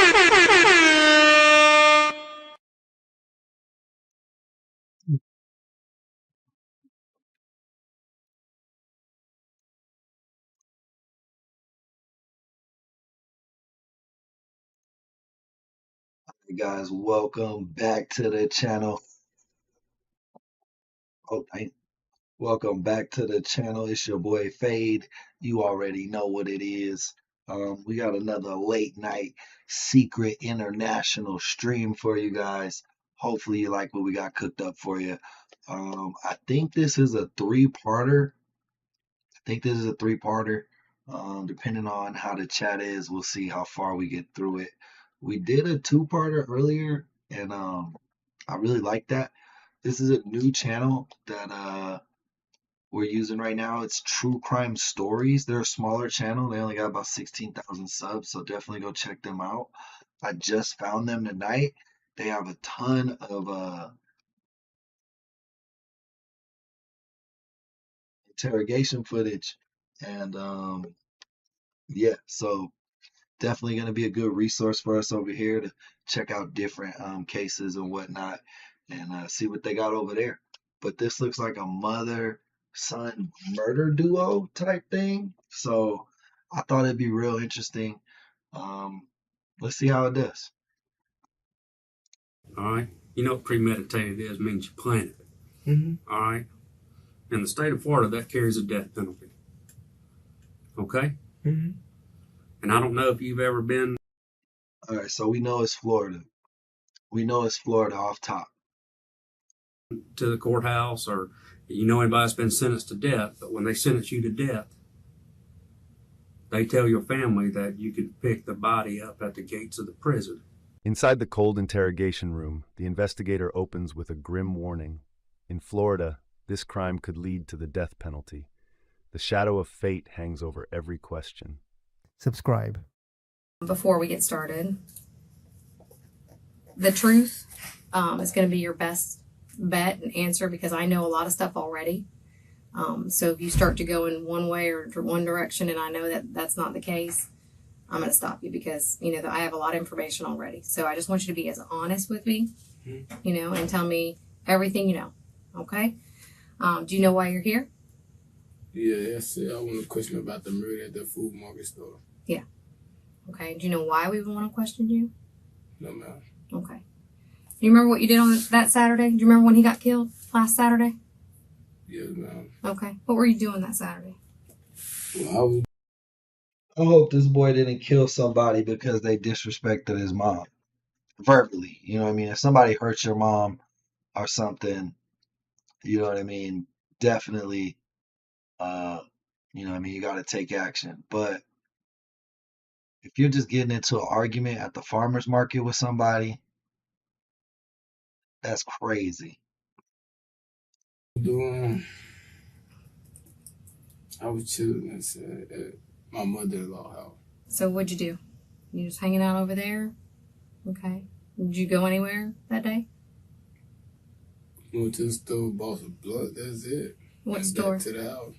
Hey guys, welcome back to the channel. Oh, welcome back to the channel. It's your boy Fade. You already know what it is. We got another late night secret international stream for you guys. Hopefully you like what we got cooked up for you. I think this is a three-parter. Depending on how the chat is, we'll see how far we get through it. We did a two-parter earlier, and I really like that. This is a new channel that we're using right now. It's True Crime Stories. They're a smaller channel. They only got about 16,000 subs, so definitely go check them out. I just found them tonight. They have a ton of interrogation footage, and yeah, so definitely going to be a good resource for us over here to check out different cases and whatnot and see what they got over there. But this looks like a mother son murder duo type thing. So I thought it'd be real interesting. Um, let's see how it does. All right. You know what premeditated is? It means you planned it. All right. In the state of Florida, that carries a death penalty. Okay? And I don't know if you've ever been All right, so we know it's Florida. We know it's Florida off top. to the courthouse or you know anybody that's been sentenced to death, but when they sentence you to death, they tell your family that you can pick the body up at the gates of the prison. Inside the cold interrogation room, the investigator opens with a grim warning. In Florida, this crime could lead to the death penalty. The shadow of fate hangs over every question. Subscribe. Before we get started, the truth is going to be your best bet and answer because I know a lot of stuff already. So if you start to go in one way or one direction and I know that that's not the case, I'm going to stop you because, you know, I have a lot of information already. So I just want you to be as honest with me, you know, and tell me everything you know. Okay? Do you know why you're here? Yeah, that's it. I want to question about the murder at the food market store. Yeah. Okay. Do you know why we would want to question you? No, ma'am. Okay. Do you remember what you did on that Saturday? Do you remember when he got killed last Saturday? Yes, ma'am. Okay. What were you doing that Saturday? Well, I hope this boy didn't kill somebody because they disrespected his mom verbally. You know what I mean? If somebody hurts your mom or something, you know what I mean? Definitely, you know what I mean? You got to take action. But if you're just getting into an argument at the farmer's market with somebody, that's crazy. I was chilling at my mother-in-law's house. So what'd you do? You just hanging out over there? Okay. Did you go anywhere that day? Went to the store, bought some blood. That's it. What and store? Back to the house.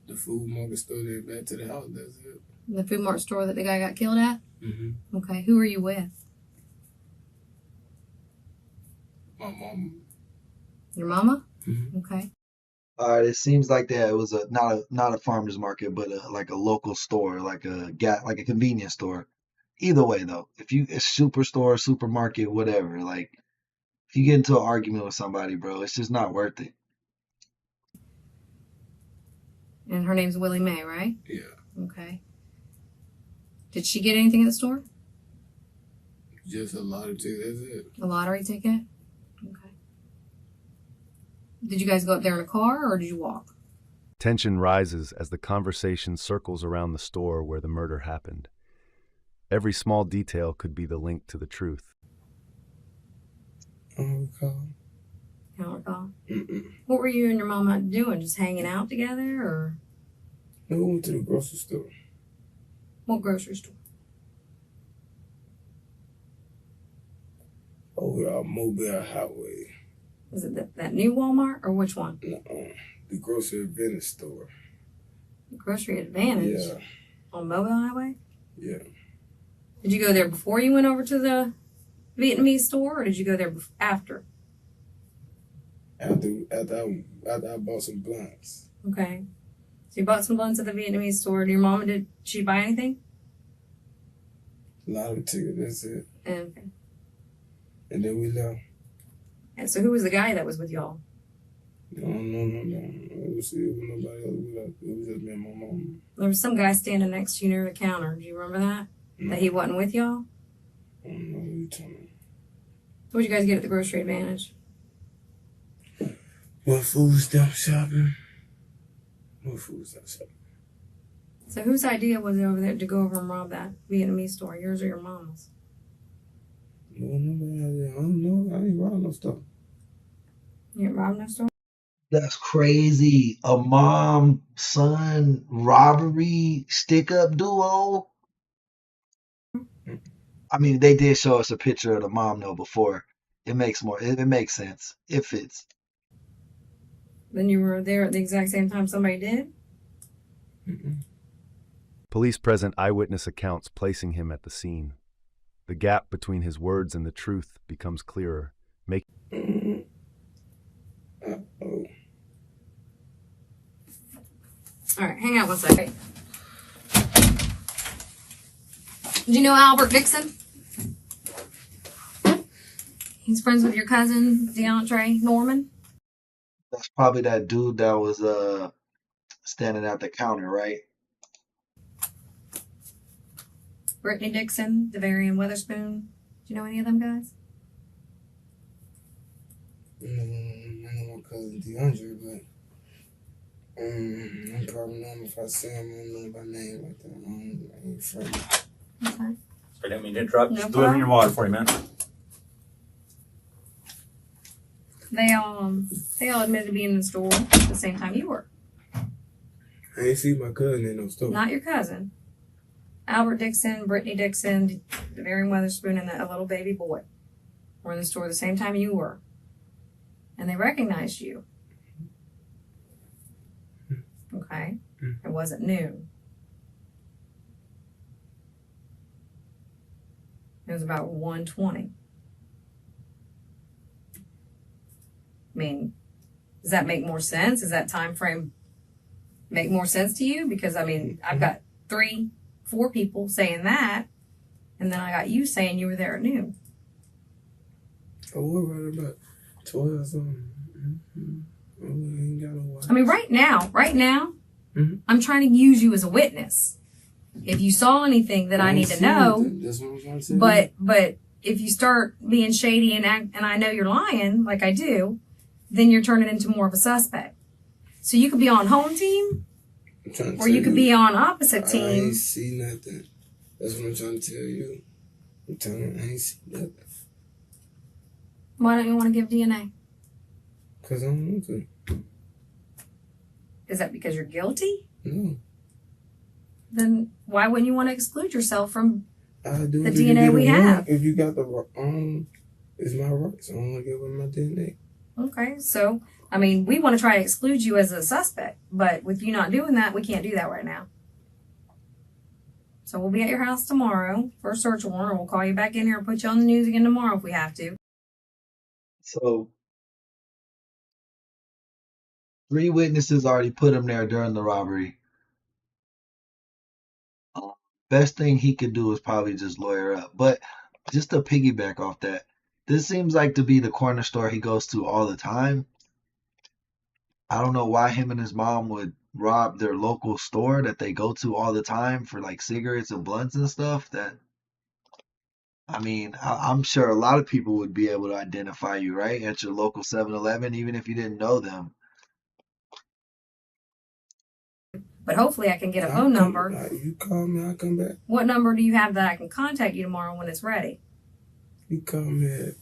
The food market store. Then back to the house. That's it. The food mart store that the guy got killed at? Mm-hmm. Okay. Who were you with? My mom. Your mama? Mm-hmm. Okay. All right, it seems like that it was not a farmer's market, but like a local store, like a convenience store. Either way, though, if you a superstore, supermarket, whatever, like if you get into an argument with somebody, bro, it's just not worth it. And her name's Willie Mae, right? Yeah. Okay. Did she get anything at the store? Just a lottery ticket. That's it. A lottery ticket? Okay. Did you guys go up there in a car or did you walk? Tension rises as the conversation circles around the store where the murder happened. Every small detail could be the link to the truth. I don't recall. You don't recall? Mm-mm. What were you and your mama doing? Just hanging out together or? No, we went to the grocery store. What grocery store? Over our Mobile Highway. Is it that new Walmart or which one? The grocery Advantage store. Grocery Advantage? Yeah. On Mobile Highway? Yeah. Did you go there before you went over to the Vietnamese store, or did you go there after? After I bought some blunts. Okay. So you bought some blunts at the Vietnamese store. Did your mama, did she buy anything? A lot of tickets, that's it. Okay. And then we left. And so who was the guy that was with y'all? No. It was nobody else with us. It was just me and my mom. There was some guy standing next to you near the counter. Do you remember that? No. That he wasn't with y'all? I don't know what you're talking about. What'd you guys get at the Grocery Advantage? What food stamp shopping? So whose idea was it over there to go over and rob that Vietnamese store? Yours or your mama's? No, nobody. I don't know. I ain't robbing no stuff. You didn't rob no store? That's crazy. A mom son robbery stick up duo. I mean, they did show us a picture of the mom though before. It makes sense. It fits. Then you were there at the exact same time somebody did? Mm-mm. Police present eyewitness accounts placing him at the scene. The gap between his words and the truth becomes clearer, making Uh-oh. All right, hang out 1 second. Do you know Albert Dixon? He's friends with your cousin, DeAndre Norman. That's probably that dude that was standing at the counter, right? Brittany Dixon, Devarian Weatherspoon. Do you know any of them guys? I know my cousin DeAndre, but I probably know him if I see him. I don't know him by name like that. I ain't friendly. Okay. Sorry, I didn't mean to interrupt. No Just delivering your water for you, man. They all admitted to being in the store at the same time you were. I ain't see my cousin in no store. Not your cousin. Albert Dixon, Brittany Dixon, Devarian Weatherspoon, and that little baby boy were in the store the same time you were. And they recognized you. Okay? It wasn't noon. It was about 1:20. I mean, does that make more sense? Does that time frame make more sense to you? Because, I mean, I've got 3-4 people saying that, and then I got you saying you were there at noon. I was right about 12 something. I ain't got no watch. I mean, right now, I'm trying to use you as a witness. If you saw anything that I need to know, That's what I'm trying to say. but if you start being shady and I know you're lying, like I do, then you're turning into more of a suspect. So you could be on home team, or you could be on opposite I team. ain't see nothing. That's what I'm trying to tell you. I'm telling you, I ain't see nothing. Why don't you want to give DNA? Because I don't want to. Is that because you're guilty? No. Then why wouldn't you want to exclude yourself from I do the if you DNA get we it wrong. have? If you got the it's my right. So I don't want to give away my DNA. Okay, so, I mean, we want to try to exclude you as a suspect, but with you not doing that, we can't do that right now. So we'll be at your house tomorrow for a search warrant, or we'll call you back in here and put you on the news again tomorrow if we have to. So 3 witnesses already put him there during the robbery. Best thing he could do is probably just lawyer up. But just to piggyback off that, this seems like to be the corner store he goes to all the time. I don't know why him and his mom would rob their local store that they go to all the time for like cigarettes and blunts and stuff. I mean, I'm sure a lot of people would be able to identify you, right? At your local 7-Eleven, even if you didn't know them. But hopefully I can get a phone number. You call me, I'll come back. What number do you have that I can contact you tomorrow when it's ready? You call me at...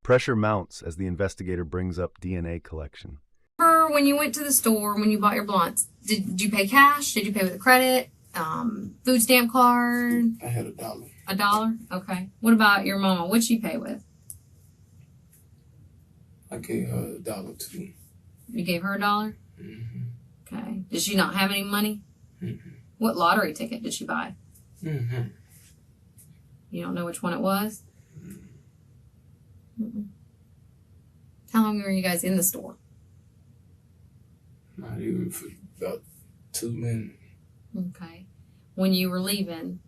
pressure mounts as the investigator brings up DNA collection. Remember when you went to the store, when you bought your blunts, did you pay cash? Did you pay with a credit? Food stamp card? I had $1. $1? Okay. What about your mama? What'd she pay with? I gave her $1 too. You gave her $1? Mm-hmm. Okay. Did she not have any money? Mm-hmm. What lottery ticket did she buy? Mm-hmm. You don't know which one it was? Mm-mm. How long were you guys in the store? Not even for about 2 minutes. Okay. When you were leaving,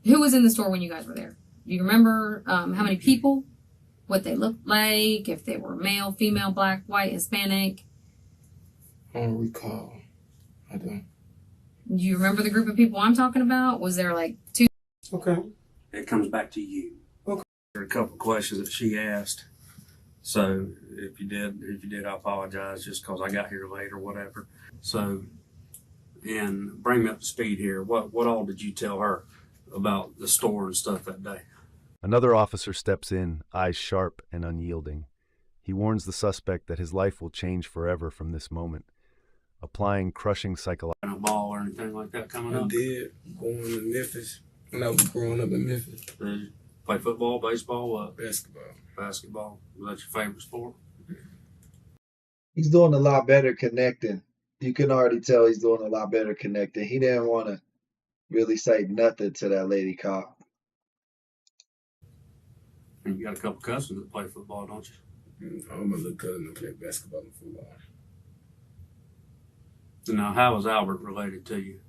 who was in the store when you guys were there? Do you remember how many people? What they looked like? If they were male, female, black, white, Hispanic? I don't recall. I don't. Do you remember the group of people I'm talking about? Was there like two? Okay. It comes back to you. Okay. There are a couple of questions that she asked. So if you did, I apologize just because I got here late or whatever. So, and bring me up to speed here. What all did you tell her about the store and stuff that day? Another officer steps in, eyes sharp and unyielding. He warns the suspect that his life will change forever from this moment, applying crushing psychological. A ball or anything like that coming I up? did going to Memphis when I was growing up in Memphis. Did you play football, baseball, what? Basketball. Basketball? Was that your favorite sport? He's doing a lot better connecting. You can already tell he's doing a lot better connecting. He didn't want to really say nothing to that lady cop. And you got a couple cousins that play football, don't you? All my little cousins play basketball and football. Now, how is Albert related to you?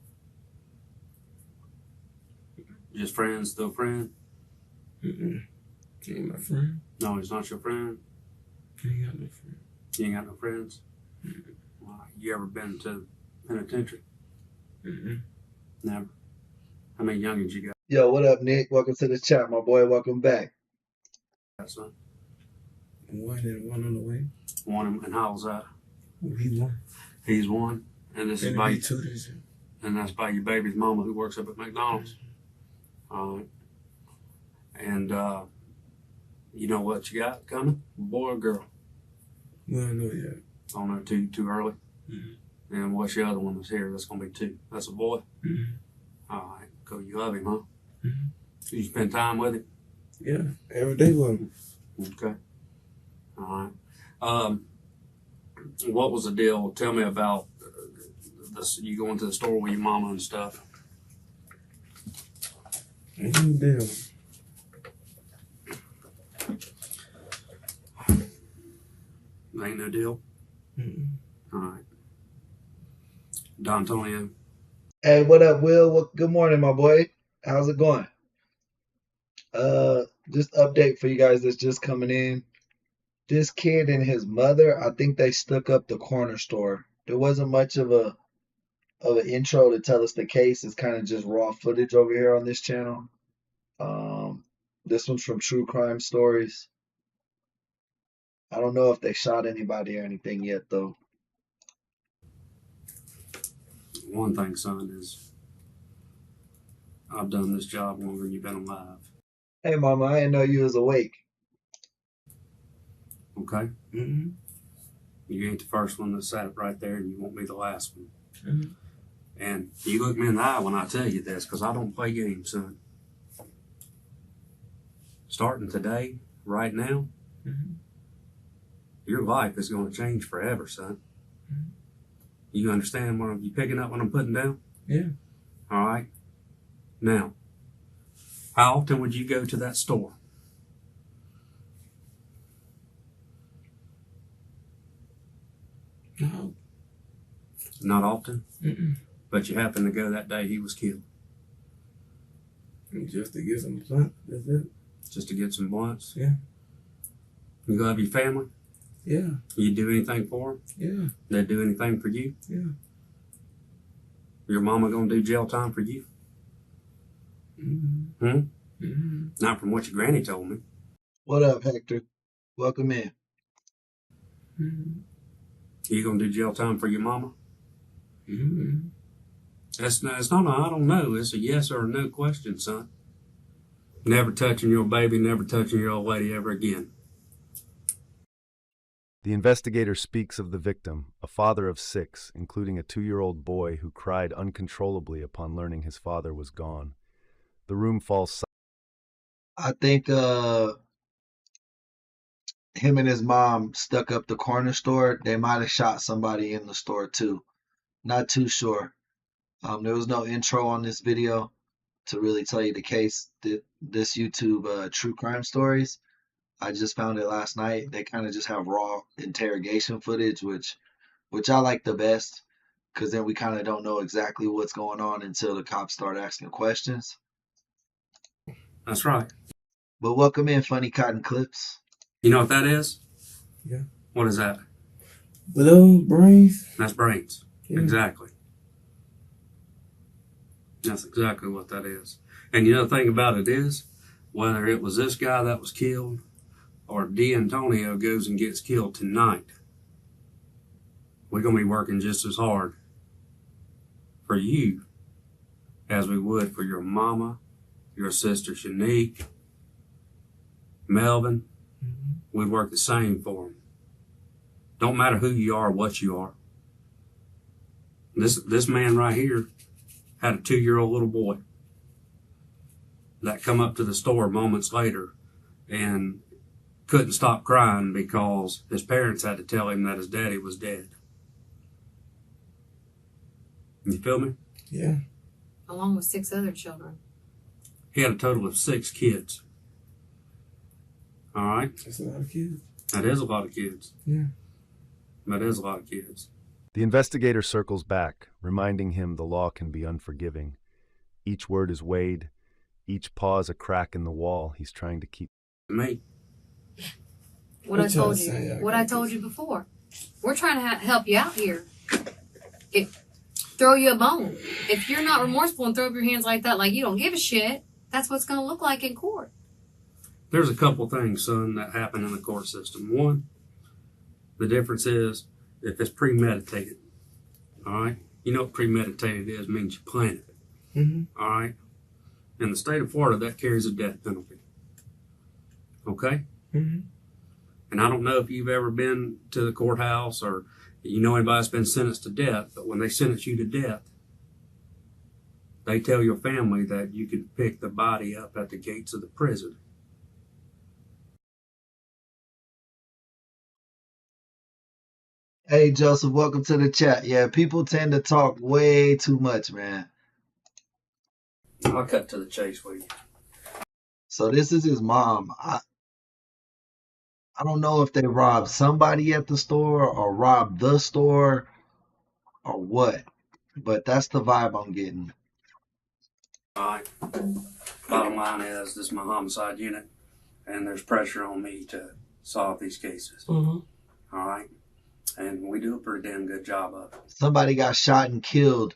Just friends, still friend? Mm-mm. He ain't my friend. No, he's not your friend. He ain't got no friend. You ain't got no friends. You ever been to penitentiary? Mm-mm. Never. How many youngins you Yo, what up, Nick? Welcome to the chat, my boy. Welcome back. got, son? One and one on the way. One, and how was that? Oh, he won. He's one, and this is And by, he two this year. and that's by your baby's mama who works up at McDonald's. All right. And you know what you got coming? Boy or girl? We don't know yet. I don't know, too early. Mm-hmm. And what's the other one that's here? That's gonna be two. That's a boy. Mm-hmm. All right, cool. You love him, huh? Mm-hmm. You spend time with him. Yeah, every day with him. Okay. All right. What was the deal? Tell me about this. You going to the store with your mama and stuff. Ain't no deal. Ain't no deal. Mm-mm. All right. D'Antonio. Hey, what up, Will? Good morning, my boy. How's it going? Just update for you guys that's just coming in. This kid and his mother, I think they stuck up the corner store. There wasn't much of an intro to tell us the case. It's kind of just raw footage over here on this channel. This one's from True Crime Stories. I don't know if they shot anybody or anything yet, though. One thing, son, is I've done this job longer than you've been alive. Hey, Mama, I didn't know you was awake. Okay? Mm-hmm. You ain't the first one that sat right there, and you won't be the last one. Mm-hmm. And you look me in the eye when I tell you this, because I don't play games, son. Starting today, right now, Mm-hmm. your life is going to change forever, son. Mm-hmm. You understand what you picking up what I'm putting down? Yeah. All right. Now, how often would you go to that store? No. Not often, Mm-mm. but you happen to go that day he was killed, Just to get some plant. That's it. just to get some blunts. Yeah. You love your family. Yeah. You do anything for them. Yeah. They do anything for you. Yeah. Your mama gonna do jail time for you? Mm-hmm. Hmm? Mm-hmm. Not from what your granny told me. What up, Hector? Welcome in. Mm-hmm. You gonna do jail time for your mama? Mm-hmm. It's not a I don't know. It's a yes or a no question, son. Never touching your baby, never touching your old lady ever again. The investigator speaks of the victim, a father of 6, including a 2-year-old boy who cried uncontrollably upon learning his father was gone. The room falls I think him and his mom stuck up the corner store. They might have shot somebody in the store too. Not too sure. There was no intro on this video to really tell you the case. This YouTube true crime stories, I just found it last night. They kind of just have raw interrogation footage, which I like the best, because then we kind of don't know exactly what's going on until the cops start asking questions. That's right. But welcome in, Funny Cotton Clips. You know what that is? Yeah. What is that? Little brains. That's brains. Yeah. Exactly. That's exactly what that is. And you know the thing about it is, whether it was this guy that was killed or D'Antonio goes and gets killed tonight, we're going to be working just as hard for you as we would for your mama, your sister Shanique, Melvin. We'd work the same for them. Don't matter who you are, what you are. This man right here had a 2-year-old little boy that come up to the store moments later and couldn't stop crying because his parents had to tell him that his daddy was dead. You feel me? Yeah. Along with 6 other children. He had a total of 6 kids. All right? That's a lot of kids. That is a lot of kids. Yeah. That is a lot of kids. The investigator circles back, reminding him the law can be unforgiving. Each word is weighed, each pause a crack in the wall he's trying to keep. Me. What I What y'all told you. say? What I told you before. We're trying to help you out here. Throw you a bone. If you're not remorseful and throw up your hands like that, like you don't give a shit, that's what's going to look like in court. There's a couple things, son, that happen in the court system. One, the difference is if it's premeditated. All right? You know what premeditated is? It means you planned it. Mm-hmm. All right? In the state of Florida, that carries a death penalty. Okay? Mm-hmm. And I don't know if you've ever been to the courthouse or you know anybody that's been sentenced to death, but when they sentence you to death, they tell your family that you can pick the body up at the gates of the prison. Hey, Joseph, welcome to the chat. Yeah, people tend to talk way too much, man. I'll cut to the chase with you. So this is his mom. I don't know if they robbed somebody at the store or robbed the store or what, but that's the vibe I'm getting. All right. Bottom line is, this is my homicide unit, and there's pressure on me to solve these cases. Mm-hmm. All right? And we do a pretty damn good job of it. Somebody got shot and killed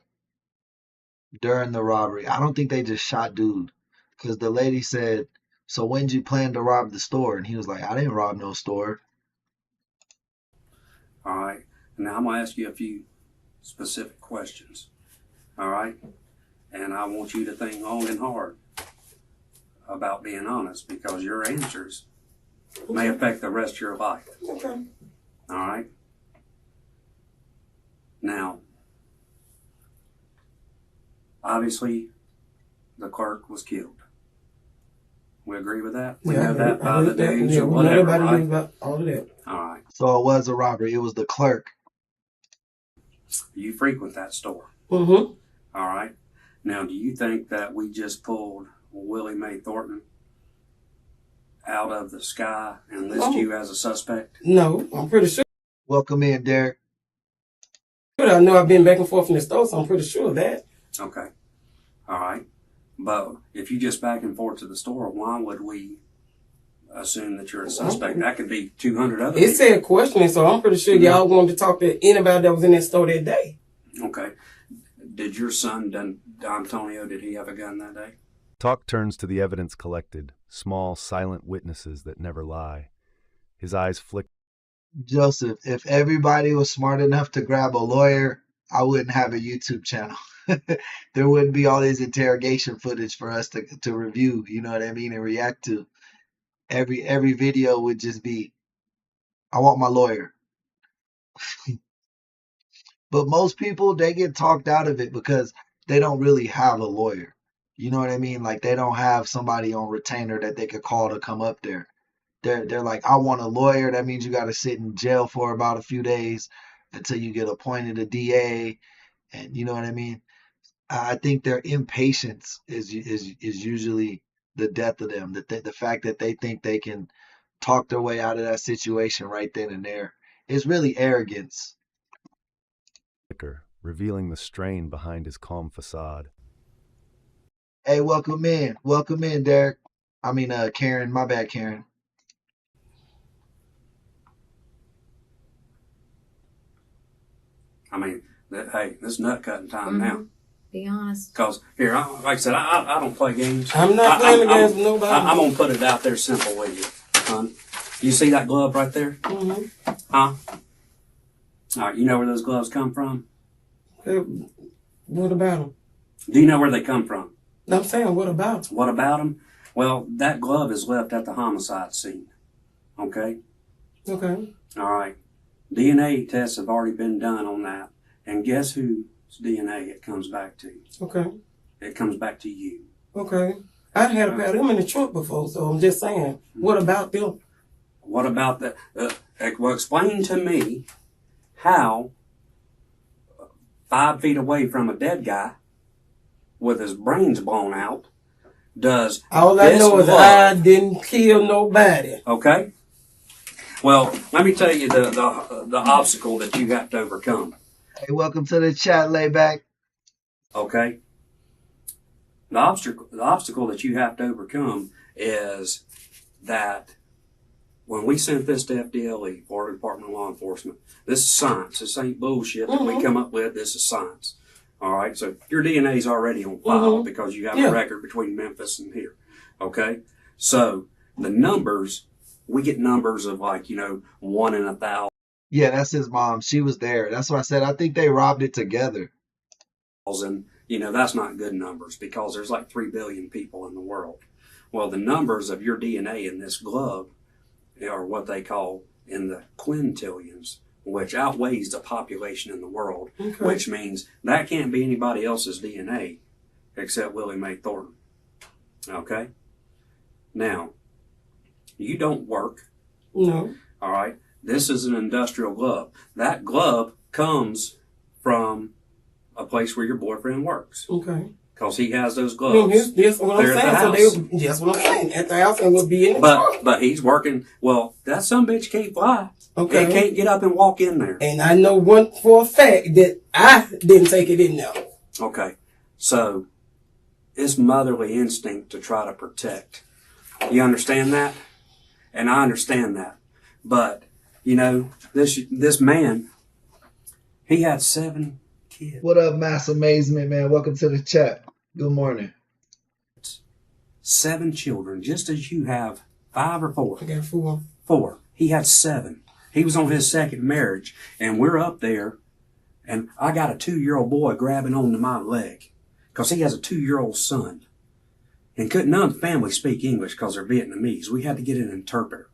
during the robbery. I don't think they just shot dude, because the lady said, so when did you plan to rob the store? And he was like, I didn't rob no store. All right? Now I'm going to ask you a few specific questions. All right? And I want you to think long and hard about being honest, because your answers may affect the rest of your life. Okay. All right? Now, obviously, the clerk was killed. We agree with that? We know that by the news or whatever, right? About all of that. All right. So it was a robbery. It was the clerk. You frequent that store. Mm-hmm. All right. Now, do you think that we just pulled Willie Mae Thornton out of the sky and list you as a suspect? No, I'm pretty sure. Welcome in, Derek. I know I've been back and forth in the store, so I'm pretty sure of that. Okay. All right. But if you just back and forth to the store, why would we assume that you're a suspect? That could be 200 other It people. said questioning, so I'm pretty sure y'all wanted to talk to anybody that was in that store that day. Okay. Did your son, Antonio, did he have a gun that day? Talk turns to the evidence collected, small, silent witnesses that never lie. His eyes flick. Joseph, if everybody was smart enough to grab a lawyer, I wouldn't have a YouTube channel. There wouldn't be all this interrogation footage for us to review, you know what I mean, and react to. Every video would just be, I want my lawyer. But most people, they get talked out of it because they don't really have a lawyer. You know what I mean? Like they don't have somebody on retainer that they could call to come up there. They're like, I want a lawyer. That means you got to sit in jail for about a few days until you get appointed a DA. And you know what I mean? I think their impatience is usually the death of them. The fact that they think they can talk their way out of that situation right then and there. It's really arrogance. Revealing the strain behind his calm facade. Hey, welcome in. Welcome in, Derek. I mean, Karen. My bad, Karen. I mean, hey, this is nut cutting time now. Be honest. Because here, like I said, I don't play games. I'm not playing the games with nobody. I'm gonna put it out there simple with you, son. You see that glove right there? Mm-hmm. Huh? All right, you know where those gloves come from? Hey, what about them? Do you know where they come from? I'm saying, what about them? What about them? Well, that glove is left at the homicide scene. Okay? Okay. All right. DNA tests have already been done on that. And guess whose DNA it comes back to? Okay. It comes back to you. Okay. I had a pair of them in the trunk before, so I'm just saying, what about them? What about that? Well, explain to me how 5 feet away from a dead guy with his brains blown out does all I this know is glove, I didn't kill nobody. Okay? Well, let me tell you the obstacle that you have to overcome. Hey, welcome to the chat, Layback. Okay? The obstacle that you have to overcome is that when we sent this to FDLE, Florida Department of Law Enforcement, this is science. This ain't bullshit that we come up with. This is science. All right? So your DNA is already on file because you have a record between Memphis and here. Okay? So the numbers, we get numbers of 1 in 1,000. Yeah, that's his mom. She was there. That's what I said. I think they robbed it together. That's not good numbers because there's 3 billion people in the world. Well, the numbers of your DNA in this glove are what they call in the quintillions, which outweighs the population in the world, which means that can't be anybody else's DNA except Willie Mae Thornton. Okay? Now, you don't work. No. All right? This is an industrial glove. That glove comes from a place where your boyfriend works. Okay. Because he has those gloves. That's what I'm saying. So that's what I'm saying. At the house and we'll be in the truck. But he's working. Well, that sumbitch can't fly. Okay. It can't get up and walk in there. And I know one for a fact that I didn't take it in there. Okay. So it's motherly instinct to try to protect. You understand that? And I understand that. But, this man, he had 7 kids. What up, Mass Amazement, man? Welcome to the chat. Good morning. 7 children, just as you have 5 or 4. I got 4. 4. He had 7. He was on his second marriage, and we're up there, and I got a 2-year-old boy grabbing onto my leg because he has a 2-year-old son. And none of the family speak English because they're Vietnamese. We had to get an interpreter.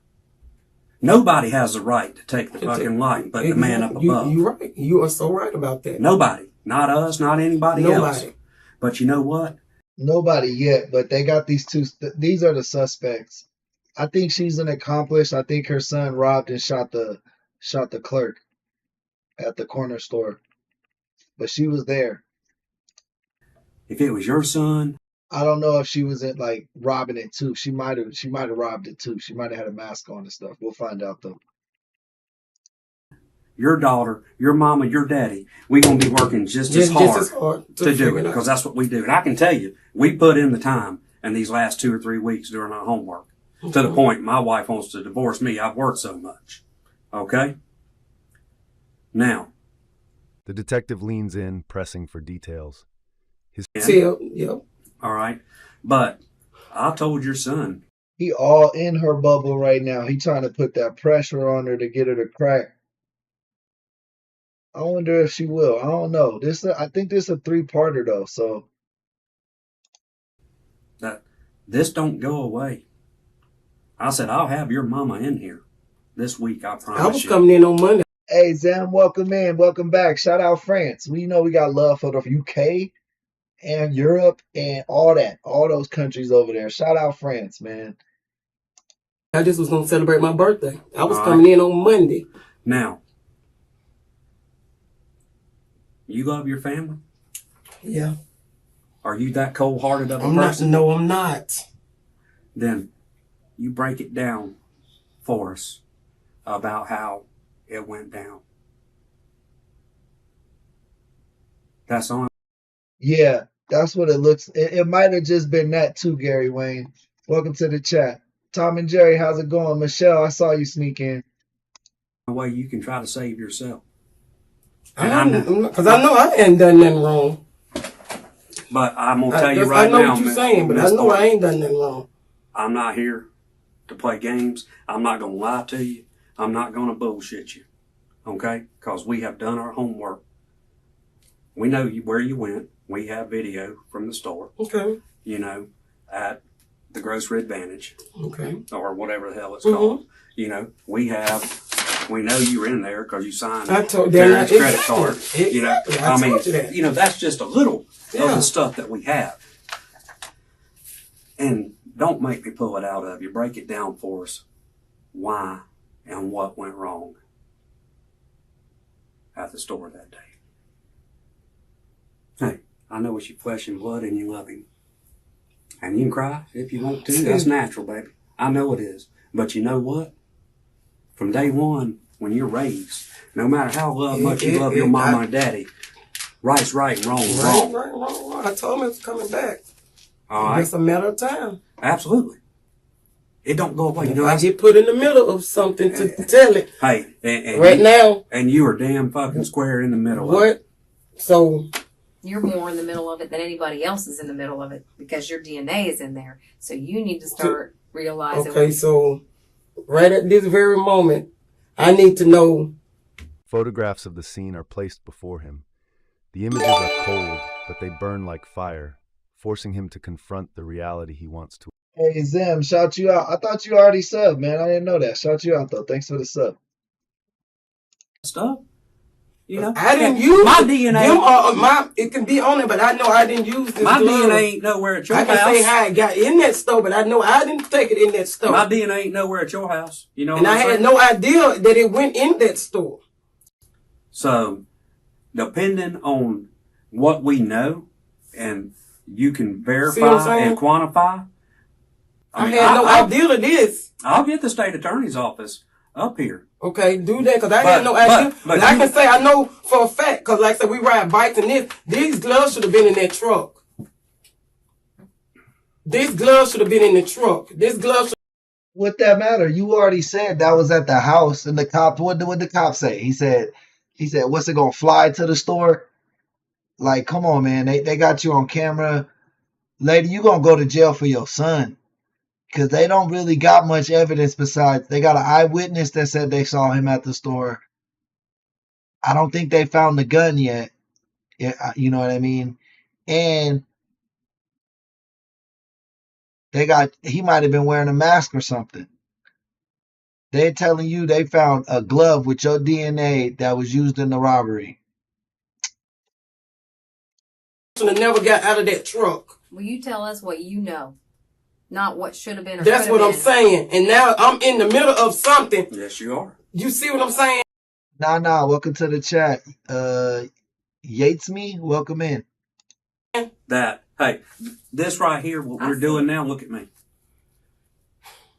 Nobody has the right to take the fucking life but the man up above. You're right. You are so right about that. Nobody. Not us, not anybody else. But you know what? Nobody yet, but they got these two. These are the suspects. I think she's an accomplice. I think her son robbed and shot the clerk at the corner store. But she was there. If it was your son, I don't know if she was robbing it too. She might have robbed it too. She might have had a mask on and stuff. We'll find out though. Your daughter, your mama, your daddy, we're going to be working just as hard to do it because that's what we do. And I can tell you, we put in the time in these last 2 or 3 weeks doing our homework to the point my wife wants to divorce me. I've worked so much. Okay? Now. The detective leans in, pressing for details. Yep. All right. But I told your son. He all in her bubble right now. He trying to put that pressure on her to get her to crack. I wonder if she will. I don't know. I think this is a 3-parter though. So this don't go away. I said I'll have your mama in here this week. I promise. I was coming in on Monday. Hey Zam, welcome in, welcome back. Shout out France. We know we got love for the UK and Europe and all those countries over there. Shout out France, man. I just was gonna celebrate my birthday. I was coming in on Monday. Now. You love your family? Yeah. Are you that cold-hearted of a I'm not. person? No, I'm not. Then you break it down for us about how it went down. That's on. Yeah, that's what it looks. It might have just been that too, Gary Wayne. Welcome to the chat. Tom and Jerry, how's it going? Michelle, I saw you sneak in. The way you can try to save yourself. Because I know I ain't done nothing wrong. But I'm gonna tell you right now, I know what you're saying, but I know I ain't done nothing wrong. I'm not here to play games. I'm not gonna lie to you. I'm not gonna bullshit you. Okay? Because we have done our homework. We know where you went. We have video from the store. Okay. You know, at the Grocery Advantage. Okay. Or whatever the hell it's called. You know, we know you were in there because you signed Darren's credit card. You know, I mean, you know, that's just a little of the stuff that we have. And don't make me pull it out of you. Break it down for us. Why and what went wrong at the store that day. Hey, I know it's your flesh and blood and you love him. And you can cry if you want to. That's natural, baby. I know it is. But you know what? From day one, when you're raised, no matter how much you love your mama and daddy, right's right and wrong is wrong. Right. I told him it's coming back. All right. It's a matter of time. Absolutely. It don't go away. You know, I get put in the middle of something to tell it. Hey, and right now. And you are damn fucking square in the middle of it. So. You're more in the middle of it than anybody else is in the middle of it because your DNA is in there. So you need to start realizing. Okay, so right at this very moment, I need to know. Photographs of the scene are placed before him. The images are cold, but they burn like fire, forcing him to confront the reality he wants to. Hey, Zim, shout you out. I thought you already subbed, man. I didn't know that. Shout you out, though. Thanks for the sub. Stuff. You know, I didn't use my DNA. It can be on it, but I know I didn't use this. My glove. DNA ain't nowhere at your house. I can say how it got in that store, but I know I didn't take it in that store. My DNA ain't nowhere at your house. You know, and I had no idea that it went in that store. So, depending on what we know, and you can verify and quantify. I had no idea of this. I'll get the state attorney's office up here. Okay, do that, because I had no idea. But I can say I know for a fact, because like I said, we ride bikes and these gloves should have been in that truck. These gloves should have been in the truck. This glove should. What that matter? You already said that was at the house, and the cop. What did the cop say? He said, "What's it gonna fly to the store?" Like, come on, man. They got you on camera, lady. You gonna go to jail for your son. Because they don't really got much evidence besides they got an eyewitness that said they saw him at the store. I don't think they found the gun yet. You know what I mean? And he might have been wearing a mask or something. They're telling you they found a glove with your DNA that was used in the robbery. Should have never got out of that truck. Will you tell us what you know? Not what should have been or That's what I'm saying. And now I'm in the middle of something. Yes, you are. You see what I'm saying? Nah. Welcome to the chat. Yates me, welcome in. Hey, this right here, what we're doing now, look at me.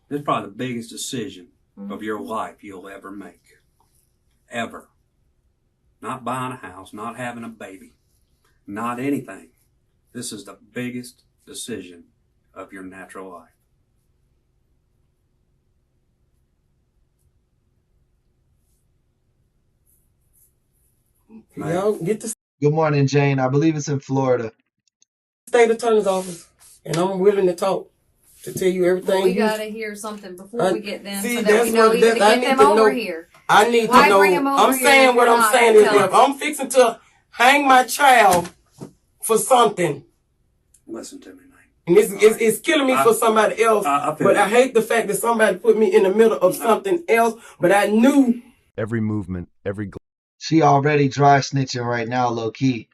This is probably the biggest decision of your life you'll ever make. Ever. Not buying a house, not having a baby, not anything. This is the biggest decision of your natural life. Y'all get the. Good morning, Jane. I believe it's in Florida. State attorney's office, and I'm willing to talk to tell you everything. Well, we gotta hear something before we get them, so that we know what even to get them over here. I need to know. I'm saying what I'm saying is if I'm fixing to hang my child for something. Listen to me, man. And it's killing me for somebody else. But I hate the fact that somebody put me in the middle of something else. But I knew. Every movement, every. She already dry snitching right now, low key.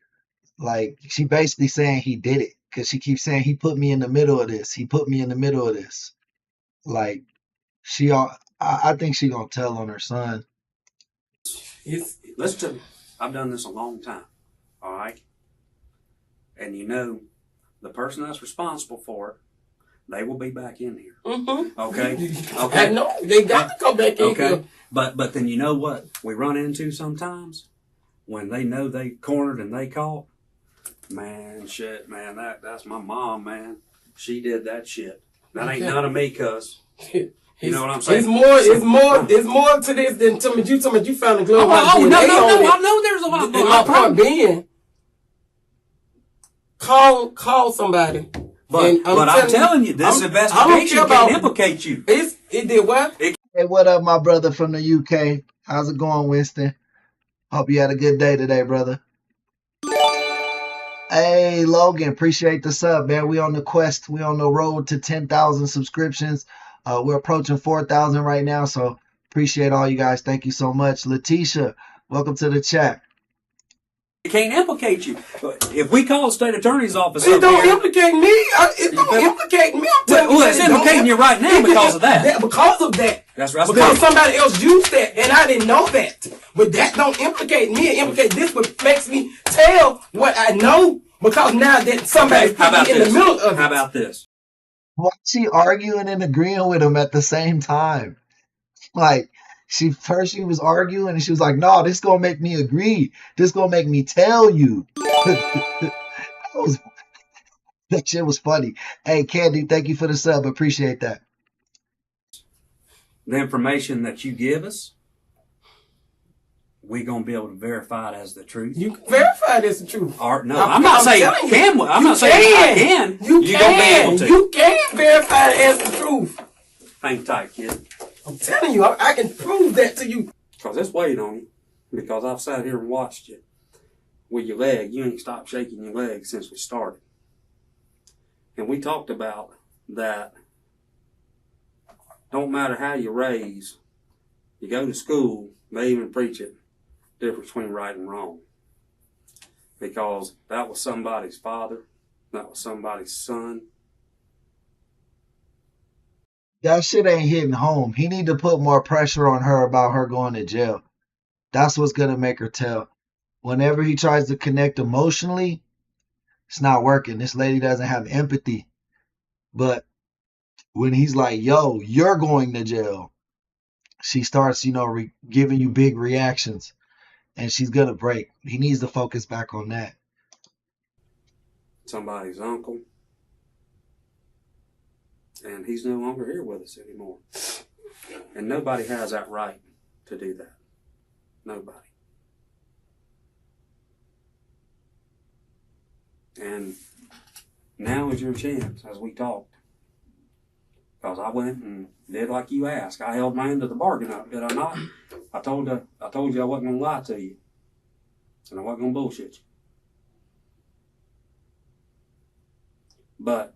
Like, she basically saying he did it. Because she keeps saying he put me in the middle of this. He put me in the middle of this. Like, I think she gonna tell on her son. Listen to me. I've done this a long time. All right? And you know, the person that's responsible for it, they will be back in here. Mm-hmm. Okay? I know. They got to come back in Okay. here. But then you know what we run into sometimes? When they know they cornered and they caught, man, shit, man, that's my mom, man. She did that shit. That ain't none of me, cuz. You know what I'm saying? It's more to this than you found the glove. No, I know there's a lot. And my point being, call somebody. But I'm telling you, this investigation can implicate you. It did what? Hey, what up, my brother from the UK? How's it going, Winston? Hope you had a good day today, brother. Hey, Logan, appreciate the sub, man. We on the quest. We on the road to 10,000 subscriptions. We're approaching 4,000 right now, so appreciate all you guys. Thank you so much. Letitia, welcome to the chat. It can't implicate you. If we call the state attorney's office, it don't implicate me. It don't implicate me. I'm telling you, it's implicating you right now because of that. Because of that. That's because somebody else used that, and I didn't know that. But that don't implicate me. It implicates this, what makes me tell what I know. Because now that somebody's in the middle of it. How about this? Why is she arguing and agreeing with him at the same time? Like, she was arguing and she was like, no, this gonna make me agree. This gonna make me tell you. That shit was funny. Hey, Candy, thank you for the sub. Appreciate that. The information that you give us, we're gonna be able to verify it as the truth. You can verify it as the truth. I'm not saying I can. I'm not saying I can. You can. Be able to. You can verify it as the truth. Hang tight, kid. I'm telling you, I can prove that to you. Because it's weighing on you. Because I've sat here and watched you with your leg. You ain't stopped shaking your leg since we started. And we talked about that. Don't matter how you raise, you go to school, they even preach it, difference between right and wrong. Because that was somebody's father, that was somebody's son. That shit ain't hitting home. He need to put more pressure on her about her going to jail. That's what's going to make her tell. Whenever he tries to connect emotionally, it's not working. This lady doesn't have empathy. But when he's like, yo, you're going to jail, she starts, giving you big reactions. And she's going to break. He needs to focus back on that. Somebody's uncle. And he's no longer here with us anymore. And nobody has that right to do that. Nobody. And now is your chance, as we talked. Because I went and did like you asked. I held my end of the bargain up, did I not? I told you I wasn't going to lie to you. And I wasn't going to bullshit you. But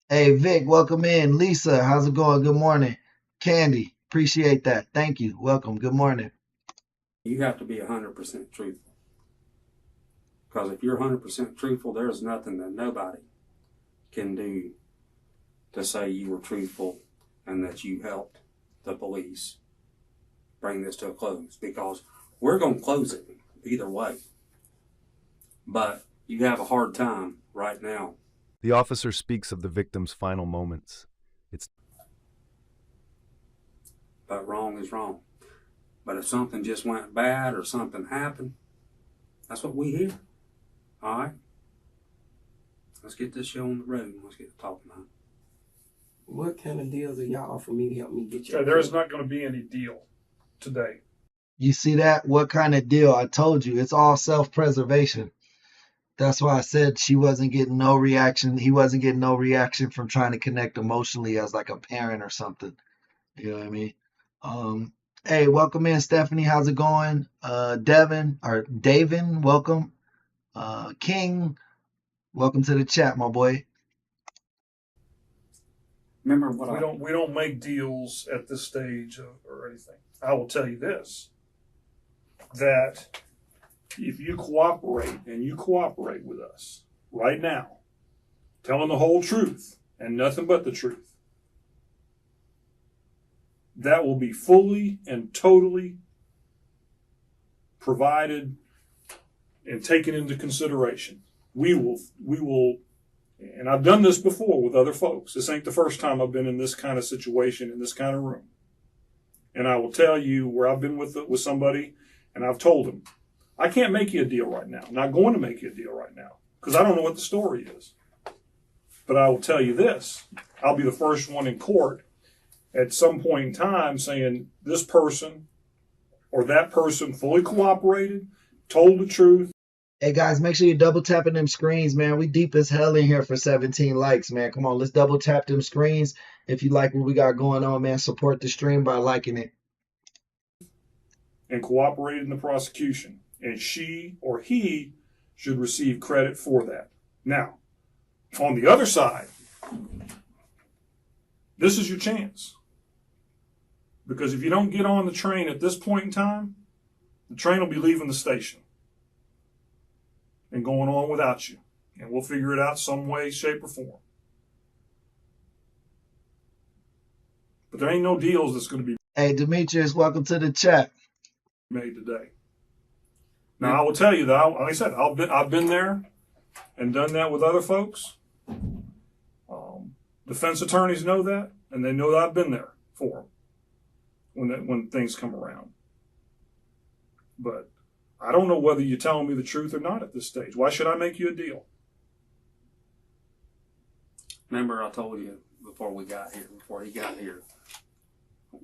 hey, Vic, welcome in. Lisa, how's it going? Good morning. Candy, appreciate that. Thank you. Welcome. Good morning. You have to be 100% truthful. Because if you're 100% truthful, there's nothing that nobody can do to say you were truthful and that you helped the police bring this to a close. Because we're going to close it either way. But you have a hard time right now. The officer speaks of the victim's final moments. But wrong is wrong. But if something just went bad or something happened, that's what we hear. All right? Let's get this show on the road and let's get to talking about it. What kind of deals are y'all offer me to help me get you? There's not going to be any deal today. You see that? What kind of deal? I told you, it's all self-preservation. That's why I said she wasn't getting no reaction. He wasn't getting no reaction from trying to connect emotionally as like a parent or something. You know what I mean? Hey, welcome in, Stephanie. How's it going? Davin, welcome. King, welcome to the chat, my boy. Remember what we don't make deals at this stage or anything. I will tell you this, that if you cooperate and you cooperate with us right now, telling the whole truth and nothing but the truth, that will be fully and totally provided and taken into consideration. We will And I've done this before with other folks. This ain't the first time I've been in this kind of situation, in this kind of room. And I will tell you where I've been with somebody, and I've told them, I can't make you a deal right now. I'm not going to make you a deal right now because I don't know what the story is. But I will tell you this. I'll be the first one in court at some point in time saying this person or that person fully cooperated, told the truth. Hey guys, make sure you double tapping them screens, man. We deep as hell in here for 17 likes, man. Come on, let's double tap them screens. If you like what we got going on, man, support the stream by liking it. And cooperated in the prosecution. And she or he should receive credit for that. Now, on the other side, this is your chance. Because if you don't get on the train at this point in time, the train will be leaving the station and going on without you. And we'll figure it out some way, shape, or form. But there ain't no deals that's going to be Hey, Demetrius, welcome to the chat. made today. Now, I will tell you that, like I said, I've been there and done that with other folks. Defense attorneys know that, and they know that I've been there for them when things come around. But I don't know whether you're telling me the truth or not at this stage. Why should I make you a deal? Remember, I told you before he got here,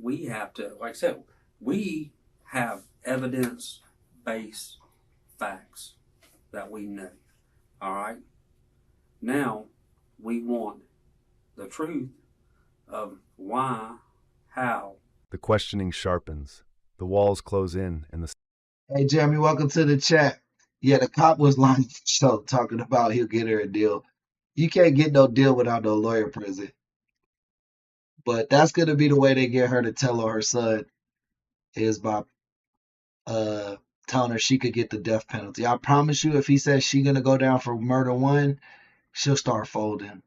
we have to, like I said, we have evidence-based facts that we know. All right? Now, we want the truth of why, how. The questioning sharpens. The walls close in, and the Hey, Jeremy, welcome to the chat. Yeah, the cop was lying so talking about he'll get her a deal. You can't get no deal without no lawyer present. But that's going to be the way they get her to tell on her son is by telling her she could get the death penalty. I promise you, if he says she's going to go down for murder one, she'll start folding.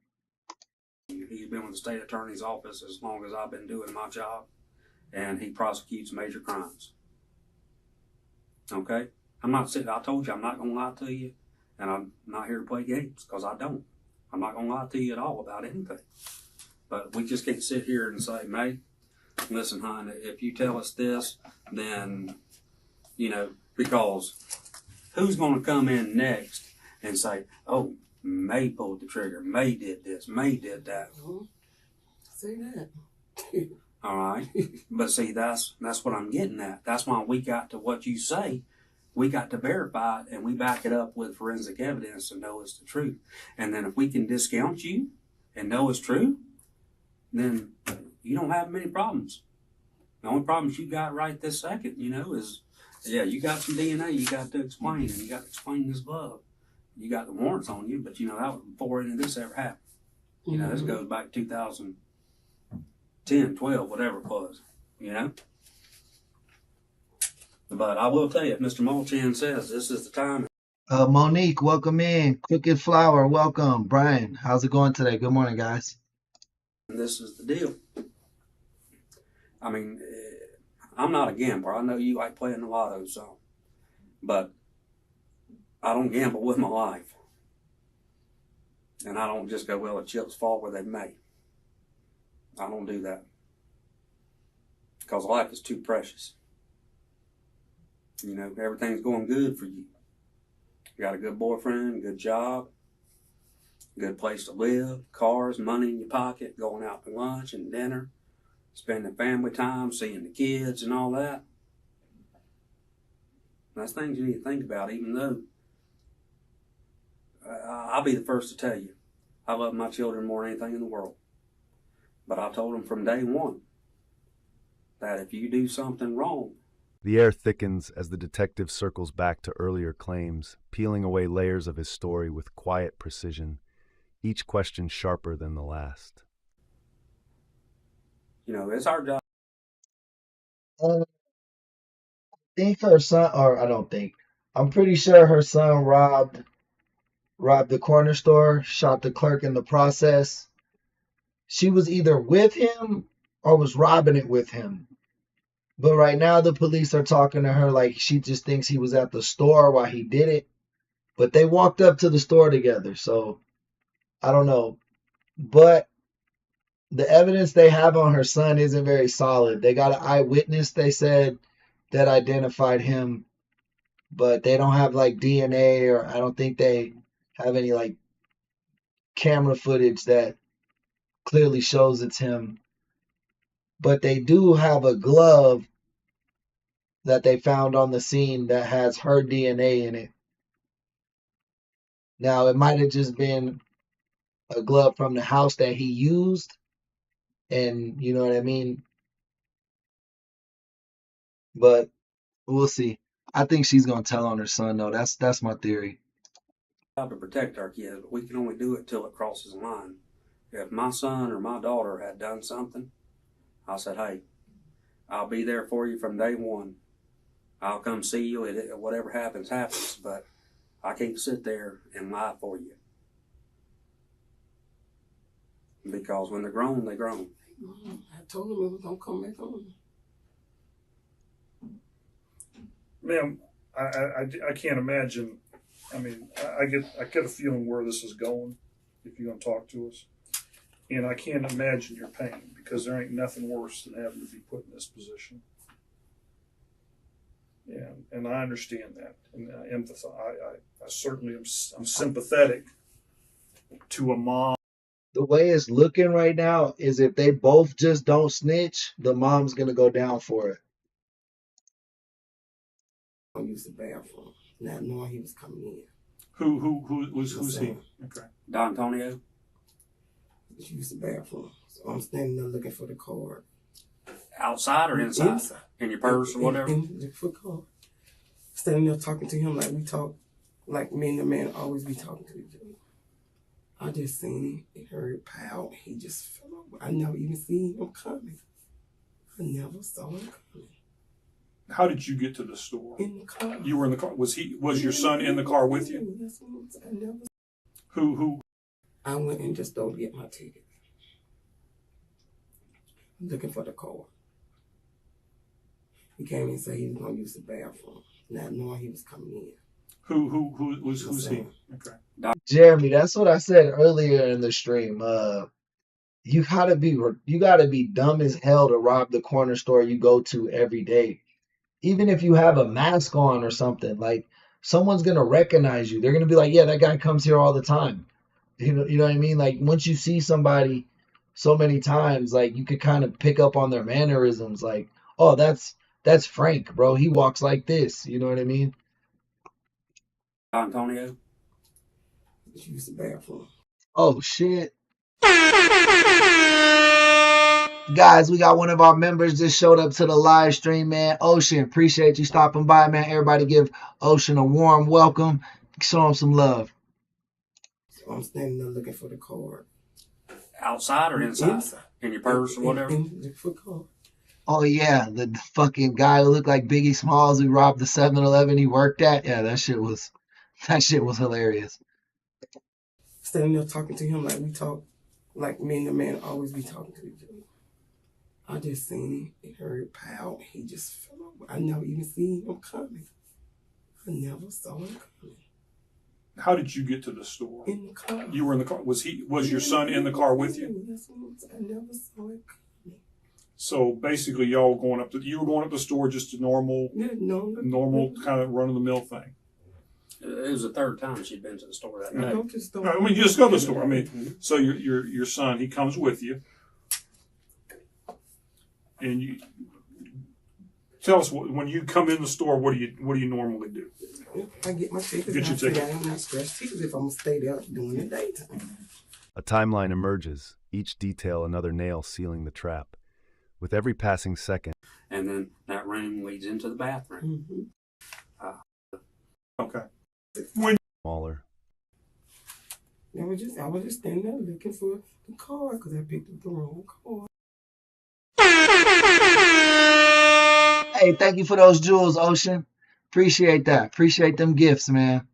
He's been with the state attorney's office as long as I've been doing my job, and he prosecutes major crimes. Okay? I told you I'm not going to lie to you, and I'm not here to play games, because I don't. I'm not going to lie to you at all about anything. But we just can't sit here and say, May, listen, hon, if you tell us this, then, because who's going to come in next and say, oh, May pulled the trigger, May did this, May did that. Say that. All right? But see, that's what I'm getting at. That's why we got to what you say. We got to verify it, and we back it up with forensic evidence to know it's the truth. And then if we can discount you and know it's true, then you don't have many problems. The only problems you got right this second, is, you got some DNA you got to explain, and you got to explain this glove. You got the warrants on you, but that was before any of this ever happened. This goes back to 2010, 12, whatever it was, But I will tell you, if Mr. Molchan says this is the time. Monique, welcome in. Crooked Flower, welcome. Brian, how's it going today? Good morning, guys. This is the deal. I mean, I'm not a gambler. I know you like playing the lotto, but I don't gamble with my life. And I don't just go, well, the chips fall where they may. I don't do that. Because life is too precious. Everything's going good for you. You got a good boyfriend, good job, good place to live, cars, money in your pocket, going out to lunch and dinner, spending family time, seeing the kids and all that. That's things you need to think about, even though I'll be the first to tell you, I love my children more than anything in the world. But I told them from day one that if you do something wrong. The air thickens as the detective circles back to earlier claims, peeling away layers of his story with quiet precision, each question sharper than the last. It's our job. I think her son, or I don't think, I'm pretty sure her son robbed the corner store, shot the clerk in the process. She was either with him or was robbing it with him. But right now the police are talking to her like she just thinks he was at the store while he did it. But they walked up to the store together, so I don't know. But the evidence they have on her son isn't very solid. They got an eyewitness, they said, that identified him, but they don't have like DNA, or I don't think they have any like camera footage that clearly shows it's him. But they do have a glove that they found on the scene that has her DNA in it. Now, it might have just been a glove from the house that he used, and you know what I mean? But we'll see. I think she's gonna tell on her son though. That's my theory. To protect our kids, but we can only do it till it crosses the line. If my son or my daughter had done something, I said, hey, I'll be there for you from day one. I'll come see you. Whatever happens, happens. But I can't sit there and lie for you. Because when they're grown, they're grown. I told him it was gonna come back on. Ma'am, I can't imagine. I mean, I get a feeling where this is going if you're going to talk to us. And I can't imagine your pain, because there ain't nothing worse than having to be put in this position. And I understand that, and I empathize. I certainly am. I'm sympathetic to a mom. The way it's looking right now is if they both just don't snitch, the mom's gonna go down for it. I used the bathroom, not knowing he was coming in. Who's he? Okay. Don Antonio? She used the bathroom. So I'm standing there looking for the card. Outside or inside? Inside. In your purse or whatever? In the card. Standing there talking to him like we talk, like me and the man always be talking to each other. I just seen it, heard pow, he just fell over. I never even seen him coming. I never saw him coming. How did you get to the store? In the car. You were in the car. Was your son in the car with you? Yes, I never. Who? I went and just don't get my ticket. Looking for the card. He came in and said he was gonna use the bathroom, not knowing he was coming in. Who's he? Okay. Jeremy, that's what I said earlier in the stream. You gotta be dumb as hell to rob the corner store you go to every day. Even if you have a mask on or something, like someone's gonna recognize you. They're gonna be like, yeah, that guy comes here all the time. You know what I mean? Like once you see somebody so many times, like you could kind of pick up on their mannerisms. Like, oh, that's Frank, bro. He walks like this. You know what I mean? Don Antonio? She used the bathroom. Oh shit. Guys, we got one of our members just showed up to the live stream, man. Ocean, appreciate you stopping by, man. Everybody give Ocean a warm welcome. Show him some love. So I'm standing there looking for the card. Outside or inside? Inside. In your purse or whatever? In the card. Oh yeah, the fucking guy who looked like Biggie Smalls who robbed the 7-Eleven he worked at. Yeah, that shit was hilarious. Standing there talking to him like we talk, like me and the man always be talking to each other. I just seen it, heard pow, he just fell over. I never even seen him coming. I never saw him coming. How did you get to the store? In the car. You were in the car. Was your son in the car with you? Yes, I never saw him coming. So basically, y'all were going up the store, just a normal kind of run of the mill thing. It was the third time she'd been to the store that day. No, I mean, you just go to the store. I mean, so your son, he comes with you, and you tell us when you come in the store, what do you normally do? I get my tickets. Get your ticket. I'm not scratch tickets if I'm gonna stay there during the daytime. A timeline emerges, each detail another nail sealing the trap. With every passing second, And then that room leads into the bathroom. Okay. smaller. I was just standing there looking for the car because I picked up the wrong car. Hey, thank you for those jewels, Ocean. Appreciate that. Appreciate them gifts, man.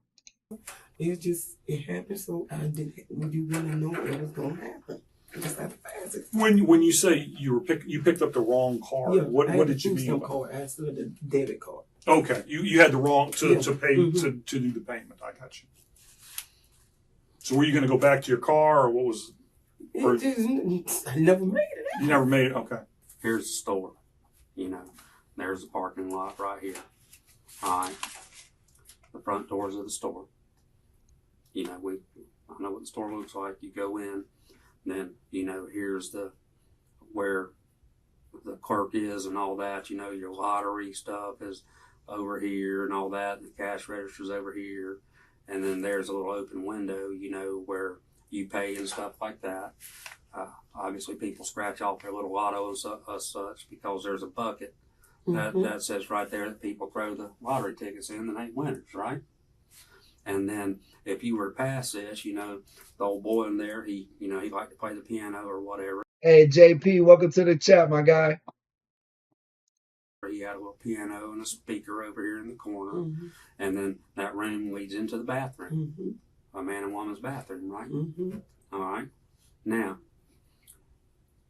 It happened, so we didn't really know it was gonna happen. I just had to pass it. When you say you picked up the wrong card, Yeah, what did you mean? Card. I still had the debit card. Okay, you had the wrong to pay Mm-hmm. to do the payment. I got you. So were you going to go back to your car, or what was? Or, I never made it. You never made it. Okay. Here's the store. You know, there's the parking lot right here. All right. The front doors of the store. You know, I know what the store looks like. You go in, then, you know, here's where the clerk is and all that. You know, your lottery stuff is over here and all that. The cash register's over here. And then there's a little open window, you know, where you pay and stuff like that. Obviously, people scratch off their little lotto and such because there's a bucket that says right there that people throw the lottery tickets in that ain't winners, right? And then if you were to pass this, you know, the old boy in there, he liked to play the piano or whatever. Hey, JP, welcome to the chat, my guy. He had a little piano and a speaker over here in the corner. And then that room leads into the bathroom. A man and woman's bathroom, right? All right. Now,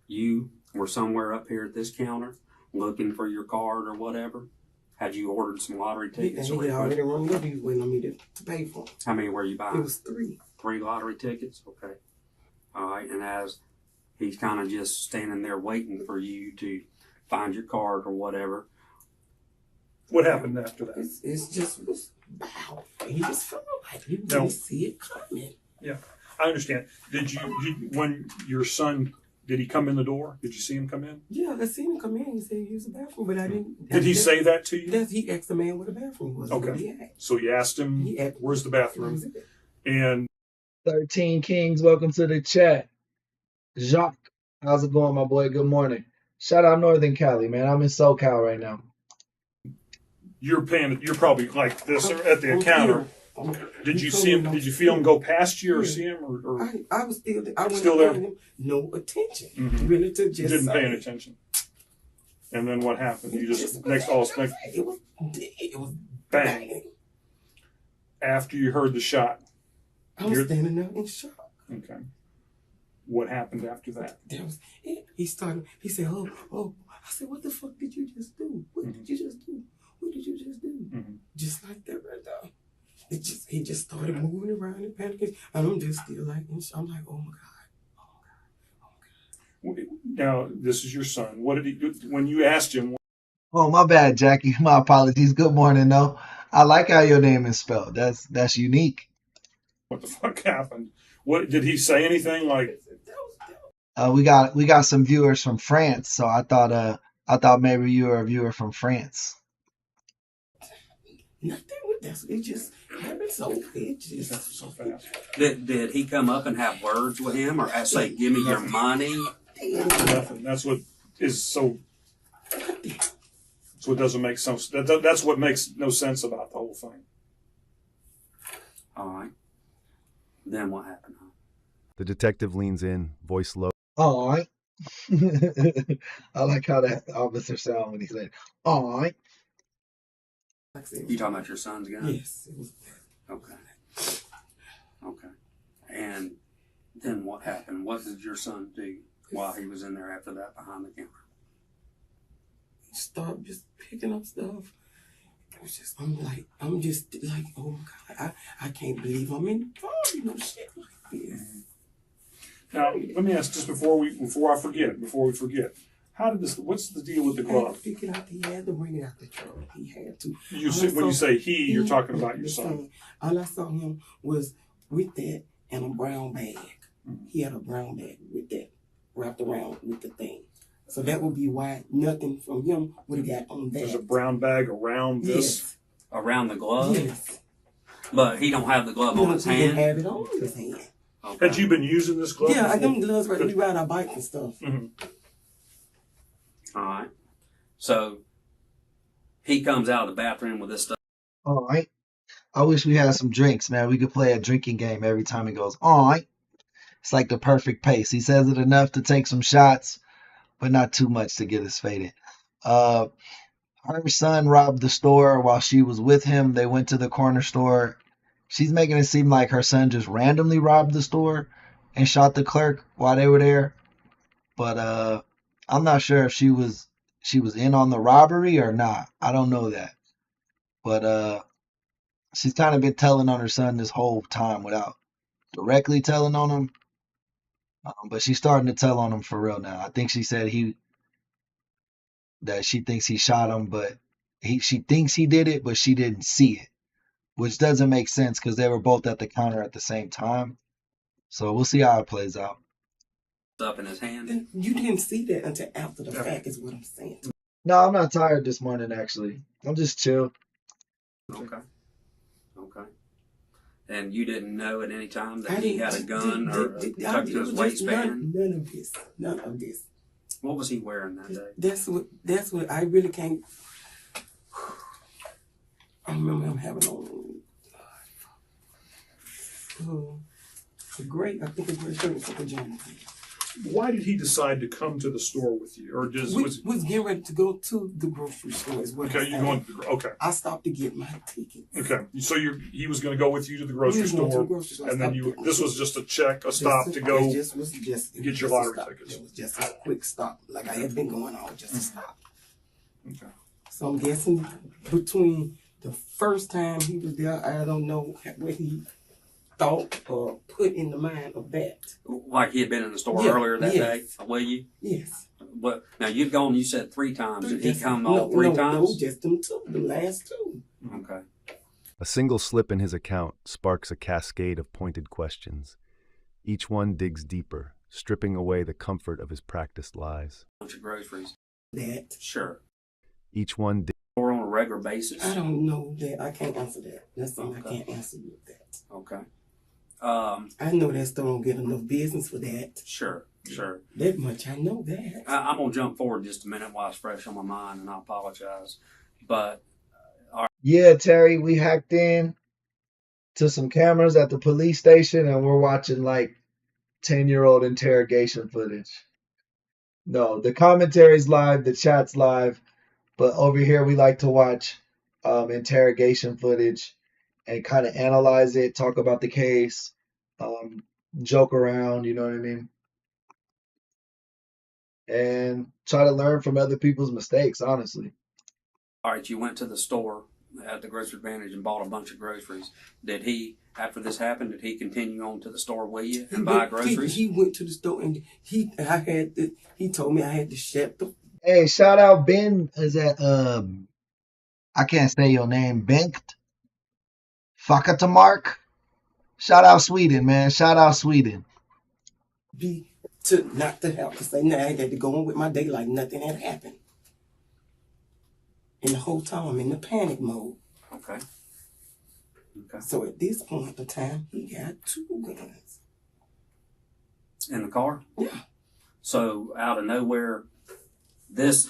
you were somewhere up here at this counter looking for your card or whatever. Had you ordered some lottery tickets? He had already run up. He was waiting on me to pay for them. How many were you buying? It was 3. 3 lottery tickets? Okay. All right. And as he's kind of just standing there waiting for you to find your card or whatever. What happened after that? It's just was wow. He just felt like he didn't see it coming. Yeah, I understand. When your son, did he come in the door? Did you see him come in? Yeah, I seen him come in. He said he used the bathroom, but I didn't. Did he say that to you? He asked the man where the bathroom was. Okay. So you asked him, where's the bathroom? And 13 Kings, welcome to the chat. Jacques, how's it going, my boy? Good morning. Shout out Northern Cali, man. I'm in SoCal right now. You're probably like this at the counter. Did you see him? Did you feel him go past you or see him? Or I was still there. I was still there. Him no attention. Really to just. You didn't pay any attention. And then what happened? You just next. It was bang. After you heard the shot, I was standing there in shock. Okay. What happened after that? That was it. He said, oh. I said, what the fuck did you just do? What did you just do? What did you just do? Just like that right there. He just started moving around and panicking. And I'm just still like, I'm like, oh my God. Now, this is your son. What did he do when you asked him? Oh, my bad, Jackie. My apologies. Good morning, though. I like how your name is spelled. That's unique. What the fuck happened? What did he say? Anything like? We got some viewers from France, so I thought maybe you were a viewer from France. Nothing with that. It just happened so fast. Did he come up and have words with him, or say, "Give me your money"? Nothing. That's what is so. So it doesn't make sense. That's what makes no sense about the whole thing. All right. Then what happened? The detective leans in, voice low. All right. I like how that officer sound when he said, all right. You talking about your son's gun? Yes. It was. Okay. And then what happened? What did your son do while he was in there after that behind the counter? He started just picking up stuff. It was just, I'm just like, oh my God, I can't believe I'm in the car, shit like this. Now, let me ask just before we forget. How did this? What's the deal with the glove? He had to pick it out. He had to bring it out the truck. He had to. When you say he, you're talking about your son. All I saw him was with that and a brown bag. He had a brown bag with that wrapped around with the thing. So that would be why nothing from him would have got on that. There's a brown bag around this. Yes. Around the glove? Yes. But he don't have the glove on his hand? He didn't have it on his hand. Okay. Had you been using this glove? Yeah, I them gloves right. We ride our bike and stuff. All right. So he comes out of the bathroom with this stuff. All right. I wish we had some drinks, man. We could play a drinking game every time he goes, all right. It's like the perfect pace. He says it enough to take some shots, but not too much to get us faded. Her son robbed the store while she was with him. They went to the corner store. She's making it seem like her son just randomly robbed the store and shot the clerk while they were there. But I'm not sure if she was in on the robbery or not. I don't know that. But she's kind of been telling on her son this whole time without directly telling on him, but she's starting to tell on him for real now. I think she said that she thinks he shot him, but she thinks he did it, but she didn't see it, which doesn't make sense because they were both at the counter at the same time. So we'll see how it plays out. Up in his hand. Then you didn't see that until after the fact, is what I'm saying. No, I'm not tired this morning, actually. I'm just chill. Okay. And you didn't know at any time that he had a gun or tucked to his waistband? None of this. What was he wearing that day? That's what I really can't. I remember him having on a gray, I think a gray shirt with a pajama. Why did he decide to come to the store with you, or was getting ready to go to the grocery store? Is what okay? You going? Okay. I stopped to get my tickets. Okay, so he was going to go with you to the grocery store, and then this was just a stop to go get your lottery tickets. It was just a quick stop, like I had been going on, just a stop. Okay. So I'm guessing between the first time he was there, I don't know what he thought or put in the mind of that. Like he had been in the store earlier that day, will you? Yes. But now you'd gone, you said 3 times. Did he come all 3 times? No, just them 2, the last 2. Okay. A single slip in his account sparks a cascade of pointed questions. Each one digs deeper, stripping away the comfort of his practiced lies. Bunch of groceries. That. Sure. Each one Or on a regular basis? I don't know that. I can't answer that. That's something I can't answer you with that. Okay. I know that store don't get enough business for that. Sure. That much, I know that. I'm going to jump forward just a minute while it's fresh on my mind, and I apologize. But Yeah, Terry, we hacked in to some cameras at the police station, and we're watching like 10-year-old interrogation footage. No, the commentary's live, the chat's live, but over here we like to watch interrogation footage and kind of analyze it, talk about the case, joke around, you know what I mean? And try to learn from other people's mistakes, honestly. all right, you went to the store at the Grocery Advantage and bought a bunch of groceries. Did he, after this happened, did he continue on to the store with you and buy groceries? He went to the store and he told me I had to shut the. Hey, shout out Ben. Is that I can't say your name, Bengt Fakatamark. Shout out Sweden, man. Shout out Sweden. Not to have to say nothing. I had to go on with my day like nothing had happened. And the whole time I'm in the panic mode. Okay. So at this point in time, he got 2 guns. In the car? Yeah. So out of nowhere this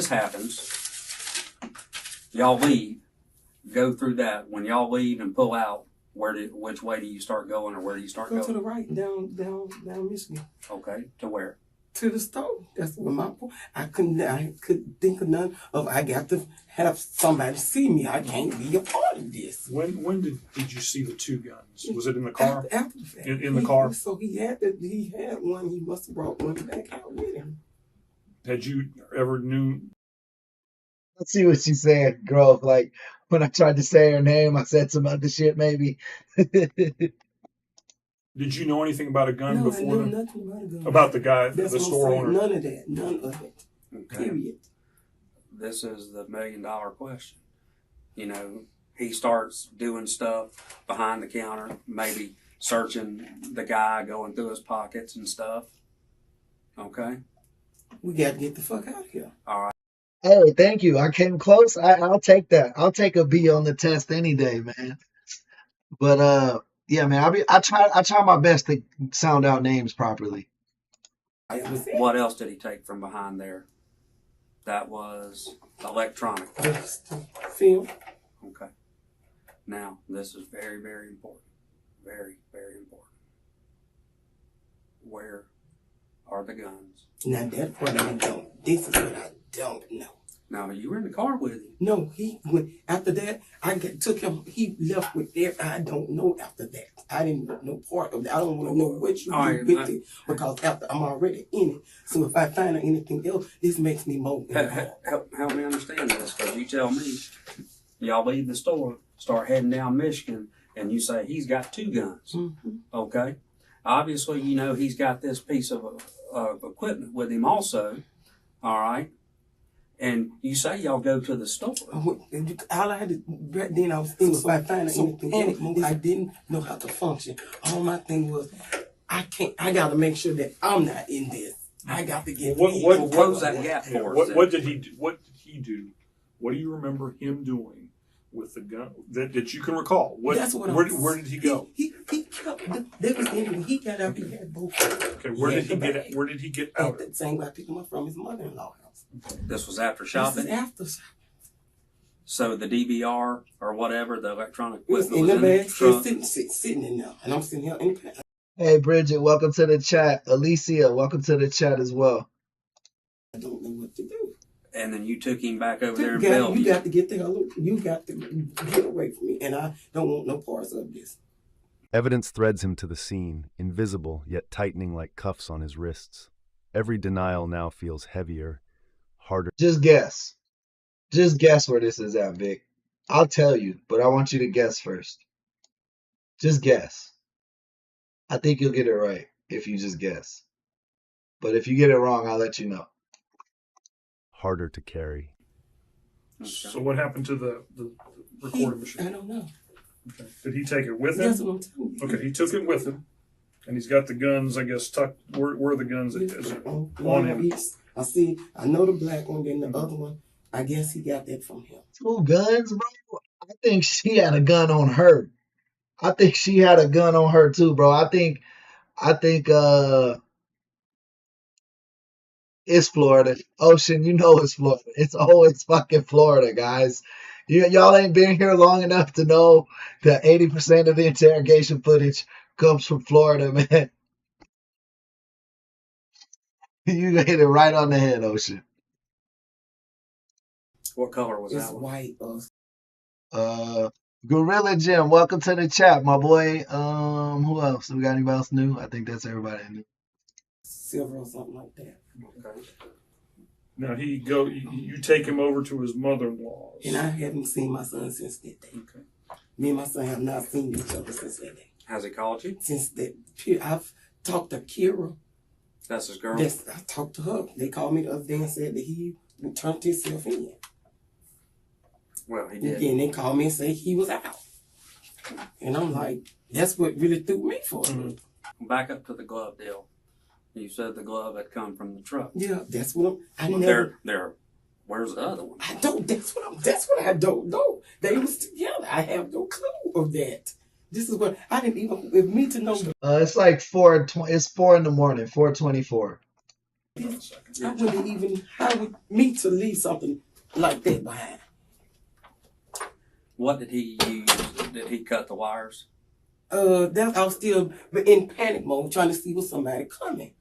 happens, y'all leave, go through that. When y'all leave and pull out, which way do you start going, or where do you start going? Go to the right, down Michigan. Okay, to where? To the store. That's what my point. I could think of none of. I got to have somebody see me. I can't be a part of this. When did you see the 2 guns? Was it in the car? After the fact. In the car. So he had one. He must have brought one back out with him. Had you ever knew? Let's see what she said, girl. Like when I tried to say her name, I said some other shit maybe. Did you know anything about a gun before? I knew nothing about a gun. About the guy, That's the store owner? None of that. None of it. Okay. Period. This is the $1 million question. You know, he starts doing stuff behind the counter, maybe searching the guy, going through his pockets and stuff. Okay? We got to get the fuck out of here. All right. Hey, thank you. I came close. I'll take that. I'll take a B on the test any day, man. But yeah, man. I try my best to sound out names properly. What else did he take from behind there? That was electronic. Film. Okay. Now, this is very, very important. Very, very important. Where are the guns? Now, that part I don't. This is what I don't know. Now, you were in the car with him. No, he went. After that, took him. He left with there. I don't know after that. I didn't want no part of that. I don't want to know what you did with it because after I'm already in it. So if I find out anything else, this makes me more. Help me understand this, because you tell me y'all leave the store, start heading down Michigan, and you say he's got 2 guns. Mm-hmm. Okay, obviously you know he's got this piece of equipment with him also. All right, and you say y'all go to the store. All I had to, back then I was in the fight finding anything in it move. I didn't know how to function. All my thing was, I gotta make sure that I'm not in this. I got to get close that gap for us. What did he do? What did he do? What do you remember him doing with the gun that you can recall? Where did he go? He kept. There was when he got out. He had both. Okay, where did he get out? The same way I picked him up from his mother-in-law house. This was after shopping. This is after shopping. So the DVR or whatever, the electronic was equipment in the bag, truck. sitting in there, and I'm sitting here in the pad. Hey, Bridget, welcome to the chat. Alicia, welcome to the chat as well. I don't know what to do. And then you took him back over there in Bellevue. You got to get the hell. You got to get away from me, and I don't want no parts of this. Evidence threads him to the scene, invisible yet tightening like cuffs on his wrists. Every denial now feels heavier, harder. Just guess. Just guess where this is at, Vic. I'll tell you, but I want you to guess first. Just guess. I think you'll get it right if you just guess. But if you get it wrong, I'll let you know. Harder to carry. So what happened to the recording machine? I don't know. Okay. Did he take it with him? That's what I'm telling you. Okay, he took it with him, and he's got the guns, I guess, tucked. Where are the guns on him? I know the black one, then the other one, I guess he got that from him. 2 guns, bro? I think she had a gun on her. I think she had a gun on her too, bro. I think it's Florida. Ocean, you know it's Florida. It's always fucking Florida, guys. Y'all ain't been here long enough to know that 80% of the interrogation footage comes from Florida, man. You hit it right on the head, Ocean. What color was It's that one? white. Gorilla Jim, welcome to the chat, my boy. Who else? We got anybody else new? I think that's everybody new. Silver or something like that. Okay. Now you take him over to his mother-in-law's. And I haven't seen my son since that day. Okay. Me and my son have not seen each other since that day. Has he called you? Since that, I've talked to Kira. That's his girl? I talked to her. They called me the other day and said that he turned himself in. Well, he did. And they called me and said he was out. And I'm like, that's what really threw me for it. Mm-hmm. Back up to the glove deal. You said the glove had come from the truck. Yeah, that's what Where's the other one? That's what I don't know. They was together. I have no clue of that. This is what I didn't even with me to know. It's like 4:20. It's 4 in the morning. 4:24. I wouldn't even. How would me to leave something like that behind? What did he use? Did he cut the wires? I was still in panic mode, trying to see was somebody coming.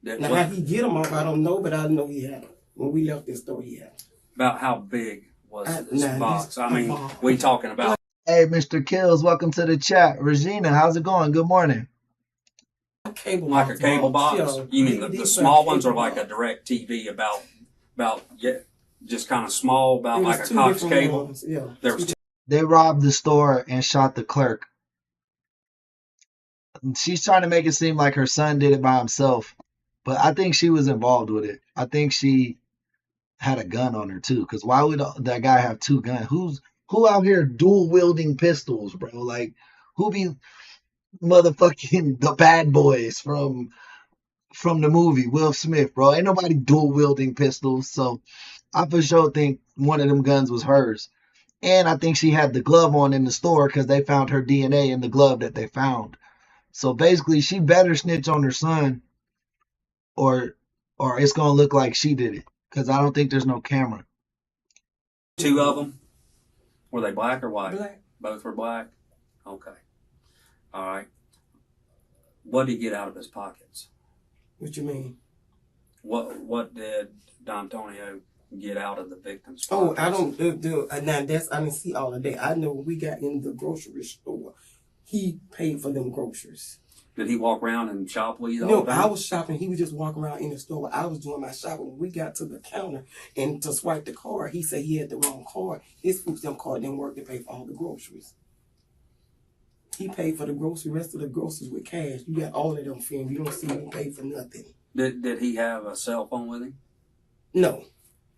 Now how he get them off, I don't know, but I know he had them. When we left this store, he had them. About how big was this box? I mean, we talking about. Hey, Mr. Kills, welcome to the chat. Regina, how's it going? Good morning. Like a cable box? Yeah. You mean the small ones, or like a direct TV about just kind of small, about like a Cox cable? Ones. Yeah. They robbed the store and shot the clerk. She's trying to make it seem like her son did it by himself, but I think she was involved with it. I think she had a gun on her too, because why would that guy have 2 guns? Who out here dual wielding pistols, bro? Like, who be motherfucking the bad boys from the movie Will Smith, bro? Ain't nobody dual wielding pistols, so I for sure think one of them guns was hers. And I think she had the glove on in the store because they found her DNA in the glove that they found. So basically, she better snitch on her son, or it's gonna look like she did it, because I don't think there's no camera. 2 of them? Were they black or white? Black. Both were black? Okay. All right. What did he get out of his pockets? What you mean? What did D'Antonio get out of the victim's Oh, pockets? I don't do now. I didn't see all of that. I know when we got in the grocery store, he paid for them groceries. Did he walk around and shop with you the No, whole time? I was shopping. He was just walking around in the store. I was doing my shopping. When we got to the counter and to swipe the card, he said he had the wrong card. His food stamp card didn't work to pay for all the groceries. He paid for the rest of the groceries with cash. You got all of them film. You don't see him pay for nothing. Did he have a cell phone with him? No,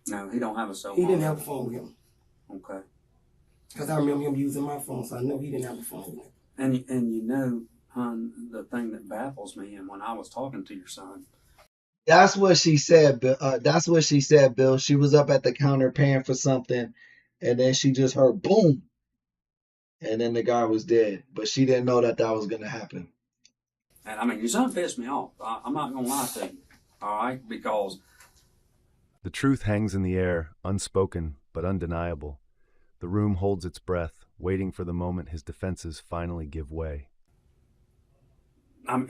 No, he don't have a cell phone. he didn't have a phone with him. Okay. Because I remember him using my phone, so I know he didn't have a phone with him. And you know, hon, the thing that baffles me, and when I was talking to your son, That's what she said. That's what she said, Bill. She was up at the counter paying for something, and then she just heard boom, and then the guy was dead. But she didn't know that was gonna happen. and I mean, your son pissed me off. I'm not gonna lie to you, all right? Because The truth hangs in the air, unspoken but undeniable. The room holds its breath, waiting for the moment his defenses finally give way.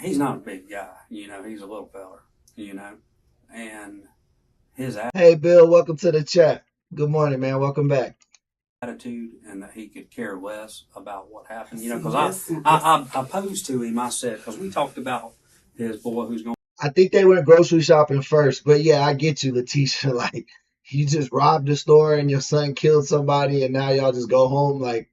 he's not a big guy, you know. He's a little feller, you know, and his Hey, Bill, welcome to the chat. Good morning, man. Welcome back. attitude, and that he could care less about what happened, you know. Yes, Because I posed to him. I said, because we talked about his boy who's going. I think they went grocery shopping first, but yeah, I get you, Letitia. Like, you just robbed the store and your son killed somebody, and now y'all just go home like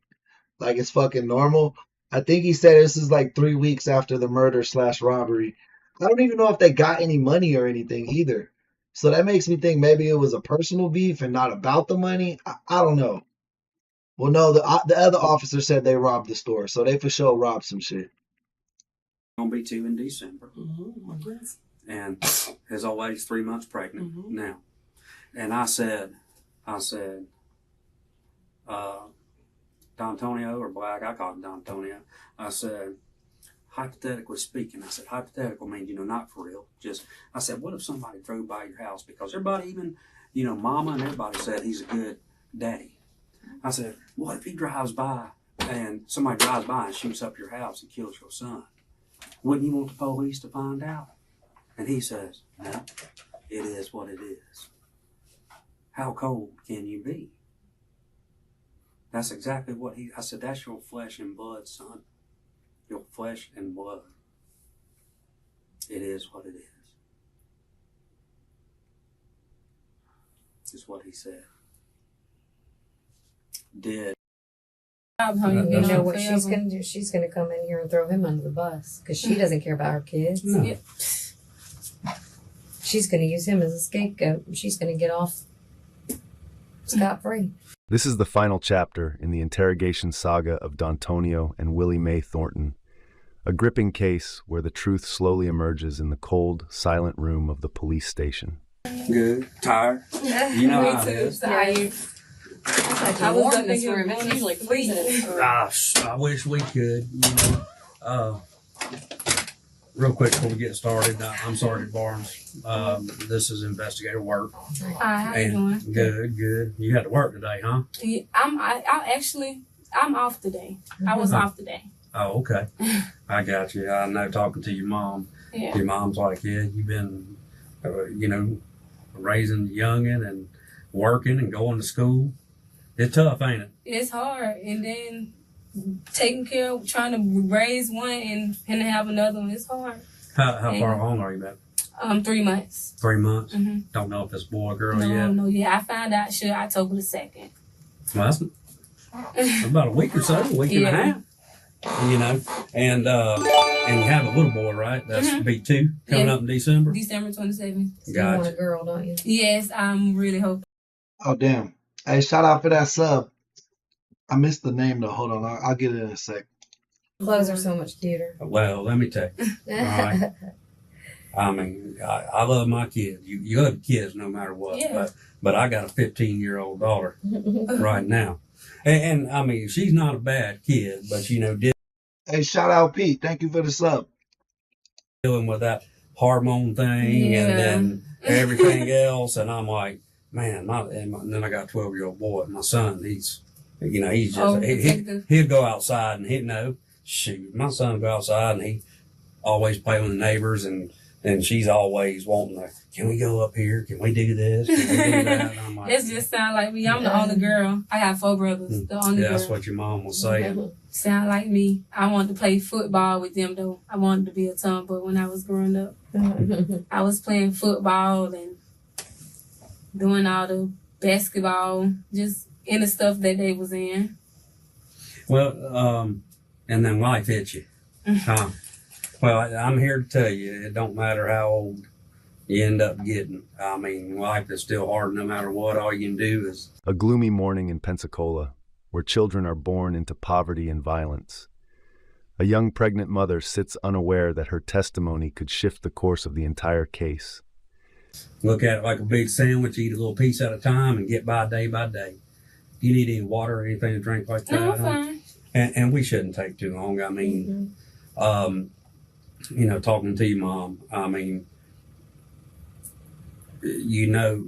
it's fucking normal. I think he said this is like 3 weeks after the murder/robbery. I don't even know if they got any money or anything either. So that makes me think maybe it was a personal beef and not about the money. I don't know. Well, no, the other officer said they robbed the store, so they for sure robbed some shit. Gonna be 2 in December, my grandson. and his old lady's 3 months pregnant now. And I said, D'Antonio or Black, I call him D'Antonio. I said, hypothetically speaking, I said, hypothetical means, you know, not for real. Just, I said, what if somebody drove by your house? Because everybody, even, you know, mama and everybody said he's a good daddy. I said, what if he drives by and somebody drives by and shoots up your house and kills your son? Wouldn't you want the police to find out? And he says, no, it is what it is. How cold can you be? That's exactly what I said, that's your flesh and blood, son. Your flesh and blood. It is what it is. Is what he said. Did. You know what she's gonna do? She's gonna come in here and throw him under the bus because she doesn't care about her kids. No. Yeah. She's gonna use him as a scapegoat, and she's gonna get off scot-free. This is the final chapter in the interrogation saga of D'Antonio and Willie Mae Thornton, a gripping case where the truth slowly emerges in the cold, silent room of the police station. Good. Tired. You know how it is. I was up in this room. It's usually freezing. Gosh, I wish we could, you know. Real quick before we get started, I'm Sergeant Barnes. This is investigator work. Hi, how you doing? Good. You had to work today, huh? Yeah, I'm off today. I was off today. Oh, okay. I got you. I know talking to your mom. Yeah. Your mom's like, yeah, you've been, you know, raising youngin' and working and going to school. It's tough, ain't it? It's hard, and then taking care of, trying to raise one and have another one. It's hard. How far along are you, man? 3 months. 3 months? Mm-hmm. Don't know if it's boy or girl yet. No, yeah. I found out October the 2nd. Well, that's about a week or so, a week and a half. You know, and you have a little boy, right? That's B2 coming up in December. December 27th. You want a girl, don't you? Yes, I'm really hoping. Oh, damn. Hey, shout out for that sub. I missed the name though. Hold on, I'll get it in a sec. Clothes are so much cuter. Well, let me tell you. All right. I mean, I love my kids. You love kids no matter what. Yeah. But I got a 15-year-old daughter right now. And I mean, she's not a bad kid, but you know, Hey, shout out Pete. Thank you for the sub. dealing with that hormone thing and then everything else. And I'm like, man, and then I got a 12-year-old boy. My son, he's just, he'll go outside and my son will go outside and he always play with the neighbors and she's always wanting to, can we go up here? Can we do this? Can we do that? And I'm like, It just sound like me. I'm the only girl. I have 4 brothers. The only girl. That's what your mom was saying. Sound like me. I wanted to play football with them though. I wanted to be a tomboy when I was growing up. I was playing football and doing all the basketball, just in the stuff that they was in. Well, and then life hits you. Huh? Well, I'm here to tell you, it don't matter how old you end up getting. I mean, life is still hard no matter what. All you can do is... A gloomy morning in Pensacola, where children are born into poverty and violence. A young pregnant mother sits unaware that her testimony could shift the course of the entire case. Look at it like a big sandwich, eat a little piece at a time, and get by day by day. Do you need any water or anything to drink like that? No, I'm fine. And we shouldn't take too long. I mean, you know, talking to your mom, I mean, you know,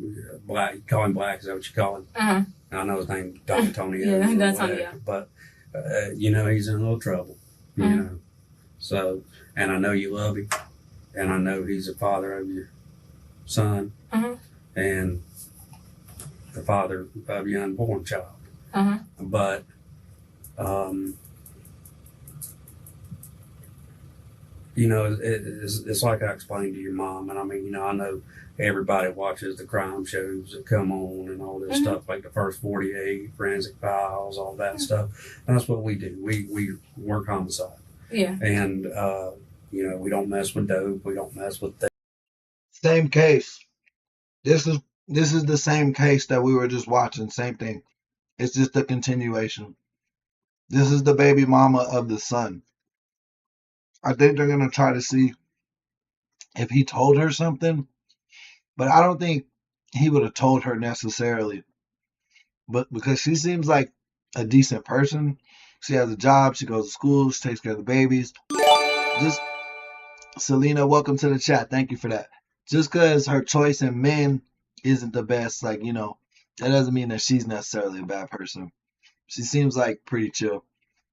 Black, you call him Black, is that what you call him? Uh-huh. I know his name, D'Antonio. Yeah, D'Antonio. But, you know, he's in a little trouble, you know. So, and I know you love him, and I know he's the father of your son, and the father of your unborn child. But, you know, it's like I explained to your mom, and I mean, you know, I know everybody watches the crime shows that come on and all this stuff, like the First 48, Forensic Files, all that stuff. And that's what we do. We work homicide. Yeah. And, you know, we don't mess with dope. We don't mess with things. Same case. This is the same case that we were just watching. Same thing. It's just a continuation. This is the baby mama of the son. I think they're gonna try to see if he told her something, but I don't think he would have told her necessarily. But because she seems like a decent person, she has a job, she goes to school, she takes care of the babies. Just Selena, welcome to the chat. Thank you for that. Just because her choice in men isn't the best, like, you know, that doesn't mean that she's necessarily a bad person. She seems like pretty chill.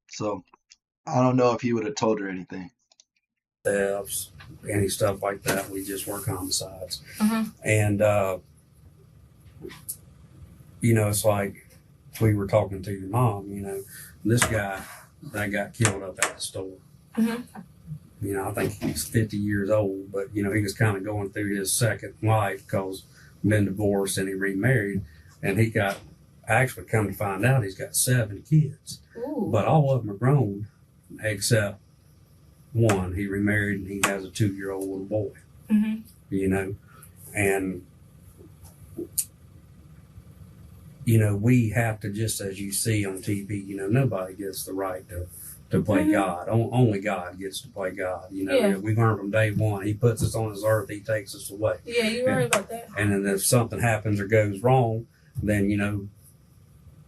So I don't know if he would have told her anything. Thefts, any stuff like that. We just work homicides. And, you know, it's like we were talking to your mom, you know, this guy that got killed up at the store. You know, I think he's 50 years old, but, you know, he was kind of going through his second life because been divorced and he remarried. And he got, actually come to find out, he's got 7 kids. Ooh. But all of them are grown except one. He remarried and he has a 2-year-old little boy. You know, and you know, we have to, just as you see on TV, you know, nobody gets the right to play God. Only God gets to play God. You know, we learned from day one. He puts us on this earth. He takes us away. Yeah, you're right about that. And then if something happens or goes wrong, then, you know,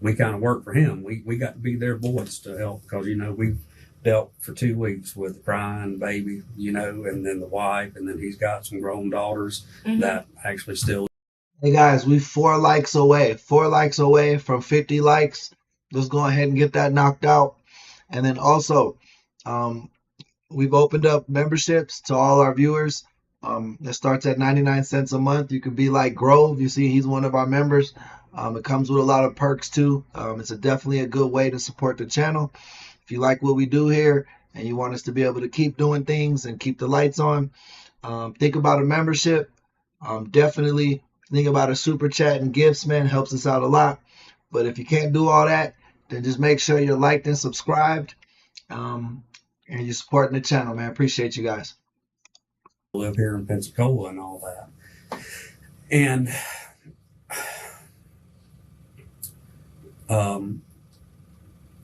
we kind of work for him. We got to be their voice to help because, you know, we've dealt for 2 weeks with the crying baby, you know, and then the wife, and then he's got some grown daughters that actually still. Hey guys, we 4 likes away. 4 likes away from 50 likes. Let's go ahead and get that knocked out. And then also, we've opened up memberships to all our viewers. It starts at 99 cents a month. You can be like Grove. You see, he's one of our members. It comes with a lot of perks too. It's definitely a good way to support the channel. If you like what we do here and you want us to be able to keep doing things and keep the lights on, think about a membership. Definitely think about a super chat and gifts, man. Helps us out a lot. But if you can't do all that, then just make sure you're liked and subscribed. And you're supporting the channel, man. Appreciate you guys. Live here in Pensacola and all that. And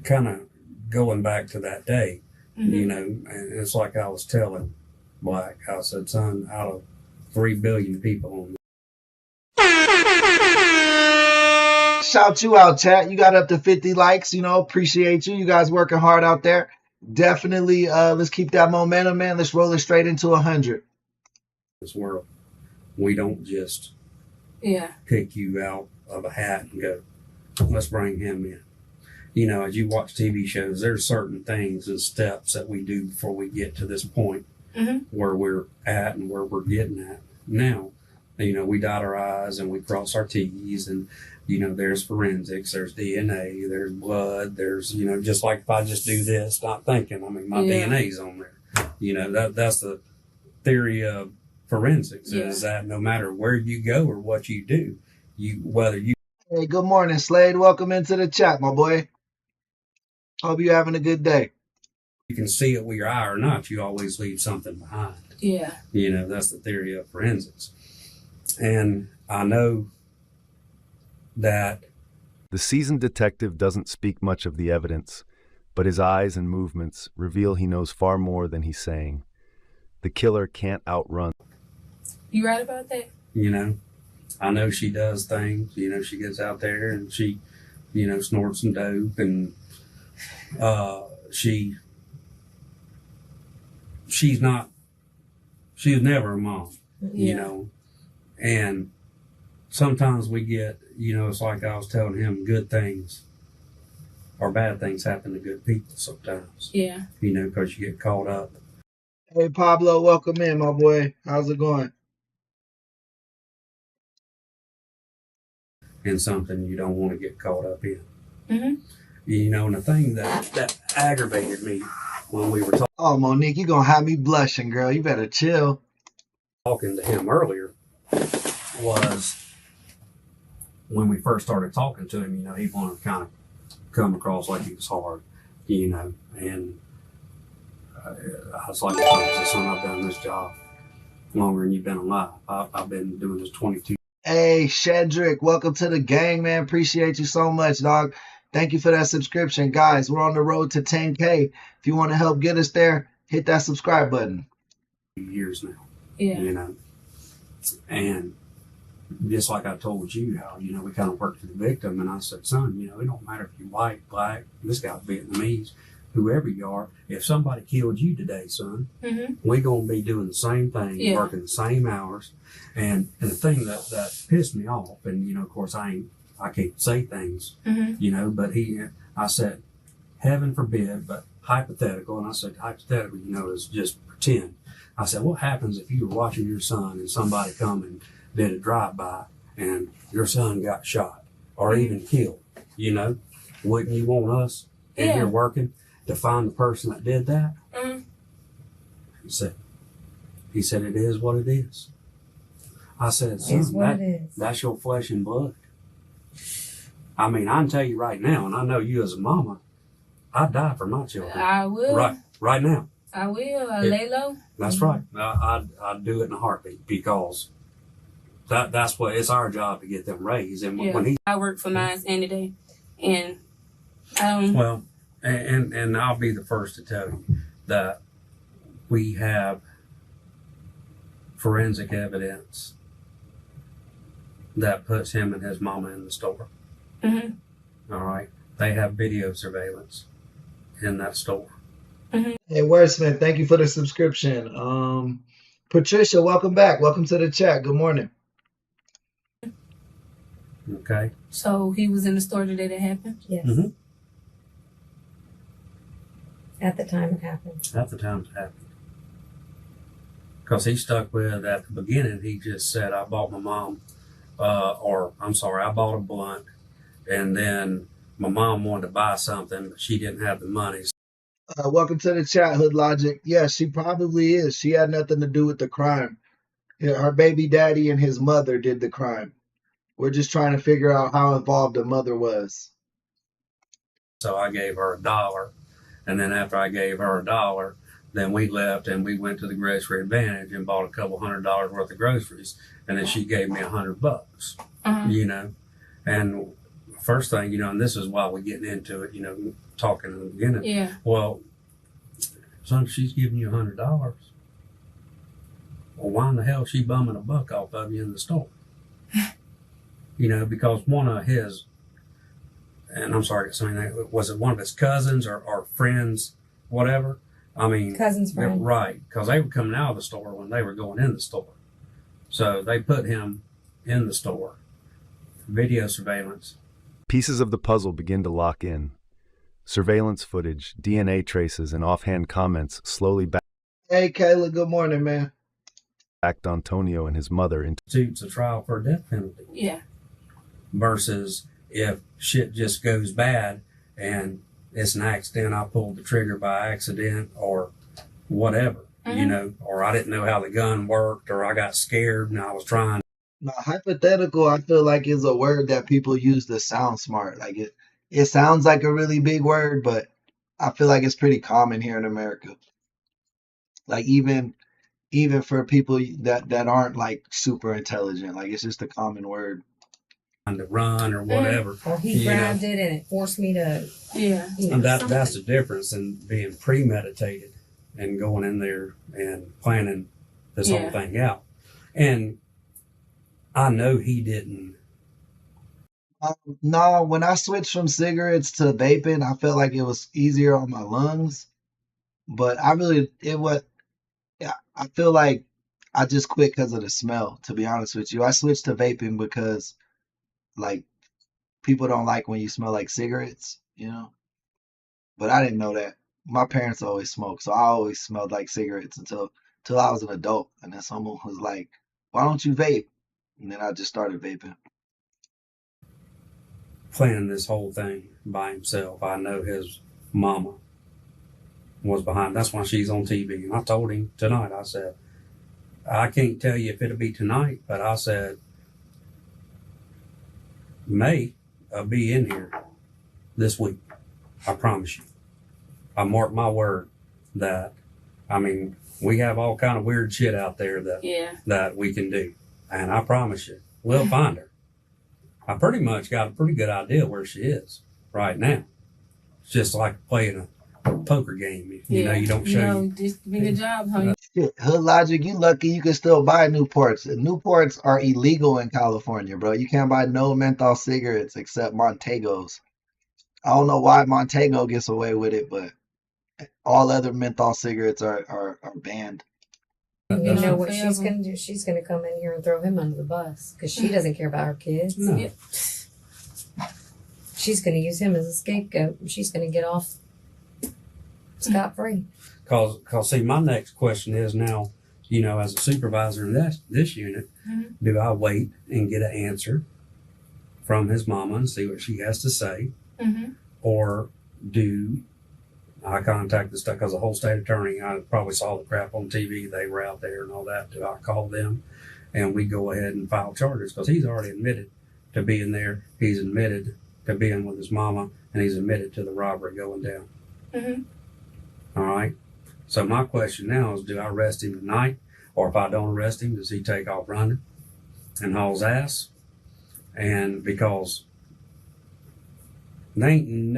kind of going back to that day, you know, and it's like I was telling Black, I said, son, out of 3 billion people on Shout you out, chat. You got up to 50 likes, you know, appreciate you. You guys working hard out there. Definitely, let's keep that momentum, man. Let's roll it straight into 100. This world, we don't just pick you out of a hat and go, let's bring him in. You know, as you watch TV shows, there's certain things and steps that we do before we get to this point where we're at and where we're getting at now. You know, we dot our I's and we cross our T's, and, you know, there's forensics, there's DNA, there's blood, there's, you know, just like if I just do this, not thinking, I mean, my DNA's on there. You know, that's the theory of forensics, is that no matter where you go or what you do, whether you... Hey, good morning, Slade. Welcome into the chat, my boy. Hope you're having a good day. You can see it with your eye or not, you always leave something behind. Yeah. You know, that's the theory of forensics. And I know that The seasoned detective doesn't speak much of the evidence, but his eyes and movements reveal he knows far more than he's saying. The killer can't outrun. You right about that? you know, I know she does things, you know, she gets out there and she, you know, snorts some dope and she's never a mom, you know, and sometimes we get, you know, it's like I was telling him, good things or bad things happen to good people sometimes. Yeah. You know, because you get caught up. Hey Pablo, welcome in, my boy. How's it going? In something you don't want to get caught up in. Mm-hmm. You know, and the thing that aggravated me when we were Oh, Monique, you gonna have me blushing, girl. You better chill. talking to him earlier was when we first started talking to him, you know, he wanted to kind of come across like he was hard, you know, and I was like, son, I've done this job longer than you've been alive. I've been doing this 22. Hey, Shedrick, welcome to the gang, man. Appreciate you so much, dog. Thank you for that subscription. Guys, we're on the road to 10K. If you want to help get us there, hit that subscribe button. Years now, Yeah. you know, and just like I told you how, you know, we kind of worked for the victim, and I said, son, you know, it don't matter if you're white, black, this guy's Vietnamese, whoever you are, if somebody killed you today, son, we're going to be doing the same thing, working the same hours. And the thing that pissed me off, and, you know, of course, I can't say things, you know, but I said, heaven forbid, but hypothetical, and I said, hypothetical, you know, is just pretend. I said, what happens if you were watching your son and somebody come and did a drive-by and your son got shot or even killed, you know? Wouldn't you want us in here working to find the person that did that? He said, it is what it is. I said, son, that's your flesh and blood. I mean, I can tell you right now, and I know you as a mama, I'd die for my children. I will. Right now. I will. I lay low. That's right. I'd do it in a heartbeat because that's what it's our job to get them raised. And when I work for mine any day, and well, and I'll be the first to tell you that we have forensic evidence that puts him and his mama in the store. All right, they have video surveillance in that store. Hey, Wordsmith, thank you for the subscription. Patricia, welcome back. Welcome to the chat. Good morning. Okay. So he was in the store the day that happened? Yes. At the time it happened. At the time it happened. Because he stuck with, at the beginning, he just said, I bought my mom, I bought a blunt, and then my mom wanted to buy something, but she didn't have the money. Welcome to the chat, Hood Logic. Yes, she probably is. She had nothing to do with the crime. Her baby daddy and his mother did the crime. We're just trying to figure out how involved the mother was. So I gave her $1. And then after I gave her $1, then we left and we went to the Grocery Advantage and bought a couple $100 worth of groceries. And then she gave me $100, you know. And first thing, you know, and this is why we're getting into it, you know, talking in the beginning. Yeah. Well, son, she's giving you $100. Well, why in the hell is she bumming a buck off of you in the store? You know, because one of his, and I'm sorry to say that, was it one of his cousins or friends, whatever? I mean, Cousin's friend. Right, because they were coming out of the store when they were going in the store. So they put him in the store. Video surveillance. Pieces of the puzzle begin to lock in. Surveillance footage, DNA traces, and offhand comments slowly Hey, Kayla, good morning, man. backed Antonio and his mother into Institutes a trial for a death penalty. Yeah. Versus if shit just goes bad and it's an accident, I pulled the trigger by accident or whatever, you know, or I didn't know how the gun worked or I got scared and I was trying. Now, hypothetical, I feel like is a word that people use to sound smart. Like it sounds like a really big word, but I feel like it's pretty common here in America. Like even for people that aren't like super intelligent, like it's just a common word. To run or whatever. Or he you know. grabbed it and it forced me to. Yeah. And that's the difference in being premeditated and going in there and planning this whole thing out. And I know he didn't. No, when I switched from cigarettes to vaping, I felt like it was easier on my lungs. But I feel like I just quit because of the smell, to be honest with you. I switched to vaping because like people don't like when you smell like cigarettes, you know? But I didn't know that. My parents always smoked, so I always smelled like cigarettes until I was an adult. And then someone was like, "Why don't you vape?" And then I just started vaping. Planning this whole thing by himself. I know his mama was behind. That's why she's on TV. And I told him tonight, I said, I can't tell you if it'll be tonight, but I said, May be in here this week. I promise you. I mark my word that, I mean, we have all kind of weird shit out there that we can do. And I promise you, we'll find her. I pretty much got a pretty good idea where she is right now. It's just like playing a poker game. You know, you don't show you. Just be the job, honey. Shit, Hood Logic, you lucky you can still buy Newports. Newports are illegal in California, bro. You can't buy no menthol cigarettes except Montegos. I don't know why Montego gets away with it, but all other menthol cigarettes are banned. You know what she's gonna do? She's gonna come in here and throw him under the bus because she doesn't care about her kids. No. Yeah. She's gonna use him as a scapegoat. She's gonna get off scot free. Cause see, my next question is now, you know, as a supervisor in this unit, do I wait and get an answer from his mama and see what she has to say, or do I contact the stuff? Because the whole state attorney, I probably saw the crap on TV. They were out there and all that. Do I call them and we go ahead and file charges? Because he's already admitted to being there. He's admitted to being with his mama, and he's admitted to the robbery going down. All right. So my question now is, do I arrest him tonight? Or if I don't arrest him, does he take off running and hauls ass? And because they ain't,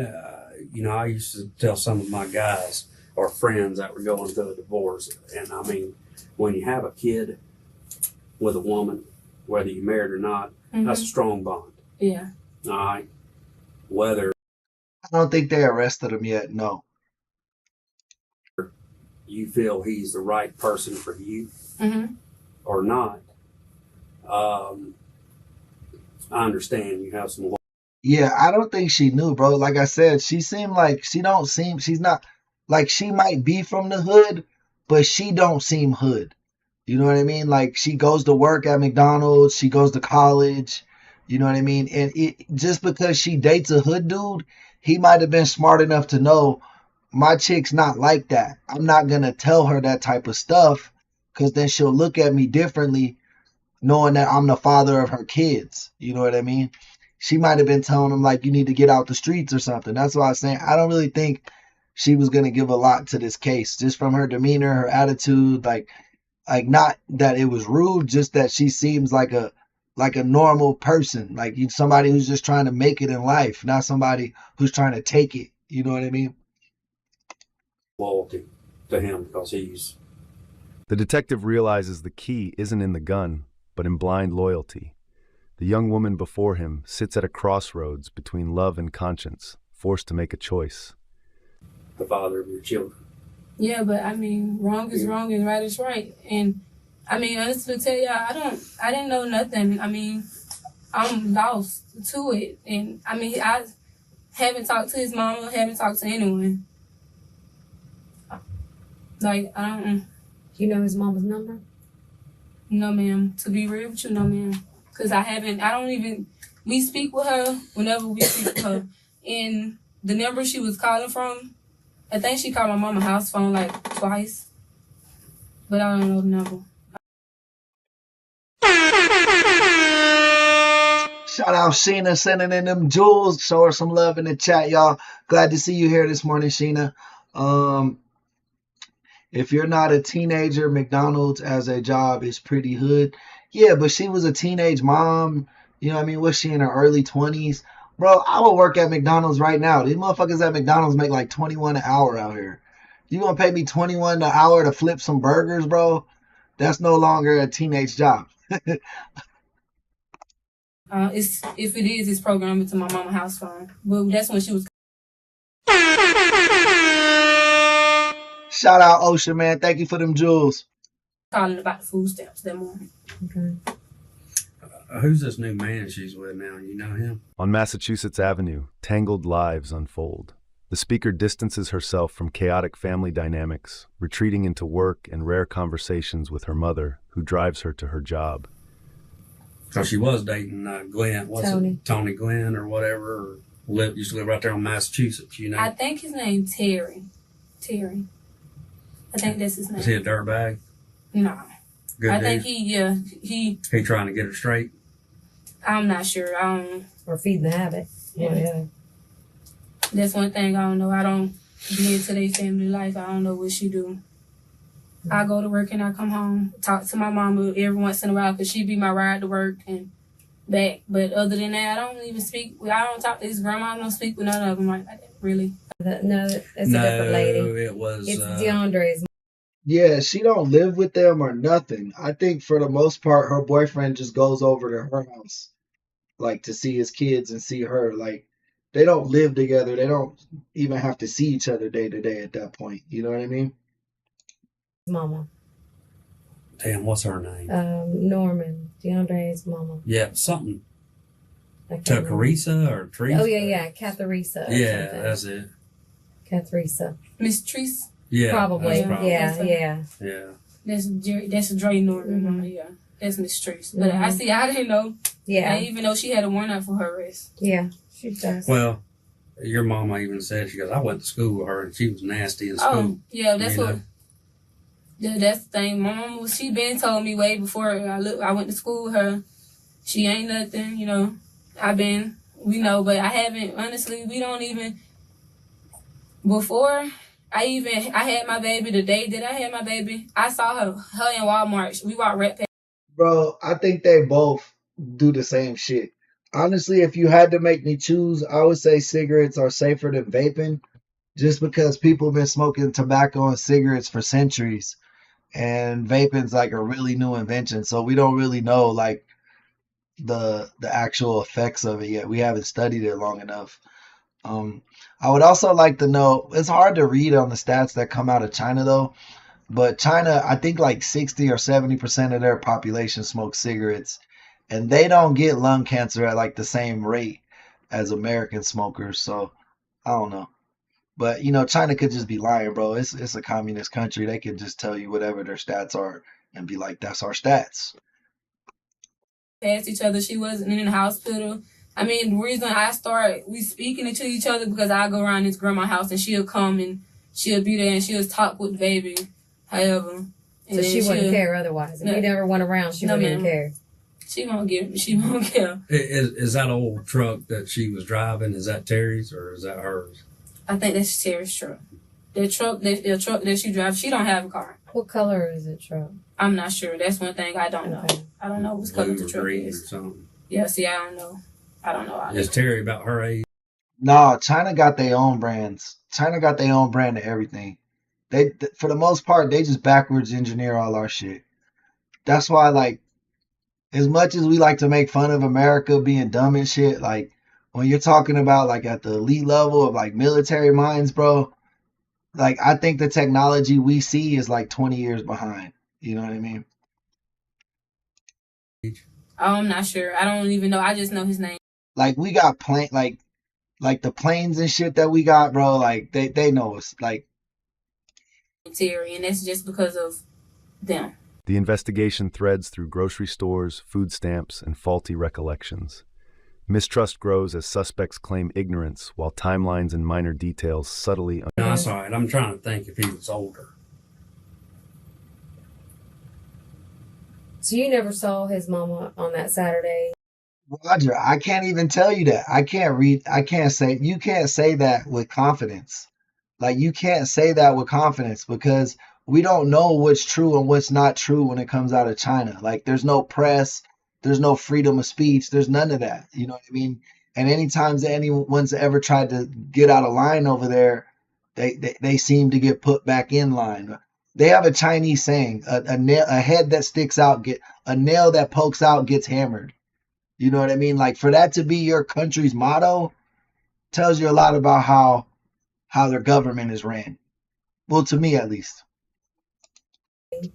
you know, I used to tell some of my guys or friends that were going through a divorce, and I mean, when you have a kid with a woman, whether you're married or not, that's a strong bond. Yeah. All right. Whether I don't think they arrested him yet, no. you feel he's the right person for you or not, I understand you have some. Yeah, I don't think she knew, bro. Like I said, she's not, like she might be from the hood, but she don't seem hood. You know what I mean? Like she goes to work at McDonald's, she goes to college, you know what I mean? And just because she dates a hood dude, he might have been smart enough to know my chick's not like that. I'm not gonna tell her that type of stuff because then she'll look at me differently knowing that I'm the father of her kids. You know what I mean? She might have been telling him like, you need to get out the streets or something. That's why I was saying I don't really think she was gonna give a lot to this case, just from her demeanor, her attitude, like not that it was rude, just that she seems like a normal person, like somebody who's just trying to make it in life, not somebody who's trying to take it. You know what I mean? Loyalty to him because he's. The detective realizes the key isn't in the gun, but in blind loyalty. The young woman before him sits at a crossroads between love and conscience, forced to make a choice. The father of your children. Yeah, but I mean, wrong is wrong and right is right. And I mean, honestly, to tell y'all, I didn't know nothing. I mean, I'm lost to it. And I mean, I haven't talked to his mama, haven't talked to anyone. Like, I don't. You know his mama's number? No, ma'am. To be real with you, no, ma'am. Because we speak with her whenever we speak with her. And the number she was calling from, I think she called my mama's house phone like twice. But I don't know the number. Shout out Sheena sending in them jewels. Show her some love in the chat, y'all. Glad to see you here this morning, Sheena. If you're not a teenager, McDonald's as a job is pretty hood. Yeah, but she was a teenage mom. You know what I mean? Was she in her early 20s? Bro, I would work at McDonald's right now. These motherfuckers at McDonald's make like 21 an hour out here. You gonna pay me 21 an hour to flip some burgers, bro? That's no longer a teenage job. If it is, it's programmed into my mama's house phone. But that's when she was Shout out Ocean, man. Thank you for them jewels. calling about the food stamps that morning. Okay. Who's this new man she's with now? You know him? On Massachusetts Avenue, tangled lives unfold. The speaker distances herself from chaotic family dynamics, retreating into work and rare conversations with her mother, who drives her to her job. So she was dating Glenn. What's Tony. it? Tony Glenn or whatever. Used to live right there in Massachusetts, you know? I think his name's Terry. Terry. I think that's his name. Is he a dirtbag? No. Good I dude? think he He trying to get her straight? I'm not sure. Or feeding the habit. Yeah. That's one thing I don't know. I don't be into their family life. I don't know what she do. I go to work and I come home, talk to my mama every once in a while because she be my ride to work and back. But other than that, I don't even speak. I don't talk to his grandma. I don't speak with none of them like that, really. No, it's a different lady. It was... It's DeAndre's. Yeah, she don't live with them or nothing. I think for the most part, her boyfriend just goes over to her house, like to see his kids and see her. Like they don't live together. They don't even have to see each other day to day at that point. You know what I mean? Mama. Damn, what's her name? Norman. DeAndre's mama. Yeah, something. I can't To remember. Carissa or Teresa? Oh, yeah. Catharisa. Yeah, that's it. Catharisa. Miss Treese. Yeah, Probably. that's probably. Yeah. Yeah. That's Dre Norman. Yeah, that's Miss Treese. But I didn't know. Yeah. I didn't even know she had a warrant out for her arrest. Yeah, she does. Well, your mama even said, she goes, I went to school with her and she was nasty in school. Oh, yeah, that's You what. know? Yeah, that's the thing. My mama, she been told me way before I went to school with her. She ain't nothing, you know. We know, but I haven't, honestly, we don't even, before I had my baby, the day that I had my baby, I saw her in Walmart. We walked right past. Bro, I think they both do the same shit. Honestly, if you had to make me choose, I would say cigarettes are safer than vaping, just because people have been smoking tobacco and cigarettes for centuries, and vaping's like a really new invention. So we don't really know like the actual effects of it yet. We haven't studied it long enough. I would also like to know, it's hard to read on the stats that come out of China though, but China, I think like 60 or 70% of their population smokes cigarettes, and they don't get lung cancer at like the same rate as American smokers. So I don't know. But you know, China could just be lying, bro. It's a communist country. They could just tell you whatever their stats are and be like, that's our stats. Each other. She wasn't in the hospital. I mean, the reason we speaking to each other because I go around his grandma's house and she'll come and she'll be there and she'll talk with the baby. However, So she wouldn't care otherwise. If we never went around, she wouldn't even care. She won't care. Is that old truck that she was driving, is that Terry's or is that hers? I think that's Terry's truck. The truck that she drives, she don't have a car. What color is it, truck? I'm not sure. That's one thing I don't know. Okay. I don't know what color the truck Green or is. something. Yeah, see, I don't know. Is Terry about her age? Nah, China got their own brands. China got their own brand of everything. They, for the most part, they just backwards engineer all our shit. That's why, like, as much as we like to make fun of America being dumb and shit, like, when you're talking about, like, at the elite level of, like, military minds, bro, like, I think the technology we see is, like, 20 years behind. You know what I mean? Oh, I'm not sure. I don't even know. I just know his name. Like, we got like the planes and shit that we got, bro, like, they know us. Like, Terry, and that's just because of them. The investigation threads through grocery stores, food stamps, and faulty recollections. Mistrust grows as suspects claim ignorance, while timelines and minor details subtly... No, that's all right. I'm trying to think if he was older. So you never saw his mama on that Saturday? Roger, I can't even tell you that. You can't say that with confidence. Like, you can't say that with confidence because we don't know what's true and what's not true when it comes out of China. Like, there's no press, there's no freedom of speech, there's none of that. You know what I mean? And anytime that anyone's ever tried to get out of line over there, they seem to get put back in line. They have a Chinese saying, a head that sticks out, a nail that pokes out gets hammered. You know what I mean? Like, for that to be your country's motto tells you a lot about how their government is ran. Well, to me at least.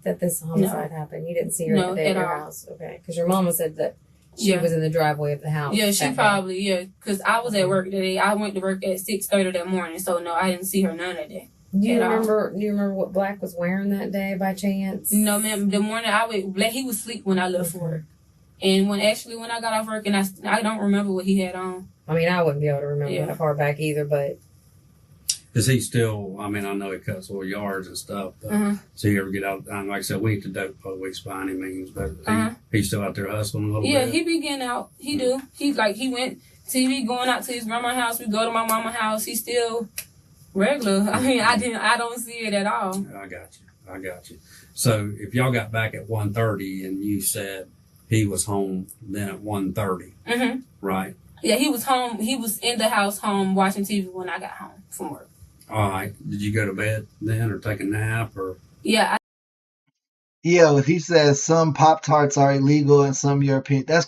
That this homicide happened. You didn't see her that day at your house, okay? Because your mama said that she was in the driveway of the house. Yeah, she probably because I was at work that day. I went to work at 6:30 that morning, so no, I didn't see her none that day. Do you remember what Black was wearing that day by chance? No, ma'am. The morning Black, he was asleep when I left for work. And when I got off work, and I don't remember what he had on. I mean, I wouldn't be able to remember that far back either, but. Is he still, I mean, I know he cuts little yards and stuff, but does he ever get out? Like I said, we ain't the dope police by any means, but he's still out there hustling a little bit. Yeah, he be getting out. He do. He went, TV going out to his grandma's house. We go to my mama's house. He's still regular. I mean, I don't see it at all. I got you. So if y'all got back at 1:30 and you said he was home then at 1:30, right? Yeah, he was home. He was in the house home watching TV when I got home from work. All right. Did you go to bed then or take a nap or? Yeah. If he says some Pop-Tarts are illegal and some European, that's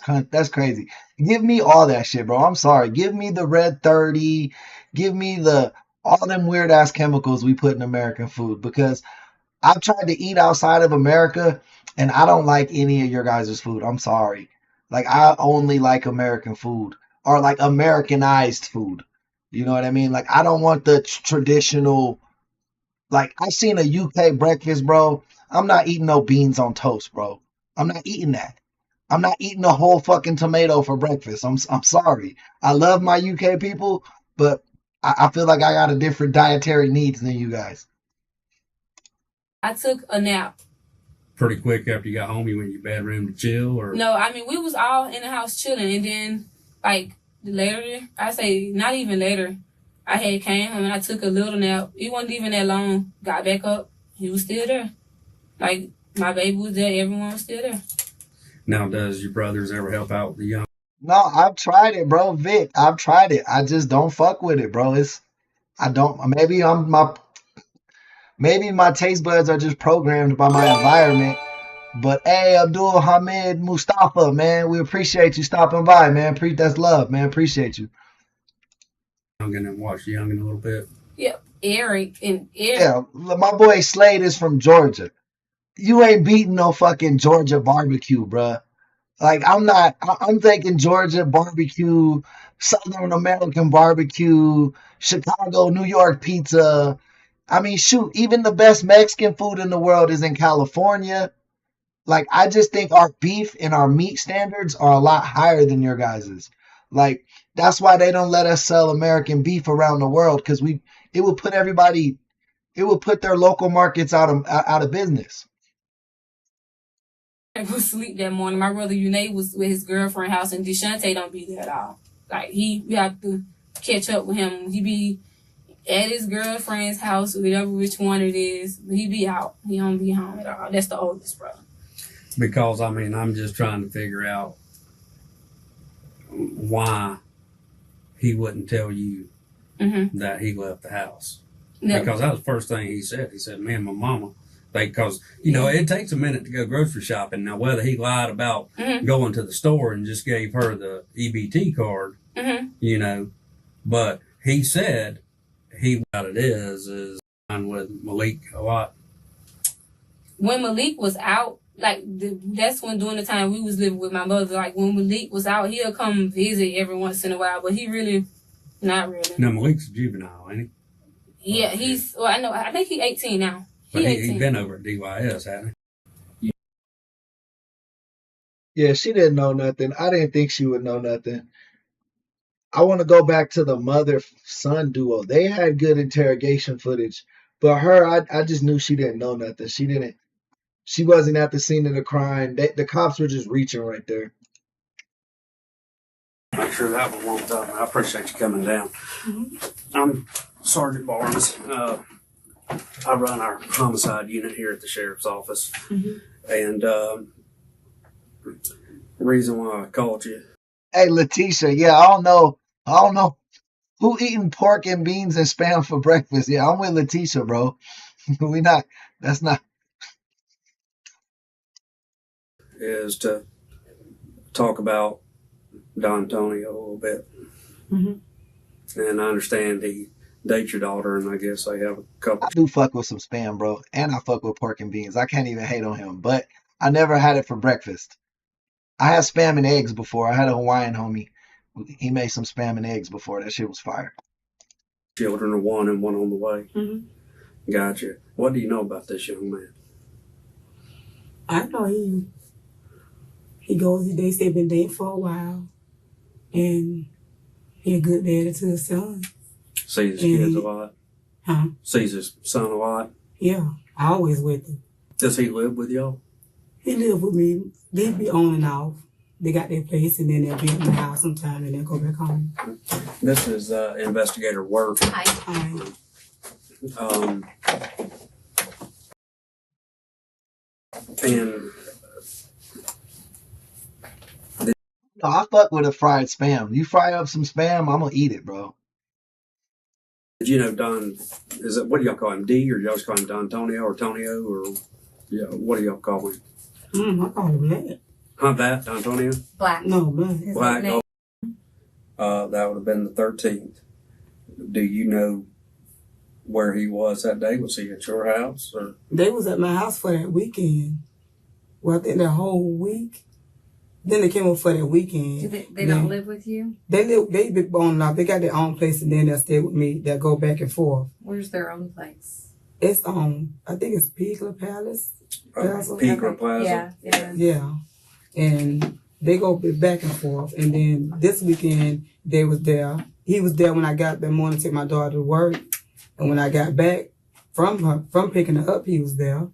crazy. Give me all that shit, bro. I'm sorry. Give me the Red 30. Give me all them weird ass chemicals we put in American food because I've tried to eat outside of America and I don't like any of your guys' food. I'm sorry. Like, I only like American food or like Americanized food. You know what I mean? Like, I don't want the traditional. Like, I've seen a UK breakfast, bro. I'm not eating no beans on toast, bro. I'm not eating that. I'm not eating a whole fucking tomato for breakfast. I'm sorry. I love my UK people, but I feel like I got a different dietary needs than you guys. I took a nap. Pretty quick after you got home, you went to your bedroom to chill, or? No, I mean, we was all in the house chilling, and then, like, later, I say not even later, I had came home and I took a little nap. It wasn't even that long. Got back up. He was still there. Like, my baby was there. Everyone was still there. Now, does your brothers ever help out the young? No, I've tried it, bro. Vic, I've tried it. I just don't fuck with it, bro. Maybe my taste buds are just programmed by my environment. But hey, Abdul Hamid Mustafa, man, we appreciate you stopping by, man. That's love, man. Appreciate you. Youngin and watch Youngin a little bit. Yep, Eric. Yeah, my boy Slade is from Georgia. You ain't beating no fucking Georgia barbecue, bruh. Like, I'm thinking Georgia barbecue, Southern American barbecue, Chicago, New York pizza. I mean, shoot, even the best Mexican food in the world is in California. Like, I just think our beef and our meat standards are a lot higher than your guys's. Like, that's why they don't let us sell American beef around the world because it would put their local markets out of business. I was asleep that morning. My brother Unay was with his girlfriend's house, and Deshante don't be there at all. Like, we have to catch up with him. He be at his girlfriend's house, whatever which one it is. He be out. He don't be home at all. That's the oldest brother. Because, I mean, I'm just trying to figure out why he wouldn't tell you that he left the house. No. Because that was the first thing he said. He said, me and my mama. Because, it takes a minute to go grocery shopping. Now, whether he lied about going to the store and just gave her the EBT card, but he said what it is with Malik a lot. When Malik was out, like, that's when during the time we was living with my mother, like, when Malik was out, he'll come visit every once in a while, but he really, not really. Now, Malik's a juvenile, ain't he? Yeah, I think he's 18 now. But he's been over at DYS, hasn't he? Yeah, she didn't know nothing. I didn't think she would know nothing. I want to go back to the mother-son duo. They had good interrogation footage, but her, I just knew she didn't know nothing. She wasn't at the scene of the crime. The cops were just reaching right there. Make sure that one won't up. I appreciate you coming down. I'm Sergeant Barnes. I run our homicide unit here at the sheriff's office. And the reason why I called you. Hey, Letitia. Yeah, I don't know who eating pork and beans and spam for breakfast. Yeah, I'm with Letitia, bro. That's not. Is to talk about Don Tony a little bit. And I understand he dates your daughter, and I guess they have a couple. I do fuck with some spam, bro. And I fuck with pork and beans. I can't even hate on him, but I never had it for breakfast. I had spam and eggs before. I had a Hawaiian homie. He made some spam and eggs before. That shit was fire. Children are one and one on the way. Gotcha. What do you know about this young man? I know they say been dating for a while, and he a good daddy to his son. Sees his kids a lot? Huh? Sees his son a lot? Yeah, always with him. Does he live with y'all? He live with me. They be on and off. They got their place, and then they'll be in the house sometime, and then go back home. This is Investigator Work. Hi. And No, I fuck with a fried spam. You fry up some spam, I'm gonna eat it, bro. did you know Don? Is it, what do y'all call him? D, or y'all just call him Don Tonio or Tonio, or yeah? What do y'all call him? I call him Black. Huh? That Don Tonio? Black. No, Black. Black. That would have been the 13th. Do you know where he was that day? Was he at your house, or? They was at my house for that weekend. Well, I think that whole week. Then they came up for that weekend. They don't live with you? They be on now. They got their own place, and then they'll stay with me. They'll go back and forth. Where's their own place? It's I think it's Pigler Palace. Pigler Plaza? Yeah. And they go back and forth. And then this weekend, they was there. He was there when I got that morning to take my daughter to work. And when I got back from picking her up, he was there.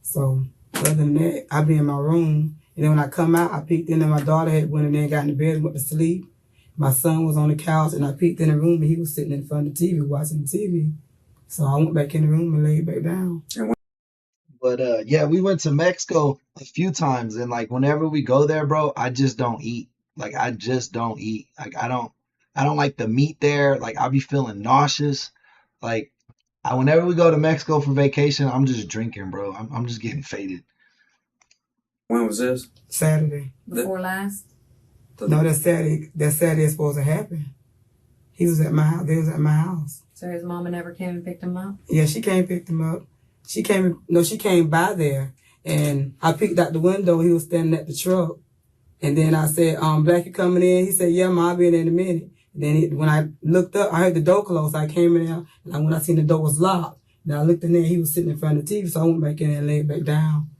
So other than that, I be in my room. And then when I come out, I peeked in, and my daughter had went in there and got in the bed and went to sleep. My son was on the couch, and I peeked in the room, and he was sitting in front of the TV watching the TV. So I went back in the room and laid back down. But yeah, we went to Mexico a few times, and like whenever we go there, bro, I just don't eat. Like I just don't eat. Like I don't like the meat there. Like I be feeling nauseous. Like whenever we go to Mexico for vacation, I'm just drinking, bro. I'm just getting faded. When was this? Saturday. Before last? No, that Saturday is supposed to happen. He was at my house. They was at my house. So his mama never came and picked him up? Yeah, she came and picked him up. She came by there, and I peeked out the window. He was standing at the truck, and then I said, Black, you coming in? He said, yeah, Ma, I'll be in a minute. And then when I looked up, I heard the door close. I came in there, and when I seen the door was locked, then I looked in there, he was sitting in front of the TV, so I went back in there and laid back down.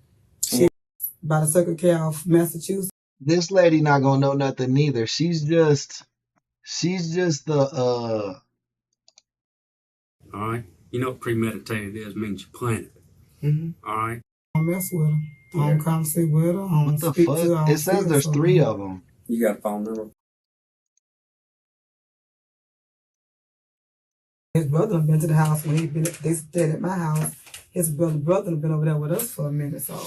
She by the Circle K of Massachusetts. This lady not gonna know nothing neither. She's just the All right. You know what premeditated is? It means you planned it. All right. I don't mess with her. I don't conversate with her. I don't what the speak fuck? to her. It says there's 3 of them. You got a phone number? His brother done been to the house when they stayed at my house. His brother done been over there with us for a minute, so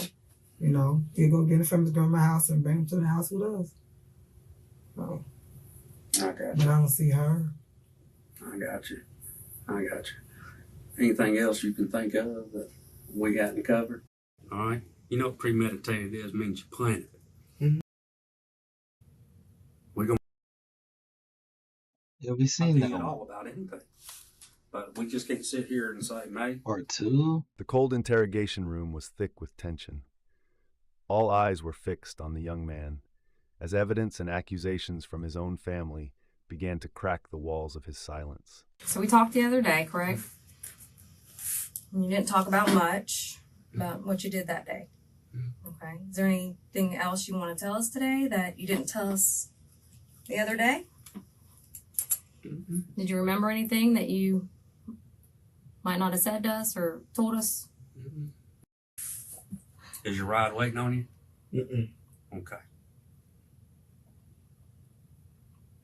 he'll go get it from his grandma's house and bring him to the house with us. So, I got but you. I don't see her. I got you. Anything else you can think of that we hadn't covered? All right. You know what premeditated is? It means you planned it. We're going Yeah, we seen that at one. all about anything. But we just can't sit here and say, mate. Part 2. The cold interrogation room was thick with tension. All eyes were fixed on the young man, as evidence and accusations from his own family began to crack the walls of his silence. So we talked the other day, correct? And you didn't talk about much about what you did that day. Okay. Is there anything else you want to tell us today that you didn't tell us the other day? Did you remember anything that you might not have said to us or told us? Is your ride waiting on you? Mm-mm. Okay.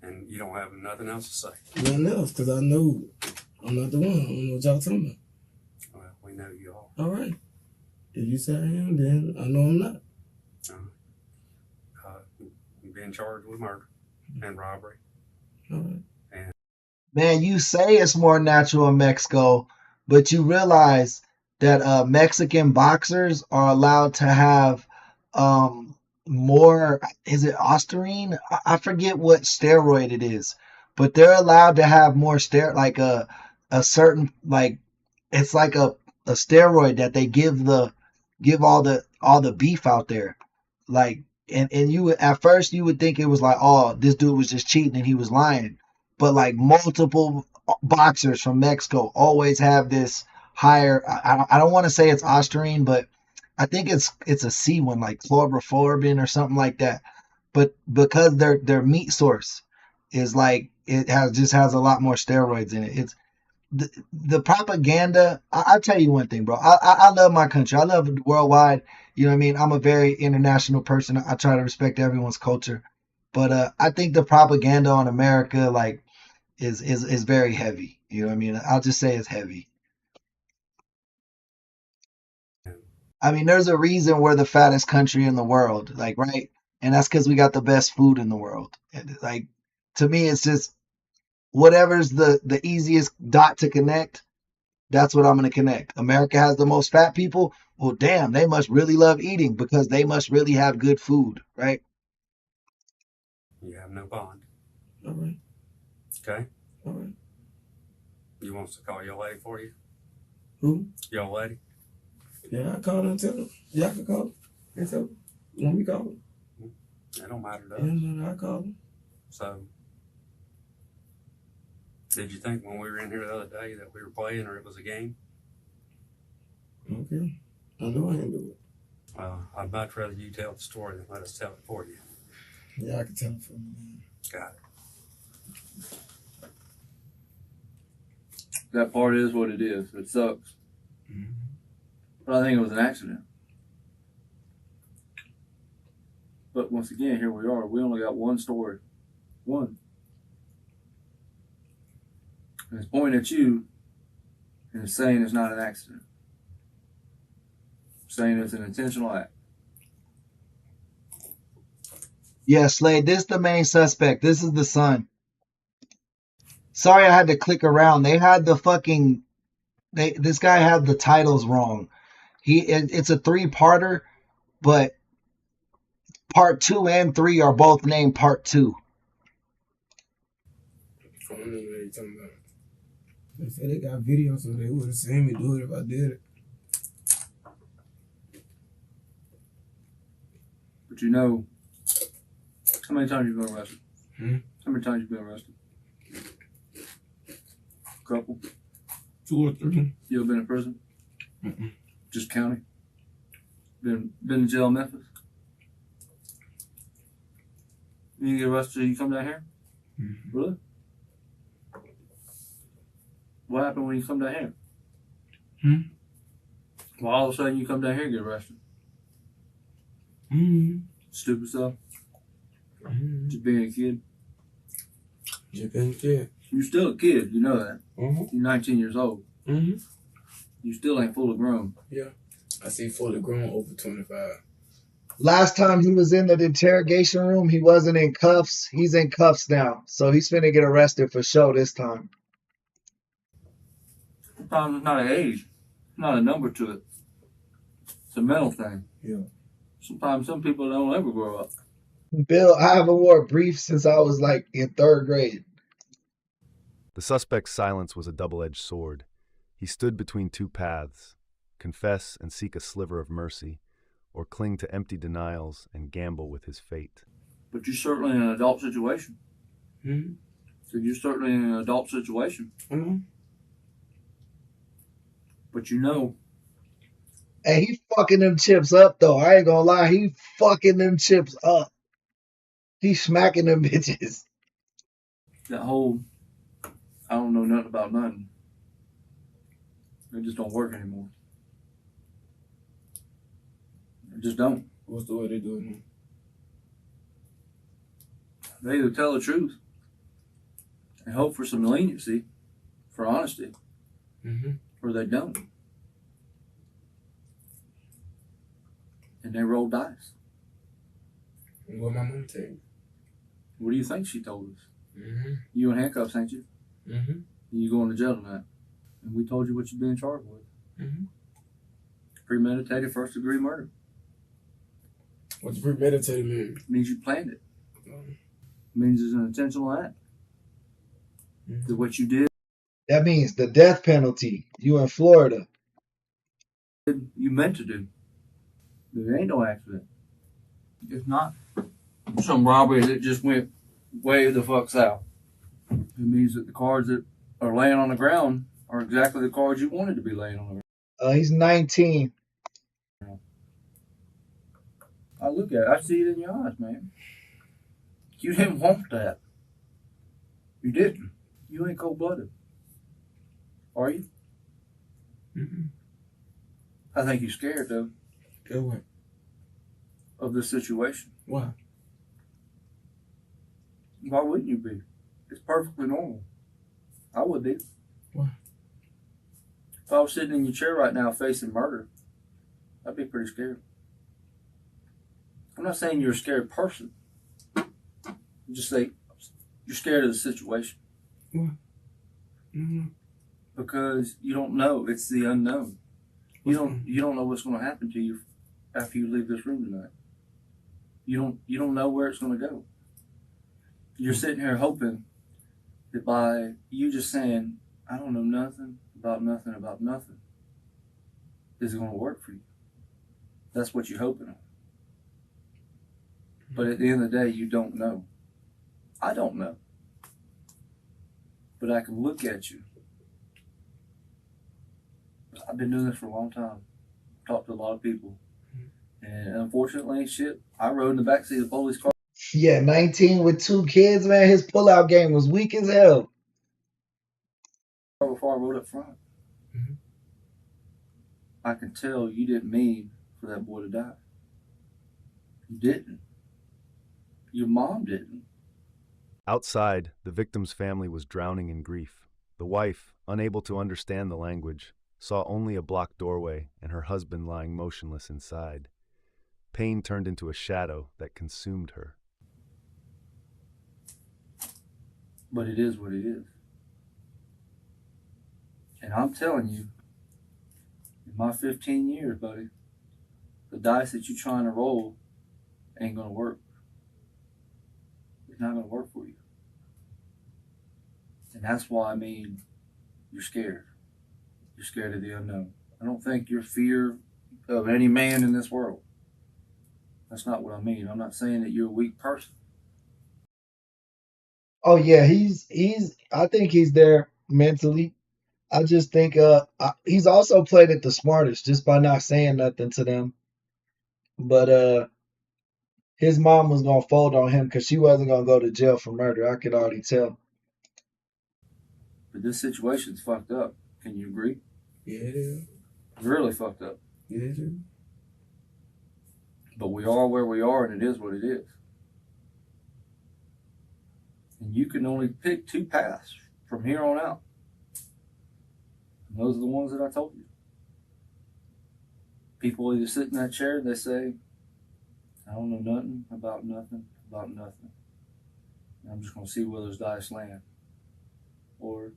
And you don't have nothing else to say. Nothing else, because I know I'm not the one. I don't know what y'all talking about. Well, we know you are. All right. If you say I am, then I know I'm not. You're being charged with murder and robbery. All right. Man, you say it's more natural in Mexico, but you realize that Mexican boxers are allowed to have more, is it Ostarine? I forget what steroid it is, but they're allowed to have more like a certain like it's like a steroid that they give all the beef out there. Like and you would at first you would think it was like, oh, this dude was just cheating and he was lying. But like multiple boxers from Mexico always have this higher. I don't want to say it's Ostarine, but I think it's a C one, like chloroformin or something like that. But because their meat source is like it has a lot more steroids in it. It's the propaganda. I'll tell you one thing, bro. I love my country. I love it worldwide. You know what I mean? I'm a very international person. I try to respect everyone's culture. But I think the propaganda on America like is very heavy. You know what I mean? I'll just say it's heavy. I mean, there's a reason we're the fattest country in the world, like, right? And that's because we got the best food in the world. And, like, to me, it's just whatever's the easiest dot to connect. That's what I'm going to connect. America has the most fat people. Well, damn, they must really love eating because they must really have good food, right? You have no bond. All right. Okay? All right. You want us to call your lady for you? Who? Your lady? Yeah, I call her and tell her. Yeah, I can call her and tell her. Let me call her. That don't matter to us. Yeah, no, I call her. So, did you think when we were in here the other day that we were playing or it was a game? Okay. I know I ain't do it. I'd much rather you tell the story than let us tell it for you. Yeah, I can tell it for you. Got it. That part is what it is. It sucks. Mm-hmm. But I think it was an accident. But once again, here we are. We only got one story. One. And it's pointing at you and it's saying it's not an accident. Saying it's an intentional act. Yeah, Slade, this is the main suspect. This is the son. Sorry I had to click around. They had the fucking this guy had the titles wrong. It's a three-parter, but part 2 and 3 are both named part 2. I don't know what you're talking about. They said they got videos, so they would have seen me do it if I did it. But you know, how many times you've been arrested? How many times you've been arrested? A couple? 2 or 3. You ever been in prison? Mm-mm. Just county? Been in jail in Memphis? You get arrested, you come down here? Mm-hmm. Really? What happened when you come down here? Well, all of a sudden you come down here and get arrested. Stupid stuff. Just being a kid. Just being a kid. You're still a kid, you know that. You're 19 years old. You still ain't fully grown. Yeah. I see fully grown over 25. Last time he was in the interrogation room, he wasn't in cuffs. He's in cuffs now. So he's finna get arrested for sure this time. Sometimes it's not an age. It's not a number to it. It's a mental thing. Yeah. Sometimes some people don't ever grow up. Bill, I haven't wore a brief since I was like in 3rd grade. The suspect's silence was a double-edged sword. He stood between two paths, confess and seek a sliver of mercy, or cling to empty denials and gamble with his fate. But you're certainly in an adult situation. So you're certainly in an adult situation. But you know. Hey, he fucking them chips up though. I ain't gonna lie, he fucking them chips up. He smacking them bitches. That whole, I don't know nothing about nothing. It just don't work anymore. It just don't. What's the way they do it now? They either tell the truth and hope for some leniency, for honesty, or they don't. And they roll dice. What my mom tell you? What do you think she told us? You in handcuffs, ain't you? You going to jail tonight. And we told you what you're being charged with. Premeditated first-degree murder. What's premeditated mean? Means you planned it. Means it's an intentional act. That what you did, That means the death penalty. You in Florida. you meant to do. There ain't no accident. It's not some robbery that just went way the fuck south. It means that the cards that are laying on the ground are exactly the cards you wanted to be laying on the ground. He's 19. I look at it, I see it in your eyes, man. You didn't want that. You didn't. You ain't cold-blooded. Are you? I think you're scared, though. Go what? Of this situation. Why? Why wouldn't you be? It's perfectly normal. I would be. Why? If I was sitting in your chair right now facing murder, I'd be pretty scared. I'm not saying you're a scared person. I'm just saying you're scared of the situation. Why? Because you don't know. It's the unknown. You don't know what's going to happen to you after you leave this room tonight. You don't know where it's going to go. You're sitting here hoping that by you just saying, I don't know nothing about nothing, is it going to work for you. That's what you're hoping on. But at the end of the day, you don't know. I don't know. But I can look at you. I've been doing this for a long time. Talked to a lot of people. And unfortunately, I rode in the backseat of the police car. Yeah, 19 with 2 kids, man. His pullout game was weak as hell. Before I rode up front. I can tell you didn't mean for that boy to die. You didn't. Your mom didn't. Outside, the victim's family was drowning in grief. The wife, unable to understand the language, saw only a blocked doorway and her husband lying motionless inside. Pain turned into a shadow that consumed her. But it is what it is. And I'm telling you, in my 15 years, buddy, the dice that you're trying to roll ain't going to work. It's not going to work for you. And that's why, you're scared. You're scared of the unknown. I don't think you're fear of any man in this world. That's not what I mean. I'm not saying that you're a weak person. Oh yeah, I think he's there mentally. I just think he's also played it the smartest just by not saying nothing to them. But his mom was gonna fold on him because she wasn't gonna go to jail for murder. I could already tell. But this situation's fucked up. Can you agree? Yeah, it is. Really fucked up. Yeah, it is. But we are where we are, and it is what it is. And you can only pick 2 paths from here on out. And those are the ones that I told you. People either sit in that chair and they say, I don't know nothing about nothing. And I'm just going to see where those dice land. Or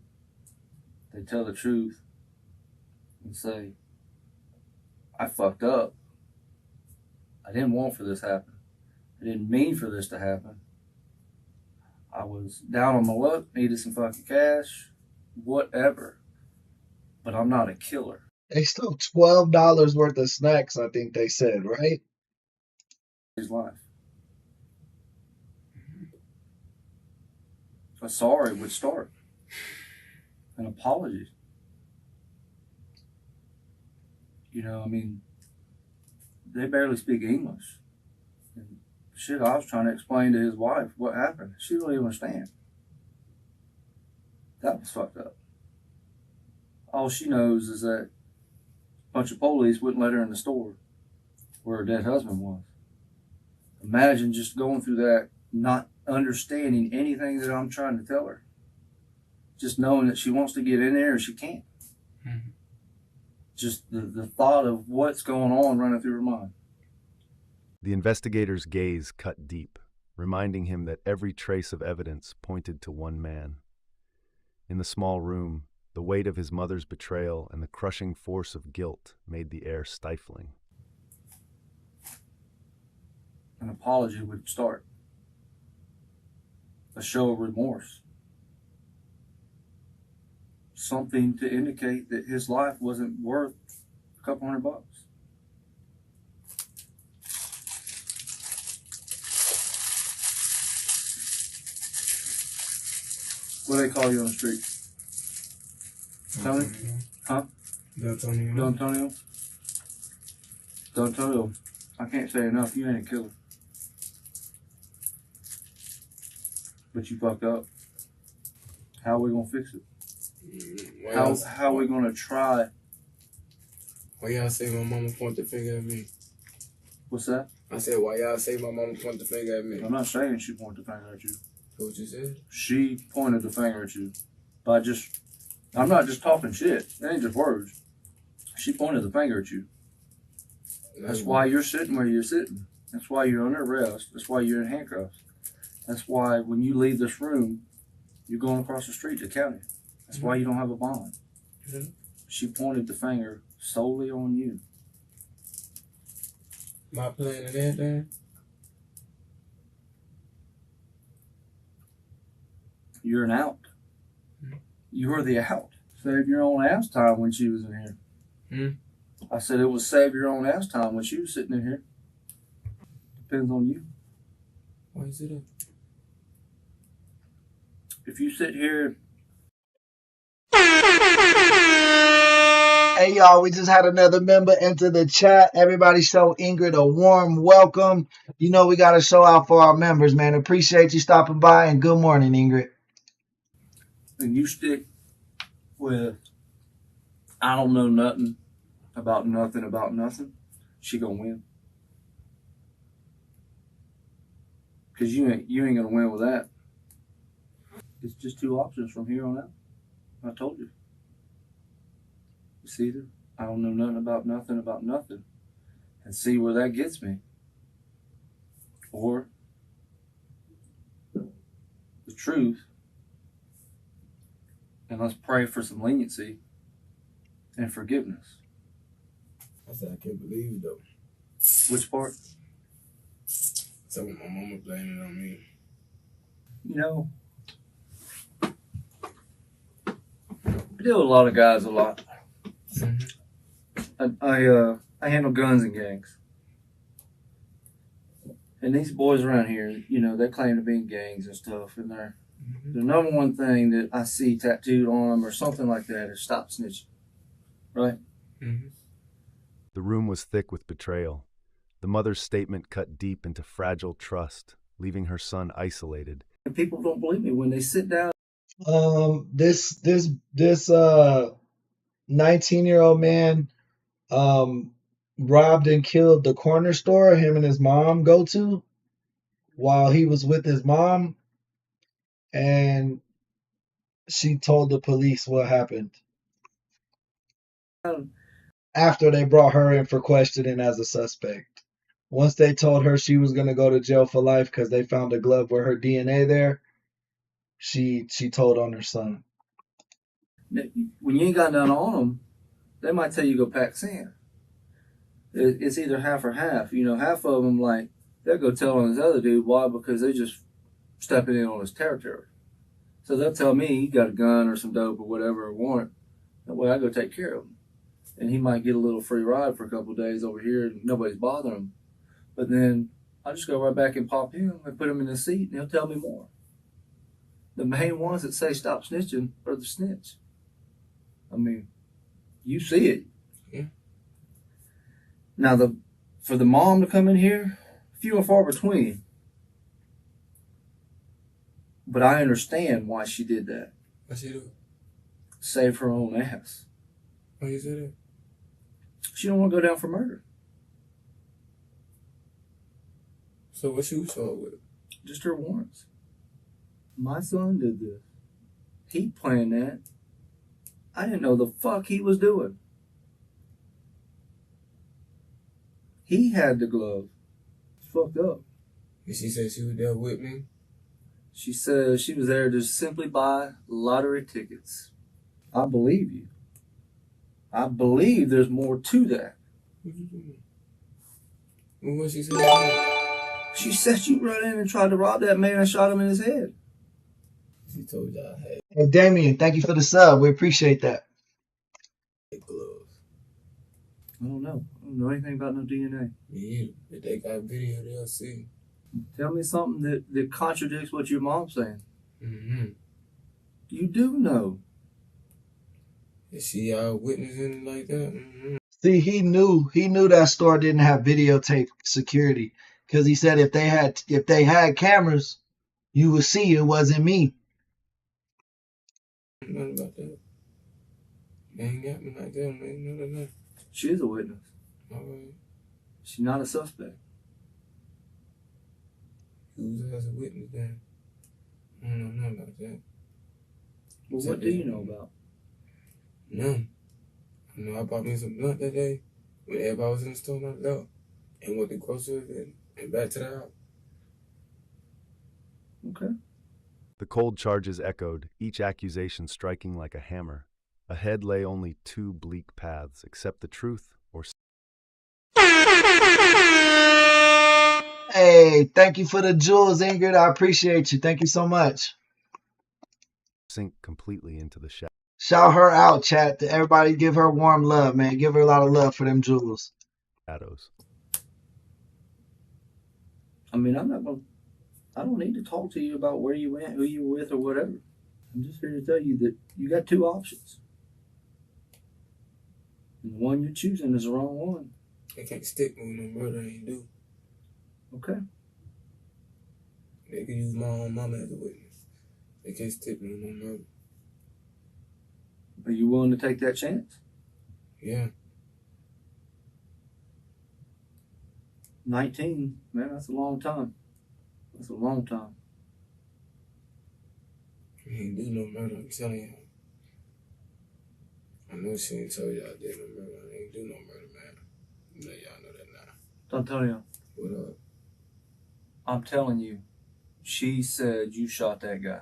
they tell the truth and say, I fucked up. I didn't want for this to happen. I didn't mean for this to happen. I was down on my luck, needed some fucking cash, whatever. But I'm not a killer. They stole $12 worth of snacks, I think they said, right? His life. A sorry would start. An apology. They barely speak English. And shit, I was trying to explain to his wife what happened. She didn't even understand. That was fucked up. All she knows is that a bunch of police wouldn't let her in the store where her dead husband was. Imagine just going through that, not understanding anything that I'm trying to tell her. just knowing that she wants to get in there and she can't. Mm-hmm. Just the thought of what's going on running through her mind. The investigator's gaze cut deep, reminding him that every trace of evidence pointed to one man. In the small room, the weight of his mother's betrayal and the crushing force of guilt made the air stifling. An apology would start. A show of remorse. Something to indicate that his life wasn't worth a couple $100. What do they call you on the street? Tony? Huh? D'Antonio? D'Antonio, I can't say enough. You ain't a killer. But you fucked up. How are we gonna fix it? How are we gonna try? Why y'all say my mama point the finger at me? What's that? I said, why y'all say my mama point the finger at me? I'm not saying she pointed the finger at you. What you said? She pointed the finger at you. By just, I'm not just talking shit. It ain't just words. She pointed the finger at you. That's why you're sitting where you're sitting. That's why you're under arrest. That's why you're in handcuffs. That's why when you leave this room, you're going across the street to county. That's why you don't have a bond. Mm-hmm. She pointed the finger solely on you. My plan and everything? You're an out. You're the out. Save your own ass time when she was in here. I said it was save your own ass time when she was sitting in here. Depends on you. Why is it up? If you sit here. Hey y'all, we just had another member enter the chat. Everybody show Ingrid a warm welcome. You know we got to show out for our members, man. Appreciate you stopping by, and good morning, Ingrid. And you stick with I don't know nothing about nothing, she gonna win. Because you ain't gonna win with that. It's just two options from here on out. I told you. It's either I don't know nothing about nothing and see where that gets me. Or the truth, and let's pray for some leniency and forgiveness. I said, I can't believe it though. Which part? So my mama blaming it on me. You know, I deal with a lot of guys a lot. I handle guns and gangs. And these boys around here, you know, they claim to be in gangs and stuff, and the number one thing that I see tattooed on them or something like that is stop snitching. Right? Mm-hmm. The room was thick with betrayal. The mother's statement cut deep into fragile trust, leaving her son isolated. And people don't believe me when they sit down. This 19-year-old man robbed and killed the corner store him and his mom go to while he was with his mom, and she told the police what happened after they brought her in for questioning as a suspect. Once they told her she was going to go to jail for life because they found a glove with her DNA there, she told on her son. When you ain't got nothing on them, they might tell you go pack sand. It's either half or half. You know, half of them, like, they'll go tell on this other dude. Why? Because they're just stepping in on his territory. So they'll tell me he got a gun or some dope or whatever, or warrant. That way I go take care of him. And he might get a little free ride for a couple of days over here and nobody's bothering him. But then I just go right back and pop him and put him in the seat and he'll tell me more. The main ones that say stop snitching are the snitch. I mean, you see it. Yeah. Now, for the mom to come in here, few and far between. But I understand why she did that. What she do? Save her own ass. Why you say that? She don't want to go down for murder. So what she was told with? Just her warrants. My son did this. He planned that. I didn't know the fuck he was doing. He had the glove. Fucked up. And she said she was there with me. She said she was there to simply buy lottery tickets. I believe you. I believe there's more to that. What you doing? What she said? She said you run in and tried to rob that man and shot him in his head. She told y'all I had Hey, Damien, thank you for the sub. We appreciate that. gloves. I don't know. I don't know anything about no DNA. Yeah, if they got video, they'll see. Tell me something that contradicts what your mom's saying. Mm-hmm. You do know. Is she y'all witnessing it like that? Mm-hmm. See, he knew that store didn't have videotape security because he said if they had cameras, you would see it wasn't me. Nothing about that. They ain't got me like that. Ain't none of that. She is a witness. All right. She's not a suspect. Who's as a witness then? I don't know nothing about that. Well, what do you know about? None. I know I bought me some blunt that day when everybody was in the store knocked out and went to groceries and back to the house. Okay. The cold charges echoed, each accusation striking like a hammer. Ahead lay only two bleak paths, accept the truth or Hey, thank you for the jewels, Ingrid. I appreciate you. Thank you so much. sink completely into the shadows. Shout her out, chat. To everybody, give her warm love, man. Give her a lot of love for them jewels. I mean, I don't need to talk to you about where you went, who you were with, or whatever. I'm just here to tell you that you got two options. And the one you're choosing is the wrong one. They can't stick me with no murder ain't do. Okay. They can use my own mama as a witness. They can't stick me with no murder. Are you willing to take that chance? Yeah. 19, man, that's a long time. That's a long time. I ain't do no murder, I'm telling you. I know she ain't told y'all I did no murder. I ain't do no murder, man. You know y'all know that now. Antonio, What up? I'm telling you, she said you shot that guy.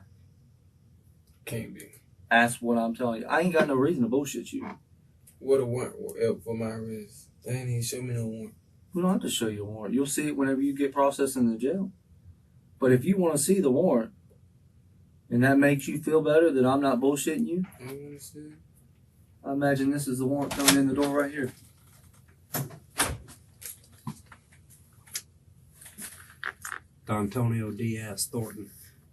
Can't be. That's what I'm telling you. I ain't got no reason to bullshit you. What a warrant for my arrest. They ain't even show me no warrant. We don't have to show you a warrant. You'll see it whenever you get processed in the jail. But if you want to see the warrant, and that makes you feel better that I'm not bullshitting you, I don't want to see it. I imagine this is the warrant coming in the door right here. Antonio Diaz Thornton,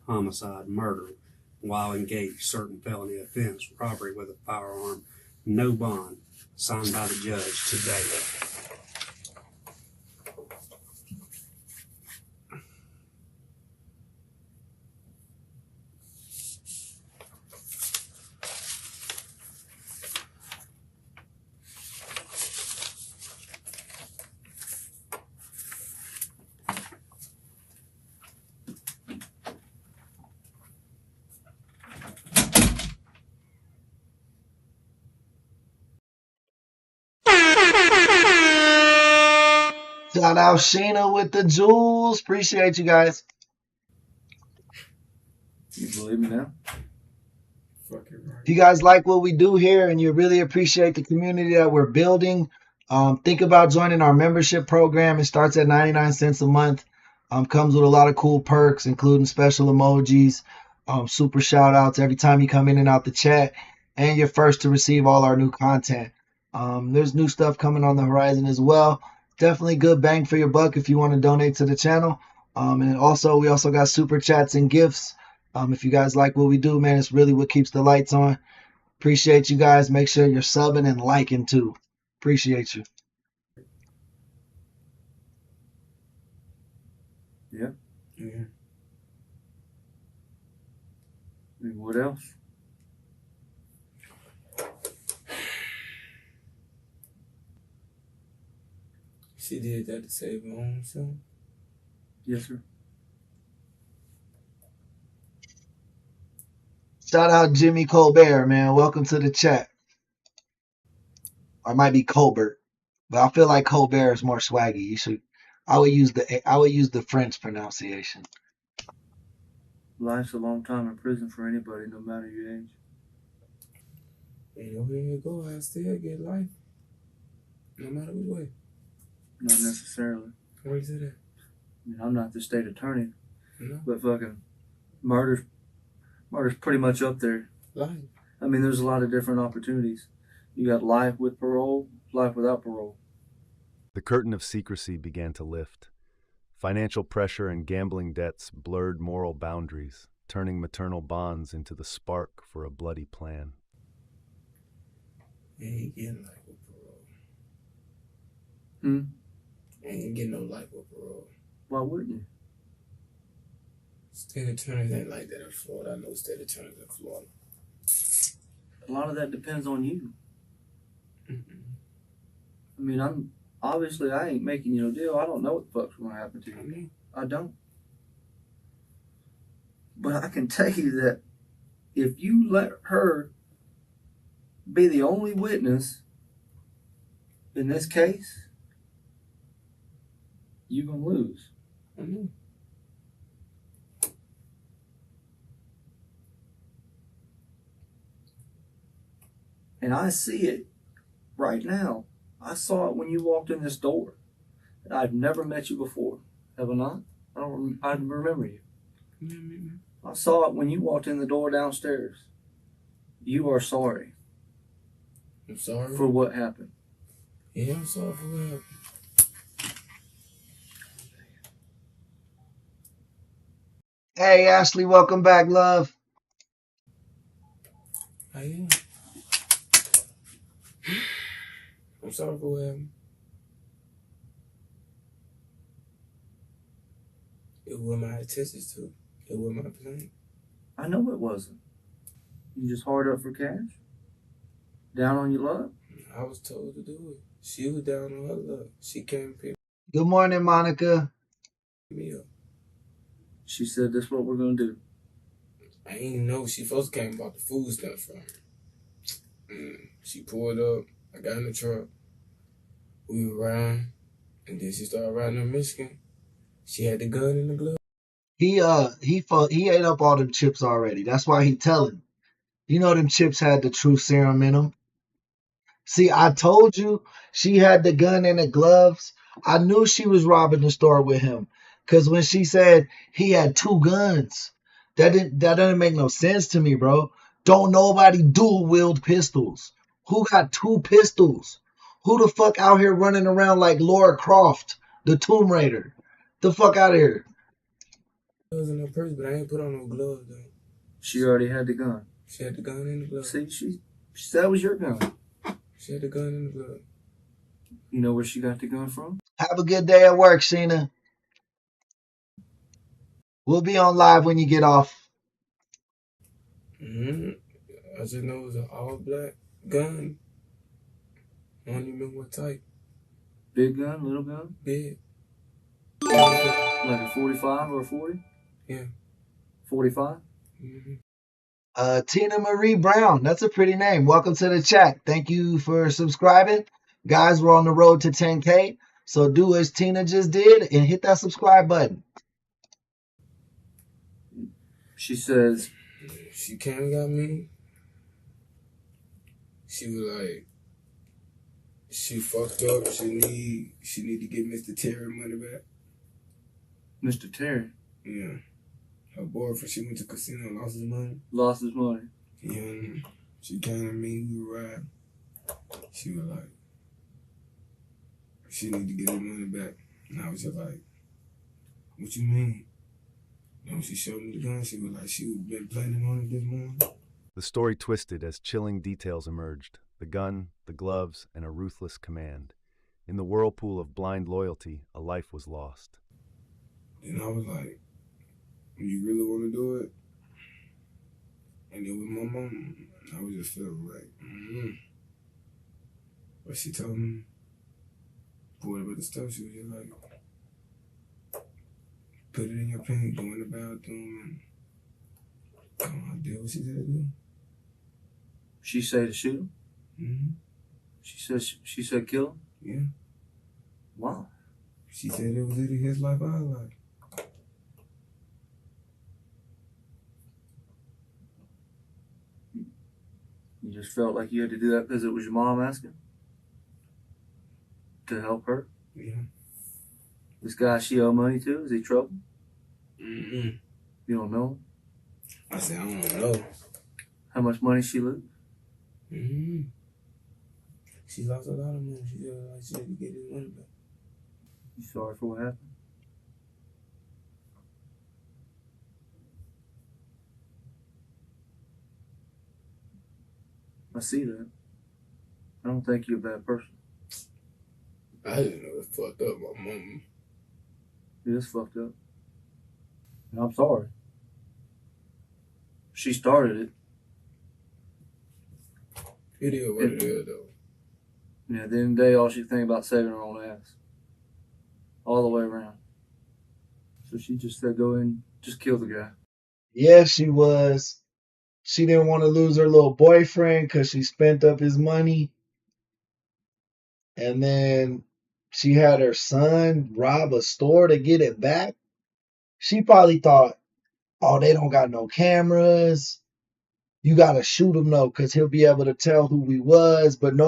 homicide, murder, while engaged certain felony offense, robbery with a firearm, no bond, signed by the judge today. Shout out Sheena with the jewels. Appreciate you guys. You believe me now? Fucking right. If you guys like what we do here and you really appreciate the community that we're building, think about joining our membership program. It starts at 99 cents a month. Comes with a lot of cool perks, including special emojis, super shout outs every time you come in and out the chat, and you're first to receive all our new content. There's new stuff coming on the horizon as well. Definitely good bang for your buck if you want to donate to the channel. And also, we also got super chats and gifts. If you guys like what we do, man, it's really what keeps the lights on. Appreciate you guys. Make sure you're subbing and liking too. Appreciate you. Yeah. Yeah. And what else? She did that to save her own son. Yes, sir. Shout out Jimmy Colbert, man. Welcome to the chat. Or it might be Colbert, but I feel like Colbert is more swaggy. You should. I would use the French pronunciation. Life's a long time in prison for anybody, no matter your age. And over here you go, I still get life. No matter which way. Not necessarily. Where is it at? I mean, I'm not the state attorney, No. but fucking murder's pretty much up there. Life. I mean, there's a lot of different opportunities. You got life with parole, life without parole. The curtain of secrecy began to lift. Financial pressure and gambling debts blurred moral boundaries, turning maternal bonds into the spark for a bloody plan. Ain't getting life with parole. Hmm? Ain't getting no life with parole. Why wouldn't you? State attorneys ain't like that in Florida. I know state attorneys in Florida. A lot of that depends on you. Mm-mm. I mean, I ain't making you no deal. I don't know what the fuck's gonna happen to you. I don't. But I can tell you that if you let her be the only witness in this case, you're gonna lose. I know. And I see it right now. I saw it when you walked in this door. I've never met you before. Have I not? I don't remember you. Mm-hmm. I saw it when you walked in the door downstairs. You are sorry. I'm sorry. For what happened. Yeah, I'm sorry for what happened. Hey, Ashley, welcome back, love. I am. I'm sorry for what happened. It was my intentions to. It was my plan. I know it wasn't. You just hard up for cash? Down on your luck? I was told to do it. She was down on her luck. She came and picked Good morning, Monica. me up. She said, "This is what we're gonna do." I ain't know she first came about the food stuff from her. She pulled up. I got in the truck. We were riding, and then she started riding up Michigan. She had the gun in the glove. He ate up all them chips already. That's why he telling. You know them chips had the truth serum in them. See, I told you she had the gun in the gloves. I knew she was robbing the store with him. Cause when she said he had two guns, that doesn't make no sense to me, bro. Don't nobody dual wield pistols. Who got two pistols? Who the fuck out here running around like Laura Croft, the Tomb Raider? The fuck out of here. Gloves in her purse, but I ain't put on no gloves though. She already had the gun. She had the gun in the glove. See, she said that was your gun. She had the gun in the glove. You know where she got the gun from? Have a good day at work, Sheena. We'll be on live when you get off. I just know it was an all black gun. I don't even know what type. Big gun, little gun? Big. Like a 45 or a 40? Yeah. 45? Tina Marie Brown, that's a pretty name. Welcome to the chat. Thank you for subscribing. Guys, we're on the road to 10K. So do as Tina just did and hit that subscribe button. She says, she came and got me. She was like, she fucked up. She need to get Mr. Terry money back. Mr. Terry? Yeah. Her boyfriend, she went to casino and lost his money. Lost his money? Yeah. She came to me, we were riding. She was like, she need to get her money back. And I was just like, what you mean? And when she showed me the gun, she was like, she was been planning on it this morning. The story twisted as chilling details emerged. The gun, the gloves, and a ruthless command. In the whirlpool of blind loyalty, a life was lost. And I was like, you really want to do it? And it was my mom. I was just feeling like, But she told me, pull about the stuff, she was just like, put it in your pants, go in the bathroom, and I did what she said to do. She said to shoot him? Mm-hmm. She said kill him? Yeah. Wow. She said it was either his life or her life. You just felt like you had to do that because it was your mom asking? To help her? Yeah. This guy she owe money to, is he trouble? Mm-hmm. You don't know him? I said, I don't know. How much money she lose? Mm-hmm. She lost a lot of money. She said like she had to get his money back. You sorry for what happened? I see that. I don't think you're a bad person. I didn't know it fucked up my mama. It is fucked up. And I'm sorry. She started it. It is what it is, though. Yeah, at the end of the day, all she think about saving her own ass. All the way around. So she just said, go in, just kill the guy. Yeah, she was. She didn't want to lose her little boyfriend because she spent up his money. And then she had her son rob a store to get it back. She probably thought, oh, they don't got no cameras. You got to shoot him, though, because he'll be able to tell who we was. But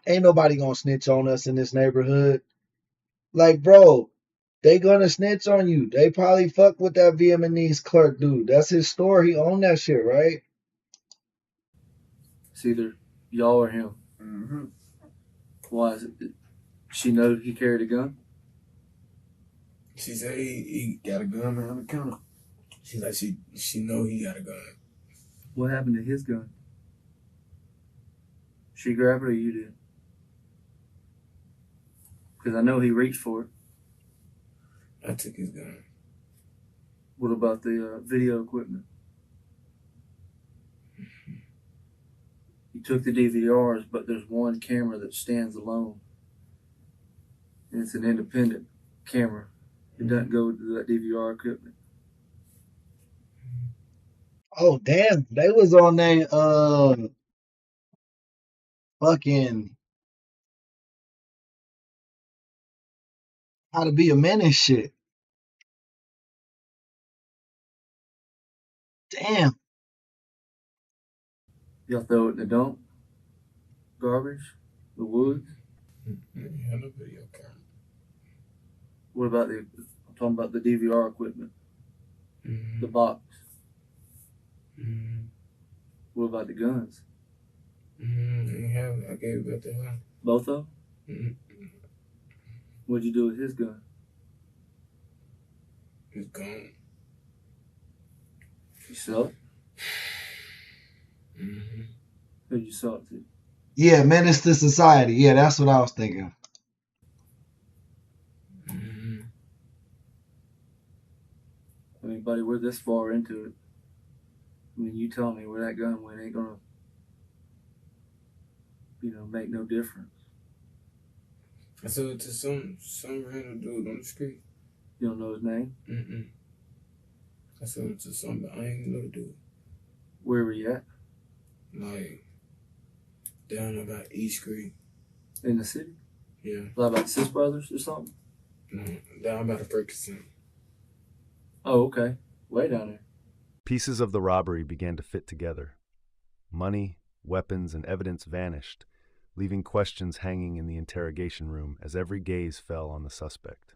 ain't nobody going to snitch on us in this neighborhood. Like, bro, they going to snitch on you. They probably fuck with that Vietnamese clerk dude. That's his store. He owned that shit, right? It's either y'all or him. Mm-hmm. Why is it? She know he carried a gun? She said he got a gun behind the counter. She like she know he got a gun. What happened to his gun? She grabbed it or you did? Because I know he reached for it. I took his gun. What about the video equipment? You took the DVRs, but there's one camera that stands alone. And it's an independent camera. It doesn't go to that DVR equipment. Oh, damn. They was on their fucking how to be a menace shit. Damn. Y'all throw it in the dump? Garbage? The woods? Yeah, no video camera. What about I'm talking about the DVR equipment? Mm-hmm. The box? Mm-hmm. What about the guns? I gave it back to her. Both of them? Mm-hmm. What'd you do with his gun? It's gone. You sell it? Mm-hmm. Who'd you sell it to? Yeah, menace to society. Yeah, that's what I was thinking. Mm-hmm. I mean, buddy, we're this far into it. I mean, you tell me where that gun went ain't gonna, make no difference. I sold it to some random dude on the street. You don't know his name? Mm-mm. I sold it to somebody. I ain't know the dude. Where were you at? Like, down about East Street. In the city? Yeah. Like about Sis Brothers or something? No, down by the Ferguson. Oh, okay. Way down there. Pieces of the robbery began to fit together. Money, weapons, and evidence vanished, leaving questions hanging in the interrogation room as every gaze fell on the suspect.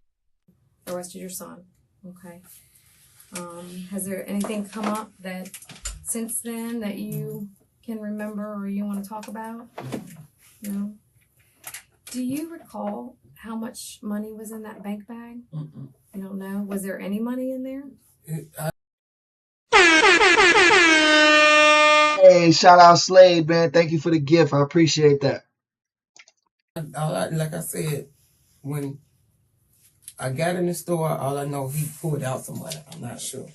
Arrested your son. Okay. Has there anything come up that since then that you can remember or you want to talk about? No? Do you recall how much money was in that bank bag? Mm-mm. You don't know? Was there any money in there? Hey, shout out Slade, man. Thank you for the gift. I appreciate that. Like I said, when I got in the store, all I know, he pulled out some money. I'm not sure.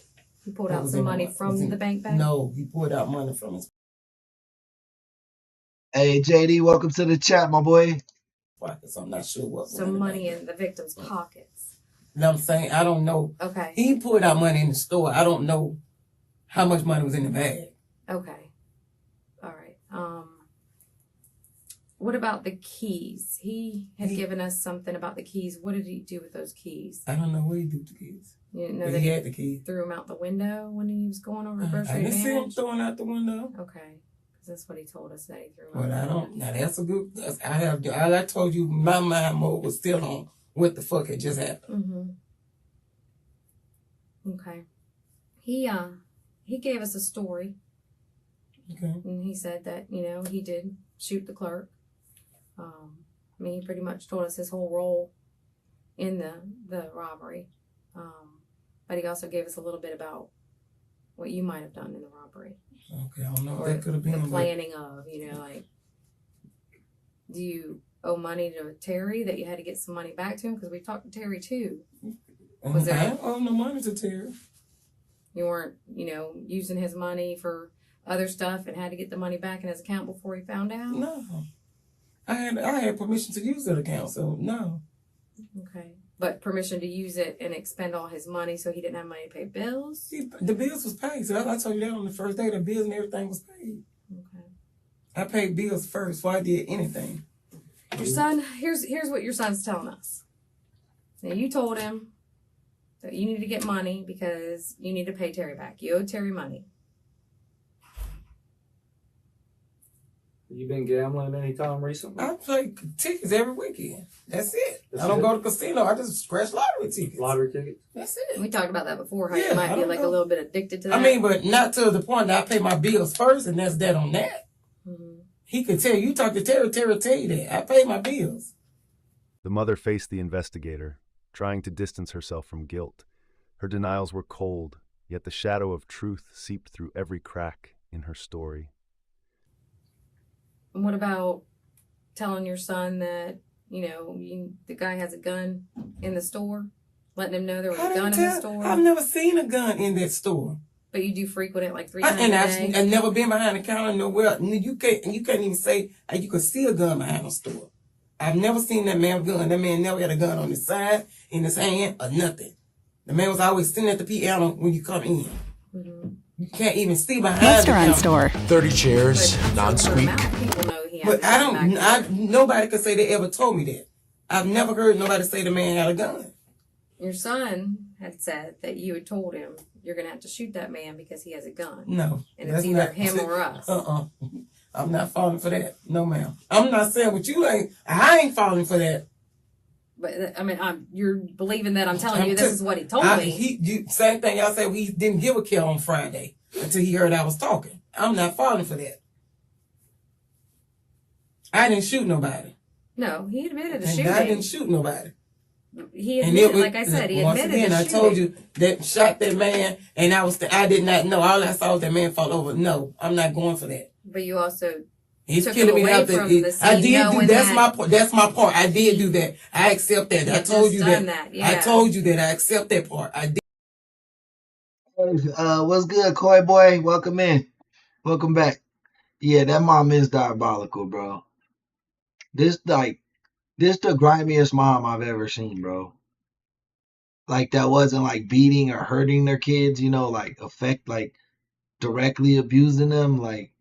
He pulled out some money from the bank bag? No, he pulled out money from his Hey, JD, welcome to the chat, my boy. pockets. I'm not sure what. Some money in the victim's pockets. You know what I'm saying? I don't know. Okay. He pulled out money in the store. I don't know how much money was in the bag. Okay. All right. What about the keys? He had given us something about the keys. What did he do with those keys? I don't know what he did with the keys. You didn't know but that he had the keys. Threw them out the window when he was going over grocery I didn't see him advantage? throwing out the window. Okay. Because that's what he told us, that he threw them But out. I don't. Now that's a good. All I told you, my mind mode was still on what the fuck had just happened. Mm-hmm. Okay. He gave us a story. Okay. And he said that, he did shoot the clerk. He pretty much told us his whole role in the robbery. But he also gave us a little bit about what you might have done in the robbery. Okay, I don't know what that could have been. The planning of, do you owe money to Terry that you had to get some money back to him? Because we talked to Terry too. I don't owe no money to Terry. You weren't, using his money for other stuff and had to get the money back in his account before he found out? No. I had permission to use that account, so no. Okay. But permission to use it and expend all his money so he didn't have money to pay bills? The bills was paid. So I told you that on the first day, the bills and everything was paid. Okay. I paid bills first before I did anything. Your son, here's what your son's telling us. Now, you told him that you need to get money because you need to pay Terry back. You owe Terry money. You been gambling any time recently? I play tickets every weekend. That's it. I don't go to casino. I just scratch lottery tickets. Lottery tickets? That's it. We talked about that before, how you might be like a little bit addicted to that. But not to the point that I pay my bills first and that's that on that. Mm-hmm. He could tell you, talk to Terry will tell you that. I pay my bills. The mother faced the investigator, trying to distance herself from guilt. Her denials were cold, yet the shadow of truth seeped through every crack in her story. And what about telling your son that, the guy has a gun in the store? Letting him know there was a gun in the store? I've never seen a gun in that store. But you do frequent it like 3 times a day? I've never been behind the counter nowhere. You can't even say you could see a gun behind the store. I've never seen that man with a gun. That man never had a gun on his side, in his hand, or nothing. The man was always sitting at the piano when you come in. Mm-hmm. You can't even see behind Restaurant store. 30 chairs, non-squeak. But nobody could say they ever told me that. I've never heard nobody say the man had a gun. Your son had said that you had told him you're going to have to shoot that man because he has a gun. No. And it's either him or us. I'm not falling for that. No, ma'am. I'm not saying what you ain't. I ain't falling for that. But, you're believing that I'm telling you this is what he told me. Same thing y'all said, he didn't give a care on Friday until he heard I was talking. I'm not falling for that. I didn't shoot nobody. No, he admitted to and shooting. I didn't shoot nobody. He admitted, like I said, he admitted to shooting. I told you that shot that man, and I did not know. All I saw was that man fall over. No, I'm not going for that. But you also He's took killing him me away out there. from the scene. I did do That's my part. That's my part. I did do that. I accept that. I told you that. Yeah. I told you that. I accept that part. I did. What's good, Coy boy? Welcome in. Welcome back. Yeah, that mom is diabolical, bro. This the grimiest mom I've ever seen, bro. Like, that wasn't like beating or hurting their kids, like directly abusing them. Like,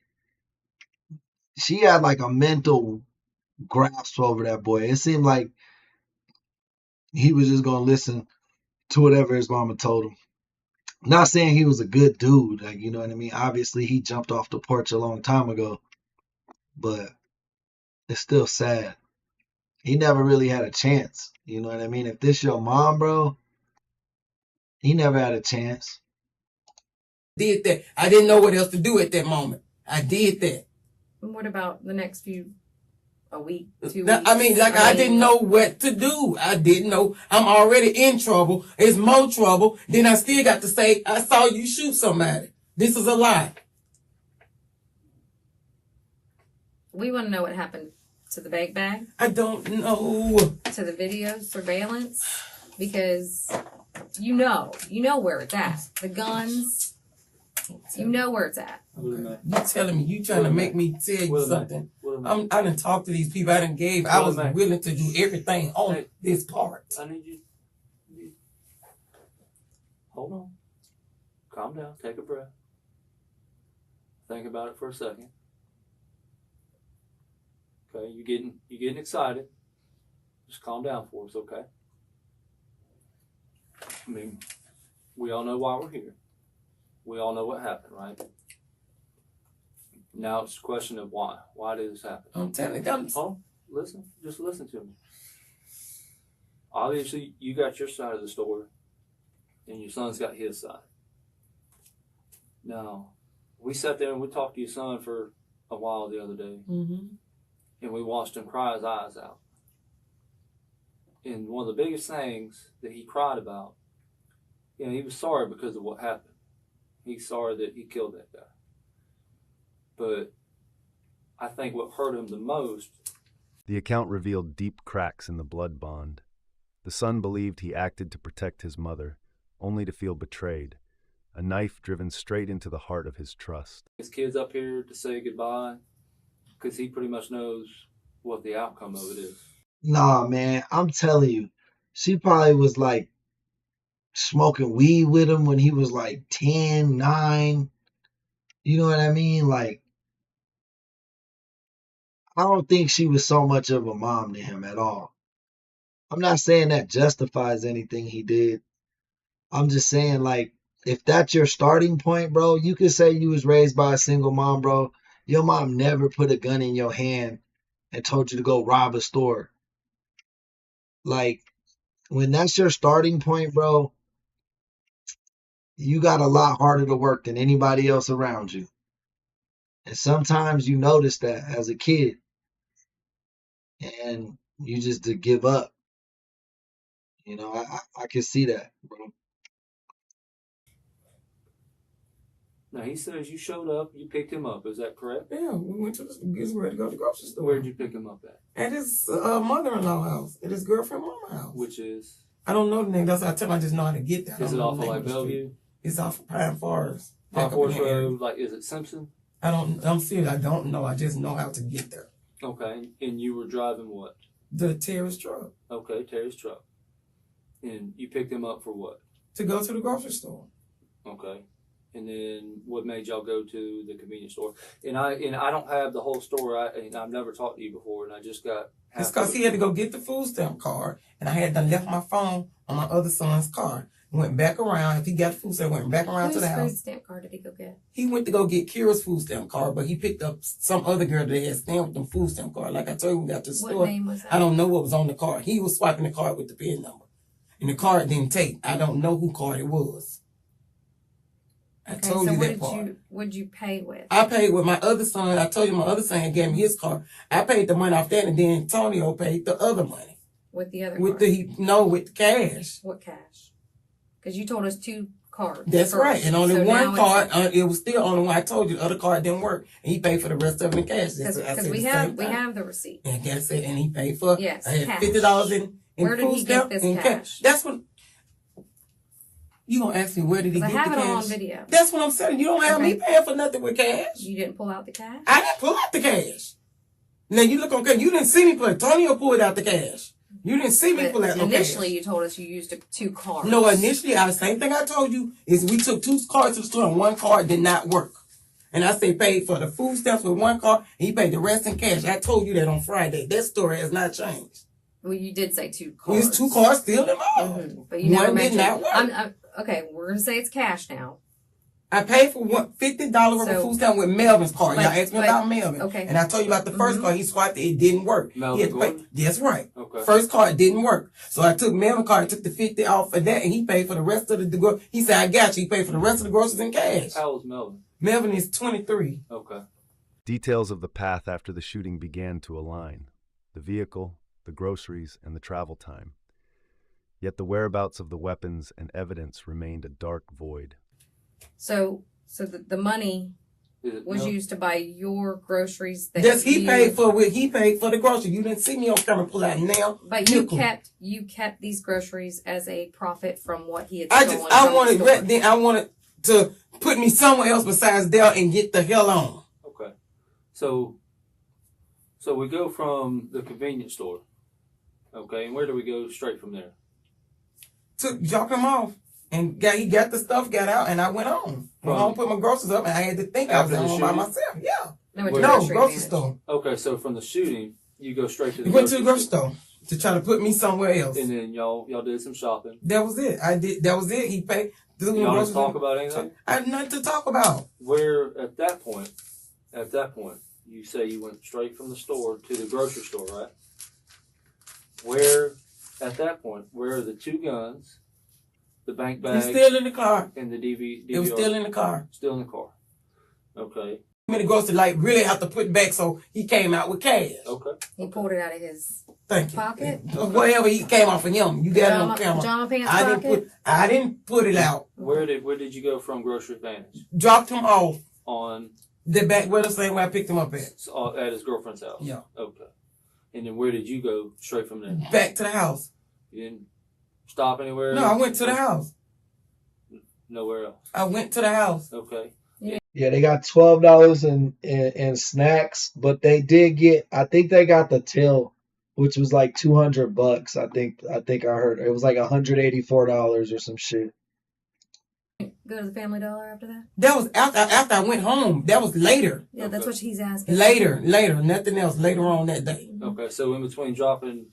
she had like a mental grasp over that boy. It seemed like he was just gonna listen to whatever his mama told him. Not saying he was a good dude, like, you know what I mean? Obviously, he jumped off the porch a long time ago, but it's still sad. He never really had a chance. You know what I mean? If this your mom, bro, he never had a chance. Did that. I didn't know what else to do at that moment. I did that. And what about the next a week, 2 weeks? I didn't know what to do. I didn't know. I'm already in trouble. It's more trouble. Then I still got to say, I saw you shoot somebody. This is a lie. We want to know what happened to the bag. I don't know. To the video surveillance, because you know where it's at. The guns, you know where it's at. You telling me, you trying to make me tell you something. I done talked to these people. I was willing to do everything on this part. I need you. Hold on. Calm down. Take a breath. Think about it for a second. Okay, you're getting excited. Just calm down for us, okay? I mean, we all know why we're here. We all know what happened, right? Now it's a question of why. Why did this happen? I'm telling you. Oh, listen. Just listen to me. Obviously, you got your side of the story, and your son's got his side. Now, we sat there and we talked to your son for a while the other day, and we watched him cry his eyes out. And one of the biggest things that he cried about, he was sorry because of what happened. He's sorry that he killed that guy. But I think what hurt him the most... The account revealed deep cracks in the blood bond. The son believed he acted to protect his mother, only to feel betrayed, a knife driven straight into the heart of his trust. His kid's up here to say goodbye because he pretty much knows what the outcome of it is. Nah, man, I'm telling you, she probably was like smoking weed with him when he was like 10, 9. You know what I mean? Like, I don't think she was so much of a mom to him at all. I'm not saying that justifies anything he did. I'm just saying, like, if that's your starting point, bro, you could say you was raised by a single mom, bro. Your mom never put a gun in your hand and told you to go rob a store. Like, when that's your starting point, bro, you got a lot harder to work than anybody else around you. And sometimes you notice that as a kid and you just to give up. You know, I can see that, bro. Now, he says you showed up, you picked him up. Is that correct? Yeah, we went to the ready to go to the grocery store. Where'd you pick him up at? At his mother-in-law house, at his girlfriend mama's house. Which is? I don't know the name. That's what I tell him. I just know how to get there. Is it off of like Bellevue? It's off of Pine Forest. Pine Forest Road, like, is it Simpson? I'm serious. I don't know. I just know how to get there. Okay, and you were driving what? The Terry's truck. Okay, Terry's truck. And you picked him up for what? To go to the grocery store. Okay. And then what made y'all go to the convenience store? And I don't have the whole story. And I've never talked to you before, and I just got... It's because he had to go get the food stamp card, and I had done left my phone on my other son's car. Went back around. If he got the food stamp, went back around to the house. Whose food stamp card did he go get? He went to go get Kira's food stamp card, but he picked up some other girl that had stamped them food stamp card. Like I told you, we got to the store. What name was that? I don't know what was on the card. He was swiping the card with the PIN number. And the card didn't take. I don't know who card it was. I told you that part. What'd you pay with? I paid with my other son. I told you my other son had gave me his card. I paid the money off that, and then Antonio paid the other money. With the other with card? With the cash. What cash? Because you told us 2 cards. That's first. right. And only So one now card, it was still only one. I told you the other card didn't work. And he paid for the rest of it in cash. Because we have the receipt. And that's it. And he paid for yes, I had cash. $50 in where did he get this cash? That's what you gonna ask me, where did he get the cash? I have it all on video. That's what I'm saying. You don't have me paying for nothing with cash. You didn't pull out the cash? I didn't pull out the cash. Now you look on cash. You didn't see me pull it. Antonio pulled out the cash. You didn't see me pull out no cash. Initially, you told us you used 2 cards. No, initially, the same thing I told you is we took 2 cards to the store and one card did not work. And I say paid for the food stamps with one card and he paid the rest in cash. I told you that on Friday. That story has not changed. Well, you did say 2 cards. It's 2 cards still involved. Mm-hmm. But you never mentioned. Did not work. Okay, we're gonna say it's cash now. I paid for $50 worth of food stamp with Melvin's card. Y'all asked me about Melvin. Okay. And I told you about the first card. He swiped it. It didn't work. Melvin That's right. Okay. First card didn't work. So I took Melvin's card, took the 50 off of that, and he paid for the rest of the he said, I got you. He paid for the rest of the groceries in cash. How old is Melvin? Melvin is 23. Okay. Details of the path after the shooting began to align. The vehicle, the groceries, and the travel time. Yet the whereabouts of the weapons and evidence remained a dark void. So the money was used to buy your groceries. He paid for the groceries. You didn't see me on camera pull out now. But you kept these groceries as a profit from what he had stolen. I wanted to put me somewhere else besides there and get the hell on. Okay. So we go from the convenience store. Okay, and where do we go straight from there? To drop him off. And he got the stuff, got out, and I went home. Went home, put my groceries up, and I had to think I was at home by myself. Yeah. No, grocery store. Okay, so from the shooting, you go straight to the went to the grocery store to try to put me somewhere else. And then y'all did some shopping. That was it. That was it. He paid. Y'all didn't talk about anything? I had nothing to talk about. Where, at that point, you say you went straight from the store to the grocery store, right? Where, at that point, where are the two guns, the bank bag? It's still in the car. And the DVR? It was still in the car. Still in the car. Okay. I'm in the grocery, like, really have to put it back, so he came out with cash. Okay. He pulled it out of his pocket? Whatever he came off of him. You got it on camera. Pajama pants pocket? I didn't put it out. Where did you go from Grocery Advantage? Dropped him off. On? The back, where the same way I picked him up at. So, at his girlfriend's house? Yeah. Okay. And then where did you go straight from there? Back to the house. You didn't stop anywhere? No, I went to the house. Nowhere else? I went to the house. Okay. Yeah, they got $12 in snacks, but they did get. I think they got the till, which was like $200. I think I heard it was like $184 or some shit. Go to the Family Dollar after that? That was after I went home. That was later. Yeah, that's what he's asking. Later, nothing else. Later on that day. Okay, so in between dropping.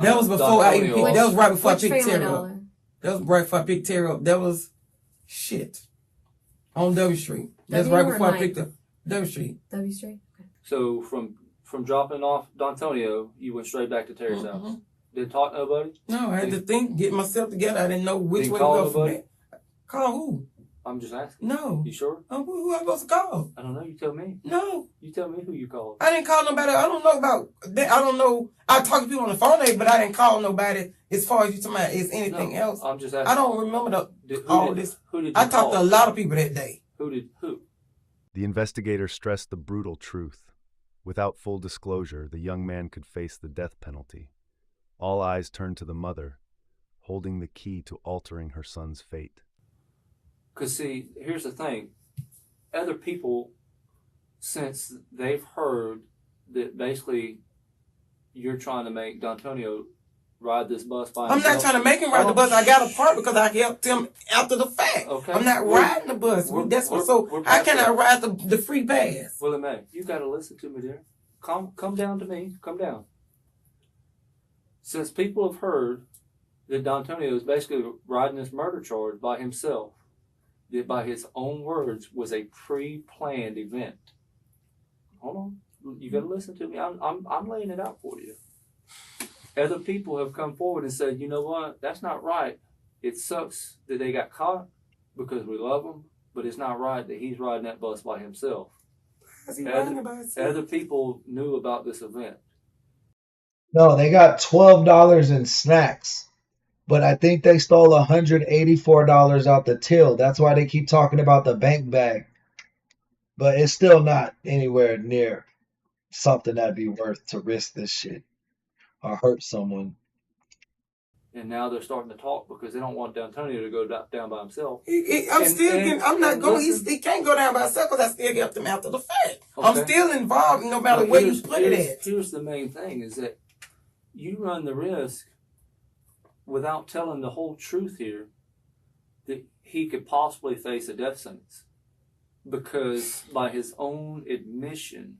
That was before I even picked. That was right before I picked Terry up. Dollar? That was right before I picked Terry up. That was shit. On W Street. That's right before I picked up W Street. W Street? Okay. So from dropping off D'Antonio, you went straight back to Terry's house. Didn't talk to nobody? No, I had to think, get myself together. I didn't know which way to go from there. Call who? I'm just asking. No. You sure? Who am I supposed to call? I don't know. You tell me. No. You tell me who you called. I didn't call nobody. I don't know about that. I don't know. I talked to people on the phone, but I didn't call nobody as far as you talking about is anything else. I'm just asking. I don't remember all this. Who did you I talked call? to a lot of people that day. Who? The investigator stressed the brutal truth. Without full disclosure, the young man could face the death penalty. All eyes turned to the mother, holding the key to altering her son's fate. Because, see, here's the thing. Other people, since they've heard that basically you're trying to make D'Antonio ride this bus by himself. I'm not trying to make him ride the bus. I got a part because I helped him after the fact. Okay. I'm not riding the bus. How can I ride the free pass? Willie Mae, you got to listen to me, dear. Come down to me. Come down. Since people have heard that D'Antonio is basically riding this murder charge by himself, that by his own words was a pre-planned event. Hold on, you got to listen to me. I'm laying it out for you. Other people have come forward and said, you know what, that's not right. It sucks that they got caught because we love them, but it's not right that he's riding that bus by himself. Is he riding by himself? Other people knew about this event. No, they got $12 in snacks. But I think they stole $184 out the till. That's why they keep talking about the bank bag. But it's still not anywhere near something that'd be worth to risk this shit or hurt someone. And now they're starting to talk because they don't want D'Antonio to go down by himself. I'm not going. He can't go down by himself because I still helped him after the fact. Okay. I'm still involved no matter where you put it at. Here's the main thing is that you run the risk without telling the whole truth here, that he could possibly face a death sentence. Because by his own admission,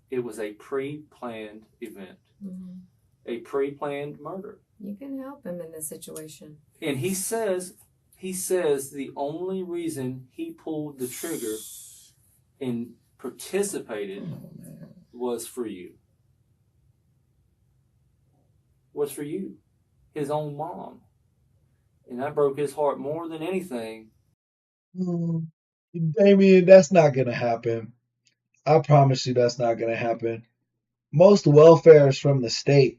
it was a pre-planned event. Mm-hmm. A pre-planned murder. You can help him in this situation. And he says the only reason he pulled the trigger and participated was for you. Was for you. His own mom. And that broke his heart more than anything. Damien, that's not going to happen. I promise you that's not going to happen. Most welfare is from the state.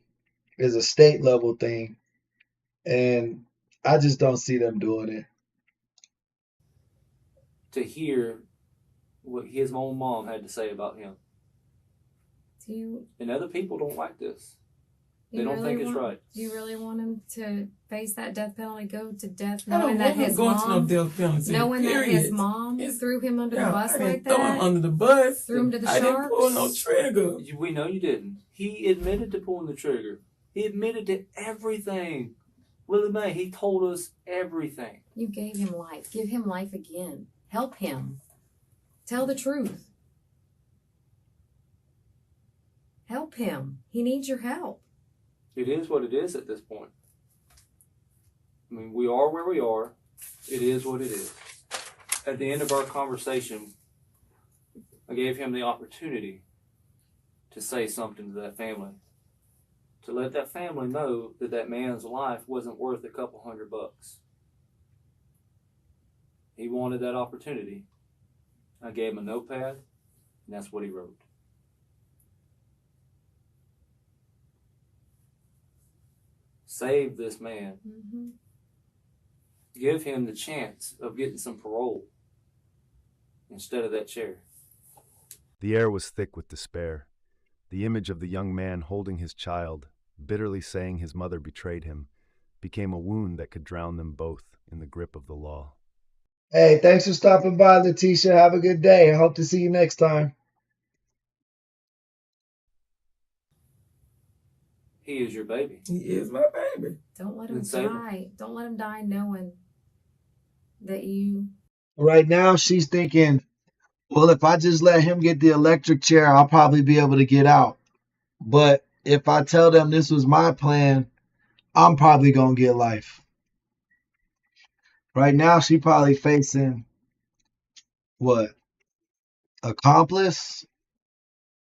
It's a state level thing. And I just don't see them doing it. To hear what his own mom had to say about him. And other people don't like this. They don't think it's right. Do you really want him to face that death penalty, go to death, knowing that his mom, that his mom threw him under the bus like that? Throw him under the bus. Threw him to the sharks. I didn't pull no trigger. We know you didn't. He admitted to pulling the trigger. He admitted to everything. Willie Mae, he told us everything. You gave him life. Give him life again. Help him. Tell the truth. Help him. He needs your help. It is what it is at this point. I mean, we are where we are. It is what it is. At the end of our conversation, I gave him the opportunity to say something to that family. To let that family know that that man's life wasn't worth a couple $100. He wanted that opportunity. I gave him a notepad, and that's what he wrote. Save this man. Mm-hmm. Give him the chance of getting some parole instead of that chair. The air was thick with despair. The image of the young man holding his child, bitterly saying his mother betrayed him, became a wound that could drown them both in the grip of the law. Hey, thanks for stopping by, Letitia. Have a good day. I hope to see you next time. He is your baby. He is my baby. Don't let him Then save him. die. Don't let him die knowing that you. Right now, she's thinking, well, if I just let him get the electric chair, I'll probably be able to get out. But if I tell them this was my plan, I'm probably going to get life. Right now, she probably facing, what, accomplice?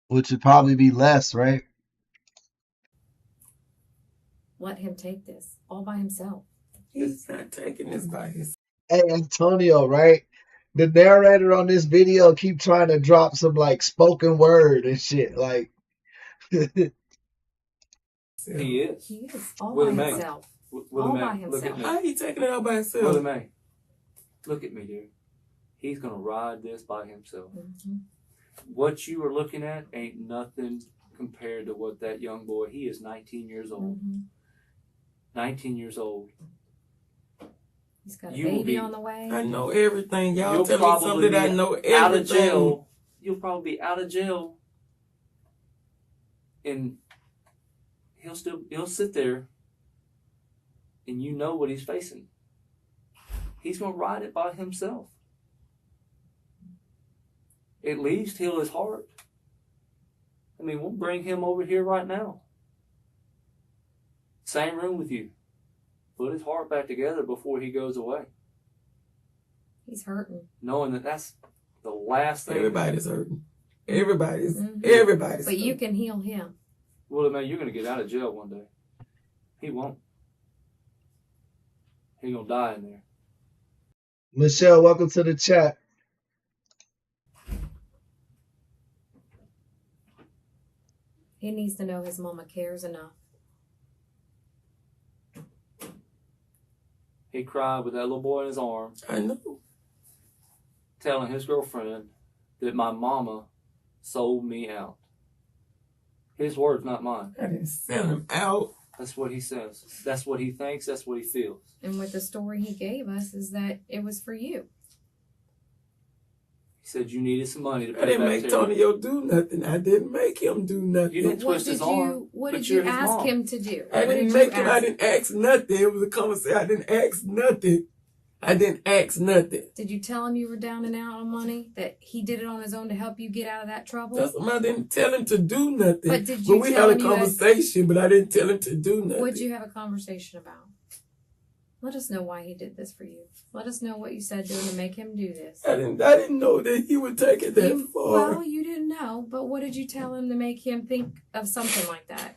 Which would probably be less, right? Let him take this all by himself. He's not taking this by his. Hey, Antonio, right? The narrator on this video keep trying to drop some like spoken word and shit. Like, He is. He is all Willie by Mae. himself. Willie All Mae, by look at himself. me. How he taking it all by himself? Willie Mae, look at me, dear. He's going to ride this by himself. Mm-hmm. What you are looking at ain't nothing compared to what that young boy, he is 19 years old. Mm-hmm. 19 years old. He's got a You will baby be- on the way. I know everything. Y'all You'll tell me probably something that I be know everything. out of jail. You'll probably be out of jail. And he'll sit there and you know what he's facing. He's going to ride it by himself. At least heal his heart. I mean, we'll bring him over here right now. Same room with you. Put his heart back together before he goes away. He's hurting. Knowing that that's the last thing. Everybody's hurting. Everybody's But you hurting. can heal him. Well, man, you're going to get out of jail one day. He won't. He's going to die in there. Michelle, welcome to the chat. He needs to know his mama cares enough. He cried with that little boy in his arms, I know. telling his girlfriend that my mama sold me out. His words, not mine. I didn't sell him out. That's what he says. That's what he thinks. That's what he feels. And with the story he gave us is that it was for you. He said you needed some money to pay I didn't back make to Tonio do nothing. I didn't make him do nothing. You didn't twist his arm. What but did you're you his ask mom. him to do? I What didn't did make you him. I ask? didn't ask nothing. It was a conversation. I didn't ask nothing. I didn't ask nothing. Did you tell him you were down and out on money? That he did it on his own to help you get out of that trouble? That's why I didn't tell him to do nothing. But did you we tell had him a you had- conversation, but I didn't tell him to do nothing. What'd you have a conversation about? Let us know why he did this for you. Let us know what you said to him to make him do this. I didn't know that he would take it that far. Well, you didn't know, but what did you tell him to make him think of something like that?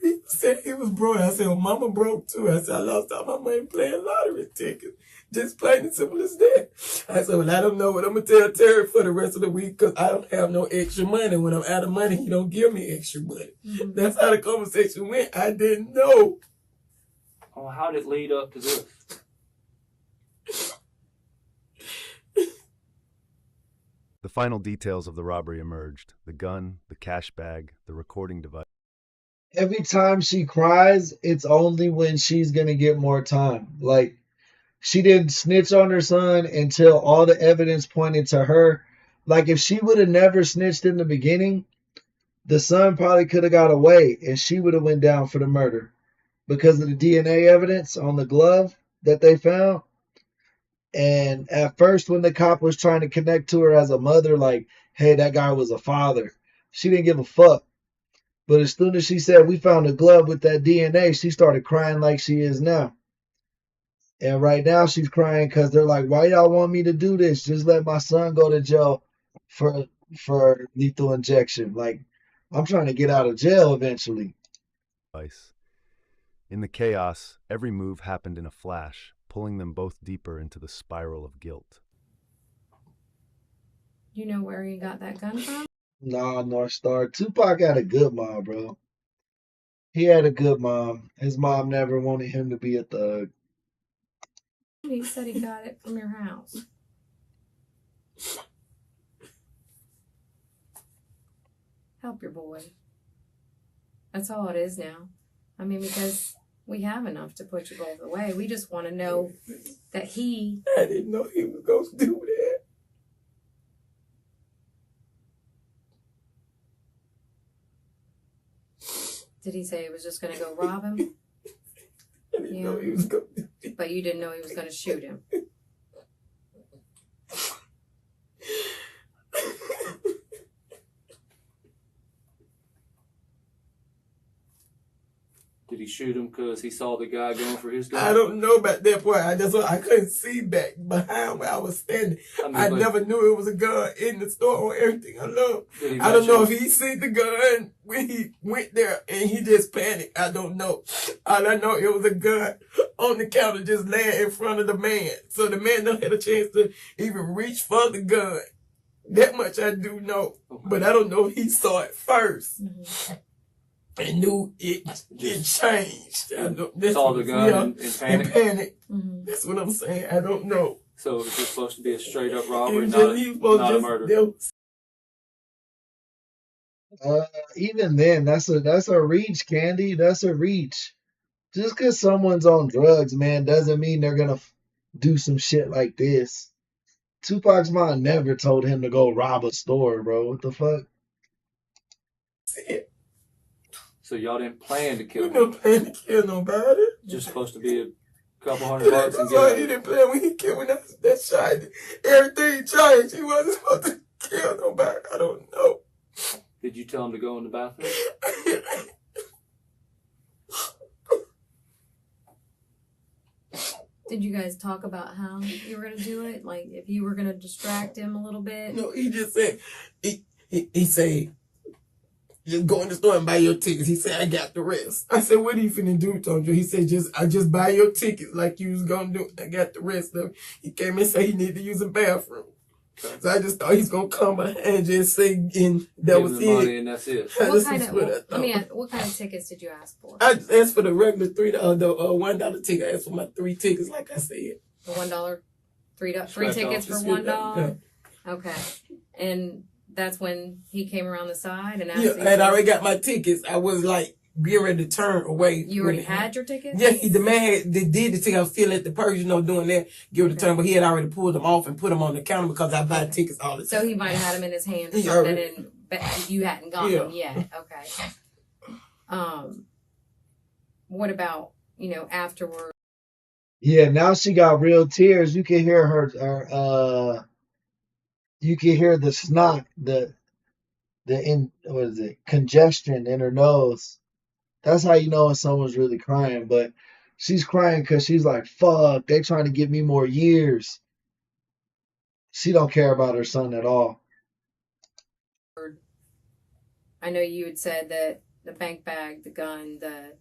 He said he was broke. I said, well, mama broke too. I said, I lost all my money playing lottery tickets. Just plain and simple as that. I said, well, I don't know what I'm going to tell Terry for the rest of the week because I don't have no extra money. When I'm out of money, he don't give me extra money. Mm-hmm. That's how the conversation went. I didn't know. Oh, how did it lead up to this? The final details of the robbery emerged: the gun, the cash bag, the recording device. Every time she cries, it's only when she's going to get more time. Like, she didn't snitch on her son until all the evidence pointed to her. Like, if she would have never snitched in the beginning, The son probably could have got away and she would have went down for the murder because of the DNA evidence on the glove that they found. And at first, when the cop was trying to connect to her as a mother, like, hey, that guy was a father, she didn't give a fuck. But as soon as she said, we found a glove with that DNA, she started crying like she is now. And right now, she's crying because they're like, why y'all want me to do this? Just let my son go to jail for lethal injection. Like, I'm trying to get out of jail eventually. In the chaos, every move happened in a flash, pulling them both deeper into the spiral of guilt. You know where he got that gun from? Nah, North Star. Tupac had a good mom, bro. He had a good mom. His mom never wanted him to be a thug. He said he got it from your house. Help your boy. That's all it is now. I mean, because we have enough to put you both away. We just want to know that he... I didn't know he was going to do that. Did he say he was just going to go rob him? I didn't know he was going to do that. But you didn't know he was going to shoot him. Did he shoot him because he saw the guy going for his gun? I don't know about that part. I couldn't see back behind where I was standing. I never knew it was a gun in the store or everything. I don't know if he seen the gun when he went there and he just panicked. I don't know. All I know, it was a gun on the counter just laying in front of the man. So the man don't have a chance to even reach for the gun. That much I do know. Okay. But I don't know if he saw it first. Mm-hmm. And knew it changed. I saw the gun and panic. Mm-hmm. That's what I'm saying. I don't know. So is this supposed to be a straight up robbery, not a murder? Even then, that's a reach, Candy. That's a reach. Just because someone's on drugs, man, doesn't mean they're gonna do some shit like this. Tupac's mom never told him to go rob a store, bro. What the fuck? So y'all didn't plan to kill him? We didn't plan to kill nobody. Just supposed to be a couple $100 and that's why he didn't plan when he killed when that shot. Everything changed. He wasn't supposed to kill nobody. I don't know. Did you tell him to go in the bathroom? Did you guys talk about how you were going to do it? Like, if you were going to distract him a little bit? No, he just said, he said, just go in the store and buy your tickets. He said, I got the rest. I said, what are you finna do, Tonja? He said, I just buy your tickets like you was gonna do. I got the rest of it. He came and said he needed to use a bathroom. Okay. So I just thought he's gonna come and just say, and that was it. Money and that's it. What kind of tickets did you ask for? I just asked for the regular $1 ticket. I asked for my 3 tickets, like I said. The $1, three tickets for $1. Yeah. Okay, and that's when he came around the side and asked. Yeah, I had already got my tickets. I was like getting ready to turn away. You already had your tickets? Yeah, the man did the ticket. I was still at the purse, doing that, give it a turn. But he had already pulled them off and put them on the counter because I buy tickets all the time. So he might have had them in his hand or something, and you hadn't got them yet. Okay. What about afterward? Yeah, now she got real tears. You can hear her. You can hear the snot, congestion in her nose. That's how you know when someone's really crying. But she's crying because she's like, fuck, they trying to give me more years. She don't care about her son at all. I know you had said that the bank bag, the gun, the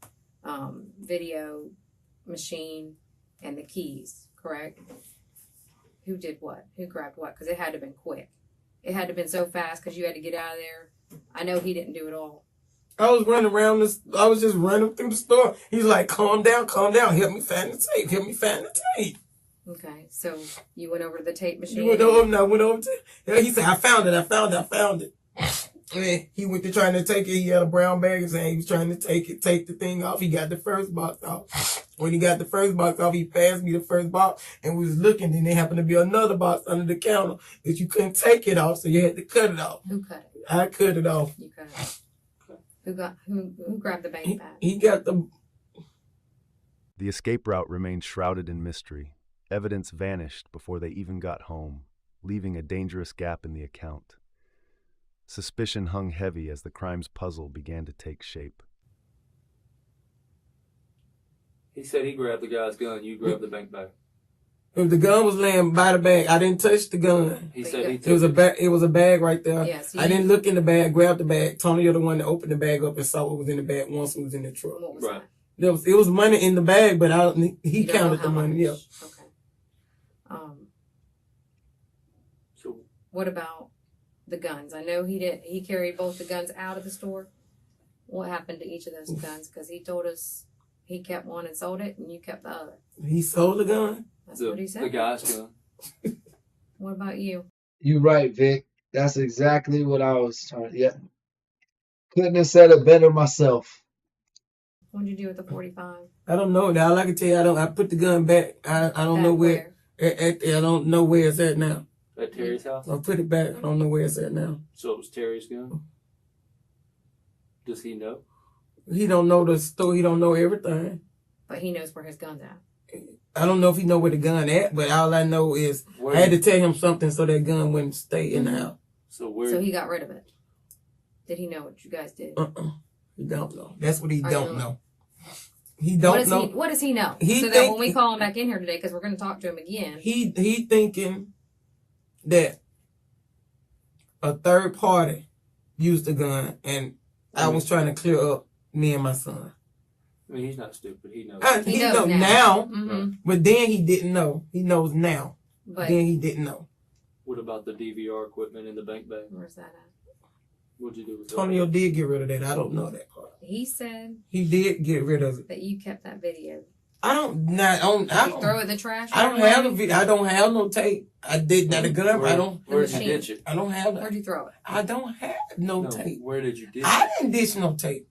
video machine, and the keys, correct? Who did what? Who grabbed what? Because it had to have been quick. It had to have been so fast because you had to get out of there. I know he didn't do it all. I was running around I was just running through the store. He's like, calm down. Help me find the tape. Okay, so you went over to the tape machine? I went over to he said, I found it. And he went to trying to take it. He had a brown bag and he was trying to take the thing off. He got the first box off. When he got the first box off, he passed me the first box and we was looking, and there happened to be another box under the counter that you couldn't take it off, so you had to cut it off. Who cut it? I cut it off. You cut it off. Who grabbed the bank bag? He got the. The escape route remained shrouded in mystery. Evidence vanished before they even got home, leaving a dangerous gap in the account. Suspicion hung heavy as the crime's puzzle began to take shape. He said he grabbed the guy's gun. You grabbed the bank bag. If the gun was laying by the bag, I didn't touch the gun. He said he took it was a bag. It was a bag right there. Yes, I didn't look in the bag, grab the bag. Tony, you're the one that opened the bag up and saw what was in the bag once it was in the truck. What was Right. that? It was money in the bag, but he You don't know counted how the money. much? Yeah. Okay. So What about the guns? I know he carried both the guns out of the store. What happened to each of those guns? Because he told us he kept one and sold it, and you kept the other. He sold the gun. That's what he said. the guy's gun. What about you? You right, Vic. That's exactly what I was trying. Yeah, couldn't have said it better myself. What'd you do with the 45? I don't know. All I can tell you, I put the gun back. I don't know where. I don't know where it's at now. At Terry's house? I put it back. I don't know where it's at now. So it was Terry's gun? Does he know? He don't know the store. He don't know everything. But he knows where his gun's at. I don't know if he know where the gun at, but all I know is I had to tell him something so that gun wouldn't stay in the house. So he got rid of it. Did he know what you guys did? He don't know. That's what he don't know. He don't know. What does he know? He so that when we call him back in here today, because we're going to talk to him again. He thinking that a third party used the gun, and I was trying to clear up me and my son. I mean, he's not stupid. He knows. He knows now, Mm-hmm. but then he didn't know. He knows now, but then he didn't know. What about the DVR equipment in the bank bag? Where's that at? What'd you do with that? Tonio did get rid of that. I don't know that part. He said He did get rid of it. that you kept that video. I don't. Did you throw it in the trash? I don't have the video. I don't have no tape. I did not a gun. I don't. Where'd you ditch it? I don't have that. Where'd you throw it? I don't have no tape. Where did you ditch I it? didn't ditch no tape.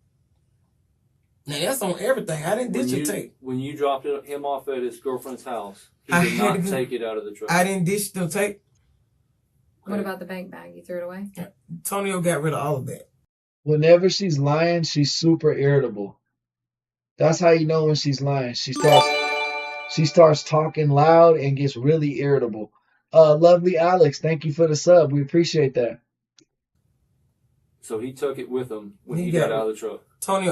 Now that's on everything. I didn't ditch a tape. When you dropped him off at his girlfriend's house, he I did had not to- take it out of the truck. I didn't ditch no tape. What about the bank bag? You threw it away? Tonio got rid of all of that. Whenever she's lying, she's super irritable. That's how you know when she's lying. She starts talking loud and gets really irritable. Lovely Alex, thank you for the sub. We appreciate that. So he took it with him when he got out of the truck. Tonio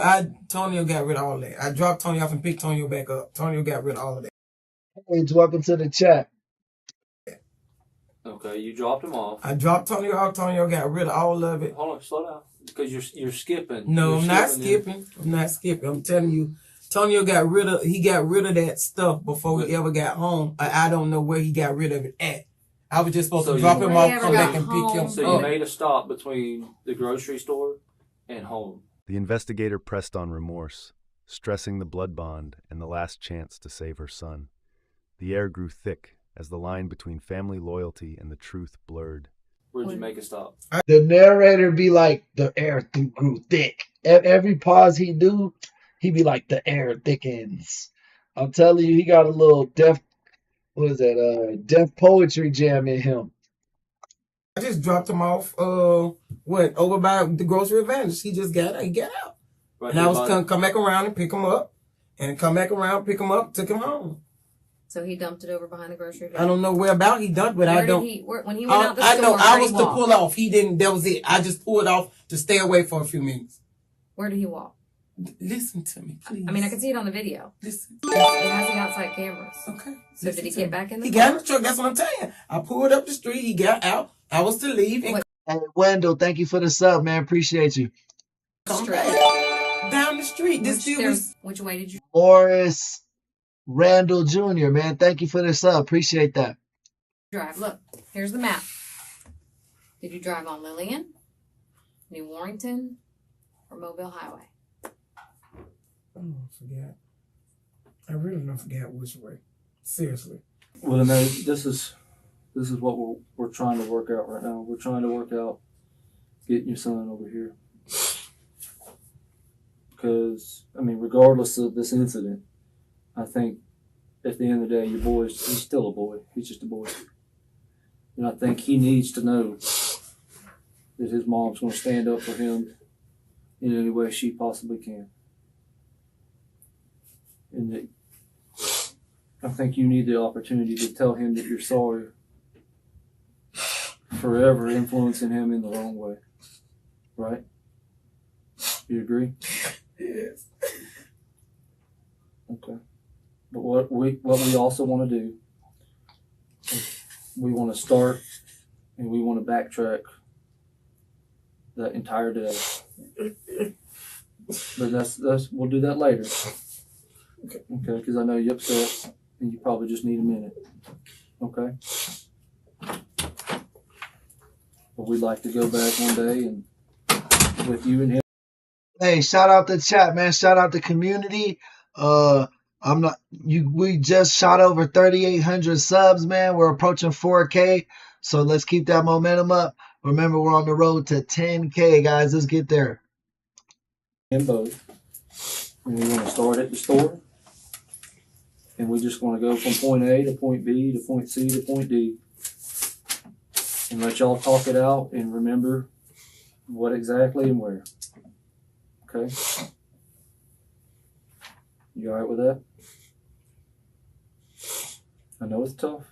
got rid of all that. I dropped Tonio off and picked Tonio back up. Tonio got rid of all of that. Hey, welcome to the chat. Okay, you dropped him off. I dropped Tonio off. Tonio got rid of all of it. Hold on, slow down. Because you're skipping. No, You're I'm not skipping skipping. I'm not skipping. I'm telling you, Tonio got rid of that stuff before he ever got home. I don't know where he got rid of it at. I was just supposed to drop him off, come back and pick him So up. you made a stop between the grocery store and home. The investigator pressed on remorse, stressing the blood bond and the last chance to save her son. The air grew thick as the line between family loyalty and the truth blurred. Where'd you make a stop? The narrator be like, the air grew thick. At every pause he do, he be like, the air thickens. I'm telling you, he got a little deaf poetry jam in him. I just dropped him off, over by the grocery advantage. He just got out. Right, and I was going to come back around and pick him up. And come back around, pick him up, took him home. So he dumped it over behind the grocery bag. I don't know where about he dumped, but I don't. When he went out the store, I know I was to pull off. He didn't. That was it. I just pulled off to stay away for a few minutes. Where did he walk? Listen to me, please. I mean, I can see it on the video. Listen. It has the outside cameras. Okay. So did he get back in the He car? got in the truck. That's what I'm telling you. I pulled up the street. He got out. I was to leave and Hey, Wendell, thank you for the sub, man. Appreciate you. come back down the street. Which way did you Morris Randall Jr., man. Thank you for the sub. Appreciate that. drive? Look, here's the map. Did you drive on Lillian, New Warrington, or Mobile Highway? Oh, I forgot. I really don't forget which way. Seriously. Well, no, this is what we're trying to work out right now. We're trying to work out getting your son over here. Because, I mean, regardless of this incident, I think at the end of the day, your boy, he's still a boy. He's just a boy. And I think he needs to know that his mom's going to stand up for him in any way she possibly can. And that I think you need the opportunity to tell him that you're sorry for ever influencing him in the wrong way. Right? You agree? Yes. Okay. But what we also want to do is we want to start and we want to backtrack that entire day. But that's we'll do that later. Okay, because I know you're upset and you probably just need a minute. Okay? But we'd like to go back one day and with you and him. Hey, shout out the chat, man. Shout out the community. We just shot over 3,800 subs, man. We're approaching 4K. So let's keep that momentum up. Remember, we're on the road to 10K, guys. Let's get there. And both. And we want to start at the store. And we're just going to go from point A to point B to point C to point D. And let y'all talk it out and remember what exactly and where. Okay? You all right with that? I know it's tough.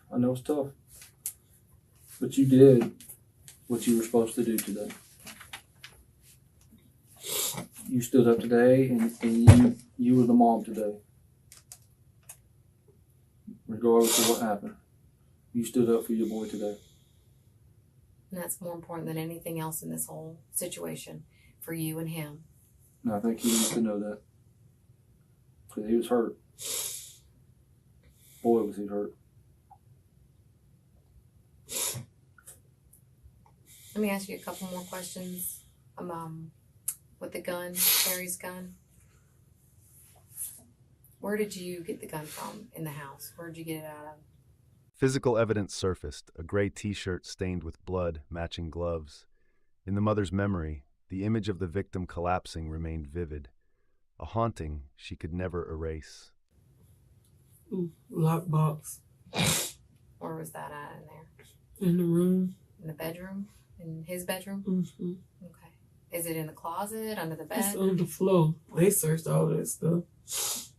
But you did what you were supposed to do today. You stood up today and you were the mom today. Regardless of what happened. You stood up for your boy today. And that's more important than anything else in this whole situation for you and him. And I think he needs to know that. Because he was hurt. Boy, was he hurt. Let me ask you a couple more questions. With the gun, Terry's gun. Where did you get the gun from in the house? Where did you get it out of? Physical evidence surfaced, a gray t-shirt stained with blood, matching gloves. In the mother's memory, the image of the victim collapsing remained vivid, a haunting she could never erase. Lockbox. Where was that at in there? In the room. In the bedroom? In his bedroom? Mm-hmm. Okay. Is it in the closet, under the bed? It's on the floor. They searched all that stuff.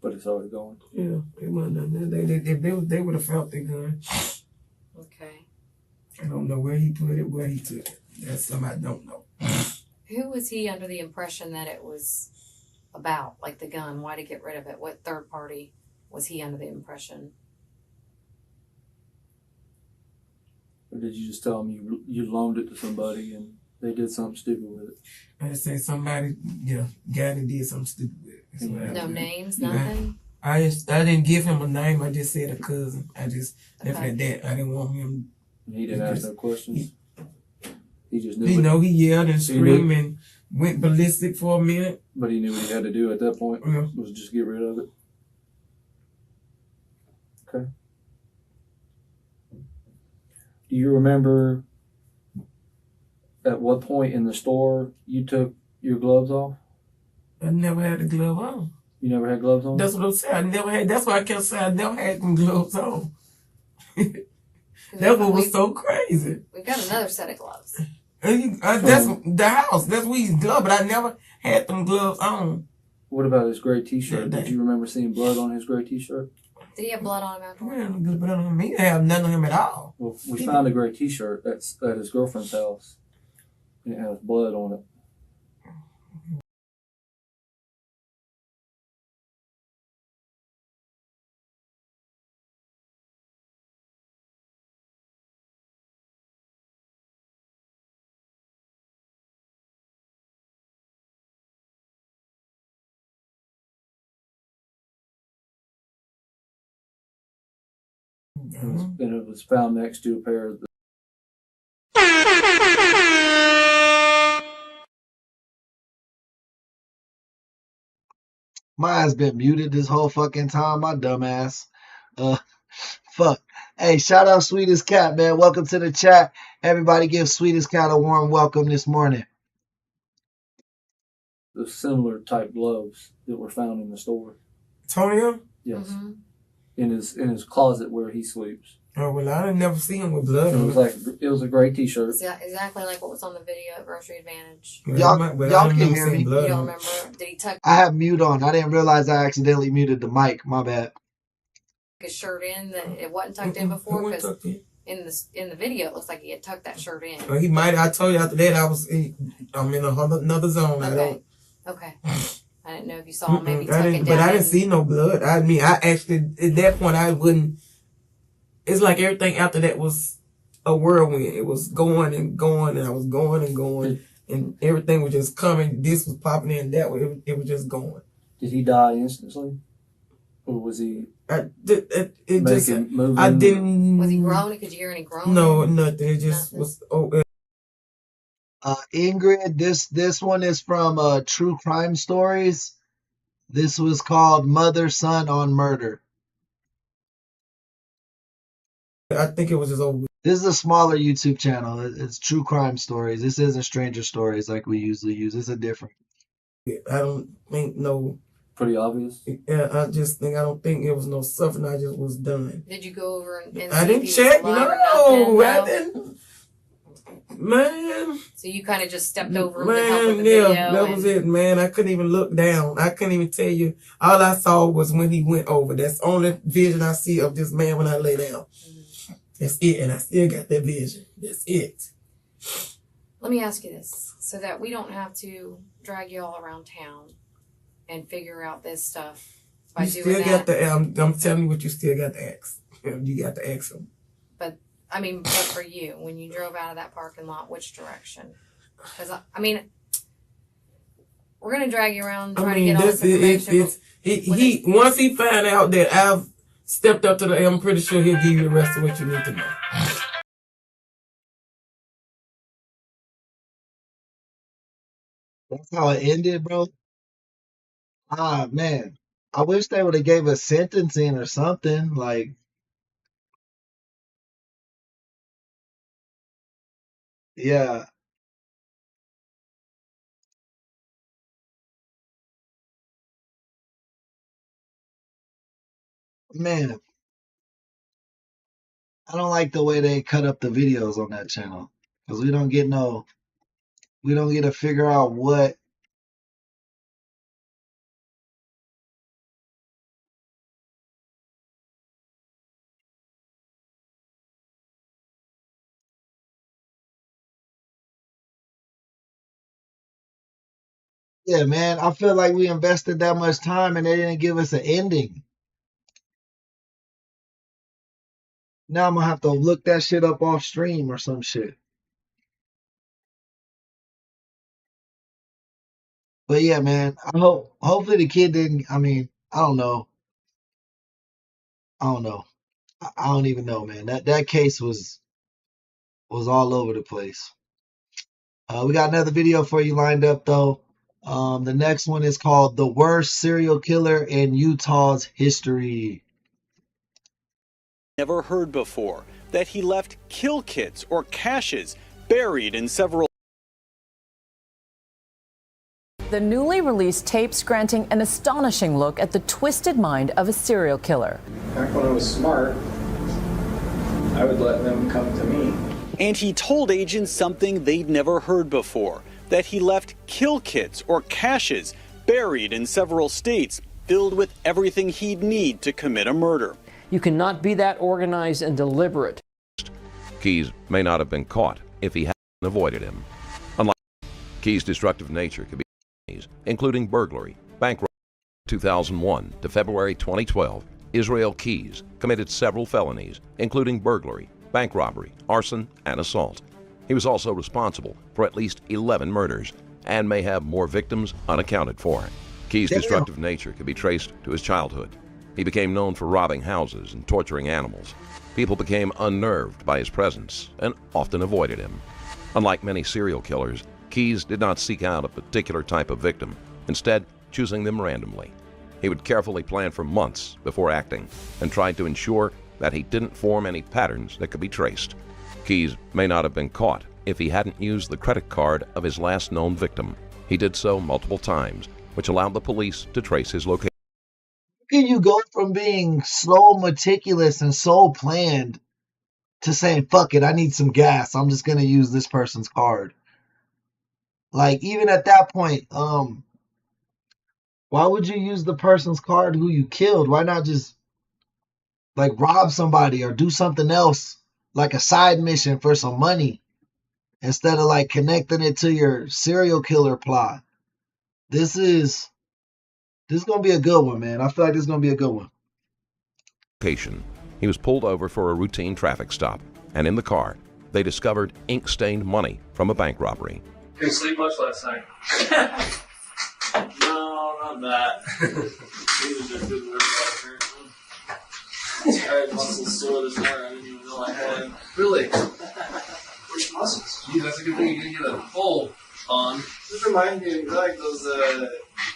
But it's already gone. Yeah, they wasn't done that. They would have found their gun. Okay. I don't know where he put it, where he took it. That's something I don't know. Who was he under the impression that it was about? Like the gun, why to get rid of it? What third party was he under the impression? Or did you just tell him you loaned it to somebody and they did something stupid with it? I just say somebody, got and did something stupid with it. That's what No names, nothing? I didn't give him a name. I just said a cousin. I just left it at that. I didn't want him. And he didn't ask no questions? He just knew. He yelled and screamed and went ballistic for a minute. But he knew what he had to do at that point? Yeah. Was just get rid of it? Okay. Do you remember at what point in the store you took your gloves off? I never had a glove on. You never had gloves on? That's what I'm saying. I never had. That's why I kept saying I never had them gloves on. That's what was so crazy. We've got another set of gloves. That's the house. That's where he's glove, but I never had them gloves on. What about his gray t-shirt? Did you remember seeing blood on his gray t-shirt? Did he have blood on him afterwards? Yeah, blood on him. He didn't have none on him at all. Well, we found a gray t-shirt at his girlfriend's house. And it has blood on it. And it was found next to a pair of the Mine's been muted this whole fucking time, my dumb ass. Fuck. Hey, shout out Sweetest Cat, man. Welcome to the chat. Everybody give Sweetest Cat a warm welcome this morning. the similar type gloves that were found in the store. Tonio? Yes. Mm-hmm. In his closet where he sleeps. Oh, well, I didn't never see him with blood on It was a gray T-shirt. Exactly like what was on the video at Grocery Advantage. Y'all can hear me. You don't remember? Did he tuck I have mute on. I didn't realize I accidentally muted the mic. My bad. his shirt in that it wasn't tucked in before? Because in the video, it looks like he had tucked that shirt in. Well, he might. I told you after that I'm in another zone. Okay. I didn't know if you saw him maybe tuck it down. But I didn't see no blood. I mean, I actually at that point I wouldn't. It's like everything after that was a whirlwind. It was going and going, and I was going and going, and everything was just coming. This was popping in, that way. It was just going. Did he die instantly, or was he? I didn't. Was he groaning? Could you hear any groaning? No, nothing. It just was. Ingrid, this one is from True Crime Stories. This was called Mother Son on Murder. I think it was just over. This is a smaller YouTube channel. It's True Crime Stories. This isn't Stranger Stories like we usually use. It's a different. I don't think no. Pretty obvious. Yeah, I don't think it was no suffering. I just was done. Did you go over and I didn't check. No, I didn't. Man. So you kind of just stepped over him to help with the video. That was it, man. I couldn't even look down. I couldn't even tell you. All I saw was when he went over. That's the only vision I see of this man when I lay down. Mm-hmm. That's it, and I still got that vision. That's it. Let me ask you this, so that we don't have to drag you all around town and figure out this stuff by you doing still that. I'm telling you what you still got to ask. You got to ask him. But for you, when you drove out of that parking lot, which direction? Because, we're going to drag you around trying to get all this information. Once he find out that I've stepped up to I'm pretty sure he'll give you the rest of what you need to know. That's how it ended, bro? Ah, man. I wish they would have gave us sentencing or something. Like, yeah. Man, I don't like the way they cut up the videos on that channel. Because we don't get to figure out what. Yeah, man, I feel like we invested that much time and they didn't give us an ending. Now I'm gonna have to look that shit up off stream or some shit. But yeah, man, hopefully the kid didn't. I mean, I don't know. I don't even know, man. That case was all over the place. We got another video for you lined up though. The next one is called "The Worst Serial Killer in Utah's History." Never heard before that he left kill kits or caches buried in several. The newly released tapes granting an astonishing look at the twisted mind of a serial killer. Back when I was smart, I would let them come to me. And he told agents something they'd never heard before, that he left kill kits or caches buried in several states, filled with everything he'd need to commit a murder. You cannot be that organized and deliberate. Keyes may not have been caught if he hadn't avoided him. Unlike Keyes' destructive nature could be including burglary, bank robbery. 2001 to February 2012, Israel Keyes committed several felonies, including burglary, bank robbery, arson, and assault. He was also responsible for at least 11 murders and may have more victims unaccounted for. Keyes' destructive nature could be traced to his childhood. He became known for robbing houses and torturing animals. People became unnerved by his presence and often avoided him. Unlike many serial killers, Keyes did not seek out a particular type of victim, instead choosing them randomly. He would carefully plan for months before acting and tried to ensure that he didn't form any patterns that could be traced. Keyes may not have been caught if he hadn't used the credit card of his last known victim. He did so multiple times, which allowed the police to trace his location. How can you go from being so meticulous and so planned to saying, fuck it, I need some gas. I'm just going to use this person's card. Like, even at that point, why would you use the person's card who you killed? Why not just, like, rob somebody or do something else, like a side mission for some money, instead of, like, connecting it to your serial killer plot? This is going to be a good one, man. I feel like this is going to be a good one. He was pulled over for a routine traffic stop, and in the car, they discovered ink-stained money from a bank robbery. Didn't sleep much last night. No, not that. I had muscles sore this morning. I didn't even know I had. Really? Which muscles? Gee, that's a good thing you didn't get a full on. This reminds me of like those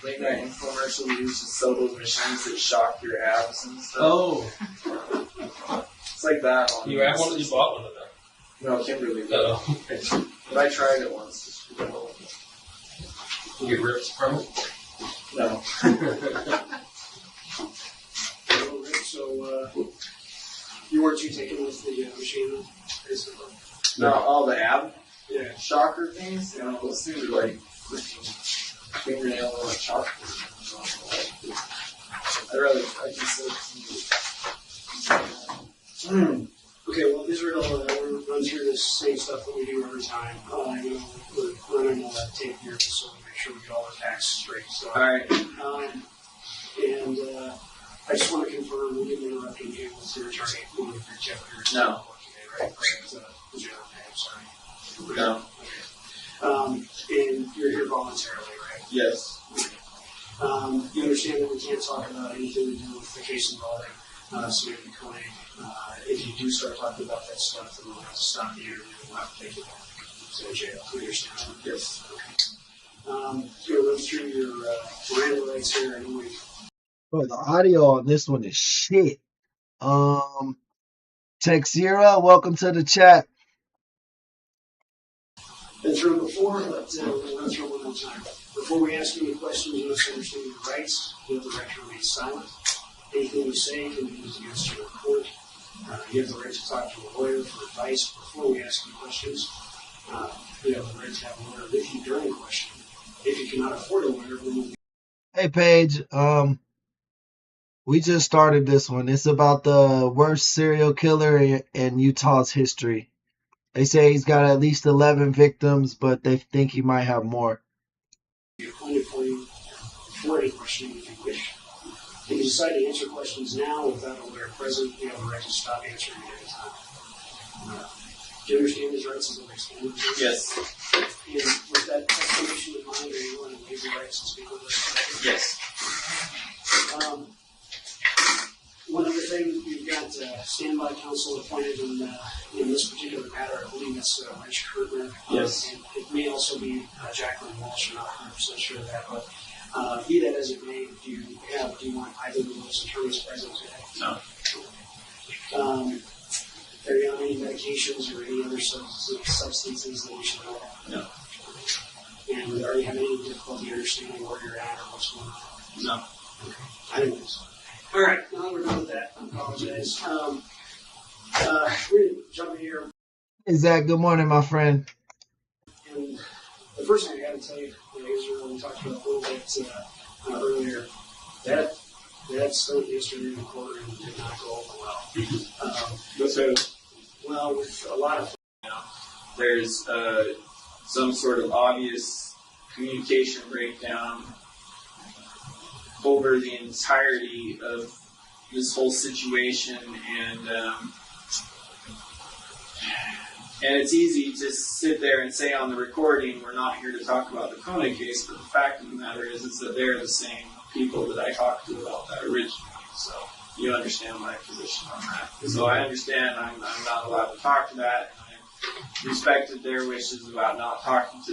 late night infomercials we used to sell those machines that shock your abs and stuff. Oh. It's like that one. You have one? You bought one of them? No, Kimberly did. Oh. But I tried it once. You get ripped from it? No. So, you weren't too taken with the machine, basically? No, all the ab shocker things, you know, those things are like fingernail or shock. I consider Okay, well, Israel, we're run through this same stuff that we do every time. We're running tape here so we make sure we get all the facts straight. So, all right. And I just want to confirm we didn't interrupt you with your attorney. No. Right? Was you I'm sorry. No. Okay. And you're here voluntarily, right? Yes. You understand that we can't talk about anything to do with the case involving Samantha Koenig. If you do start talking about that stuff, then we'll have to stop the interview and we'll have to take you to the jail. Do you understand? Yes. Okay. Going to run through your Miranda rights here and we. Bro, the audio on this one is shit. Texira, welcome to the chat. Been through it before, but we'll run through it one more time. Before we ask any questions, you must understand your rights. You have the right to remain silent. Anything you say can be used against you in court. You have the right to talk to a lawyer for advice before we ask you questions. You have the right to have a lawyer with you during a question. If you cannot afford a lawyer, then Hey, Paige. We just started this one. It's about the worst serial killer in Utah's history. They say he's got at least 11 victims, but they think he might have more. be appointed for you for any questioning if you wish. If you decide to answer questions now without a lawyer present, you have the right to stop answering at any time. Do you understand his rights as an extended? Yes. And with that explanation in mind, are you willing to waive your rights and speak with us? Yes. One other thing, you've got standby counsel appointed in this particular matter. I believe it's Rich Kurtner. Yes. And it may also be Jacqueline Walsh. I'm not 100% sure of that, but be that as it may, do you want either of those attorneys present today? No. Are you on any medications or any other substances that we should know about? No. And are you having any difficulty understanding where you're at or what's going on? No. Okay. I didn't think so. All right, now that we're done with that, I apologize. We're going to jump in here. Hey, Zach, good morning, my friend. And the first thing I got to tell you, Israel, we talked about a little bit earlier, that stunt yesterday in the courtroom did not go over well. So, well, with a lot of... There's some sort of obvious communication breakdown over the entirety of this whole situation, and it's easy to sit there and say on the recording, we're not here to talk about the Koenig case, but the fact of the matter is that they're the same people that I talked to about that originally, so you understand my position on that. So I understand I'm not allowed to talk to that, and I respected their wishes about not talking to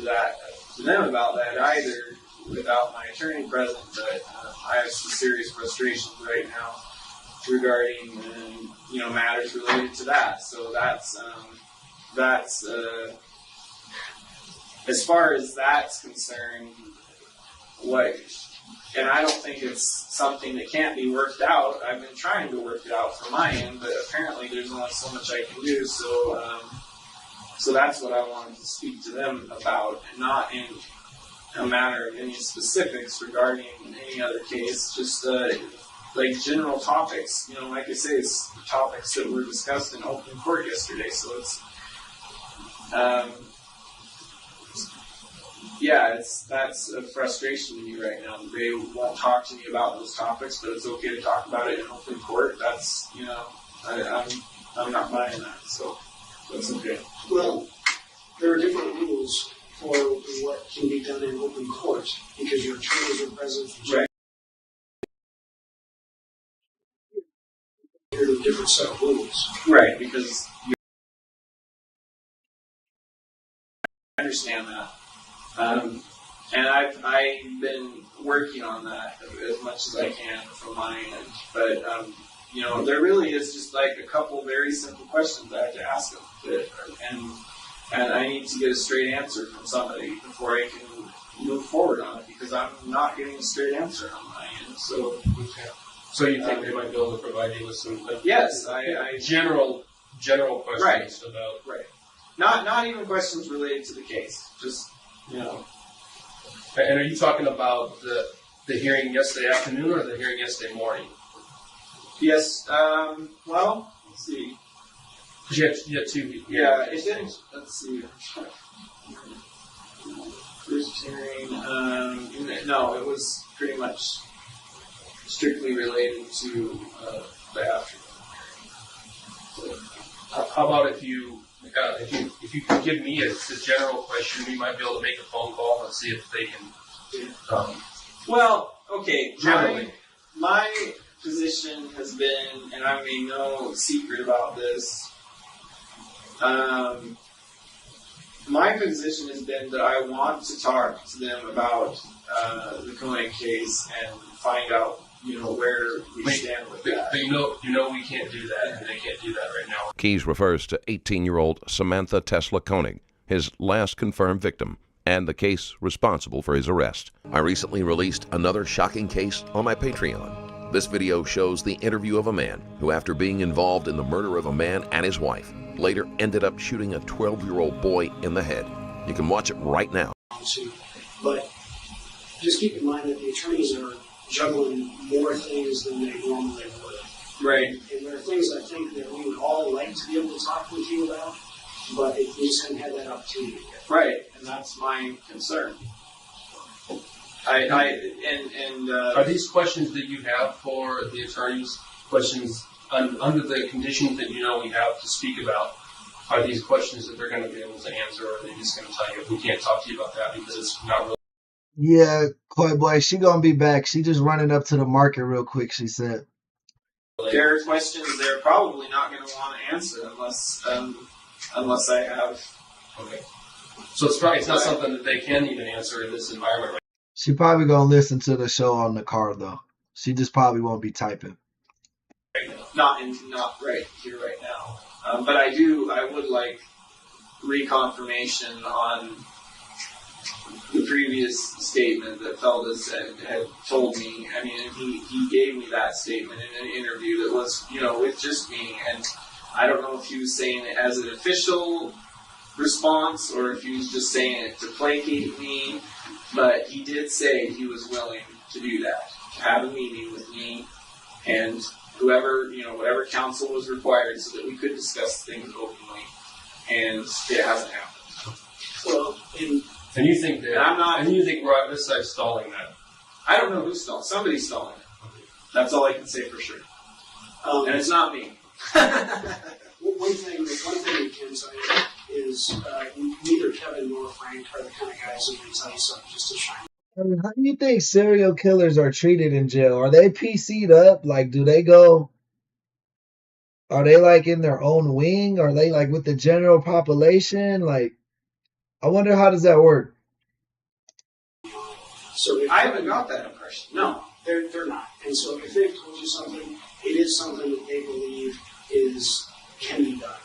them about that either, without my attorney present, but I have some serious frustrations right now regarding matters related to that. So that's as far as that's concerned, what And I don't think it's something that can't be worked out. I've been trying to work it out from my end, but apparently there's only so much I can do. So that's what I wanted to speak to them about, and not in a matter of any specifics regarding any other case, just like general topics. You know, like I say, it's topics that were discussed in open court yesterday. So it's, that's a frustration to me right now. They won't talk to me about those topics, but it's okay to talk about it in open court. That's, you know, I'm not buying that, so that's okay. Well, there are different rules for what can be done in open court because your attorneys are present. Right. There's a different set of rules. Right, because I understand that. And I've been working on that as much as I can from my end. But, you know, there really is just like a couple very simple questions I have to ask them. And I need to get a straight answer from somebody before I can move forward on it, because I'm not getting a straight answer on my end. So, so you think they might be able to provide you with some yes, I general questions right, about right. Not even questions related to the case. Just, you know. And are you talking about the hearing yesterday afternoon or the hearing yesterday morning? Yes. Well, let's see. Because you had two. Yeah, it didn't. Let's see. First hearing. No, it was pretty much strictly related to the afternoon. How about if you could give me a general question, we might be able to make a phone call and see if they can. Well, okay. Generally, my position has been, and I made no secret about this. My position has been that I want to talk to them about the Koenig case and find out, you know, where we stand with that. But you know we can't do that, and they can't do that right now. Keyes refers to 18-year-old Samantha Tesla Koenig, his last confirmed victim, and the case responsible for his arrest. I recently released another shocking case on my Patreon. This video shows the interview of a man who, after being involved in the murder of a man and his wife, later ended up shooting a 12-year-old boy in the head. You can watch it right now. But just keep in mind that the attorneys are juggling more things than they normally would. Right. And there are things I think that we would all like to be able to talk with you about, but we just haven't had that opportunity yet. Right, and that's my concern. Are these questions that you have for the attorneys, questions under the conditions that you know we have to speak about, are these questions that they're going to be able to answer, or are they just going to tell you, we can't talk to you about that because it's not really... Yeah, Coy Boy, she gonna be back. She just running up to the market real quick, she said. There are questions they're probably not going to want to answer unless I have... Okay. So it's not something that they can even answer in this environment, right? She probably gonna listen to the show on the car, though. She just probably won't be typing. Not right here, right now. But I would like reconfirmation on the previous statement that Feldes had told me. I mean, he gave me that statement in an interview that was, you know, with just me, and I don't know if he was saying it as an official response or if he was just saying it to placate me, but he did say he was willing to do that, to have a meeting with me and whoever, you know, whatever counsel was required so that we could discuss things openly, and it hasn't happened. Well, and you think that and you think we're on this side stalling that? I don't know who's stalling. Somebody's stalling it. That's all I can say for sure. And it's not me. One thing we can say is neither Kevin nor Frank are the kind of guys that can tell you something just to shine. I mean, how do you think serial killers are treated in jail? Are they PC'd up? Like, do they go... Are they, like, in their own wing? Are they, like, with the general population? Like, I wonder how does that work? So I haven't got that impression. No. They're not. And so if they've told you something, it is something that they believe can be done.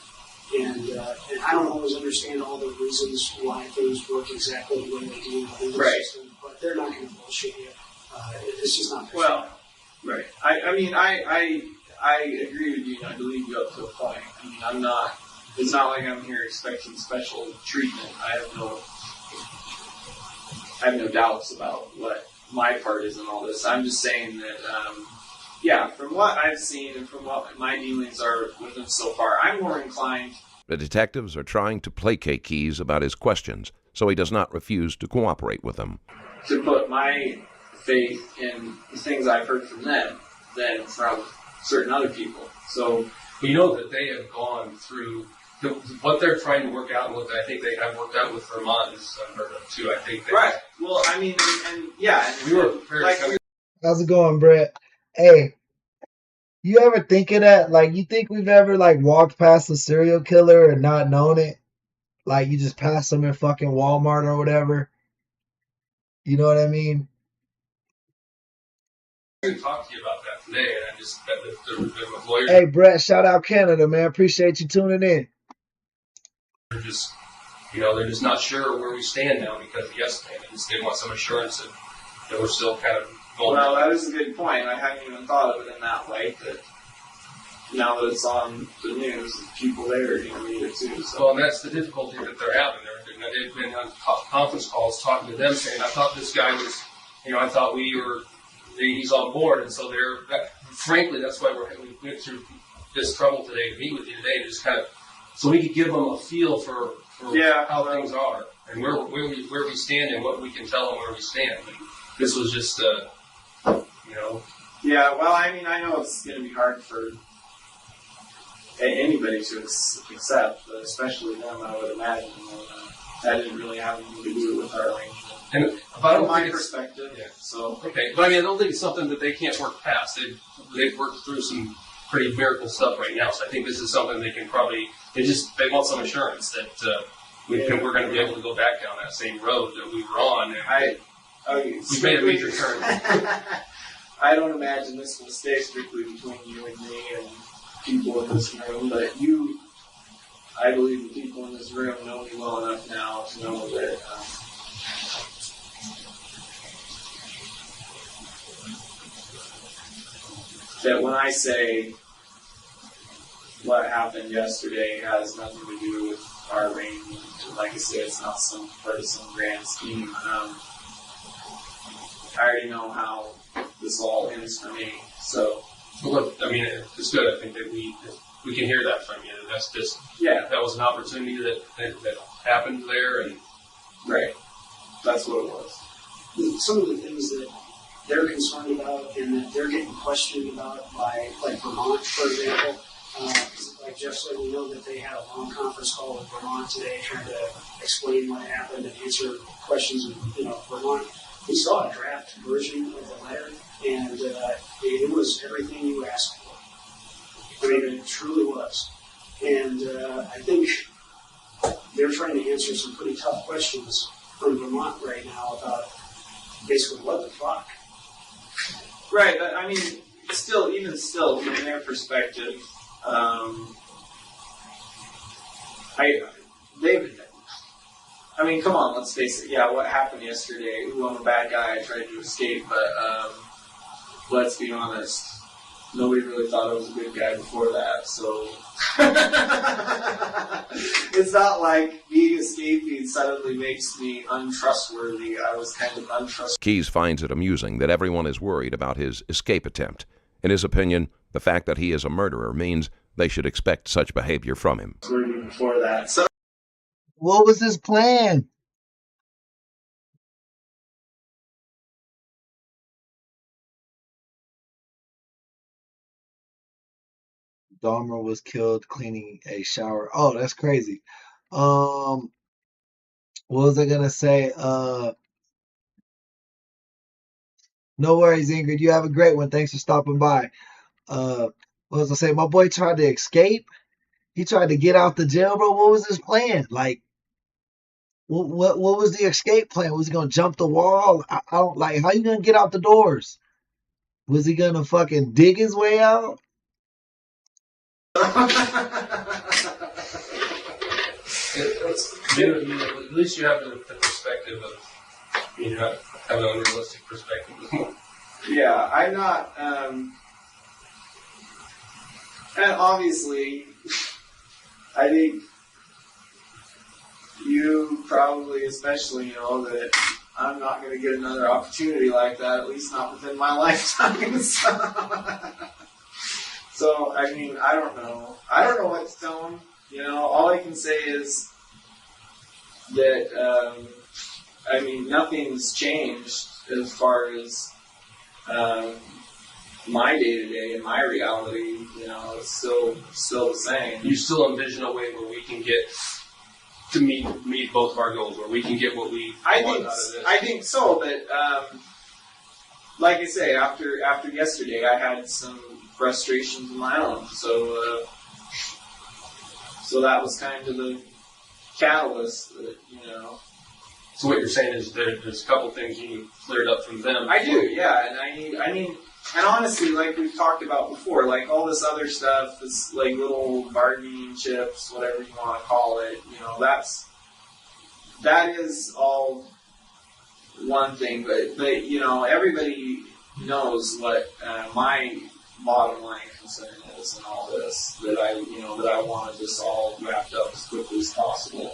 And I don't always understand all the reasons why things work exactly the way they do in the legal system, but they're not going to bullshit you. It's just not. Well, right. I mean, I agree with you. And I believe you up to a point. I mean, I'm not. It's not like I'm here expecting special treatment. I have no doubts about what my part is in all this. I'm just saying that, from what I've seen and from what my dealings are with him so far, I'm more inclined. The detectives are trying to placate Keys about his questions, so he does not refuse to cooperate with them. To put my faith in the things I've heard from them than from certain other people. So you know that they have gone through what they're trying to work out, and what I think they have worked out with Vermont is unheard of too. I think. Right. Well, I mean, and we were very. How's it going, Brett? Hey, you ever think of that? Like, you think we've ever walked past a serial killer and not known it? Like, you just pass them in fucking Walmart or whatever. You know what I mean? I was going to talk to you about that today, and I just the lawyers. Hey, Brett, shout out Canada, man. Appreciate you tuning in. They're just, they're just not sure where we stand now because of yesterday. They want some assurance that we're still kind of going. Well, that is a good point. I hadn't even thought of it in that way. That now that it's on the news, people there are going to read it too. So. Well, and that's the difficulty that they're having. They've been on conference calls talking to them, saying, "I thought this guy was, I thought he's on board," and so frankly, that's why we went through this trouble today to meet with you today, to just kind of. So we could give them a feel for how things are and where we stand and what we can tell them where we stand. And this was just, Yeah, well, I mean, I know it's going to be hard for anybody to accept, but especially them, I would imagine. That didn't really have anything to do with our arrangement. And from my perspective, so. Okay, but I mean, I don't think it's something that they can't work past. They've worked through some pretty miracle stuff right now, so I think this is something they can probably. They want some assurance that we're going to be able to go back down that same road that we were on. And we've made a major turn. I don't imagine this will stay strictly between you and me and people in this room, but I believe the people in this room know me well enough now to know that. That when I say what happened yesterday has nothing to do with our arrangement, like I said, it's not some part of some grand scheme. I already know how this all ends for me. So, look, I mean, it's good. I think that we can hear that from you. That's just that was an opportunity that happened there, and right. That's what it was. Some of the things that they're concerned about and that they're getting questioned about by, like Vermont, for example. Like Jeff said, we know that they had a long conference call with Vermont today trying to explain what happened and answer questions of Vermont. We saw a draft version of the letter, and it was everything you asked for. I mean, it truly was. And I think they're trying to answer some pretty tough questions from Vermont right now about basically what the fuck. Right, but I mean, even still, from their perspective, come on, let's face it. Yeah, what happened yesterday? Ooh, I'm a bad guy. I tried to escape, but let's be honest. Nobody really thought I was a good guy before that, so it's not like being escaping suddenly makes me untrustworthy. I was kind of untrustworthy. Keys finds it amusing that everyone is worried about his escape attempt. In his opinion, the fact that he is a murderer means they should expect such behavior from him. Before that, so what was his plan? Dahmer was killed cleaning a shower. Oh, that's crazy. What was I gonna say? No worries, Ingrid. You have a great one. Thanks for stopping by. What was I say? My boy tried to escape. He tried to get out the jail, bro. What was his plan? Like, what was the escape plan? Was he gonna jump the wall? I don't like. How you gonna get out the doors? Was he gonna fucking dig his way out? At least you have the perspective of, have an unrealistic perspective. Yeah, I'm not. And obviously, I think you probably especially know that I'm not going to get another opportunity like that, at least not within my lifetime. So, I mean, I don't know. I don't know what to tell them. You know, all I can say is that, I mean, nothing's changed as far as my day-to-day and my reality. You know, it's still the same. You still envision a way where we can get to meet both of our goals, where we can get what we want out of this? I think so, but like I say, after yesterday, I had some frustrations of my own. So that was kind of the catalyst that, you know. So what you're saying is there's a couple things you need cleared up from them. I do, yeah, and I mean, and honestly, like we've talked about before, like all this other stuff, this like little bargaining chips, whatever you want to call it, you know, that is all one thing, but you know, everybody knows what my bottom line concern is in all this, that I want this all wrapped up as quickly as possible.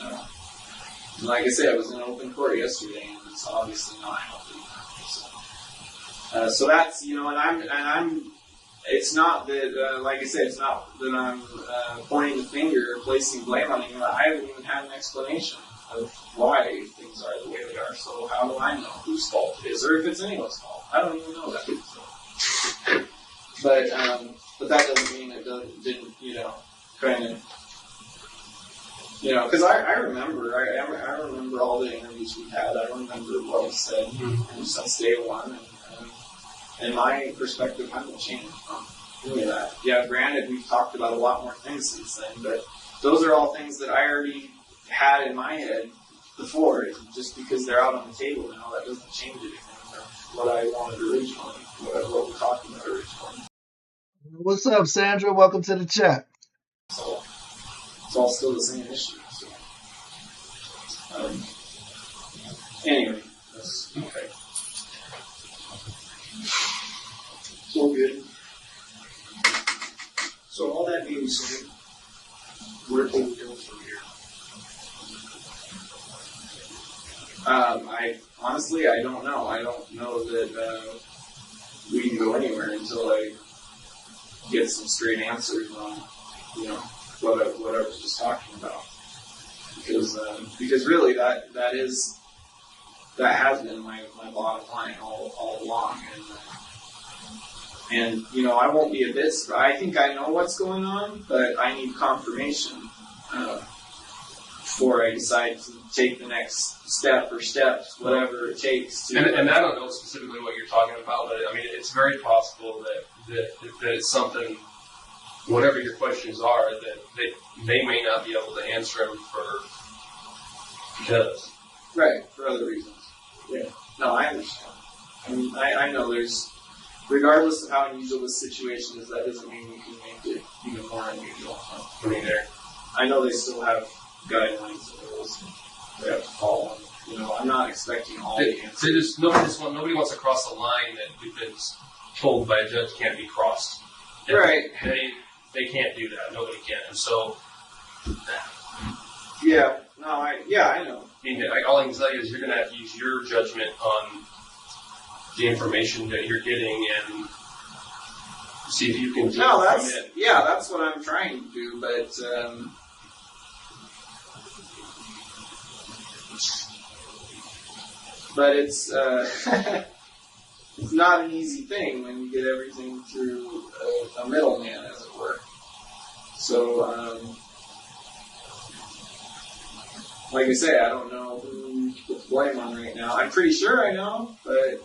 And like I said, I was in open court yesterday, and it's obviously not healthy. So that's, you know, and I'm. It's not that, like I said, it's not that I'm pointing the finger or placing blame on anyone. I haven't even had an explanation of why things are the way they are. So how do I know whose fault it is, or if it's anyone's fault? I don't even know that. So. But that doesn't mean it didn't, you know, kind of. You know, because I remember, I remember all the interviews we had. I remember what we said since day one, and my perspective hasn't changed from any of that. Yeah, granted, we've talked about a lot more things since then, but those are all things that I already had in my head before. Just because they're out on the table now, that doesn't change anything from what I wanted originally, what we talked about originally. What's up, Sandra? Welcome to the chat. So it's all still the same issue. So. Anyway, that's okay. It's all good. So all that being said, where can we go from here? I honestly don't know. I don't know that we can go anywhere until I get some straight answers on, you know, what I was just talking about. Because really that has been my bottom line all along, and you know, I won't be a bit. I think I know what's going on, but I need confirmation before I decide to take the next step or steps, whatever it takes to. And I don't know specifically what you're talking about, but I mean, it's very possible that it's something. Whatever your questions are, that they may not be able to answer them because. Right, for other reasons. Yeah. No, I understand. I mean, I know there's, regardless of how unusual this situation is, that doesn't mean you can make it even more unusual. I mean, I know they still have guidelines and rules they have to follow. You know, I'm not expecting all the answers. Nobody wants to cross the line that's told by a judge can't be crossed. Right. They can't do that. Nobody can. And so. Yeah. No. I know. I mean, all I can tell you is you're going to have to use your judgment on the information that you're getting and see if you can do it. Yeah, that's what I'm trying to do, but it's it's not an easy thing when you get everything through a middleman, as it were. So, like I say, I don't know who to put the blame on right now. I'm pretty sure I know, but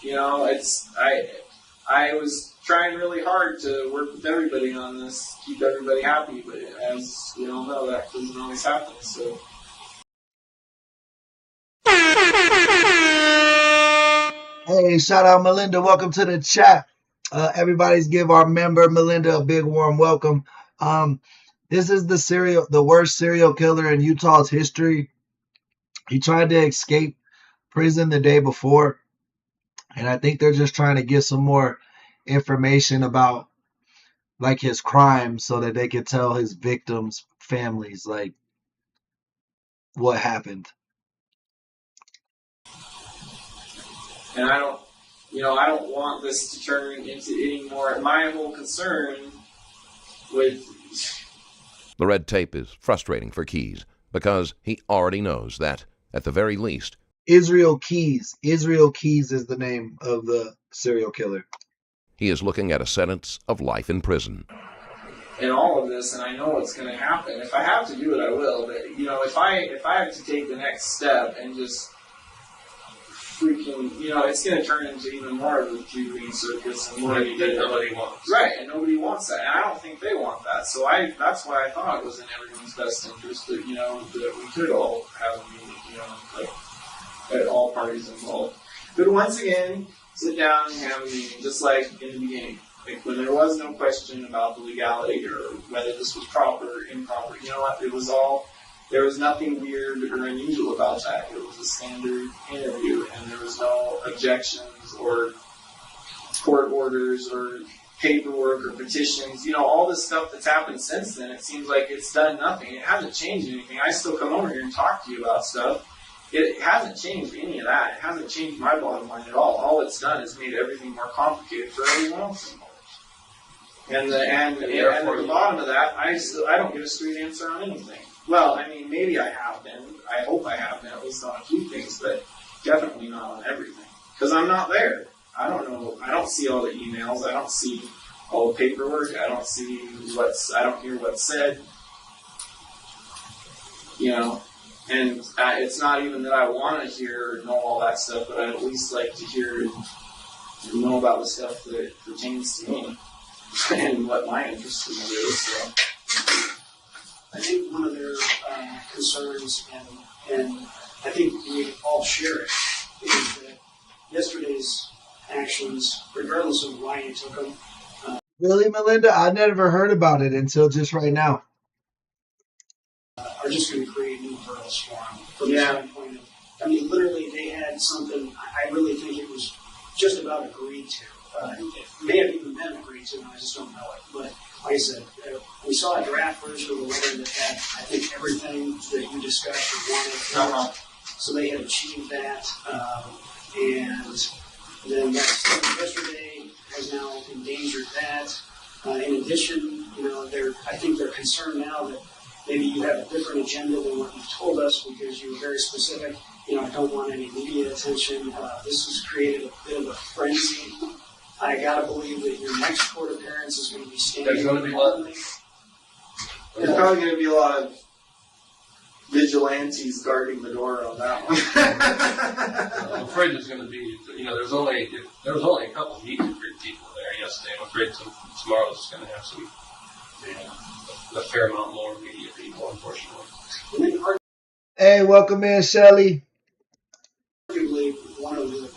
you know, I was trying really hard to work with everybody on this, keep everybody happy, but as we all know, that doesn't always happen. So. Hey, shout out Melinda. Welcome to the chat. Everybody's give our member Melinda a big warm welcome. This is the worst serial killer in Utah's history. He tried to escape prison the day before. And I think they're just trying to get some more information about like his crimes so that they could tell his victims' families like what happened. And I don't want this to turn into any more. My whole concern with The red tape is frustrating for Keys because he already knows that, at the very least, Israel Keys. Israel Keys is the name of the serial killer. he is looking at a sentence of life in prison. in all of this, and I know what's going to happen. If I have to do it, I will. But if I have to take the next step and just freaking, it's going to turn into even more of a Jubilee circus and more that nobody wants. Right, and nobody wants that, and I don't think they want that. So that's why I thought it was in everyone's best interest that that we could all have a meeting, at all parties involved. But once again, sit down and have a meeting, just like in the beginning. Like when there was no question about the legality or whether this was proper or improper. You know what? There was nothing weird or unusual about that. It was a standard interview, and there was no objections or court orders or paperwork or petitions. All this stuff that's happened since then, it seems like it's done nothing. It hasn't changed anything. I still come over here and talk to you about stuff. It hasn't changed any of that. It hasn't changed my bottom line at all. All it's done is made everything more complicated for everyone else involved. And at the bottom of that, I don't get a straight answer on anything. Well, I mean, maybe I have been. I hope I have been, at least on a few things, but definitely not on everything. Because I'm not there. I don't know. I don't see all the emails. I don't see all the paperwork. I don't hear what's said. And it's not even that I want to hear or know all that stuff, but I'd at least like to hear and know about the stuff that pertains to me and what my interest in it is. So. I think one of their concerns, and I think we all share it, is that yesterday's actions, regardless of why you took them. Really, Melinda? I never heard about it until just right now. Are just going to create new hurdles for them. From the standpoint of, literally, they had something. I really think it was just about agreed to. It may have even been agreed to, and I just don't know it. But like I said, we saw a draft version of the letter that had, I think, everything that you discussed or wanted. So they had achieved that, and then that stuff yesterday has now endangered that. In addition, I think they're concerned now that maybe you have a different agenda than what you've told us because you were very specific. I don't want any media attention. This has created a bit of a frenzy. I gotta believe that your next court appearance is going to be standing. There's going to be a lot. There's probably going to be a lot of vigilantes guarding the door on that one. I'm afraid there's going to be, there was only a couple of meet and greet people there yesterday. I'm afraid tomorrow's just going to have a fair amount more media people, unfortunately. Hey, welcome in, Shelley. Arguably, one of the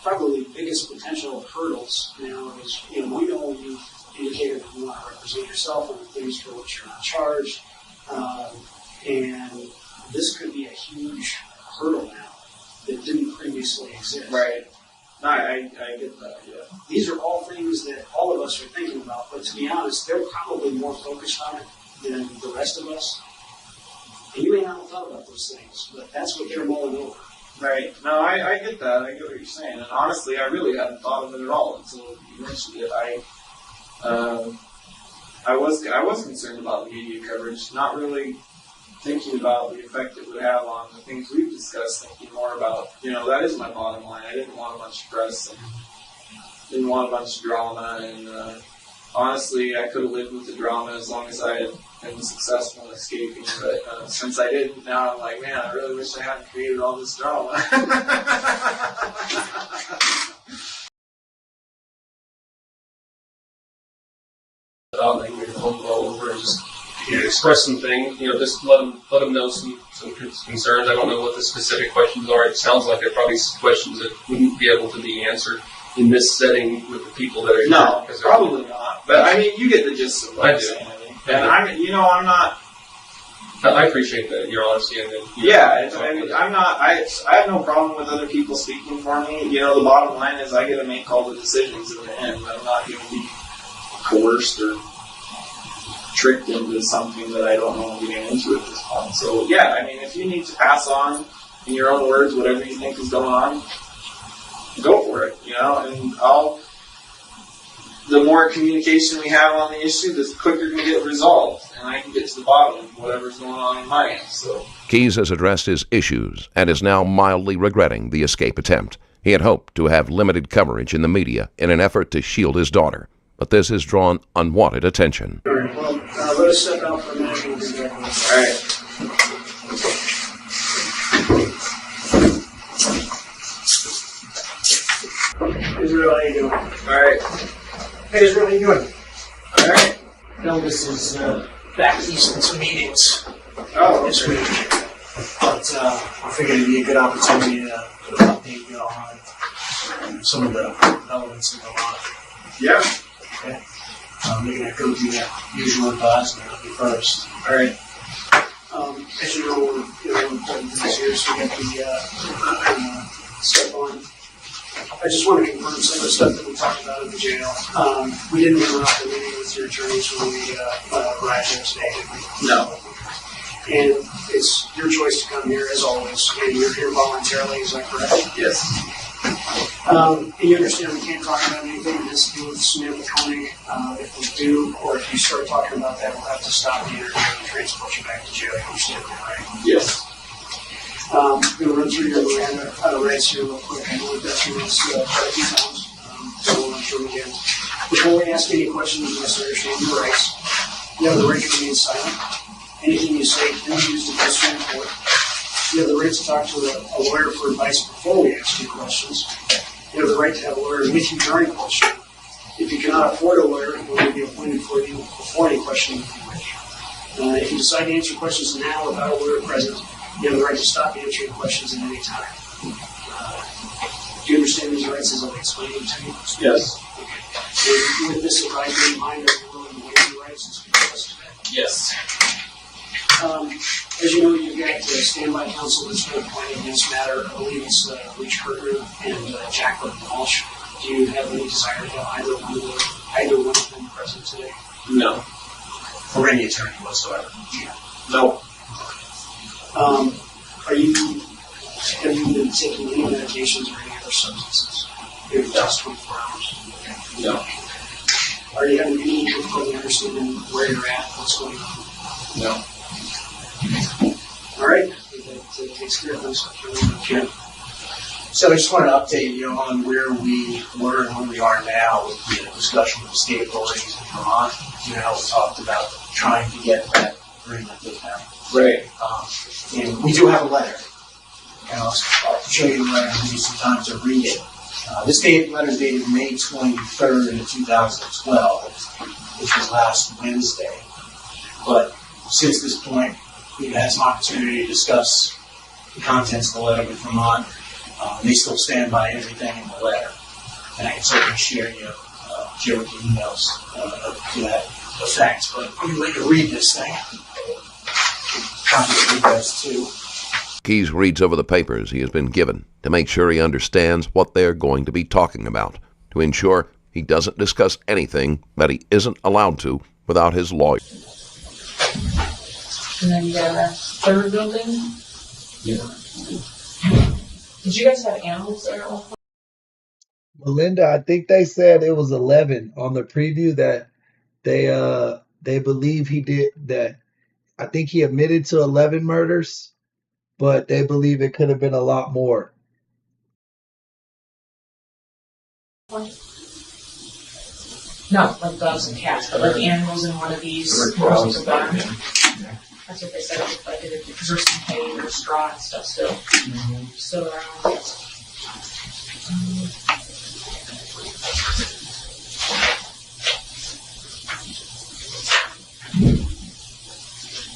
probably biggest potential hurdles now is, we know you've indicated that you want to represent yourself on things for which you're not charged, and this could be a huge hurdle now that didn't previously exist. Right. I get that, yeah. These are all things that all of us are thinking about, but to be honest, they're probably more focused on it than the rest of us. And you may not have thought about those things, but that's what they're mulling over. Right. No, I get that. I get what you're saying. And honestly, I really hadn't thought of it at all until you mentioned it. I was concerned about the media coverage, not really thinking about the effect it would have on the things we've discussed, thinking more about, that is my bottom line. I didn't want a bunch of press and didn't want a bunch of drama. And honestly, I could have lived with the drama as long as I had been successful in escaping. But since I didn't, now I'm like, man, I really wish I hadn't created all this drama. They can go over and just express some things. Just let them know some concerns. I don't know what the specific questions are. It sounds like they're probably questions that wouldn't be able to be answered in this setting with the people that are here. No, probably not. But you get the gist of what I'm saying. And I'm not. I appreciate that, your honesty. And then, I have no problem with other people speaking for me. You know, the bottom line is I get to make all the decisions in the end. I'm not going to be coerced or tricked into something that I don't know I'm getting into at this point. So, yeah, I mean, if you need to pass on, in your own words, whatever you think is going on, go for it, you know, and the more communication we have on the issue, the quicker it can get resolved, and I can get to the bottom of whatever's going on in my end, so. Keyes has addressed his issues and is now mildly regretting the escape attempt. He had hoped to have limited coverage in the media in an effort to shield his daughter, but this has drawn unwanted attention. All right, well, let us step out for a minute and we'll be back. All right. Israel, how you doing? All right. Hey, Israel, how you doing? All right. Elvis is back east in some meetings this week, but I figured it'd be a good opportunity to update you on some of the developments that go on. Yeah. Okay. We're going to go through that usual advisement first. All right. As you know, we're important things here, so we got the step on. I just want to confirm some of the stuff that we talked about in the jail. We didn't interrupt the meeting with your attorneys when we arrived yesterday, did we? No. And it's your choice to come here, as always, and you're here voluntarily, is that correct? Yes. And you understand we can't talk about anything that has to do with Samantha Koenig. If we do, or if you start talking about that, we'll have to stop the interview and transport you back to jail. You understand that, right? Yes. I'm going to run through your Miranda rights here real quick. I know we've got through this quite a few times, so we'll run through them again. Before we ask any questions, you must understand your rights. You have the right to remain silent. Anything you say can be used against you in court. You have the right to talk to a lawyer for advice before we ask you questions. You have the right to have a lawyer with you during questioning. If you cannot afford a lawyer, he will be appointed for you before any questioning if you wish. If you decide to answer questions now without a lawyer present, you have the right to stop answering questions at any time. Do you understand these rights as I've explained them to you? Yes. Okay. With this advisory in mind, are you willing to waive your rights and speak to us today? Yes. As you know, you've got standby counsel that's been appointed in this matter. I believe it's Rich Herter and Jacqueline Walsh. Do you have any desire to have either one of them present today? No. For any attorney whatsoever? Yeah. No. Have you been taking any medications or any other substances in the past 24 hours? No. Are you having any difficulty understanding where you're at, what's going on? No. All right. That takes care of those. Okay. So I just wanted to update you on where we were and where we are now with the discussion with the state authorities in Vermont. You know, we talked about trying to get that agreement with them. Right. And we do have a letter. And I'll show you the letter and give you some time to read it. This letter is dated May 23rd of 2012, which was last Wednesday. But since this point, we've had some opportunity to discuss the contents of the letter with Vermont. They still stand by everything in the letter. And I can certainly share you emails to that effect. But let me let you read this thing. Copies of those too. Keyes reads over the papers he has been given to make sure he understands what they're going to be talking about, to ensure he doesn't discuss anything that he isn't allowed to without his lawyer. And then you got a third building? Yeah. Did you guys have animals there at one point? Melinda, I think they said it was 11 on the preview that they believe he did that. I think he admitted to 11 murders, but they believe it could have been a lot more. Not like dogs and cats, but like animals in one of these. That's what they said. It looked like it because there's some hay or straw and stuff still around.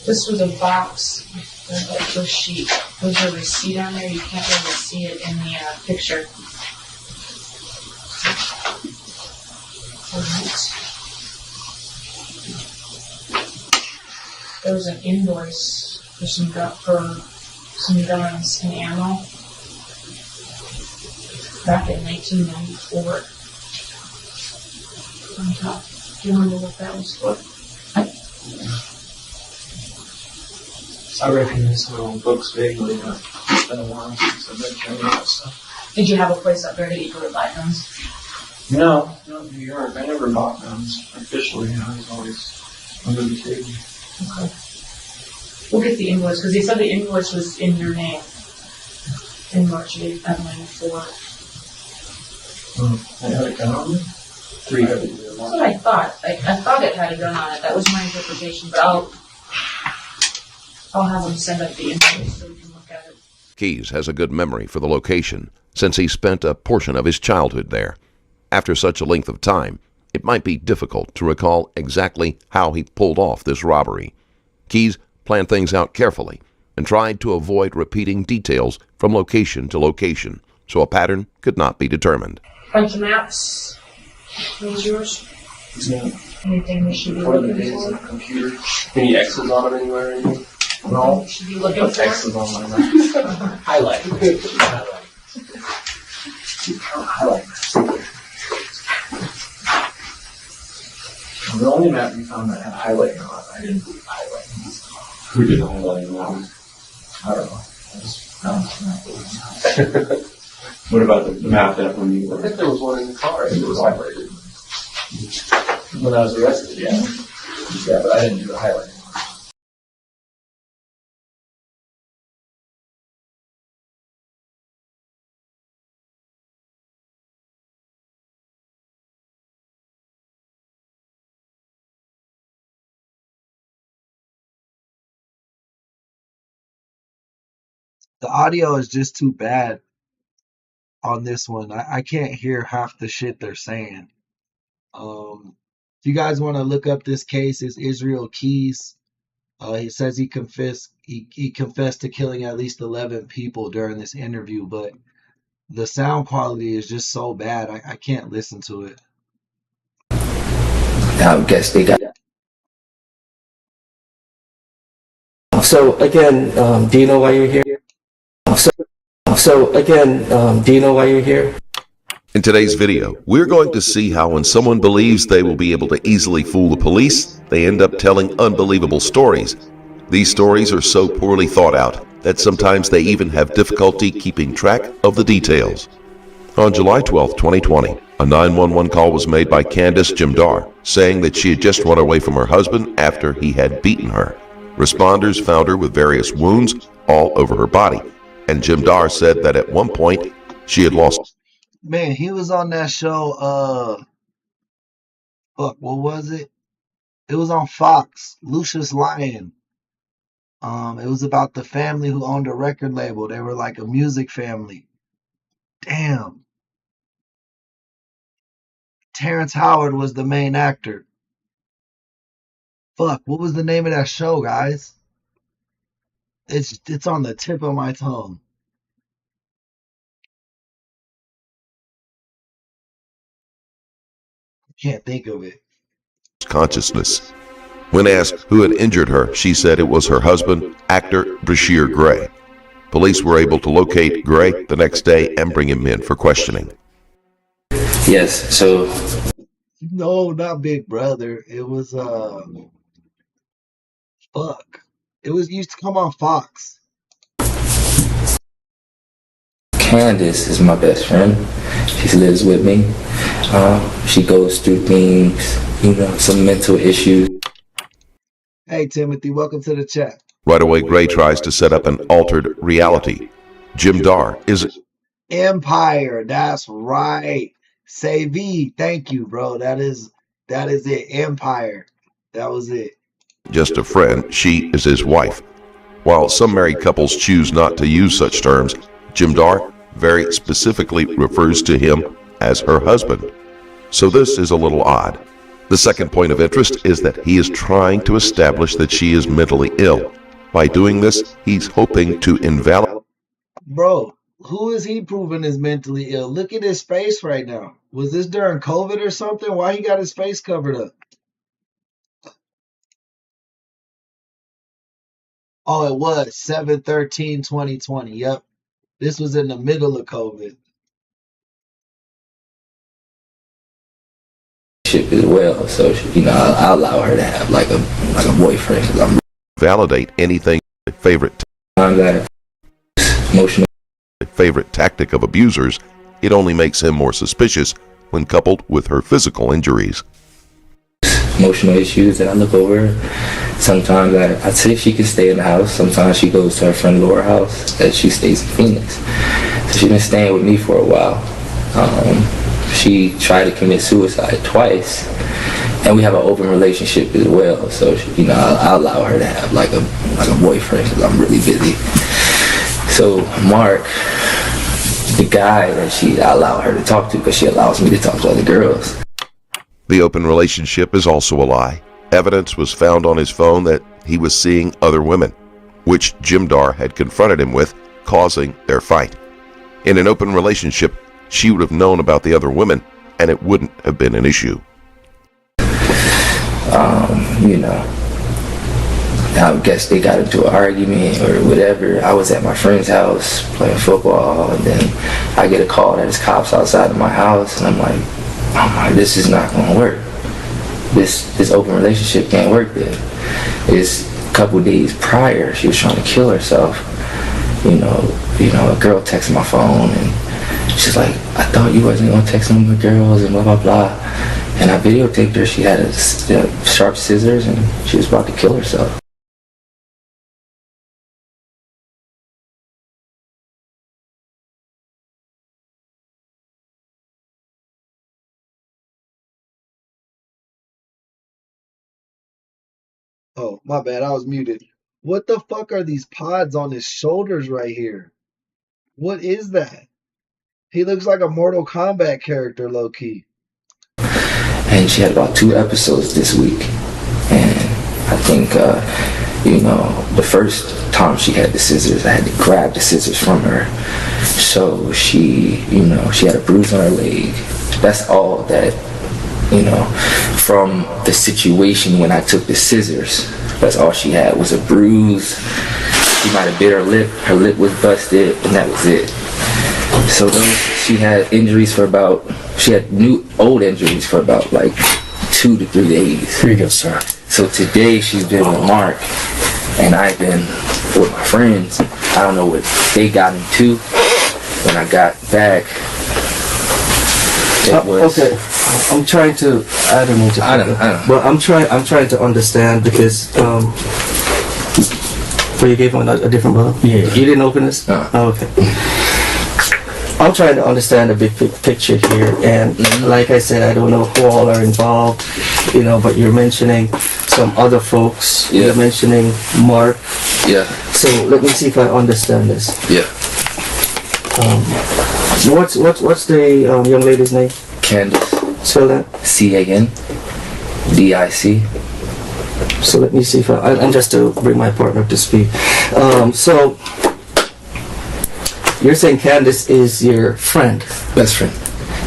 This was a box with like the sheet. There's a receipt on there. You can't really see it in the picture. There was an invoice for some guns and ammo back in 1994. On top. Do you remember what that was for? I recognize my own books vaguely, but it's been a while since I've been carrying that stuff. Did you have a place up there that you could buy guns? No, not in New York. I never bought guns officially. I was always under the table. Okay. We'll get the invoice, because they said the invoice was in your name in March of 94. I had a gun on me? 3 had it. That's what I thought. I thought it had a gun on it. That was my interpretation, but I'll have them send up the invoice so we can look at it. Keys has a good memory for the location since he spent a portion of his childhood there. After such a length of time, it might be difficult to recall exactly how he pulled off this robbery. Keys planned things out carefully and tried to avoid repeating details from location to location so a pattern could not be determined. Bunch of maps. What's yours? Yeah. Anything we should be What are the looking dates on for? the computer? Any X's on it anywhere? Anything? No. Should be looking Put for? X's on my map. Highlight. Highlight. The only map we found that had highlighting on it, I didn't do highlighting. Who did the highlighting on it? I don't know. I just found that map. What about the map that when you were? I think there was one in the car. I think it was highlighted. When I was arrested, yeah. Yeah, but I didn't do the highlighting. The audio is just too bad on this one. I can't hear half the shit they're saying. If you guys want to look up this case, it's Israel Keys. He says he confessed to killing at least 11 people during this interview, but the sound quality is just so bad. I can't listen to it. I guess they got. So again, do you know why you're here? So again, do you know why you're here? In today's video, we're going to see how when someone believes they will be able to easily fool the police, they end up telling unbelievable stories. These stories are so poorly thought out that sometimes they even have difficulty keeping track of the details. On July 12, 2020, a 911 call was made by Candace Jimdar saying that she had just run away from her husband after he had beaten her. Responders found her with various wounds all over her body, and Jimdar said that at one point she had lost. Man, he was on that show, what was it? It was on Fox, Lucius Lyon. It was about the family who owned a record label. They were like a music family. Damn. Terrence Howard was the main actor. Fuck, what was the name of that show, guys? It's on the tip of my tongue. Can't think of it. Consciousness. When asked who had injured her, she said it was her husband, actor Brashear Gray. Police were able to locate Gray the next day and bring him in for questioning. Yes, so. No, not Big Brother. It was, fuck. It used to come on Fox. Candace is my best friend. She lives with me. She goes through things, some mental issues. Hey, Timothy, welcome to the chat. Right away, Gray tries to set up an altered reality. Jimdar is Empire. That's right. Say V. Thank you, bro. That is it. Empire. That was it. Just a friend. She is his wife. While some married couples choose not to use such terms, Jimdar very specifically refers to him as her husband. So this is a little odd. The second point of interest is that he is trying to establish that she is mentally ill. By doing this, he's hoping to invalidate. Bro, who is he proving is mentally ill? Look at his face right now. Was this during COVID or something? Why he got his face covered up? Oh, it was 7/13/2020. Yep. This was in the middle of COVID. As well, so I allow her to have like a boyfriend because I'm validate anything favorite emotional favorite tactic of abusers. It only makes him more suspicious when coupled with her physical injuries. Emotional issues that I look over. Sometimes I'd say she can stay in the house. Sometimes she goes to her friend Laura's house that she stays in Phoenix. So she's been staying with me for a while. She tried to commit suicide twice, and we have an open relationship as well. So I allow her to have like a boyfriend because I'm really busy. So Mark, the guy that I allow her to talk to because she allows me to talk to other girls. The open relationship is also a lie. Evidence was found on his phone that he was seeing other women, which Jimdar had confronted him with, causing their fight. In an open relationship, she would have known about the other women, and it wouldn't have been an issue. I guess they got into an argument or whatever. I was at my friend's house playing football, and then I get a call that there's cops outside of my house, and I'm like, this is not going to work. This open relationship can't work then. It's a couple days prior, she was trying to kill herself. A girl texted my phone, and she's like, I thought you wasn't going to text me with girls and blah, blah, blah. And I videotaped her. She had sharp scissors, and she was about to kill herself. Oh, my bad. I was muted. What the fuck are these pods on his shoulders right here? What is that? He looks like a Mortal Kombat character, low key. And she had about 2 episodes this week. And I think, the first time she had the scissors, I had to grab the scissors from her. So she had a bruise on her leg. That's all that, from the situation when I took the scissors. That's all she had was a bruise. She might have bit her lip. Her lip was busted, and that was it. So she had injuries for she had old injuries for about like 2 to 3 days. Here you go, sir. So today she's been with Mark, and I've been with my friends. I don't know what they got into. When I got back, it was... Okay, I'm trying to... I don't know. I don't know. But I'm trying to understand because... you gave him a different bottle? Yeah. You didn't open this? No. Oh, okay. I'm trying to understand the big picture here, and like I said, I don't know who all are involved, but you're mentioning some other folks. Yeah. You're mentioning Mark. Yeah. So let me see if I understand this. Yeah. What's the young lady's name? Candace. Spell that. CANDIC. So let me see if and just to bring my partner up to speed. So you're saying Candace is your friend? Best friend.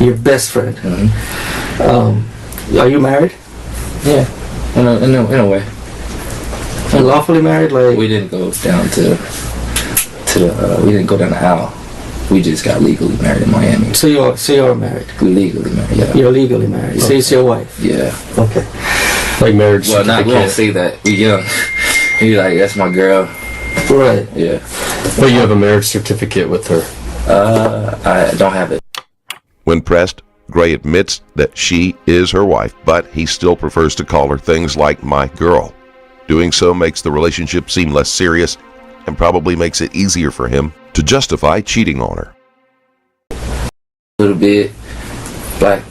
Your best friend. Mm-hmm. Are you married? Yeah. In a way. Lawfully married? Like we didn't go down we didn't go down the aisle. We just got legally married in Miami. So you're married? Legally married, yeah. You're legally married. Okay. So it's your wife? Yeah. Okay. Like marriage certificate? Well, we don't say that. We young. We like, that's my girl. Right. Yeah. But you have a marriage certificate with her? I don't have it. When pressed, Gray admits that she is her wife, but he still prefers to call her things like my girl. Doing so makes the relationship seem less serious and probably makes it easier for him to justify cheating on her. A little bit black,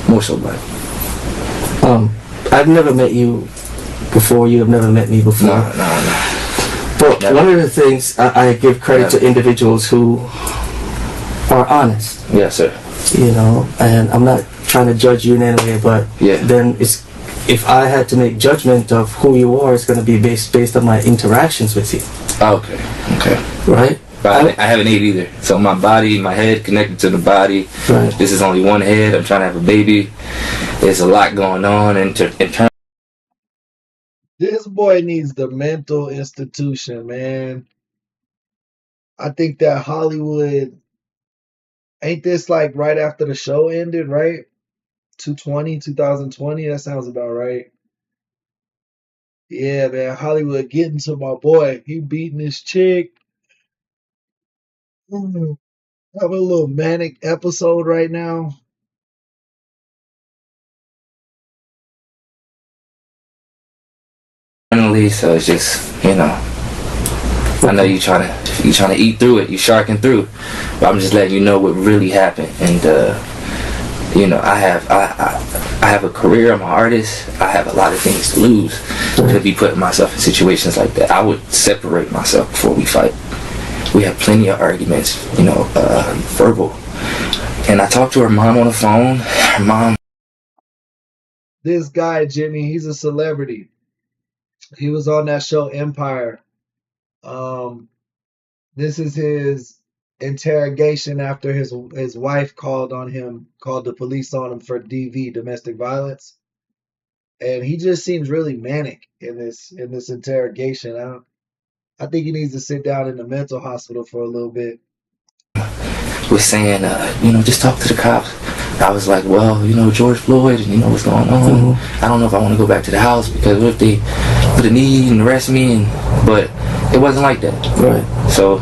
more so black. I've never met you before. You have never met me before. No. But one of the things I give credit to individuals who are honest. Yes, sir. And I'm not trying to judge you in any way, but then if I had to make judgment of who you are, it's going to be based on my interactions with you. Okay. Right? But I haven't ate either. So my body, my head connected to the body. Right. This is only one head. I'm trying to have a baby. There's a lot going on in terms. This boy needs the mental institution, man. I think that Hollywood, ain't this like right after the show ended, right? 2020, that sounds about right. Yeah, man, Hollywood getting to my boy. He beating his chick. Mm, have a little manic episode right now. So it's just, I know you trying to eat through it, you sharking through, but I'm just letting you know what really happened. And I have a career. I'm an artist. I have a lot of things to lose. To be putting myself in situations like that, I would separate myself before we fight. We have plenty of arguments, verbal. And I talked to her mom on the phone. Her mom. This guy, Jimmy, he's a celebrity. He was on that show Empire. This is his interrogation after his wife called the police on him for DV, domestic violence. And he just seems really manic in this interrogation. I think he needs to sit down in the mental hospital for a little bit. Was saying, just talk to the cops. I was like, well, George Floyd, and what's going on. I don't know if I want to go back to the house because what if they put a knee and arrest me? But it wasn't like that. Right. So,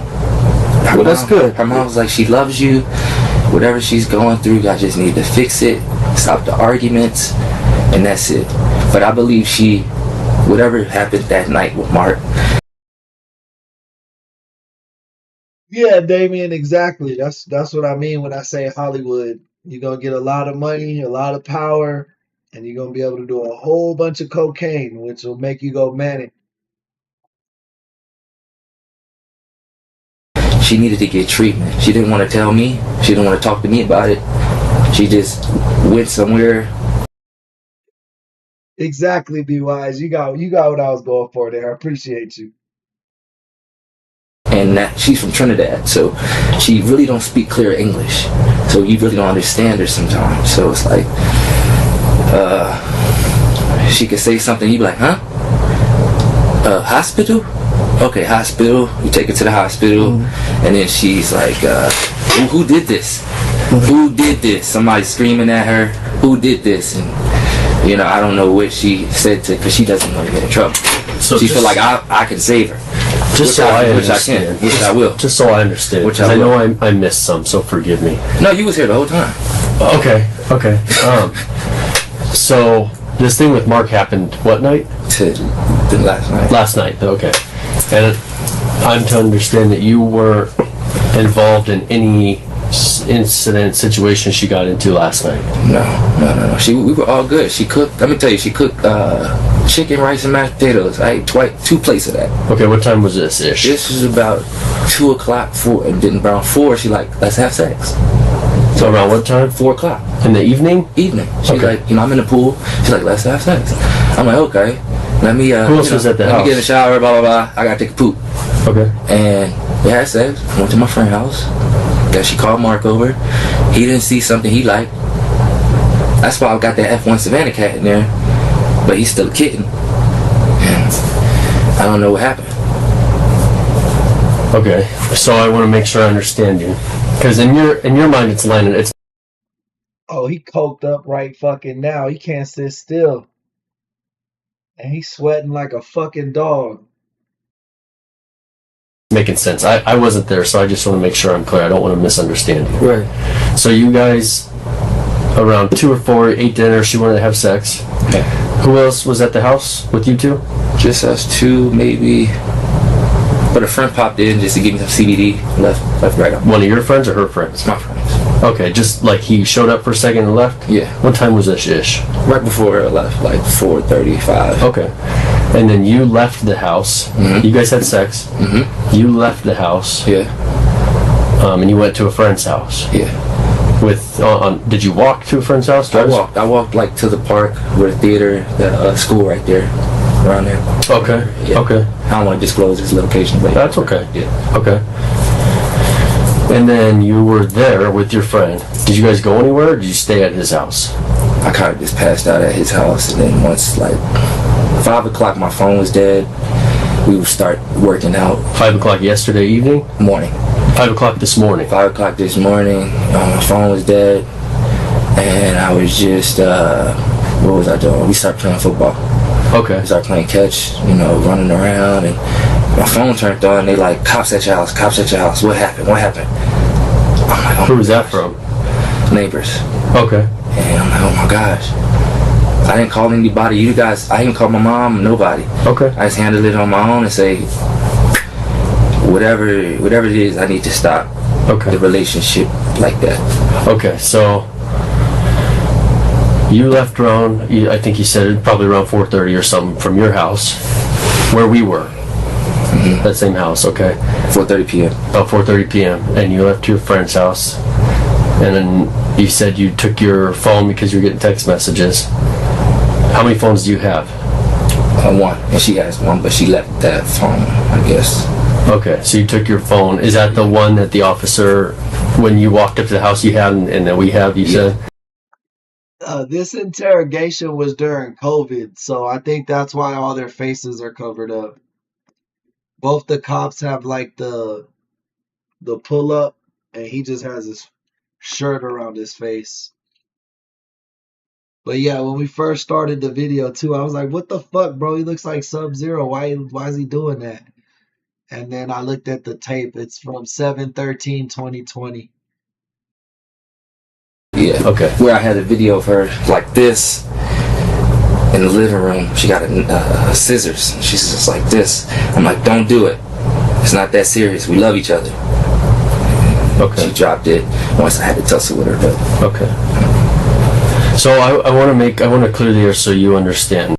that's good. Her mom was like, she loves you. Whatever she's going through, I just need to fix it, stop the arguments, and that's it. But I believe whatever happened that night with Mark. Yeah, Damien, exactly. That's what I mean when I say Hollywood. You're gonna get a lot of money, a lot of power, and you're gonna be able to do a whole bunch of cocaine, which will make you go manic. She needed to get treatment. She didn't want to tell me. She didn't want to talk to me about it. She just went somewhere. Exactly, Be Wise. You got what I was going for there. I appreciate you. And she's from Trinidad, so she really don't speak clear English. So you really don't understand her sometimes. So it's like, she could say something, you be like, huh? Hospital? Okay, hospital. You take her to the hospital, and then she's like, who did this? Who did this? Somebody screaming at her, who did this? And I don't know what she said because she doesn't want to get in trouble. So she feel like I can save her. Just so I understand. Which I will. Just so I understand. Which I know I missed some, so forgive me. No, you was here the whole time. Okay. So this thing with Mark happened what night? Last night. Last night, okay. And I'm to understand that you were involved in any incident, situation she got into last night. No. We were all good. She cooked. Let me tell you, she cooked chicken, rice, and mashed potatoes. I ate 2 plates of that. Okay, what time was this ish? This was about 2 o'clock. 4, and then around 4, she like, let's have sex. So around what time? 4 o'clock. In the evening? Evening. She's like, I'm in the pool. She's like, let's have sex. I'm like, okay. Let me. Who else was at the house? Let me get in the shower. Blah blah blah. I gotta take a poop. Okay. And we had sex. Went to my friend's house. Then she called Mark over. He didn't see something he liked. That's why I got that F1 Savannah cat in there. But he's still a kitten. And I don't know what happened. Okay. So I want to make sure I understand you. Because in your mind it's lining. It's. Oh, he coked up right fucking now. He can't sit still. And he's sweating like a fucking dog. Making sense. I wasn't there, so I just want to make sure I'm clear. I don't want to misunderstand you. Right. So you guys, around 2 or 4, ate dinner. She wanted to have sex. Okay. Who else was at the house with you two? Just us two, maybe. But a friend popped in just to give me some CBD. Left right up. One of your friends or her friends? My friends. Okay, just like he showed up for a second and left? Yeah. What time was this ish? Right before I left, like 4:35. Okay. And then you left the house. Mm-hmm. You guys had sex. Mm-hmm. You left the house. Yeah. And you went to a friend's house. Yeah. With did you walk to a friend's house? I walked like to the park where the theater, the school right there, around there. Okay. Yeah. Okay. I don't want to disclose his location, but that's okay. Yeah. Okay. And then you were there with your friend. Did you guys go anywhere, or did you stay at his house? I kind of just passed out at his house, and then once like 5 o'clock, my phone was dead. We would start working out. 5 o'clock yesterday evening? Morning. 5 o'clock this morning? 5 o'clock this morning. My phone was dead. And I was just, what was I doing? We started playing football. Okay. We started playing catch, running around. And my phone turned on. They like, cops at your house, cops at your house. What happened? What happened? I'm like, who was that from? Neighbors. Okay. And I'm like, oh my gosh. I didn't call anybody. You guys, I didn't call my mom, nobody. Okay. I just handled it on my own and say, whatever it is, I need to stop the relationship like that. Okay, so you left around, I think you said it, probably around 4:30 or something from your house, where we were. Mm-hmm. That same house, okay. 4:30 p.m. Oh, 4:30 p.m. And you left to your friend's house. And then you said you took your phone because you were getting text messages. How many phones do you have? One. And she has one, but she left that phone, I guess. Okay, so you took your phone. Is that the one that the officer, when you walked up to the house, you had and that we have, you said? This interrogation was during COVID, so I think that's why all their faces are covered up. Both the cops have like the pull up, and he just has his shirt around his face. But yeah, when we first started the video too, I was like, what the fuck, bro? He looks like Sub-Zero. Why is he doing that? And then I looked at the tape. It's from 7/13/2020. Yeah. Okay. Where I had a video of her like this in the living room. She got scissors. She's just like this. I'm like, don't do it. It's not that serious. We love each other. Okay. She dropped it once I had to tussle with her. But okay. So I want to clear the air so you understand.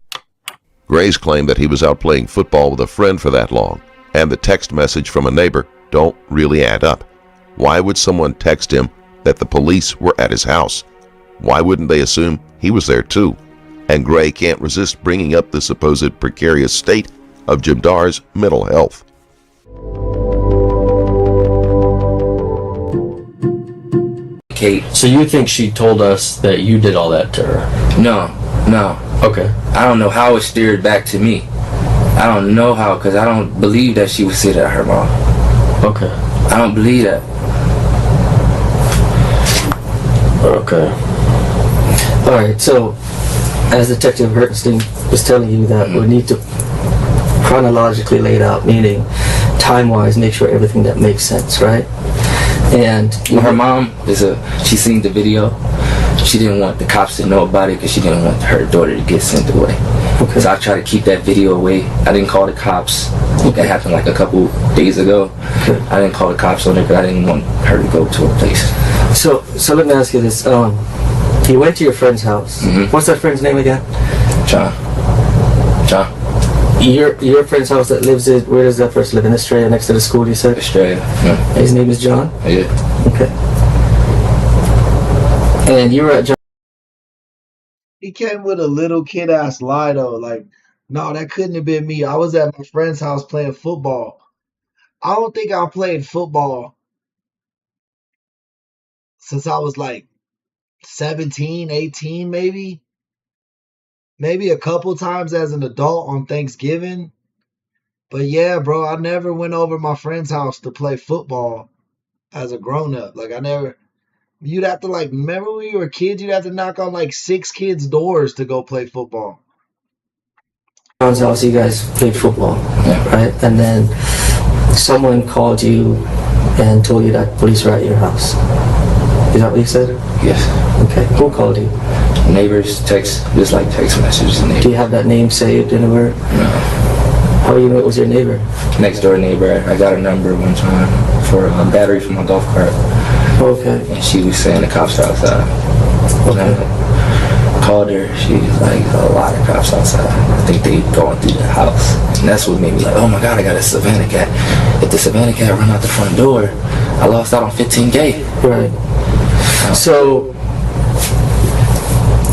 Gray's claimed that he was out playing football with a friend for that long, and the text message from a neighbor don't really add up. Why would someone text him that the police were at his house? Why wouldn't they assume he was there too? And Gray can't resist bringing up the supposed precarious state of Jimdar's mental health. So you think she told us that you did all that to her? No. Okay. I don't know how it steered back to me. I don't know how, because I don't believe that she would say that to her mom. Okay. I don't believe that. Okay. Alright, so as Detective Hertenstein was telling you that we need to chronologically lay it out, meaning time-wise, make sure everything that makes sense, right? And her mom she seen the video. She didn't want the cops to know about it because she didn't want her daughter to get sent away. Okay. So I tried to keep that video away. I didn't call the cops. That happened like a couple days ago. Okay. I didn't call the cops on it because I didn't want her to go to a place. So let me ask you this. You went to your friend's house. Mm-hmm. What's that friend's name again? John. Your friend's house that lives in, where does that person live? In Australia, next to the school, you said? Australia, yeah. His name is John? Yeah. Okay. And you were at John. He came with a little kid-ass lie, though. Like, no, that couldn't have been me. I was at my friend's house playing football. I don't think I played football since I was like 17, 18, maybe. Maybe a couple times as an adult on Thanksgiving. But yeah, bro, I never went over my friend's house to play football as a grown-up. Like, you'd have to, like, remember when you were kids, you'd have to knock on, like, 6 kids' doors to go play football. John's house, you guys played football, right? And then someone called you and told you that police were at your house. Is that what you said? Yes. Okay. Who called you? Neighbors, text messages. Do you have that name saved anywhere? No. How do you know it was your neighbor? Next door neighbor. I got a number one time for a battery for my golf cart. Okay. And she was saying the cops are outside. Okay. I called her. She was like, a lot of cops outside. I think they going through the house. And that's what made me like, oh my God, I got a Savannah cat. If the Savannah cat run out the front door, I lost out on $15K. Right. So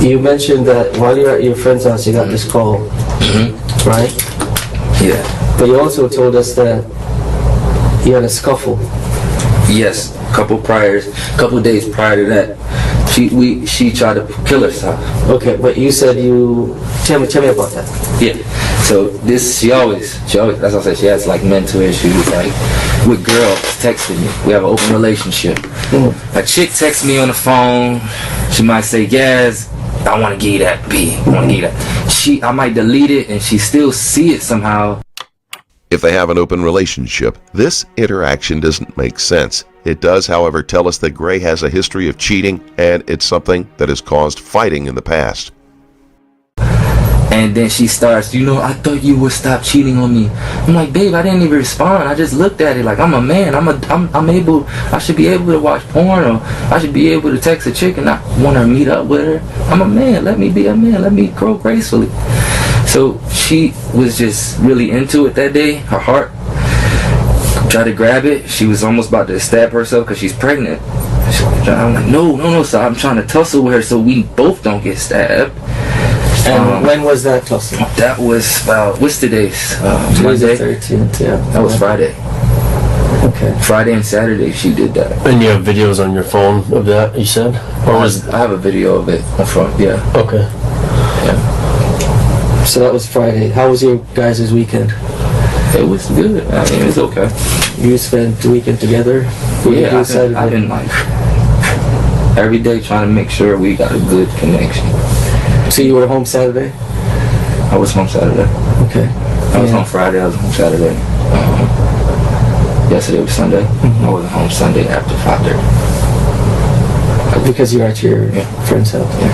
you mentioned that while you were at your friend's house, you got this call, right? Yeah. But you also told us that you had a scuffle. Yes. Couple days prior to that, She tried to kill herself. Okay, but you said tell me about that. Yeah. So she always that's what I said, she has like mental issues, like with girls texting me. We have an open relationship. A chick texts me on the phone, she might say, yes, I want to give you that B. I want to give you that. I might delete it and she still see it somehow. If they have an open relationship, this interaction doesn't make sense. It does, however, tell us that Gray has a history of cheating, and it's something that has caused fighting in the past. And then she starts, I thought you would stop cheating on me. I'm like, babe, I didn't even respond. I just looked at it like I'm a man. I should be able to watch porn, or I should be able to text a chick and not want to meet up with her. I'm a man. Let me be a man. Let me grow gracefully. So she was just really into it that day. Her heart tried to grab it. She was almost about to stab herself because she's pregnant. I'm like, no. So I'm trying to tussle with her so we both don't get stabbed. And when was that tussle? That was what's today's? Monday? 13th, yeah. That was Friday. Okay. Friday and Saturday she did that. And you have videos on your phone of that, you said? I have a video of it in front, yeah. Okay. Yeah. So that was Friday. How was your guys' weekend? It was good. I mean, it was okay. You spent the weekend together? Yeah, I've been like every day trying to make sure we got a good connection. So you were home Saturday? I was home Saturday. Okay. I was home Friday. I was home Saturday. Yesterday was Sunday. I wasn't home Sunday after 5:30. Because you were at your friend's house. Yeah.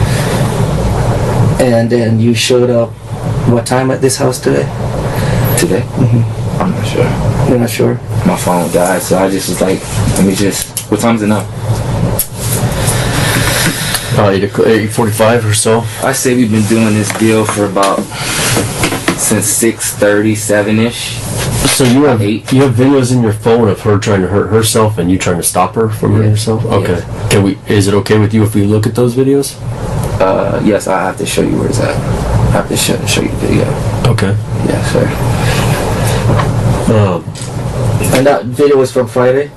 And then you showed up what time at this house today? Today? Mm-hmm. I'm not sure. You're not sure? My phone died, so I just was like, what time is it now? 8:45 or so. I say we've been doing this deal for about since 6:37-ish. So you have videos in your phone of her trying to hurt herself and you trying to stop her from hurting herself? Okay. Yeah. Is it okay with you if we look at those videos? Yes, I have to show you where it's at. I have to show you the video. Okay. Yes, sir. And that video was from Friday?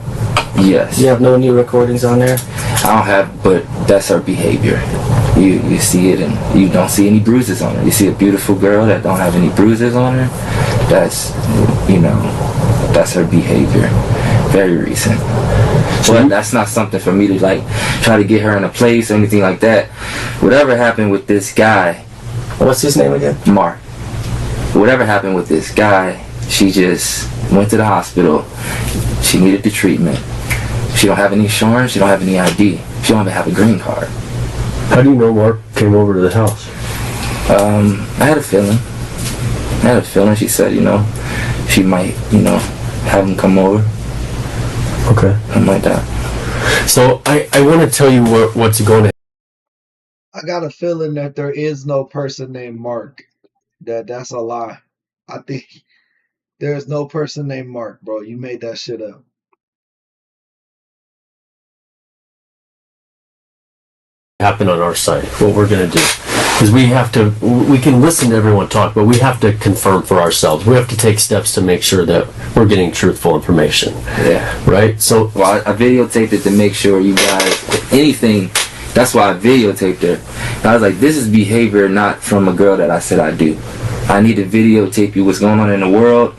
Yes. You have no new recordings on there? I don't have, but that's her behavior. You see it and you don't see any bruises on her. You see a beautiful girl that don't have any bruises on her. That's her behavior. Very recent. But that's not something for me to like try to get her in a place or anything like that. Whatever happened with this guy. What's his name again? Mark. Whatever happened with this guy, she just went to the hospital. She needed the treatment. She don't have any insurance. She don't have any ID. She don't even have a green card. How do you know Mark came over to the house? I had a feeling. She said, she might, have him come over. Okay. Something like that. So I want to tell you what's going to. I got a feeling that there is no person named Mark. That's a lie. I think there's no person named Mark, bro. You made that shit up. Happen on our side. What we're going to do is we can listen to everyone talk, but we have to confirm for ourselves. We have to take steps to make sure that we're getting truthful information. Yeah. Right? So, well, I videotaped it to make sure you guys, if anything, that's why I videotaped her. I was like, this is behavior not from a girl that I said I do. I need to videotape you what's going on in the world.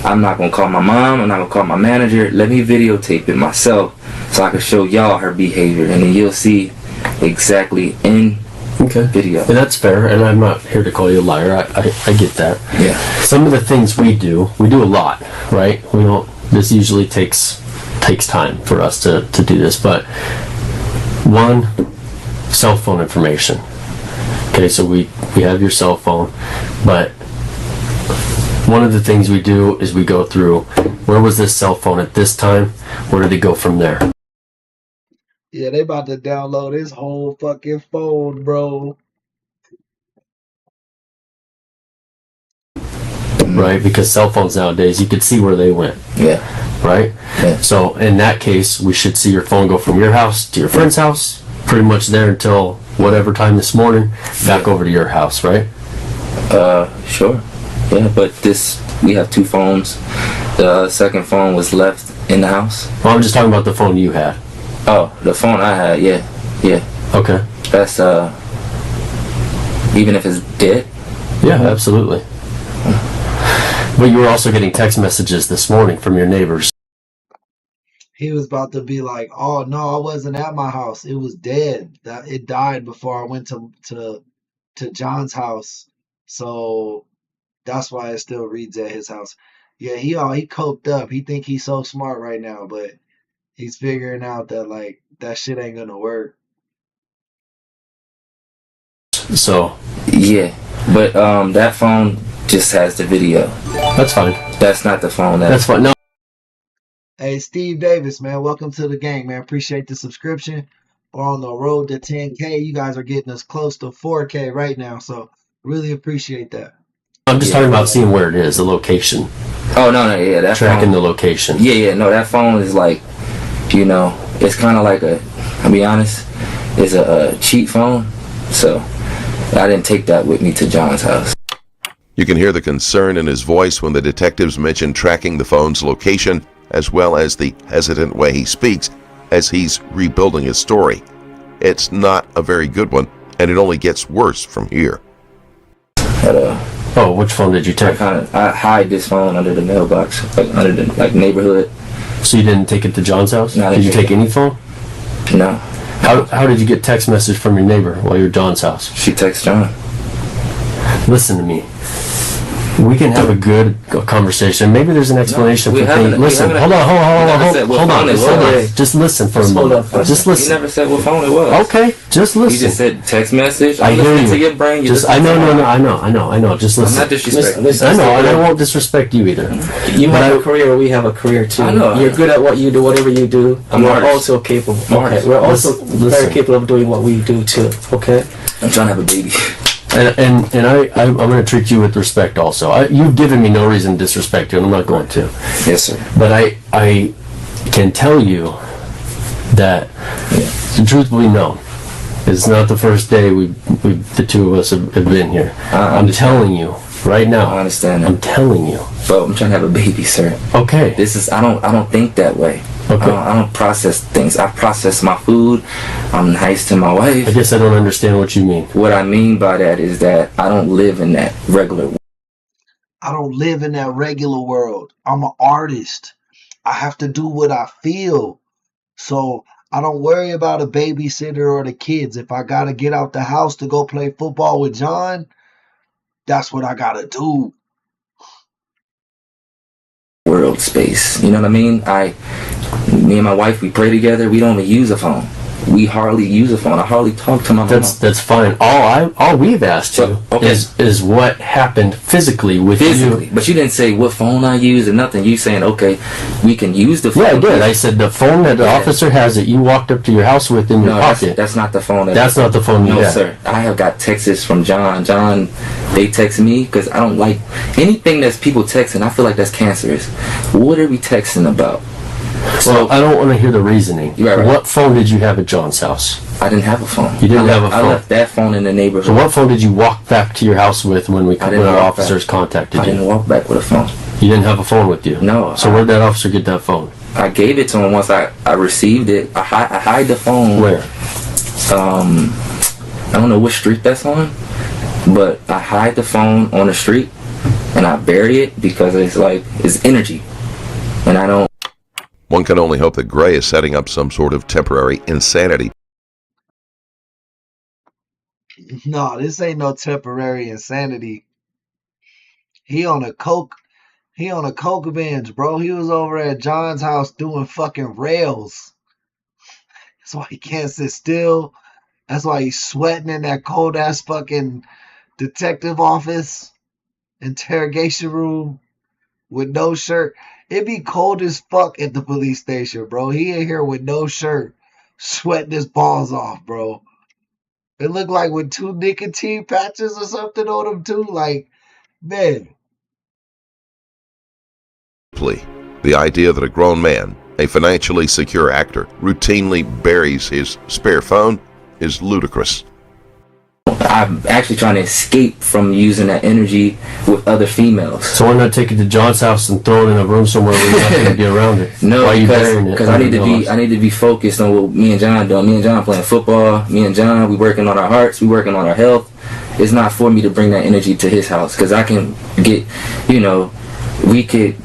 I'm not going to call my mom. I'm not going to call my manager. Let me videotape it myself so I can show y'all her behavior, and then you'll see exactly in video. And that's fair, and I'm not here to call you a liar. I get that. Yeah. Some of the things we do a lot, right? This usually takes time for us to do this, but one, cell phone information. Okay, so we have your cell phone, but one of the things we do is we go through, where was this cell phone at this time? Where did it go from there? Yeah, they about to download his whole fucking phone, bro. Right, because cell phones nowadays, you could see where they went. Yeah. Right? Yeah. So in that case, we should see your phone go from your house to your friend's house, pretty much there until whatever time this morning, back over to your house, right? Sure. Yeah, but we have two phones. The second phone was left in the house. Well, I'm just talking about the phone you had. Oh, the phone I had, yeah. Okay. That's even if it's dead. Yeah, absolutely. But you were also getting text messages this morning from your neighbors. He was about to be like, "Oh no, I wasn't at my house. It was dead. It died before I went to John's house. So that's why it still reads at his house." Yeah, he coked up. He think he's so smart right now, but he's figuring out that like that shit ain't gonna work. So yeah, but that phone just has the video. That's fine. That's not the phone. That's fine. No. Hey, Steve Davis, man, welcome to the gang, man. Appreciate the subscription. We're on the road to 10K. You guys are getting us close to 4K right now, so really appreciate that. I'm just talking about seeing where it is, the location. Oh no, yeah, that tracking phone, the location. Yeah, no, that phone is like, it's kind of like I'll be honest, it's a cheap phone, so I didn't take that with me to John's house. You can hear the concern in his voice when the detectives mention tracking the phone's location, as well as the hesitant way he speaks as he's rebuilding his story. It's not a very good one, and it only gets worse from here. Oh, which phone did you take? I hide this phone under the mailbox, like under the neighborhood. So you didn't take it to John's house? No, did you take any phone? No. How did you get text message from your neighbor while you're at John's house? She texted John. Listen to me. We can have a good conversation. Maybe there's an explanation for things. Listen, hold on. Just listen for a moment. Just listen. You never said what phone it was. Okay, just listen. You just said text message. I hear you. To your brain. I know. Just listen. I'm not disrespecting. I know, and I won't disrespect you either. You have a career. We have a career too. I know. You're good at what you do, whatever you do. And we're also capable. Okay, we're also very capable of doing what we do too. Okay. I'm trying to have a baby. And I'm going to treat you with respect also. You've given me no reason to disrespect you, and I'm not going to. Yes, sir. But I can tell you that the truth will be known. It's not the first day the two of us have been here. I'm telling you right now. I understand that. I'm telling you. But I'm trying to have a baby, sir. Okay. I don't think that way. Okay. I don't process things. I process my food. I'm nice to my wife. I guess I don't understand what you mean. What I mean by that is that I don't live in that regular world. I don't live in that regular world. I'm an artist. I have to do what I feel. So I don't worry about a babysitter or the kids. If I got to get out the house to go play football with John, that's what I got to do. World space. You know what I mean? Me and my wife, we pray together. We don't even use a phone. We hardly use a phone. I hardly talk to my mom. That's fine. All we've asked you is what happened physically with you. But you didn't say what phone I use or nothing. You saying, okay, we can use the phone. Yeah, I did. I said the phone that the officer has that you walked up to your house with in your pocket. That's not the phone. That's not the phone you have. No, sir. I have got texts from John. They text me because I don't like anything that's people texting. I feel like that's cancerous. What are we texting about? Well, I don't want to hear the reasoning. Right. What phone did you have at John's house? I didn't have a phone. You didn't have a phone? I left that phone in the neighborhood. So what phone did you walk back to your house with when our officers contacted you? I didn't walk back with a phone. You didn't have a phone with you? No. So where'd that officer get that phone? I gave it to him once I received it. I hide the phone. Where? I don't know which street that's on, but I hide the phone on the street and I bury it because it's energy. And I don't. One can only hope that Gray is setting up some sort of temporary insanity. No, this ain't no temporary insanity. He on a coke binge, bro. He was over at John's house doing fucking rails. That's why he can't sit still. That's why he's sweating in that cold ass fucking detective office, interrogation room with no shirt. It be cold as fuck at the police station, bro. He in here with no shirt, sweating his balls off, bro. It looked like with 2 nicotine patches or something on him too. Like, man. The idea that a grown man, a financially secure actor, routinely buries his spare phone is ludicrous. I I'm actually trying to escape from using that energy with other females. So why not take it to John's house and throw it in a room somewhere where you're not going to be around it? No, because I need to be focused on what me and John doing. Me and John playing football. Me and John, we working on our hearts. We working on our health. It's not for me to bring that energy to his house, because I can get, we could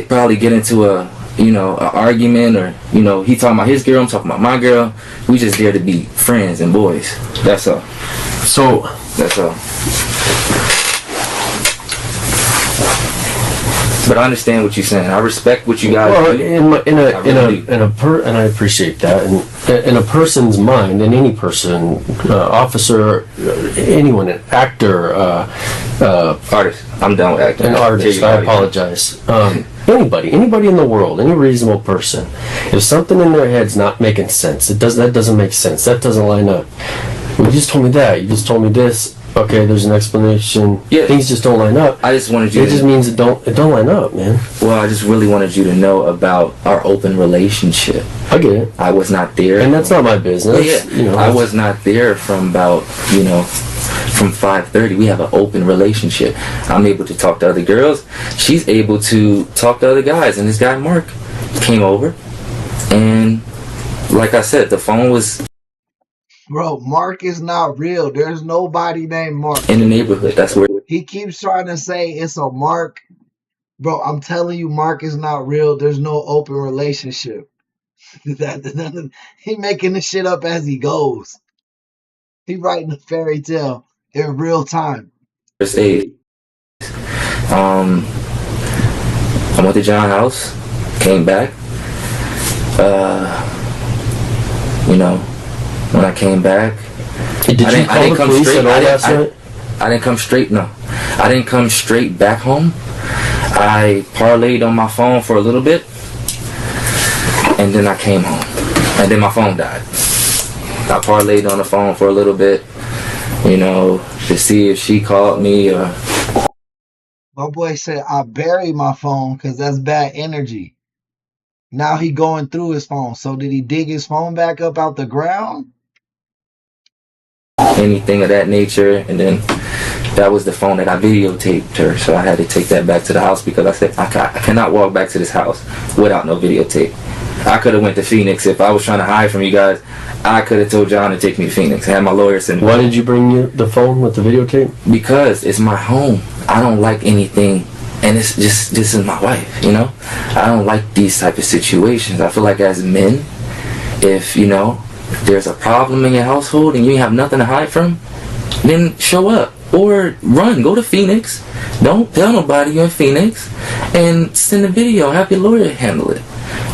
probably get into a argument, or he talking about his girl, I'm talking about my girl. We just there to be friends and boys. That's all. So that's all. But I understand what you're saying. I respect what you guys do. And I appreciate that. And in a person's mind, in any person, officer, anyone, an actor, artist. I'm done with acting. An artist. I apologize. Anybody in the world, any reasonable person, if something in their head's not making sense, that doesn't make sense. That doesn't line up. Well, you just told me that. You just told me this. Okay, there's an explanation. Yeah. Things just don't line up. I just wanted you. It just means it don't line up, man. Well, I just really wanted you to know about our open relationship. I get it. I was not there, and that's not my business. Yeah, I was not there from about from 5:30. We have an open relationship. I'm able to talk to other girls. She's able to talk to other guys. And this guy Mark came over, and like I said, the phone was. Bro, Mark is not real. There's nobody named Mark in the neighborhood. That's where he keeps trying to say it's a Mark. Bro, I'm telling you, Mark is not real. There's no open relationship. He making this shit up as he goes. He writing a fairy tale in real time. First aid. I went to John's house, came back. When I came back, did you call the police at all last night? I didn't come straight. No, I didn't come straight back home. I parlayed on my phone for a little bit, and then I came home, and then my phone died. I parlayed on the phone for a little bit, to see if she called me. My boy said I buried my phone because that's bad energy. Now he going through his phone. So did he dig his phone back up out the ground? Anything of that nature, and then that was the phone that I videotaped her, so I had to take that back to the house because I said I cannot walk back to this house without no videotape. I could have went to Phoenix if I was trying to hide from you guys. I could have told John to take me to Phoenix. I had my lawyer send me. Why did you bring the phone with the videotape? Because it's my home. I don't like anything, and it's just, this is my wife, I don't like these type of situations. I feel like as men, if there's a problem in your household and you have nothing to hide from, then show up or run. Go to Phoenix. Don't tell nobody you're in Phoenix, and send a video. Have your lawyer handle it.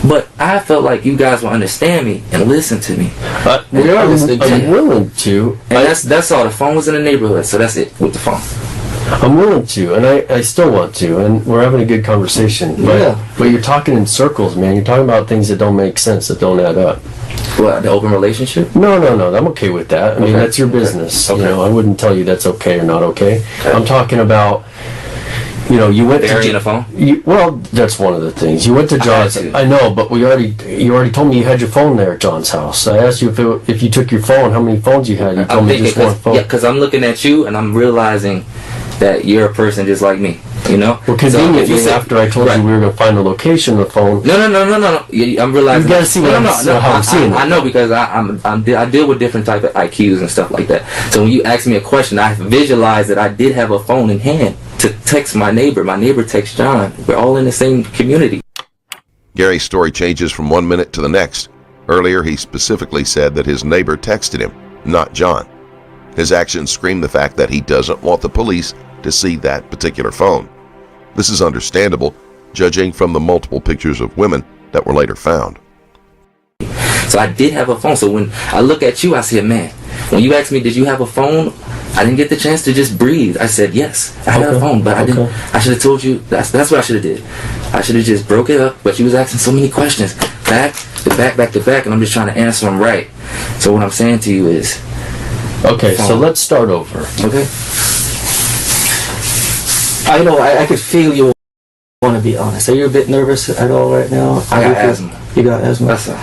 But I felt like you guys will understand me and listen to me. I'm willing to. And that's all. The phone was in the neighborhood, so that's it with the phone. I'm willing to, and I still want to, and we're having a good conversation. But you're talking in circles, man. You're talking about things that don't make sense, that don't add up. What, the open relationship? No. I'm okay with that. I mean, that's your business. Okay. I wouldn't tell you that's okay or not okay. I'm talking about, you went burying a phone. Well, that's one of the things. You went to John's. I know, but you already told me you had your phone there at John's house. I asked you if you took your phone, how many phones you had. You told me just one phone. Yeah, because I'm looking at you and I'm realizing that you're a person just like me. Well, conveniently, after I told you we were going to find the location of the phone. No. I'm realizing. You got to see how I'm seeing it. I know, because I deal with different type of IQs and stuff like that. So when you ask me a question, I visualize that I did have a phone in hand to text my neighbor. My neighbor texts John. We're all in the same community. Gary's story changes from 1 minute to the next. Earlier, he specifically said that his neighbor texted him, not John. His actions scream the fact that he doesn't want the police to see that particular phone. This is understandable, judging from the multiple pictures of women that were later found. So I did have a phone. So when I look at you, I said, man, when you asked me, did you have a phone? I didn't get the chance to just breathe. I said, yes, I had a phone, but I didn't. I should have told you. That's what I should have did. I should have just broke it up, but you was asking so many questions. Back to back, and I'm just trying to answer them right. So what I'm saying to you is, okay, so let's start over. Okay. I know, I could feel you want to be honest. Are you a bit nervous at all right now? I got asthma. You got asthma? That's all.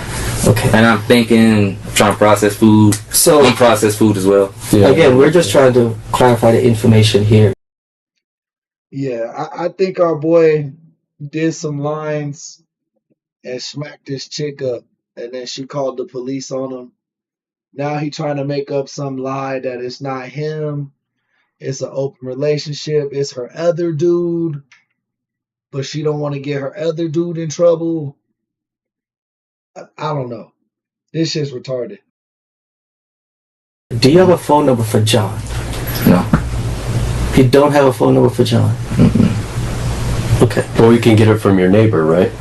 Okay. And I'm thinking, trying to process food. So unprocessed food as well. Yeah. Again, we're just trying to clarify the information here. Yeah, I think our boy did some lines and smacked this chick up, and then she called the police on him. Now he trying to make up some lie that it's not him. It's an open relationship. It's her other dude, but she don't want to get her other dude in trouble. I don't know. This shit's retarded. Do you have a phone number for John? No. You don't have a phone number for John? Mm-mm. Okay. Or you can get it from your neighbor, right?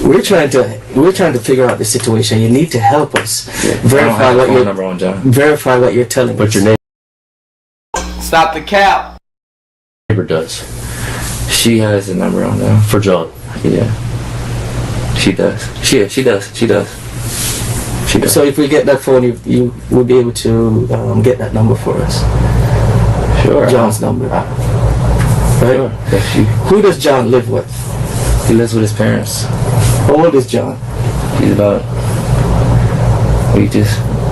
We're trying to figure out the situation. You need to help us verify what your number on John. Verify what you're telling us. But your neighbor. Stop the cap. Neighbor does. She has the number on there for John. Yeah. She does. She does. So if we get that phone, you will be able to get that number for us. Sure. John's number. Right? Sure. Who does John live with? He lives with his parents. How old is John? He's about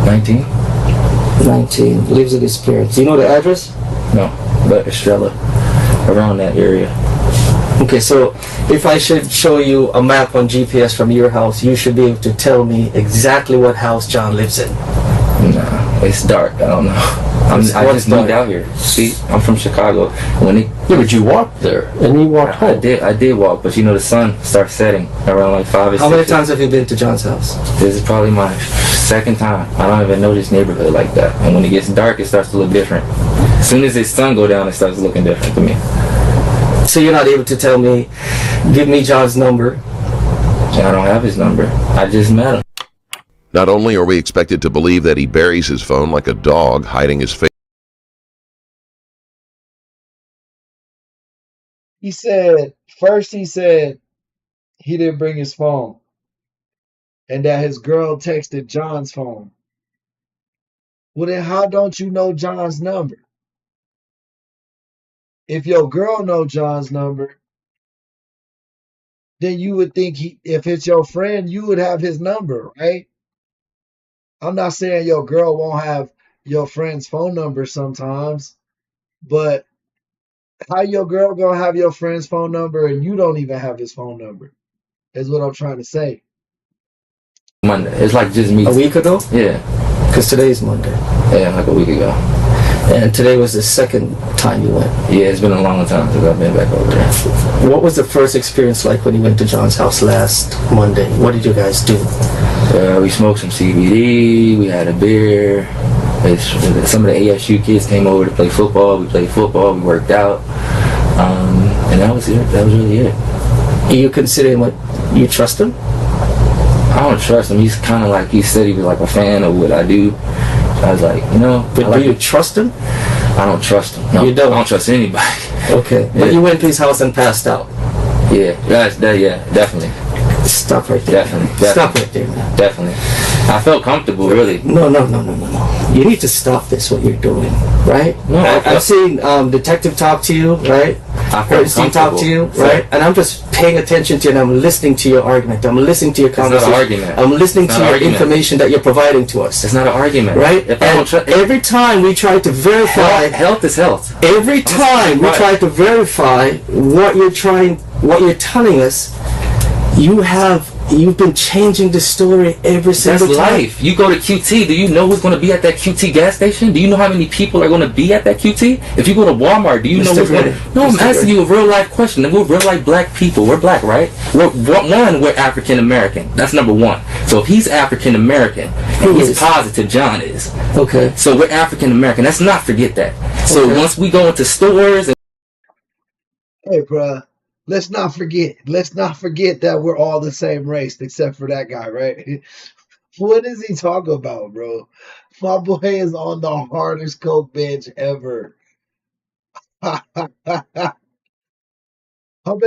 19. 19. Lives with his parents. Do you know the address? No, but Estrella, around that area. Okay, so if I should show you a map on GPS from your house, you should be able to tell me exactly what house John lives in. Nah, it's dark. I don't know. I just moved out here. See, I'm from Chicago. Yeah, but you walked there, and you walked home. I did walk, but the sun starts setting around like 5 or 6. How many times have you been to John's house? This is probably my second time. I don't even know this neighborhood like that. And when it gets dark, it starts to look different. As soon as the sun go down, it starts looking different to me. So you're not able to tell me, give me John's number? I don't have his number. I just met him. Not only are we expected to believe that he buries his phone like a dog hiding his face. He said he didn't bring his phone and that his girl texted John's phone. Well, then how don't you know John's number? If your girl know John's number, then you would think if it's your friend, you would have his number, right? I'm not saying your girl won't have your friend's phone number sometimes, but how your girl gonna have your friend's phone number and you don't even have his phone number? Is what I'm trying to say. Monday. It's like just me. A week ago? Yeah. Because today's Monday. Yeah, like a week ago. And today was the second time you went? Yeah, it's been a long time since I've been back over there. What was the first experience like when you went to John's house last Monday? What did you guys do? We smoked some CBD, we had a beer. Some of the ASU kids came over to play football. We played football, we worked out. And that was it. That was really it. You consider him you trust him? I don't trust him. He's kind of like, he said he was like a fan of what I do. So I was like, But do you trust him? I don't trust him. No, you don't? I don't trust anybody. Okay. Yeah. But you went to his house and passed out? Yeah, definitely. Stop right there. Definitely. Stop right there. Definitely. I felt comfortable, really. No. You need to stop this, what you're doing, right? No, I've seen Detective talk to you, right? I felt Steve talk to you, right? And I'm just paying attention to you and I'm listening to your argument. I'm listening to your conversation. It's not an argument. I'm listening to your information that you're providing to us. It's not an argument. Right? Every time we try to verify... Health is health. Every time we try to verify what you're telling us, you've been changing the story every single time. That's life. You go to QT, do you know who's going to be at that QT gas station? Do you know how many people are going to be at that QT? If you go to Walmart, do you know who's going to... No, I'm asking you a real life question. We're real life black people. We're black, right? We're African American. That's number one. So if he's African American, and he's positive John is. Okay. So we're African American. Let's not forget that. So once we go into stores... Hey, bruh. Let's not forget that we're all the same race, except for that guy, right? What is he talking about, bro? My boy is on the hardest coke bench ever. I bet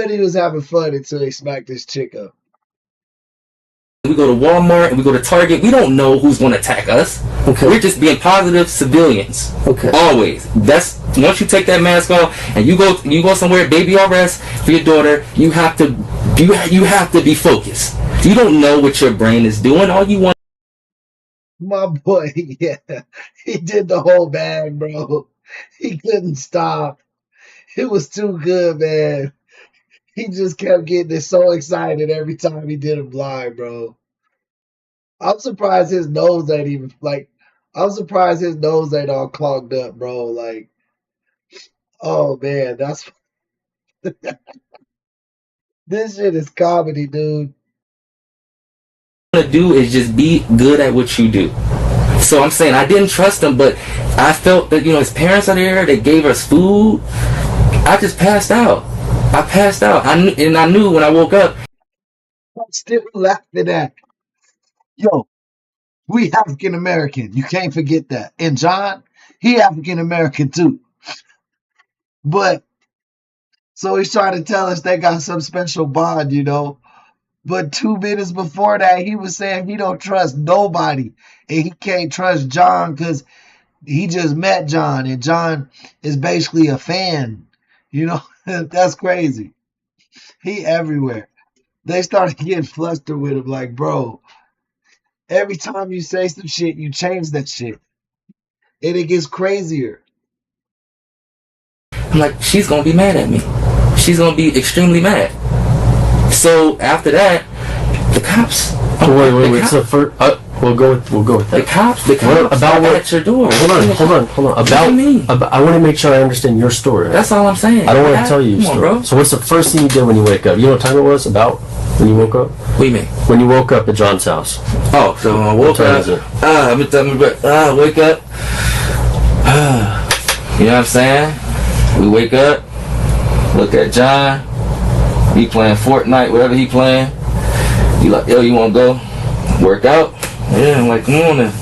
he was having fun until he smacked this chick up. We go to Walmart and we go to Target. We don't know who's going to attack us. Okay. We're just being positive civilians. Okay. Always. That's once you take that mask off and you go somewhere, baby arrest for your daughter. You have to You have to be focused. You don't know what your brain is doing. All you want. My boy, yeah, he did the whole bag, bro. He couldn't stop. It was too good, man. He just kept getting so excited every time he did a blind, bro. I'm surprised his nose ain't even like. I'm surprised his nose ain't all clogged up, bro. Like, oh man, that's this shit is comedy, dude. To do is just be good at what you do. So I'm saying I didn't trust him, but I felt that his parents are there. They gave us food. I just passed out. I passed out. I knew when I woke up. I'm still laughing at. Yo, we African American. You can't forget that. And John, he African American too. But so he's trying to tell us they got some special bond, But 2 minutes before that, he was saying he don't trust nobody. And he can't trust John because he just met John. And John is basically a fan. That's crazy. He everywhere. They started getting flustered with him like, bro, every time you say some shit, you change that shit. And it gets crazier. I'm like, she's going to be mad at me. She's going to be extremely mad. So after that, the cops. Wait. So we'll go with that. The cops about at your door. Hold on. I want to make sure I understand your story. Right? That's all I'm saying. I don't want to tell you your story. Bro. So what's the first thing you did when you wake up? You know what time it was? About when you woke up? What do you mean? When you woke up at John's house. Oh, so when I woke up. Wake up. You know what I'm saying? We wake up. Look at John. He playing Fortnite, whatever he playing. You like, yo, you want to go work out? Yeah, I'm like, come on then.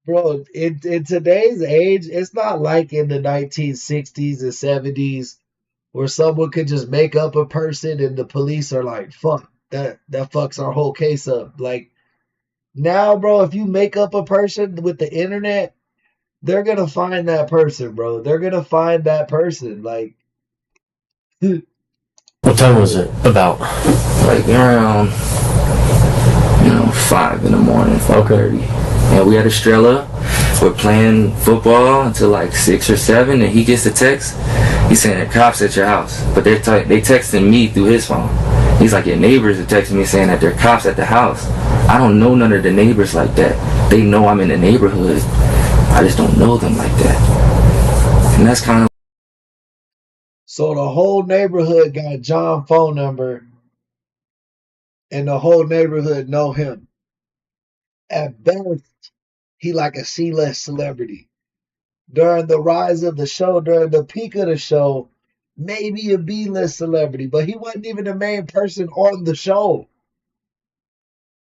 Bro, in today's age, it's not like in the 1960s and 70s where someone could just make up a person and the police are like, fuck, that fucks our whole case up. Like, now, bro, if you make up a person with the internet, they're going to find that person, bro. They're going to find that person. Like, what time was it? About? Like around, 5 in the morning, 5:30. And we had Estrella. We're playing football until like 6 or 7, and he gets a text. He's saying the cops at your house, but they texting me through his phone. He's like, your neighbors are texting me saying that there are cops at the house. I don't know none of the neighbors like that. They know I'm in the neighborhood. I just don't know them like that. And that's kind of. So the whole neighborhood got John's phone number, and the whole neighborhood know him. At best, he like a C-list celebrity. During the rise of the show, during the peak of the show, maybe a B-list celebrity, but he wasn't even the main person on the show.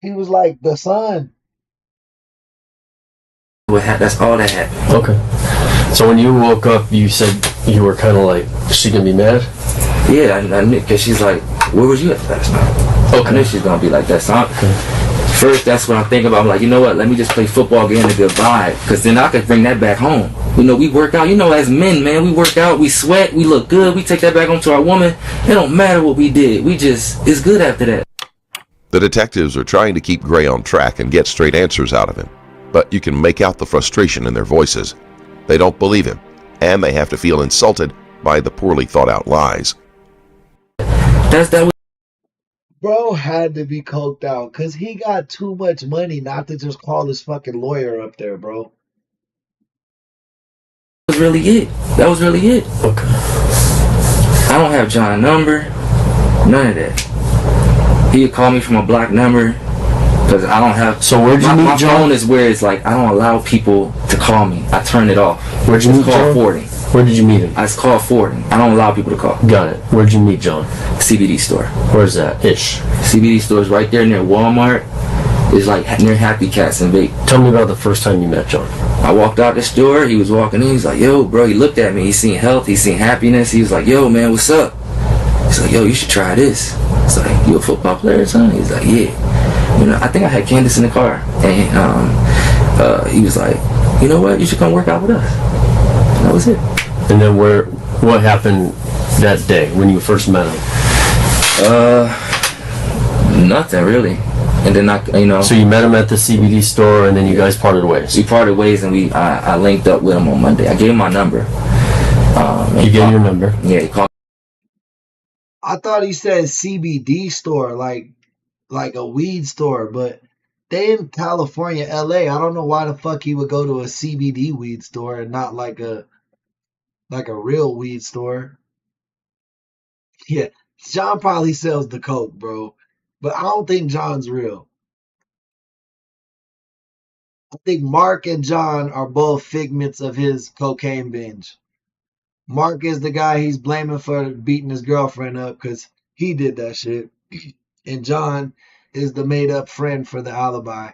He was like the son. That's all that happened. Okay. So when you woke up, you said you were kind of like, is she going to be mad? Yeah, I knew, because she's like, where was you at last night? Okay. I knew she's going to be like that. So first, that's what I'm thinking about. I'm like, you know what? Let me just play football, get in a good vibe, because then I could bring that back home. We work out. As men, man, we work out, we sweat, we look good, we take that back home to our woman. It don't matter what we did. It's good after that. The detectives are trying to keep Gray on track and get straight answers out of him, but you can make out the frustration in their voices. They don't believe him, and they have to feel insulted by the poorly thought out lies. Bro had to be coked out because he got too much money not to just call his fucking lawyer up there, bro. That was really it. Okay. I don't have John's number. None of that. He would call me from a blocked number because I don't have. So where'd you meet my John? phone is where it's like I don't allow people to call me. I turn it off. Where'd you meet John? Forwarding. Where did you meet him? It's called forwarding. I don't allow people to call. Got it. Where'd you meet John? CBD store. Where's that? Ish. CBD store is right there near Walmart. It's like near Happy Cats and Vape. Tell me about the first time you met John. I walked out the store. He was walking in. He's like, yo, bro. He looked at me. He seen health. He seen happiness. He was like, yo, man, what's up? He's like, yo, you should try this. It's like, you a football player, son? He's like, yeah. I think I had Candace in the car. And he was like, you know what? You should come work out with us. And that was it. And then what happened that day when you first met him? Nothing really. And then So you met him at the CBD store, and then you guys parted ways. We parted ways, and I linked up with him on Monday. I gave him my number. You gave your number? Yeah, he called. I thought he said CBD store, like a weed store, but they in California, LA. I don't know why the fuck he would go to a CBD weed store and not like a real weed store. Yeah, John probably sells the coke, bro, but I don't think John's real. I think Mark and John are both figments of his cocaine binge. Mark is the guy he's blaming for beating his girlfriend up because he did that shit. And John is the made up friend for the alibi.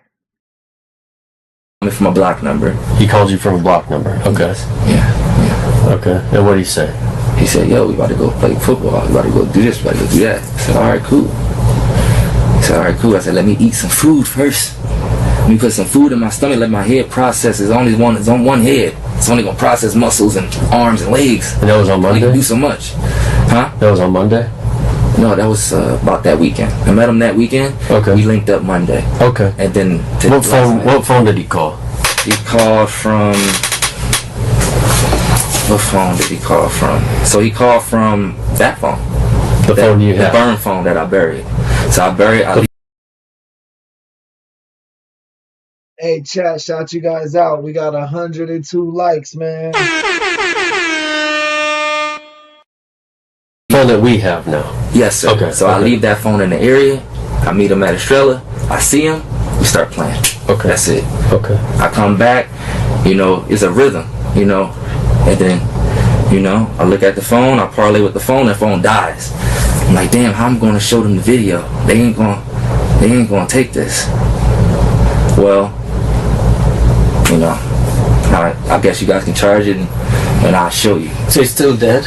From a block number. He called you from a block number. Okay. Yeah. Okay. And what did he say? He said, yo, we about to go play football. We about to go do this. We about to go do that. I said, all right, cool. He said, all right, cool. I said, let me eat some food first. Let me put some food in my stomach. Let my head process. It's on one head. It's only gonna process muscles and arms and legs. And that was on Monday? I can do so much. Huh? That was on Monday? No, that was about that weekend. I met him that weekend. Okay. We linked up Monday. Okay. And then what phone did he call? He called from. What phone did he call from? So he called from that phone. The phone you had? had? The burn phone that I buried. So I buried. Hey, chat, shout you guys out. We got 102 likes, man. Phone that we have now. Yes, sir. Okay. So I leave that phone in the area. I meet him at Estrella. I see him. We start playing. Okay. That's it. Okay. I come back. It's a rhythm. And then, I look at the phone. I parlay with the phone. The phone dies. I'm like, damn, how I'm going to show them the video? They ain't going to take this. Well, I guess you guys can charge it and I'll show you. So it's still dead?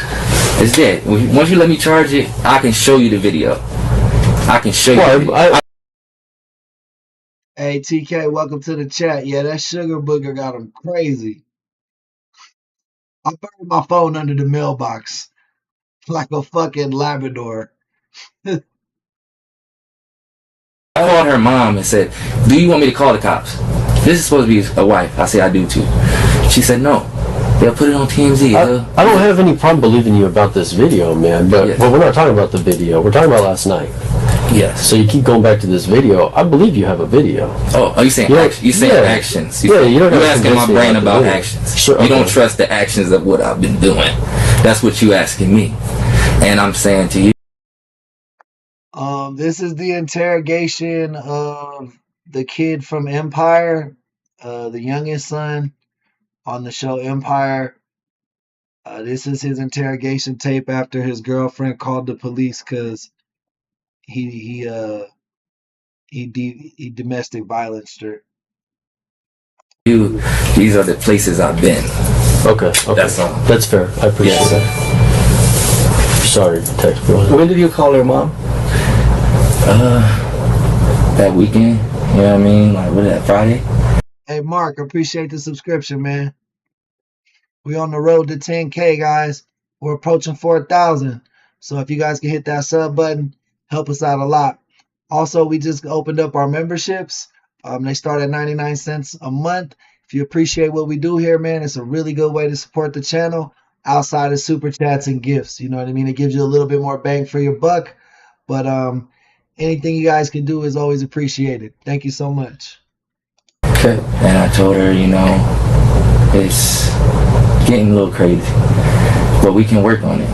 It's dead. Once you let me charge it, I can show you the video. I can show you. Hey, TK, welcome to the chat. Yeah, that sugar booger got him crazy. I buried my phone under the mailbox like a fucking Labrador. I called her mom and said, do you want me to call the cops? This is supposed to be a wife. I said, I do too. She said, no. They'll put it on TMZ. I don't have any problem believing you about this video, man, but we're not talking about the video. We're talking about last night. Yes. So you keep going back to this video. I believe you have a video. Oh, you saying action? You saying actions? You're asking my brain about actions. Sure, You don't trust the actions of what I've been doing. That's what you asking me, and I'm saying to you. This is the interrogation of the kid from Empire, the youngest son on the show Empire. This is his interrogation tape after his girlfriend called the police because he domestic violenced her. These are the places I've been. Okay. That's all. That's fair. I appreciate that. Sorry, text bro. When did you call her mom? That weekend. You know what I mean? Like, what is that, Friday? Hey, Mark, appreciate the subscription, man. We on the road to 10K, guys. We're approaching 4,000. So if you guys can hit that sub button, help us out a lot. Also, we just opened up our memberships. They start at 99 cents a month. If you appreciate what we do here, man, it's a really good way to support the channel outside of super chats and gifts. You know what I mean? It gives you a little bit more bang for your buck. But anything you guys can do is always appreciated. Thank you so much. Okay. And I told her, it's getting a little crazy, but we can work on it.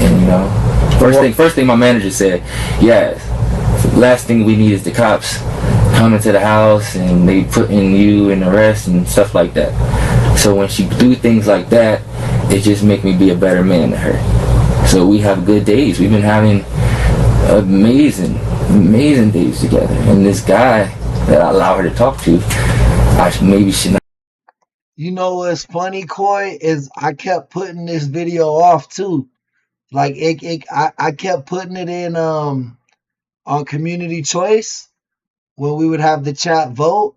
And first thing my manager said, yes, last thing we need is the cops coming to the house and they putting you in arrest and stuff like that. So when she do things like that, it just make me be a better man to her. So we have good days. We've been having amazing days together. And this guy that I allow her to talk to, I maybe should not. You know what's funny, Coy, is I kept putting this video off too. Like I kept putting it in on community choice when we would have the chat vote,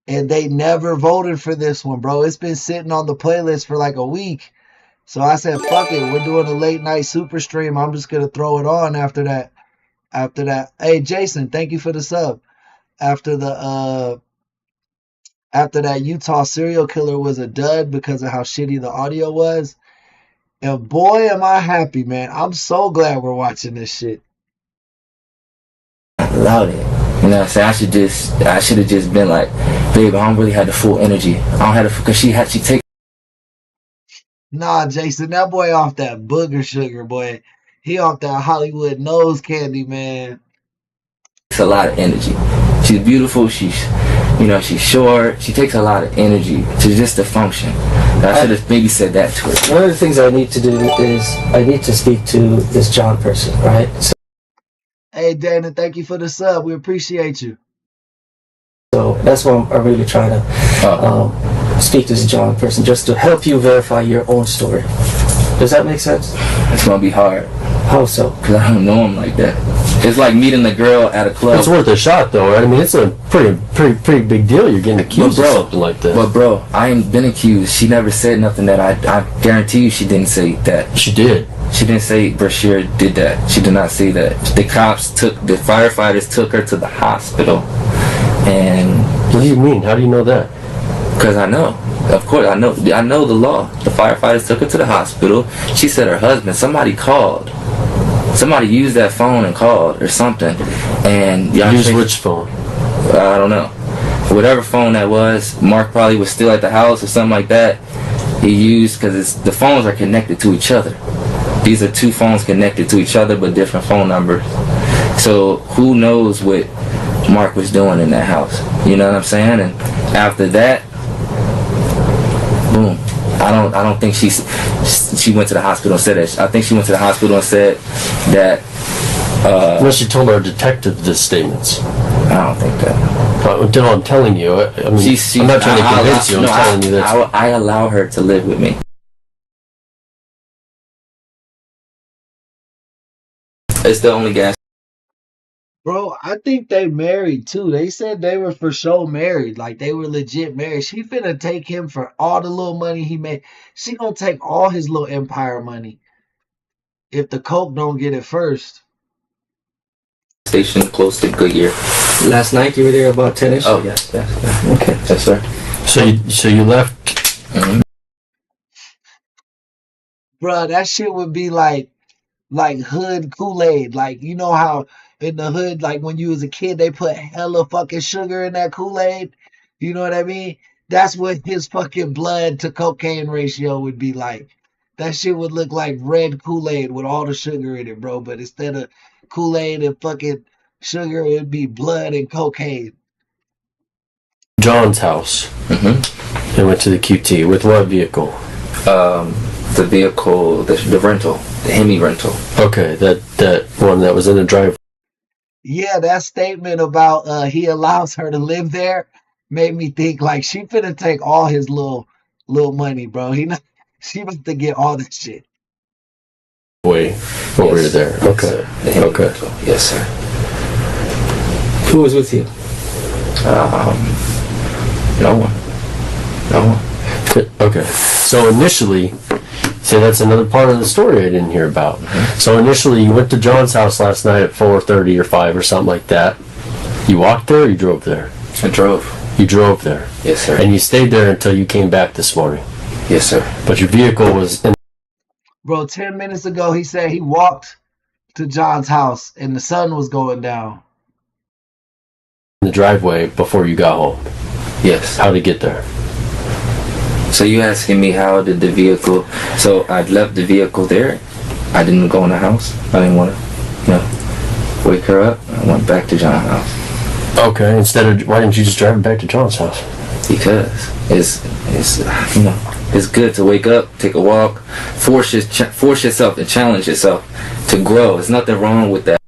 and they never voted for this one, bro. It's been sitting on the playlist for like a week. So I said, fuck it, we're doing a late night super stream. I'm just gonna throw it on after that. After that, hey Jason, thank you for the sub. After that Utah serial killer was a dud because of how shitty the audio was. And boy, am I happy, man. I'm so glad we're watching this shit. I allowed it. You know what I'm saying? I should have just been like, babe, I don't really have the full energy. I don't have the, because she takes. Nah, Jason, that boy off that booger sugar, boy. He off that Hollywood nose candy, man. A lot of energy. She's beautiful. She's short. She takes a lot of energy to function. I should have maybe said that to her. One of the things I need to do is I need to speak to this John person, right? Hey, Dana, thank you for the sub. We appreciate you. So that's why I'm really trying to speak to this John person, just to help you verify your own story. Does that make sense? It's gonna be hard. How so? Because I don't know him like that. It's like meeting a girl at a club. It's worth a shot, though, right? I mean, it's a pretty big deal. You're getting accused of something like that. But bro, I ain't been accused. She never said nothing that I guarantee you she didn't say that. She did. She didn't say Brashear did that. She did not say that. The firefighters took her to the hospital. And what do you mean? How do you know that? Because I know. Of course, I know the law. The firefighters took her to the hospital. She said her husband, somebody called. Somebody used that phone and called or something. And used which phone? I don't know. Whatever phone that was, Mark probably was still at the house or something like that. He used, because the phones are connected to each other. These are two phones connected to each other but different phone numbers. So who knows what Mark was doing in that house? You know what I'm saying? And after that, boom. I don't think she went to the hospital and said that. I think she went to the hospital and said that. Unless she told our detective the statements. I don't think that. Until I'm telling you, I mean, I'm not trying to convince you. I'm telling you that. I allow her to live with me. It's the only gas. Bro, I think they married too. They said they were for sure married. Like they were legit married. She finna take him for all the little money he made. She gonna take all his little empire money. If the coke don't get it first. Station close to Goodyear. Last night you were there about 10ish? Oh yes. Okay. Yes, sir. So you left. Mm-hmm. Bro, that shit would be like hood Kool-Aid. Like, you know how in the hood, like when you was a kid, they put hella fucking sugar in that Kool-Aid? You know what I mean? That's what his fucking blood to cocaine ratio would be like. That shit would look like red Kool-Aid with all the sugar in it, bro. But instead of Kool-Aid and fucking sugar, it'd be blood and cocaine. John's house. Mm-hmm. They went to the QT. With what vehicle? The vehicle, the rental, the Hemi rental. Okay, that one that was in the driveway. Yeah, that statement about he allows her to live there made me think like she finna take all his little money, bro. She about to get all that shit. Wait, over there. Okay. Okay. Rental. Yes, sir. Who was with you? No one. Okay. So initially, see, that's another part of the story I didn't hear about. Mm-hmm. So initially, you went to John's house last night at 4:30 or 5 or something like that. You walked there or you drove there? I drove. You drove there? Yes, sir. And you stayed there until you came back this morning? Yes, sir. But your vehicle was in... Bro, 10 minutes ago, he said he walked to John's house and the sun was going down. In the driveway before you got home? Yes. How'd he get there? So you asking me how did the vehicle... So I left the vehicle there. I didn't go in the house. I didn't want to, wake her up. I went back to John's house. Okay. Why didn't you just drive back to John's house? Because it's good to wake up, take a walk, force yourself and challenge yourself to grow. There's nothing wrong with that.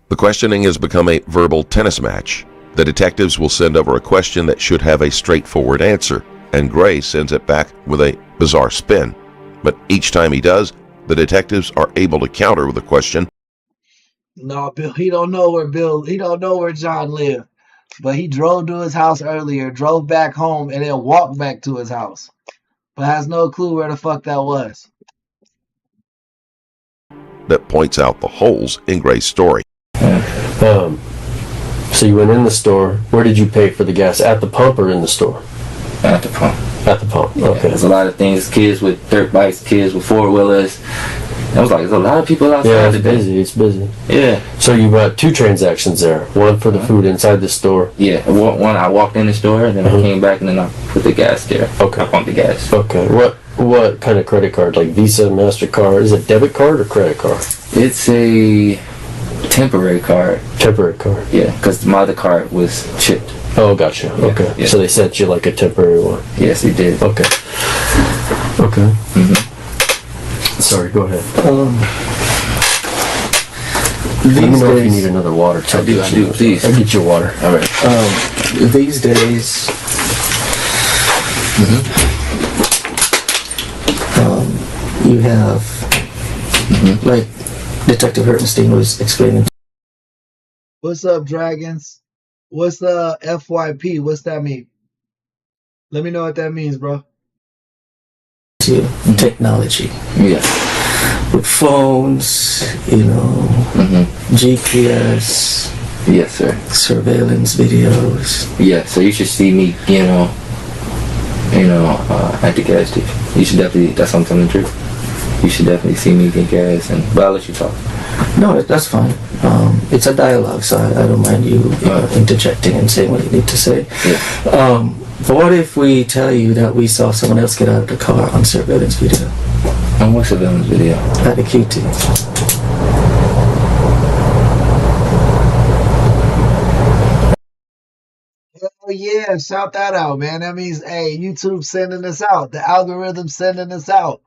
The questioning has become a verbal tennis match. The detectives will send over a question that should have a straightforward answer, and Gray sends it back with a bizarre spin. But each time he does, the detectives are able to counter with a question. No, Bill, he don't know where John lived. But he drove to his house earlier, drove back home, and then walked back to his house. But has no clue where the fuck that was. That points out the holes in Gray's story. So you went in the store. Where did you pay for the gas? At the pump or in the store? At the pump. At the pump. Yeah, okay. There's a lot of things. Kids with dirt bikes, kids with 4-wheelers. I was like, there's a lot of people outside. Yeah, it's today. busy. It's busy. Yeah. So you brought 2 transactions there. One for the food inside the store. Yeah. One I walked in the store, and then I came back, and then I put the gas there. Okay. I pumped the gas. Okay. What kind of credit card? Like Visa, MasterCard? Is it debit card or credit card? It's a temporary card. Temporary card. Yeah, because my other card was chipped. Oh, gotcha. Yeah, Okay. yeah. So they sent you like a temporary one. Yes, they did. Okay. Okay. Mm-hmm. Sorry, go ahead. Let me know if you need another water. I do, please. I'll get you water. All right. These days, you have, like Detective Hertenstein was explaining. What's up, Dragons? What's the FYP? What's that mean? Let me know what that means, bro. To technology. Yeah. With phones, GPS. Yes, sir. Surveillance videos. Yeah, so you should see me, at the gas station. You should definitely, that's what I'm telling the truth. You should definitely see me get gas, but I'll let you talk. No, that's fine. It's a dialogue, so I don't mind you interjecting and saying what you need to say. Yeah. But what if we tell you that we saw someone else get out of the car on surveillance video? On what surveillance video? At the QT. Hell yeah, shout that out, man. That means, hey, YouTube sending us out. The algorithm sending us out.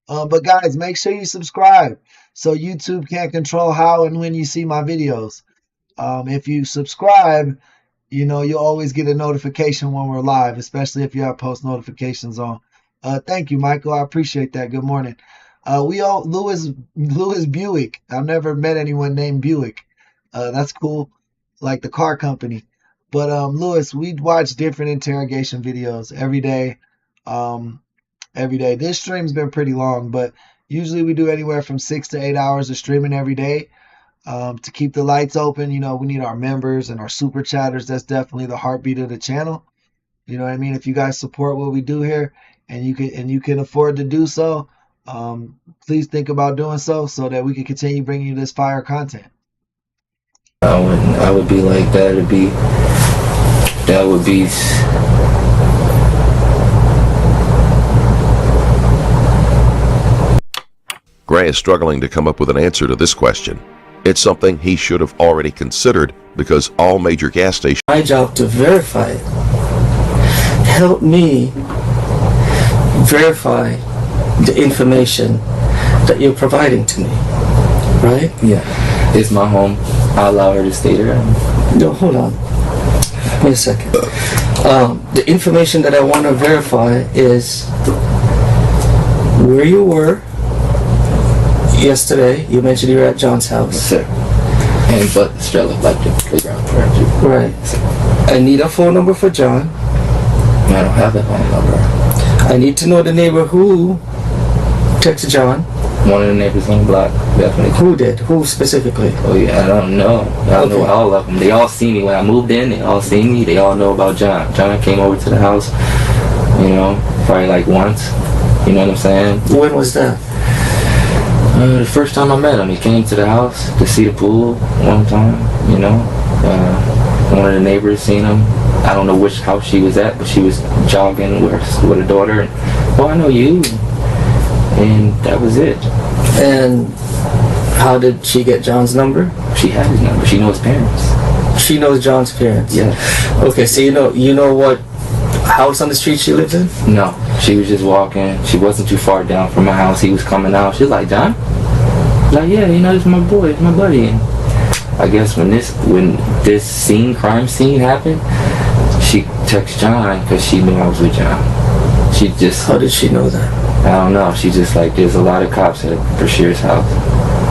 But guys, make sure you subscribe so YouTube can't control how and when you see my videos. If you subscribe, you'll always get a notification when we're live, especially if you have post notifications on. Thank you, Michael. I appreciate that. Good morning. Louis Buick. I've never met anyone named Buick. That's cool, like the car company. But Louis, we watch different interrogation videos every day. Every day. This stream's been pretty long, but usually we do anywhere from 6 to 8 hours of streaming every day. To keep the lights open, we need our members and our super chatters. That's definitely the heartbeat of the channel. You know what I mean? If you guys support what we do here and you can afford to do so, please think about doing so that we can continue bringing you this fire content. I would be like that. That would be. Gray is struggling to come up with an answer to this question. It's something he should have already considered because all major gas stations. My job to verify it. Help me verify the information that you're providing to me. Right? Yeah. It's my home. I allow her to stay there. No, hold on. Wait a second. The information that I want to verify is where you were yesterday. You mentioned you were at John's house. Yes, sir. And but Stella like the playground. Right. I need a phone number for John. I don't have that phone number. I need to know the neighbor who texted John. One of the neighbors on the block, definitely. Who did? Who specifically? Oh yeah, I don't know. I don't know all of them. They all see me when I moved in. They all see me. They all know about John. John came over to the house, probably like once. You know what I'm saying? When was that? The first time I met him, he came to the house to see the pool one time. One of the neighbors seen him. I don't know which house she was at, but she was jogging with her daughter. And, oh, I know you. And that was it. And how did she get John's number? She had his number. She knows his parents. She knows John's parents? Yeah. Okay, so you know what house on the street she lives in? No. She was just walking. She wasn't too far down from my house. He was coming out. She was like, John? Like, yeah, this is my boy. It's my buddy. And I guess when this crime scene happened, she texted John because she knew I was with John. She just... How did she know that? I don't know. She just like, there's a lot of cops at Bashir's house.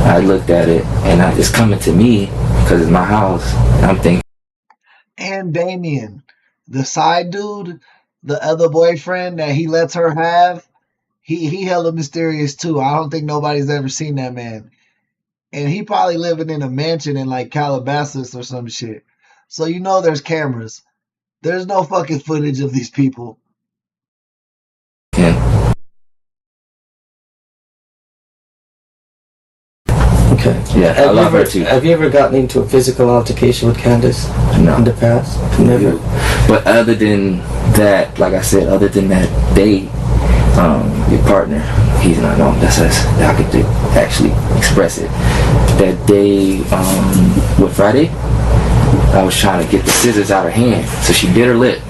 I looked at it, and it's coming to me because it's my house. And I'm thinking. And Damien, the side dude, the other boyfriend that he lets her have, he hella mysterious too. I don't think nobody's ever seen that man. And he probably living in a mansion in like Calabasas or some shit. So you know there's cameras. There's no fucking footage of these people. Okay. Yeah, I love her too. Have you ever gotten into a physical altercation with Candace? No. In the past? Never. But other than that, like I said, other than that day, your partner, he's not on. That's us. I could actually express it. That day with Friday, I was trying to get the scissors out of her hand, so she bit her lip.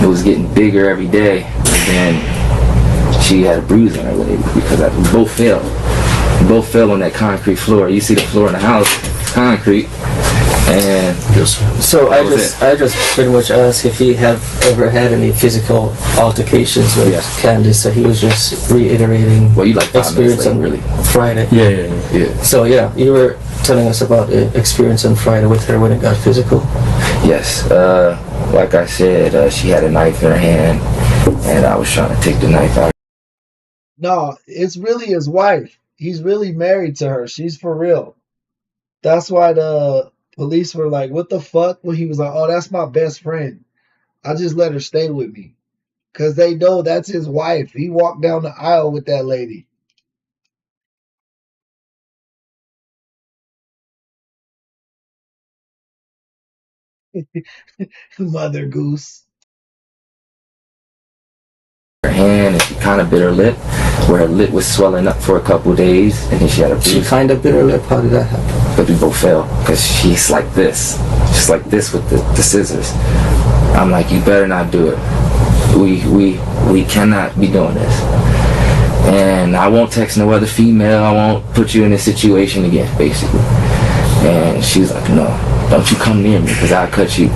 It was getting bigger every day, and then she had a bruise on her leg because we both fell. We both fell on that concrete floor. You see the floor in the house, concrete, and so I just pretty much asked if he have ever had any physical altercations with Candace. So he was just reiterating experience on really Friday. Yeah. So yeah, you were telling us about the experience on Friday with her when it got physical. Yes. Like I said, she had a knife in her hand, and I was trying to take the knife out. No, it's really his wife. He's really married to her. She's for real. That's why the police were like, what the fuck? When he was like, oh, that's my best friend. I just let her stay with me. Because they know that's his wife. He walked down the aisle with that lady. Mother Goose. Her hand, and she kind of bit her lip, where her lip was swelling up for a couple of days, and then she had a bruise. She kind of bit her lip. How did that happen? Because we both fell. Because she's like this, just like this with the scissors. I'm like, you better not do it. We cannot be doing this. And I won't text no other female. I won't put you in this situation again, basically. And she's like, no, don't you come near me, because I'll cut you.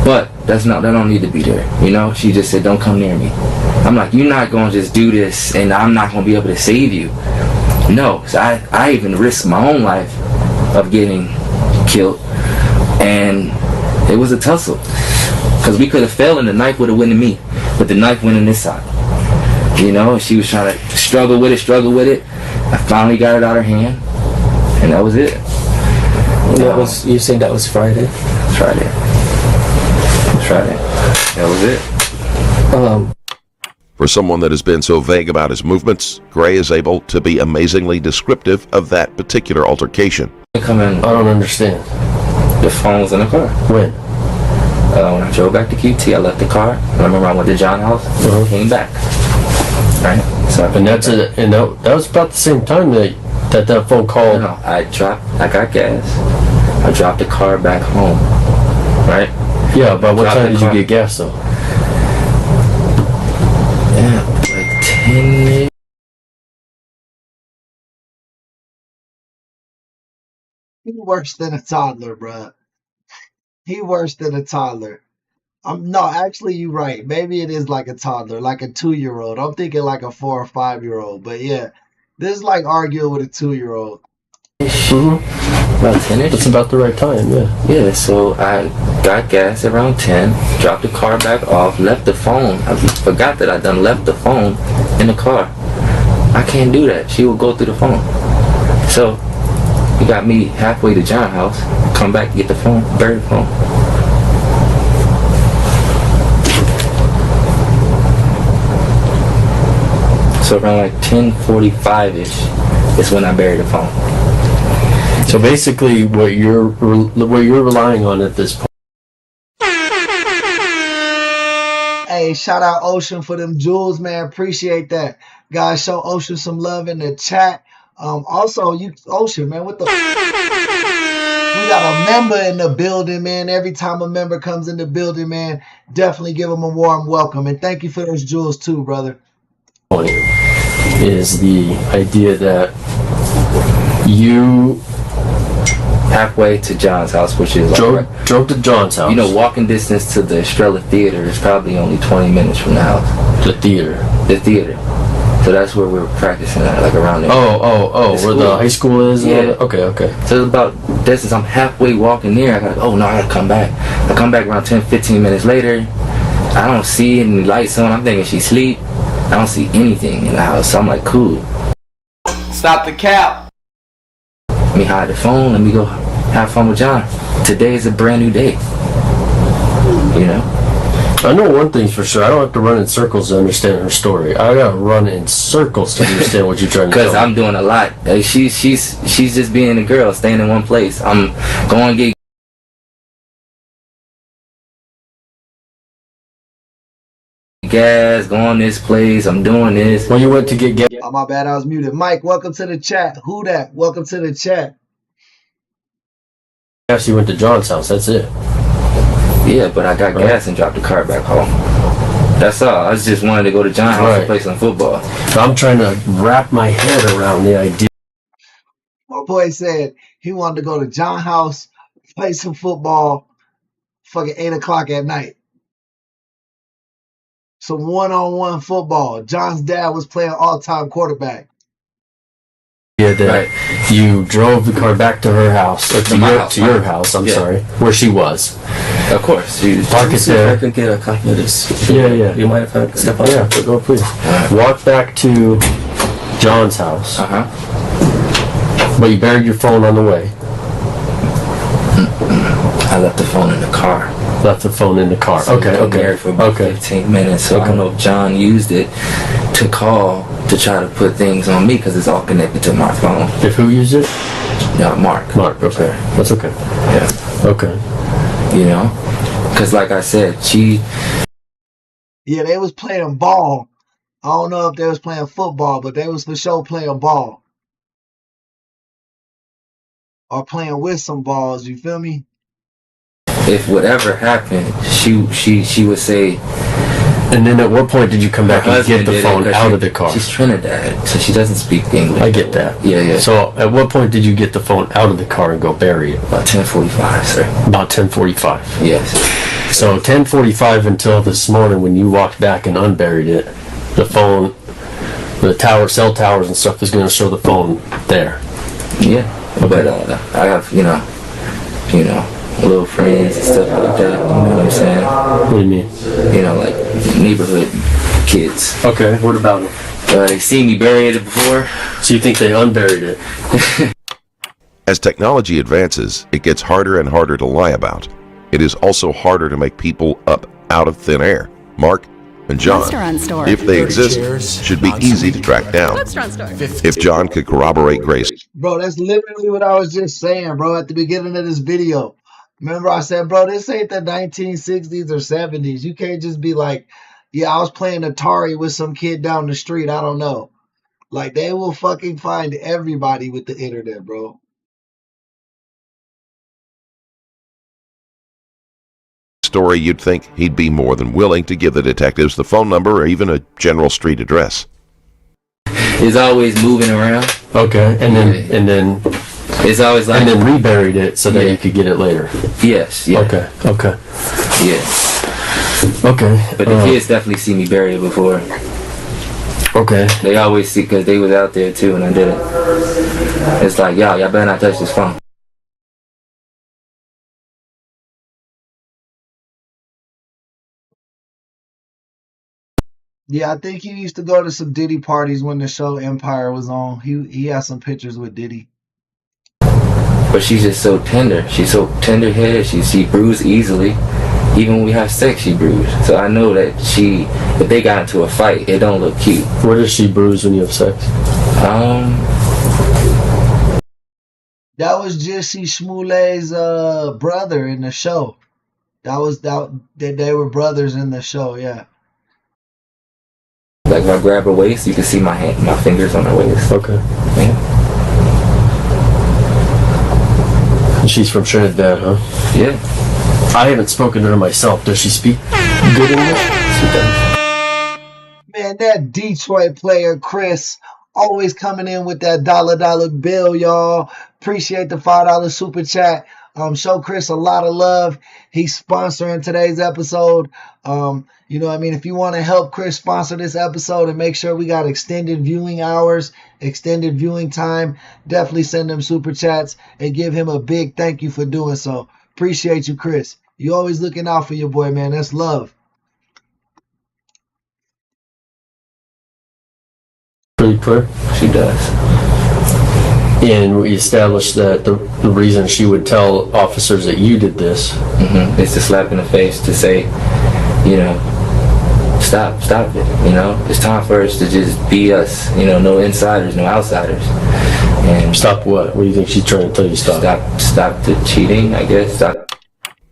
But that don't need to be there. You know, she just said, don't come near me. I'm like, you're not going to just do this and I'm not going to be able to save you. No, so I even risked my own life of getting killed. And it was a tussle. Because we could have fell and the knife would have went in me. But the knife went in this side. You know, she was trying to struggle with it. I finally got it out of her hand. And that was it. You saying that was Friday? Friday. That was it. For someone that has been so vague about his movements, Gray is able to be amazingly descriptive of that particular altercation. I don't understand. The phone was in the car. When? When I drove back to QT, I left the car. I remember I went to John's house and came back. Right? So that was about the same time that phone call. No, I got gas. I dropped the car back home. Right? Yeah, but what time did you get gas though? Yeah, like 10. He worse than a toddler, bruh. He worse than a toddler. No, actually, you're right. Maybe it is like a toddler, like a 2-year-old. I'm thinking like a 4 or 5-year-old. But yeah, this is like arguing with a 2-year-old. About 10ish. It's about the right time, yeah. Yeah, so I got gas around 10, dropped the car back off, left the phone. I forgot that I done left the phone in the car. I can't do that. She will go through the phone. So he got me halfway to John's house, come back, get the phone, bury the phone. So around like 10:45ish is when I buried the phone. So basically, what you're relying on at this point. Hey, shout out Ocean for them jewels, man. Appreciate that, guys. Show Ocean some love in the chat. Also, Ocean, man, what the? We got a member in the building, man. Every time a member comes in the building, man, definitely give them a warm welcome. And thank you for those jewels too, brother. Is the idea that you halfway to John's house, which is drove to John's house. You know, walking distance to the Estrella Theater is probably only 20 minutes from the house. The theater. So that's where we're practicing at, like around there. Oh, where the high school is? Yeah. Okay. So it's about distance. I'm halfway walking there. I gotta come back. I come back around 10-15 minutes later. I don't see any lights on. I'm thinking she's asleep. I don't see anything in the house. So I'm like, cool. Stop the cap. Let me hide the phone. Let me go have fun with John. Today is a brand new day. You know? I know one thing's for sure. I don't have to run in circles to understand her story. I gotta run in circles to understand what you're trying to tell me. Because I'm doing a lot. She's just being a girl, staying in one place. I'm going to get gas, going this place. I'm doing this. When you went to get gas. Oh, my bad. I was muted. Mike, welcome to the chat. Who that? Welcome to the chat. Yes, you went to John's house. That's it. Yeah, but I got gas and dropped the car back home. That's all. I just wanted to go to John's house and play some football. So I'm trying to wrap my head around the idea. My boy said he wanted to go to John's house, play some football, fucking 8 o'clock at night. Some one-on-one football. John's dad was playing all-time quarterback. Yeah, that you drove the car back to her house, or to your house. I'm sorry, where she was. Of course, park it there. I can get a copy of this. Yeah. You might have to step on. Yeah, go please. Walk back to John's house. But you buried your phone on the way. I left the phone in the car. Left the phone in the car. So Okay. There for about 15 minutes. So I don't know if John used it to call to try to put things on me because it's all connected to my phone. If who used it? Yeah, Mark. Okay. That's okay. Yeah. Okay. You know? Because like I said, Yeah, they was playing ball. I don't know if they was playing football, but they was for sure playing ball. Or playing with some balls, you feel me? if whatever happened, she would say. And then at what point did you come back and get the phone out of the car? She's Trinidad, so she doesn't speak English. I get that. Yeah. So at what point did you get the phone out of the car and go bury it? About 10:45, sir. About 10:45. Yes. So 10:45 until this morning when you walked back and unburied it, the phone, the tower, cell towers and stuff is going to show the phone there. Yeah. Okay. But I have, you know, little friends and stuff like that. You know what I'm saying? What do you mean? You know, like neighborhood kids. Okay. What about them? They seen me bury it before. So you think they unburied it? As technology advances, it gets harder and harder to lie about. It is also harder to make people up out of thin air. Mark and John, if they exist, should be easy to track down. If John could corroborate Grace. Bro, that's literally what I was just saying, bro, at the beginning of this video. Remember I said, bro, this ain't the 1960s or 70s. You can't just be like, yeah, I was playing Atari with some kid down the street. I don't know. Like, they will fucking find everybody with the internet, bro. Story, you'd think he'd be more than willing to give the detectives the phone number or even a general street address. It's always moving around. Okay, and then it's always like, and then reburied it so that you could get it later. Yes. Yeah. Okay. Yeah. Okay. But the kids definitely see me bury it before. Okay. They always see, because they was out there too and I did it. It's like, y'all better not touch this phone. Yeah, I think he used to go to some Diddy parties when the show Empire was on. He has some pictures with Diddy. But she's just so tender. She's so tender-headed. She bruised easily. Even when we have sex, she bruised. So I know that if they got into a fight, it don't look cute. Where does she bruise when you have sex? That was Jesse Shmule's brother in the show. They were brothers in the show, yeah. Like if I grab her waist, you can see my fingers on her waist. Okay. Yeah. And she's from Trinidad, huh? Yeah. I haven't spoken to her myself. Does she speak good English? She does. Man, that Detroit player, Chris, always coming in with that dollar bill, y'all. Appreciate the $5 super chat. Show Chris a lot of love. He's sponsoring today's episode. You know what I mean? If you want to help Chris sponsor this episode and make sure we got extended viewing hours, extended viewing time, definitely send them super chats and give him a big thank you for doing so. Appreciate you, Chris. You always looking out for your boy, man. That's love. Pretty clear. She does. And we established that the reason she would tell officers that you did this is to slap in the face, to say, you know, stop it. You know, it's time for us to just be us. You know, no insiders, no outsiders. And stop what? What do you think she's trying to tell you? Stop the cheating, I guess. Stop.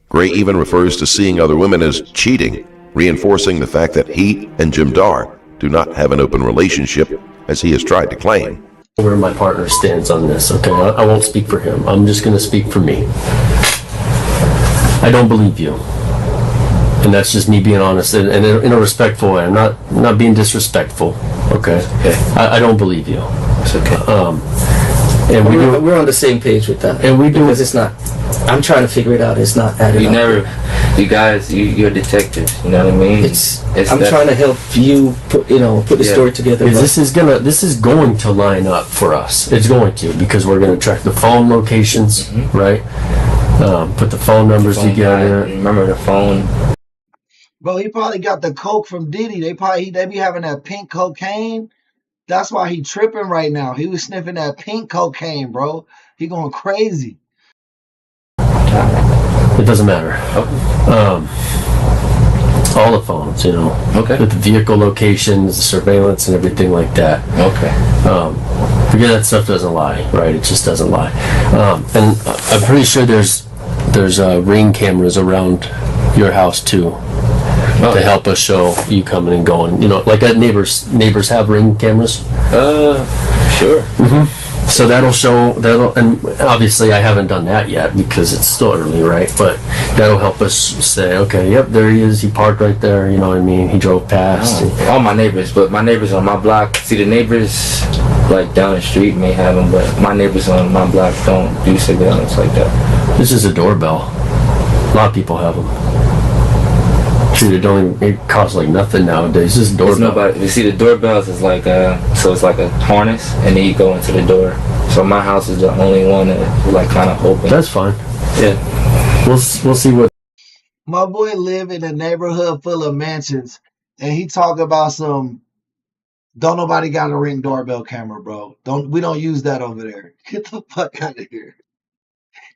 Gray even refers to seeing other women as cheating, reinforcing the fact that he and Jim Dar do not have an open relationship, as he has tried to claim. Where my partner stands on this, okay? I won't speak for him. I'm just going to speak for me. I don't believe you. And that's just me being honest and in a respectful way. I'm not being disrespectful, okay? I don't believe you. It's okay. And we're on the same page with that. And we do. Because it's not, I'm trying to figure it out. It's not adding up. You guys, you're detectives, you know what I mean? I'm trying to help you put the story together. This is going to line up for us. It's going to, because we're going to track the phone locations, right? Put the phone numbers together. Remember the phone. Bro, he probably got the coke from Diddy. They be having that pink cocaine. That's why he tripping right now. He was sniffing that pink cocaine, bro. He going crazy. It doesn't matter. All the phones, you know. Okay. With the vehicle locations, the surveillance, and everything like that. Okay. Because that stuff doesn't lie, right? It just doesn't lie. And I'm pretty sure there's ring cameras around your house too, to help us show you coming and going. You know, like neighbors have ring cameras. Sure. So that'll show, and obviously I haven't done that yet because it's still early, right? But that'll help us say, okay, yep, there he is. He parked right there. You know what I mean? He drove past. All my neighbors, but my neighbors on my block. See, the neighbors like down the street may have them, but my neighbors on my block don't do surveillance like that. This is a doorbell. A lot of people have them. Shoot, it costs like nothing nowadays. This is a doorbell. You see, the doorbells is like so it's like a harness, and then you go into the door. So my house is the only one that like kind of open. That's fine. Yeah. We'll see what. My boy live in a neighborhood full of mansions, and he talk about some. Don't nobody got a Ring doorbell camera, bro. We don't use that over there. Get the fuck out of here.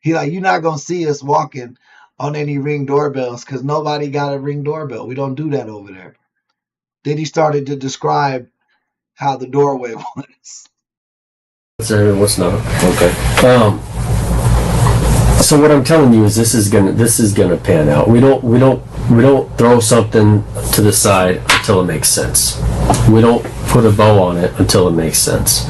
He like, you're not gonna see us walking on any Ring doorbells because nobody got a Ring doorbell. We don't do that over there. Then he started to describe how the doorway was. What's there and what's not. Okay. So what I'm telling you is this is gonna pan out. We don't throw something to the side until it makes sense. We don't put a bow on it until it makes sense.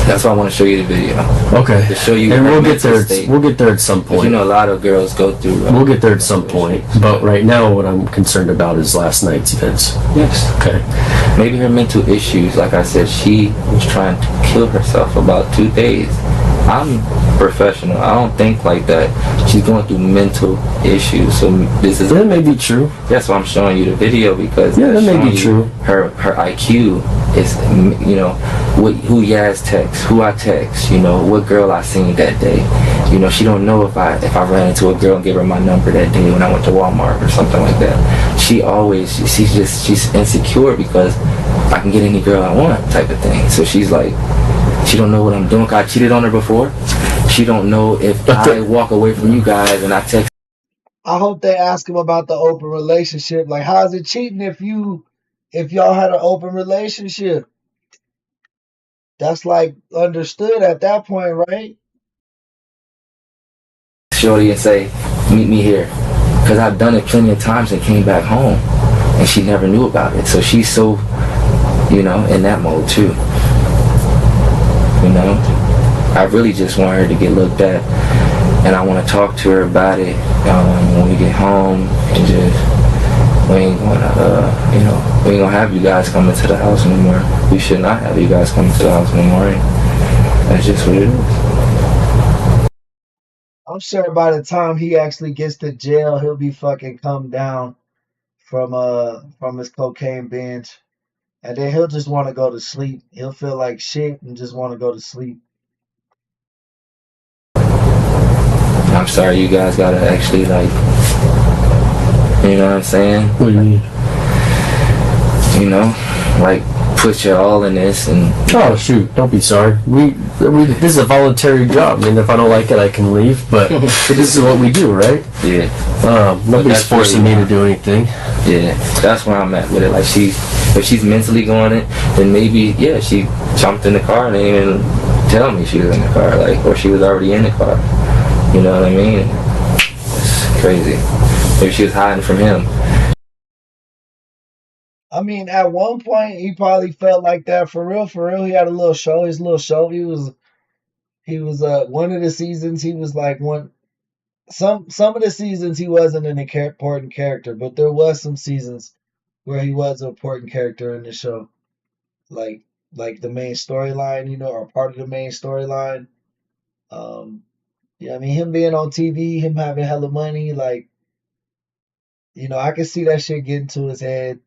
That's why I want to show you the video. Okay. To show you. And we'll get there. We'll get there at some point. You know, a lot of girls go through. We'll get there at some point. But right now, what I'm concerned about is last night's events. Yes. Okay. Maybe her mental issues. Like I said, she was trying to kill herself about 2 days. I'm professional. I don't think like that. She's going through mental issues. So that may be true. That's why I'm showing you the video, because that may be true. Her IQ is, you know, who Yaz texts, who I text, you know, what girl I seen that day. You know, she don't know if I ran into a girl and gave her my number that day when I went to Walmart or something like that. She's insecure because I can get any girl I want type of thing. So she's like, she don't know what I'm doing. I cheated on her before. She don't know if I walk away from you guys and I text. I hope they ask him about the open relationship. Like, how is it cheating if y'all had an open relationship? That's like understood at that point, right? Shorty and say, meet me here. Because I've done it plenty of times and came back home. And she never knew about it. So she's so, you know, in that mode too. You know? I really just want her to get looked at. And I want to talk to her about it when we get home. And just, we ain't gonna, you know, we ain't gonna have you guys coming to the house anymore. We should not have you guys coming to the house anymore. Right? That's just what it is. I'm sure by the time he actually gets to jail, he'll be fucking come down from his cocaine binge, and then he'll just want to go to sleep. He'll feel like shit and just want to go to sleep. I'm sorry, you guys gotta actually, like, you know what I'm saying? What do you mean? You know, like put your all in this and. Oh shoot! Don't be sorry. We this is a voluntary job. I mean, if I don't like it, I can leave. But this is what we do, right? Yeah. Nobody's forcing me to do anything. Yeah, that's where I'm at with it. Like if she's mentally going it, then maybe she jumped in the car and didn't even tell me she was in the car, like, or she was already in the car. You know what I mean? It's crazy. Maybe she was hiding from him. I mean, at one point he probably felt like that for real. For real, he had a little show. His little show. He was one of the seasons. He was like one. Some of the seasons he wasn't an important character, but there was some seasons where he was an important character in the show, like the main storyline, or part of the main storyline. Yeah, I mean, him being on TV, him having hella money, like, I could see that shit getting to his head.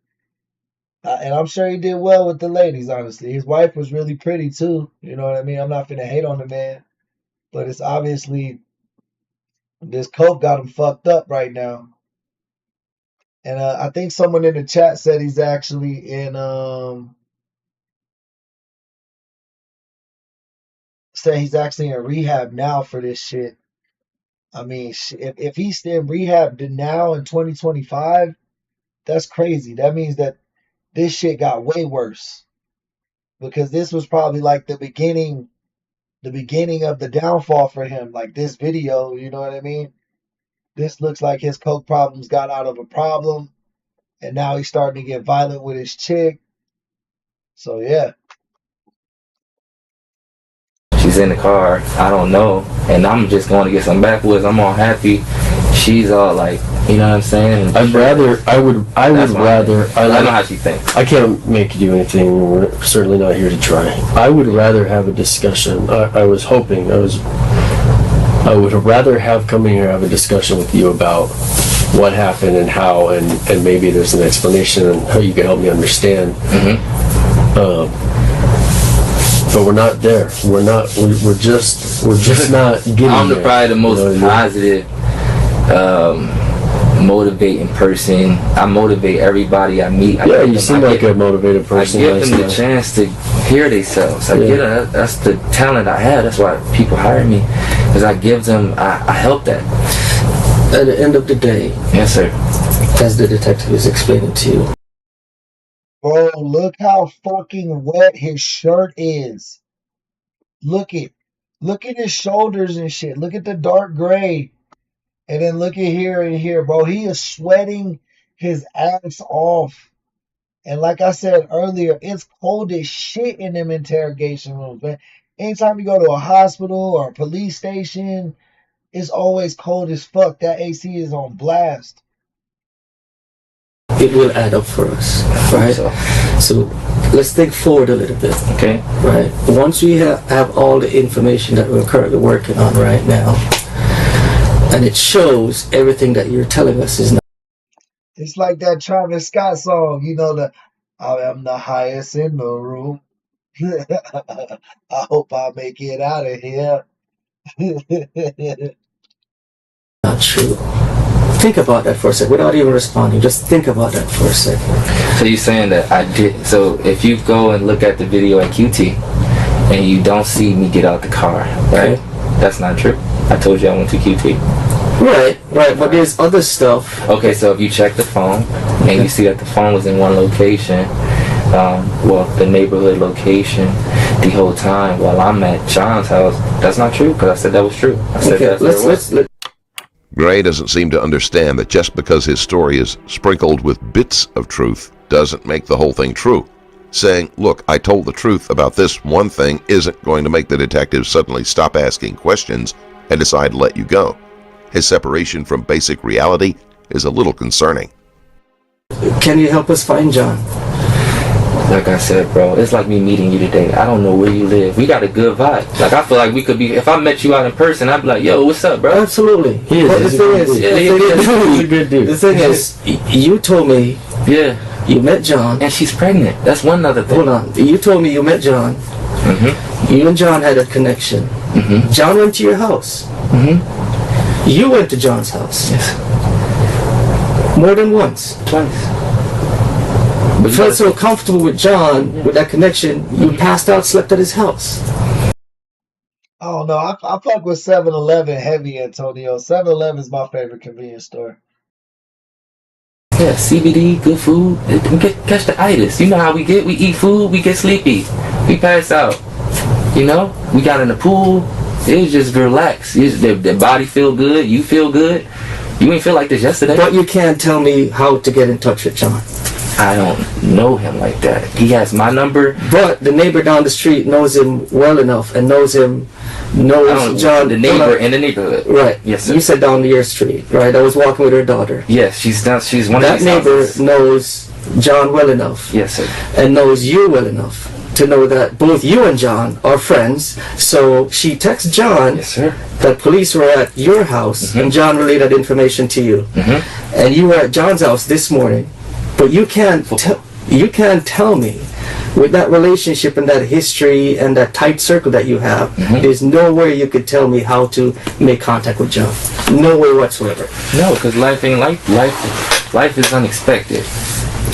And I'm sure he did well with the ladies, honestly. His wife was really pretty, too. You know what I mean? I'm not finna hate on the man. But it's obviously, this coke got him fucked up right now. And I think someone in the chat said he's actually in, rehab now for this shit. I mean, if he's in rehab now in 2025, that's crazy. That means that this shit got way worse, because this was probably like the beginning of the downfall for him. Like this video, you know what I mean? This looks like his coke problems got out of a problem, and now he's starting to get violent with his chick. So yeah. She's in the car, I don't know, and I'm just going to get some backwoods. I'm all happy. She's all like, you know what I'm saying? I would rather. I know how she thinks. I can't make you do anything. We're certainly not here to try. I would rather have a discussion. I would rather come in here and have a discussion with you about what happened and how, and maybe there's an explanation and how you can help me understand. But we're not there. We're just not getting I'm there. Probably the most positive, motivating person. I motivate everybody I meet. You seem like a motivated person. I give them the chance to hear themselves. That's the talent I have. That's why people hire me, because I give them. I help that. At the end of the day, yes, sir. As the detective is explaining to you. Bro, look how fucking wet his shirt is. Look at his shoulders and shit. Look at the dark gray. And then look at here and here, bro. He is sweating his ass off. And like I said earlier, it's cold as shit in them interrogation rooms, man. Anytime you go to a hospital or a police station, it's always cold as fuck. That AC is on blast. It will add up for us, right? So let's think forward a little bit, okay? Right. Once we have all the information that we're currently working on right now, and it shows everything that you're telling us is not. It's like that Travis Scott song, I am the highest in the room. I hope I make it out of here. Not true. Think about that for a second, without even responding. Just think about that for a second. So you're saying that I did. So if you go and look at the video at QT and you don't see me get out the car, right? Okay. That's not true. I told you I went to QT. Right. But there's other stuff. Okay, so if you check the phone and you see that the phone was in one location, the neighborhood location, the whole time while I'm at John's house, that's not true, because I said that was true. I said let's Gray doesn't seem to understand that just because his story is sprinkled with bits of truth doesn't make the whole thing true. Saying, look, I told the truth about this one thing isn't going to make the detective suddenly stop asking questions and decide to let you go. His separation from basic reality is a little concerning. Can you help us find John? Like I said, bro, it's like me meeting you today. I don't know where you live. We got a good vibe. Like, I feel like we could be, if I met you out in person, I'd be like, yo, what's up, bro? Absolutely. He's a good dude. The thing is, you told me, you met John. And she's pregnant. That's one other thing. Hold on. You told me you met John. Mm-hmm. You and John had a connection. Mm-hmm. John went to your house. Mm-hmm. You went to John's house. Yes. More than once. Twice. You felt so comfortable with John, with that connection, you passed out, slept at his house. I don't know. I fuck with 7-Eleven heavy, Antonio. 7-Eleven is my favorite convenience store. Yeah, CBD, good food. We catch the itis. You know how we get? We eat food, we get sleepy. We pass out. You know? We got in the pool. It was just relaxed. The body feel good. You feel good. You ain't feel like this yesterday. But you can't tell me how to get in touch with John. I don't know him like that. He has my number. But the neighbor down the street knows him well enough and knows John. The neighbor in the neighborhood. Right. Yes, sir. You said down your street, right? I was walking with her daughter. Yes, she's one of these That neighbor houses. knows John well enough. Yes, sir. And knows you well enough to know that both you and John are friends. So she texts John that police were at your house and John relayed that information to you. And you were at John's house this morning, but you can't tell me with that relationship and that history and that tight circle that you have, there's no way you could tell me how to make contact with John. No way whatsoever. No, because life ain't life is unexpected.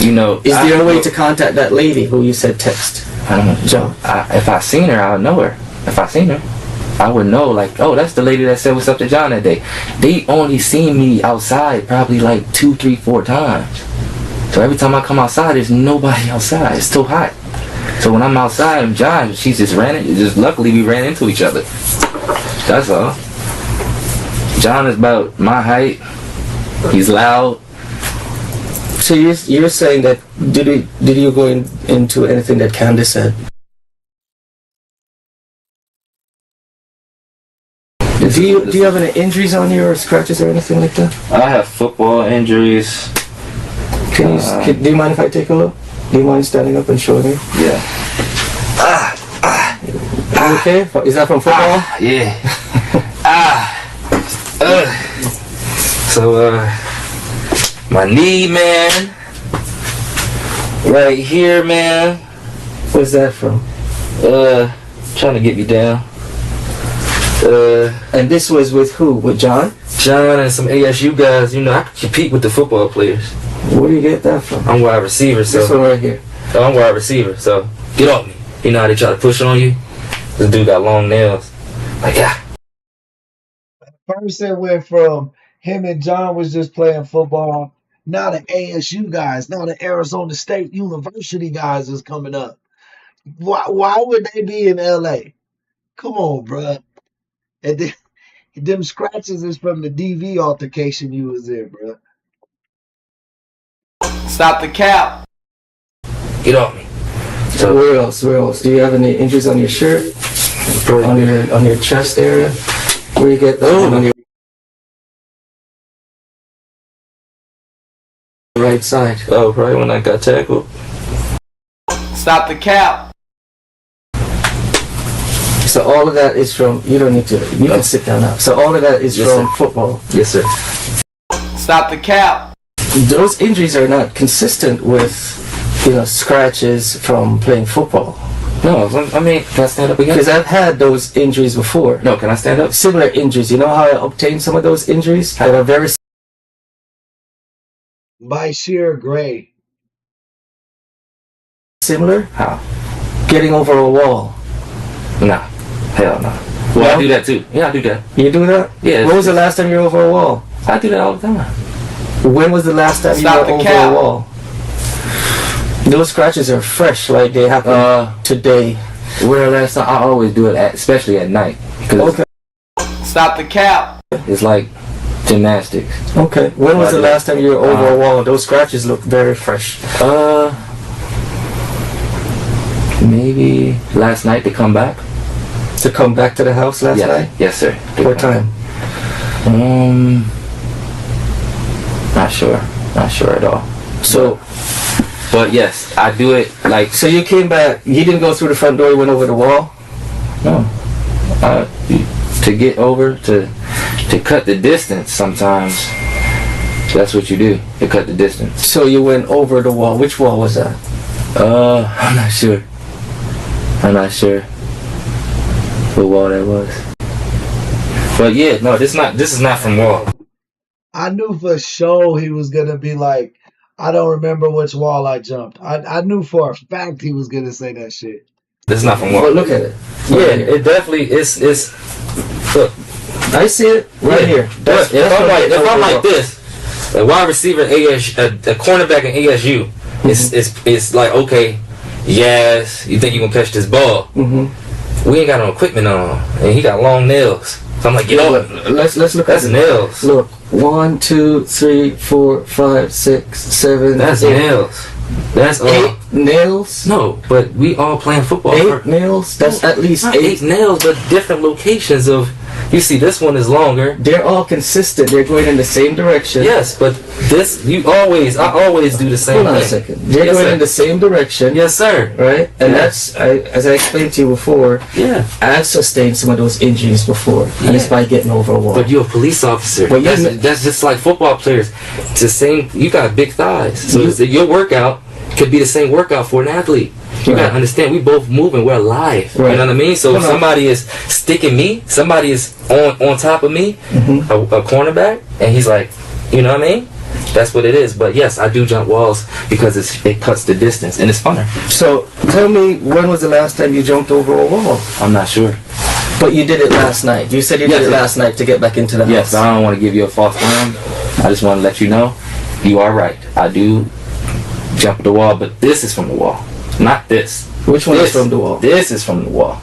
You know, is there a way to contact that lady who you said text? John. If I seen her, I'll know her. If I seen her, I would know, like, oh, that's the lady that said what's up to John that day. They only seen me outside probably like 2, 3, 4 times. So every time I come outside, there's nobody outside. It's too hot. So when I'm outside and John, luckily we ran into each other. That's all. John is about my height. He's loud. So you're saying that did you go into anything that Candace said? Do you have any injuries on you or scratches or anything like that? I have football injuries. Do you mind if I take a look? Do you mind standing up and showing me? Yeah. Okay? Is that from football? Yeah. So, my knee, man. Right here, man. Where's that from? Trying to get me down. And this was with who? With John? John and some ASU guys. You know, I compete with the football players. Where do you get that from? I'm wide receiver, so. This one right here. Oh, I'm wide receiver, so get off me. You know how they try to push on you? This dude got long nails. Like, yeah. First it went from him and John was just playing football. Now the ASU guys, now the Arizona State University guys is coming up. Why would they be in LA? Come on, bruh. And then, them scratches is from the DV altercation you was in, bruh. Stop the cap. Get off me. So where else? Do you have any injuries on your shirt? On your chest area? Where you get that? On your right side. Oh, right when I got tackled. Stop the cap. So all of that is from, you don't need to, you can sit down now. So all of that is from football. Yes, sir. Stop the cap. Those injuries are not consistent with, scratches from playing football. No, I mean, can I stand up again? Because I've had those injuries before. No, can I stand up? Similar injuries. You know how I obtained some of those injuries? That are very by sheer grade. Similar? How? Getting over a wall. Nah. Hell no. Well, no? I do that too. Yeah, I do that. You do that? Yeah. When was the last time you were over a wall? I do that all the time. When was the last time you were over a wall? Those scratches are fresh, like they happened today. Well, last time I always do it, especially at night. Okay. Stop the cap. It's like gymnastics. Okay. When was the last time you were over a wall? Those scratches look very fresh. Maybe last night to come back. To come back to the house last night? Yes, sir. What time? Not sure at all. So, but yes, I do it like. So you came back. You didn't go through the front door. You went over the wall. No. To get over to cut the distance. Sometimes that's what you do to cut the distance. So you went over the wall. Which wall was that? I'm not sure. What wall that was. But yeah, no, this is not from wall. I knew for sure he was gonna be like, I don't remember which wall I jumped. I knew for a fact he was gonna say that shit. This is not from wall. But look at it. Yeah, it definitely is. Look, I see it right here. If I'm like this, a wide receiver in a cornerback in ASU, it's like, okay, yes, you think you gonna catch this ball? Mm-hmm. We ain't got no equipment on, and he got long nails. So I'm like, let's look. That's at nails. Look, 1, 2, 3, 4, 5, 6, 7. That's 8 nails. That's 8 nails. No, but we all playing football. 8 nails. That's at least 8 nails, but different locations of. You see, this one is longer. They're all consistent. They're going in the same direction. Yes, but this I always do the same thing. Hold on a second. They're going in the same direction. Yes, sir. Right? And that's, as I explained to you before, I've sustained some of those injuries before. And it's by getting over a wall. But you're a police officer. But that's just like football players. It's the same. You got big thighs. So your workout could be the same workout for an athlete. You gotta understand, we both moving, we're alive. Right. You know what I mean? So if somebody is sticking me, somebody is on top of me, a cornerback, and he's like, you know what I mean? That's what it is. But yes, I do jump walls because it cuts the distance and it's funner. So tell me, when was the last time you jumped over a wall? I'm not sure. But you did it last night. You said you did it last night to get back into the house. Yes, I don't want to give you a false alarm. I just want to let you know, you are right. I do jump the wall, but this is from the wall. Not this. Which one is from the wall? This is from the wall.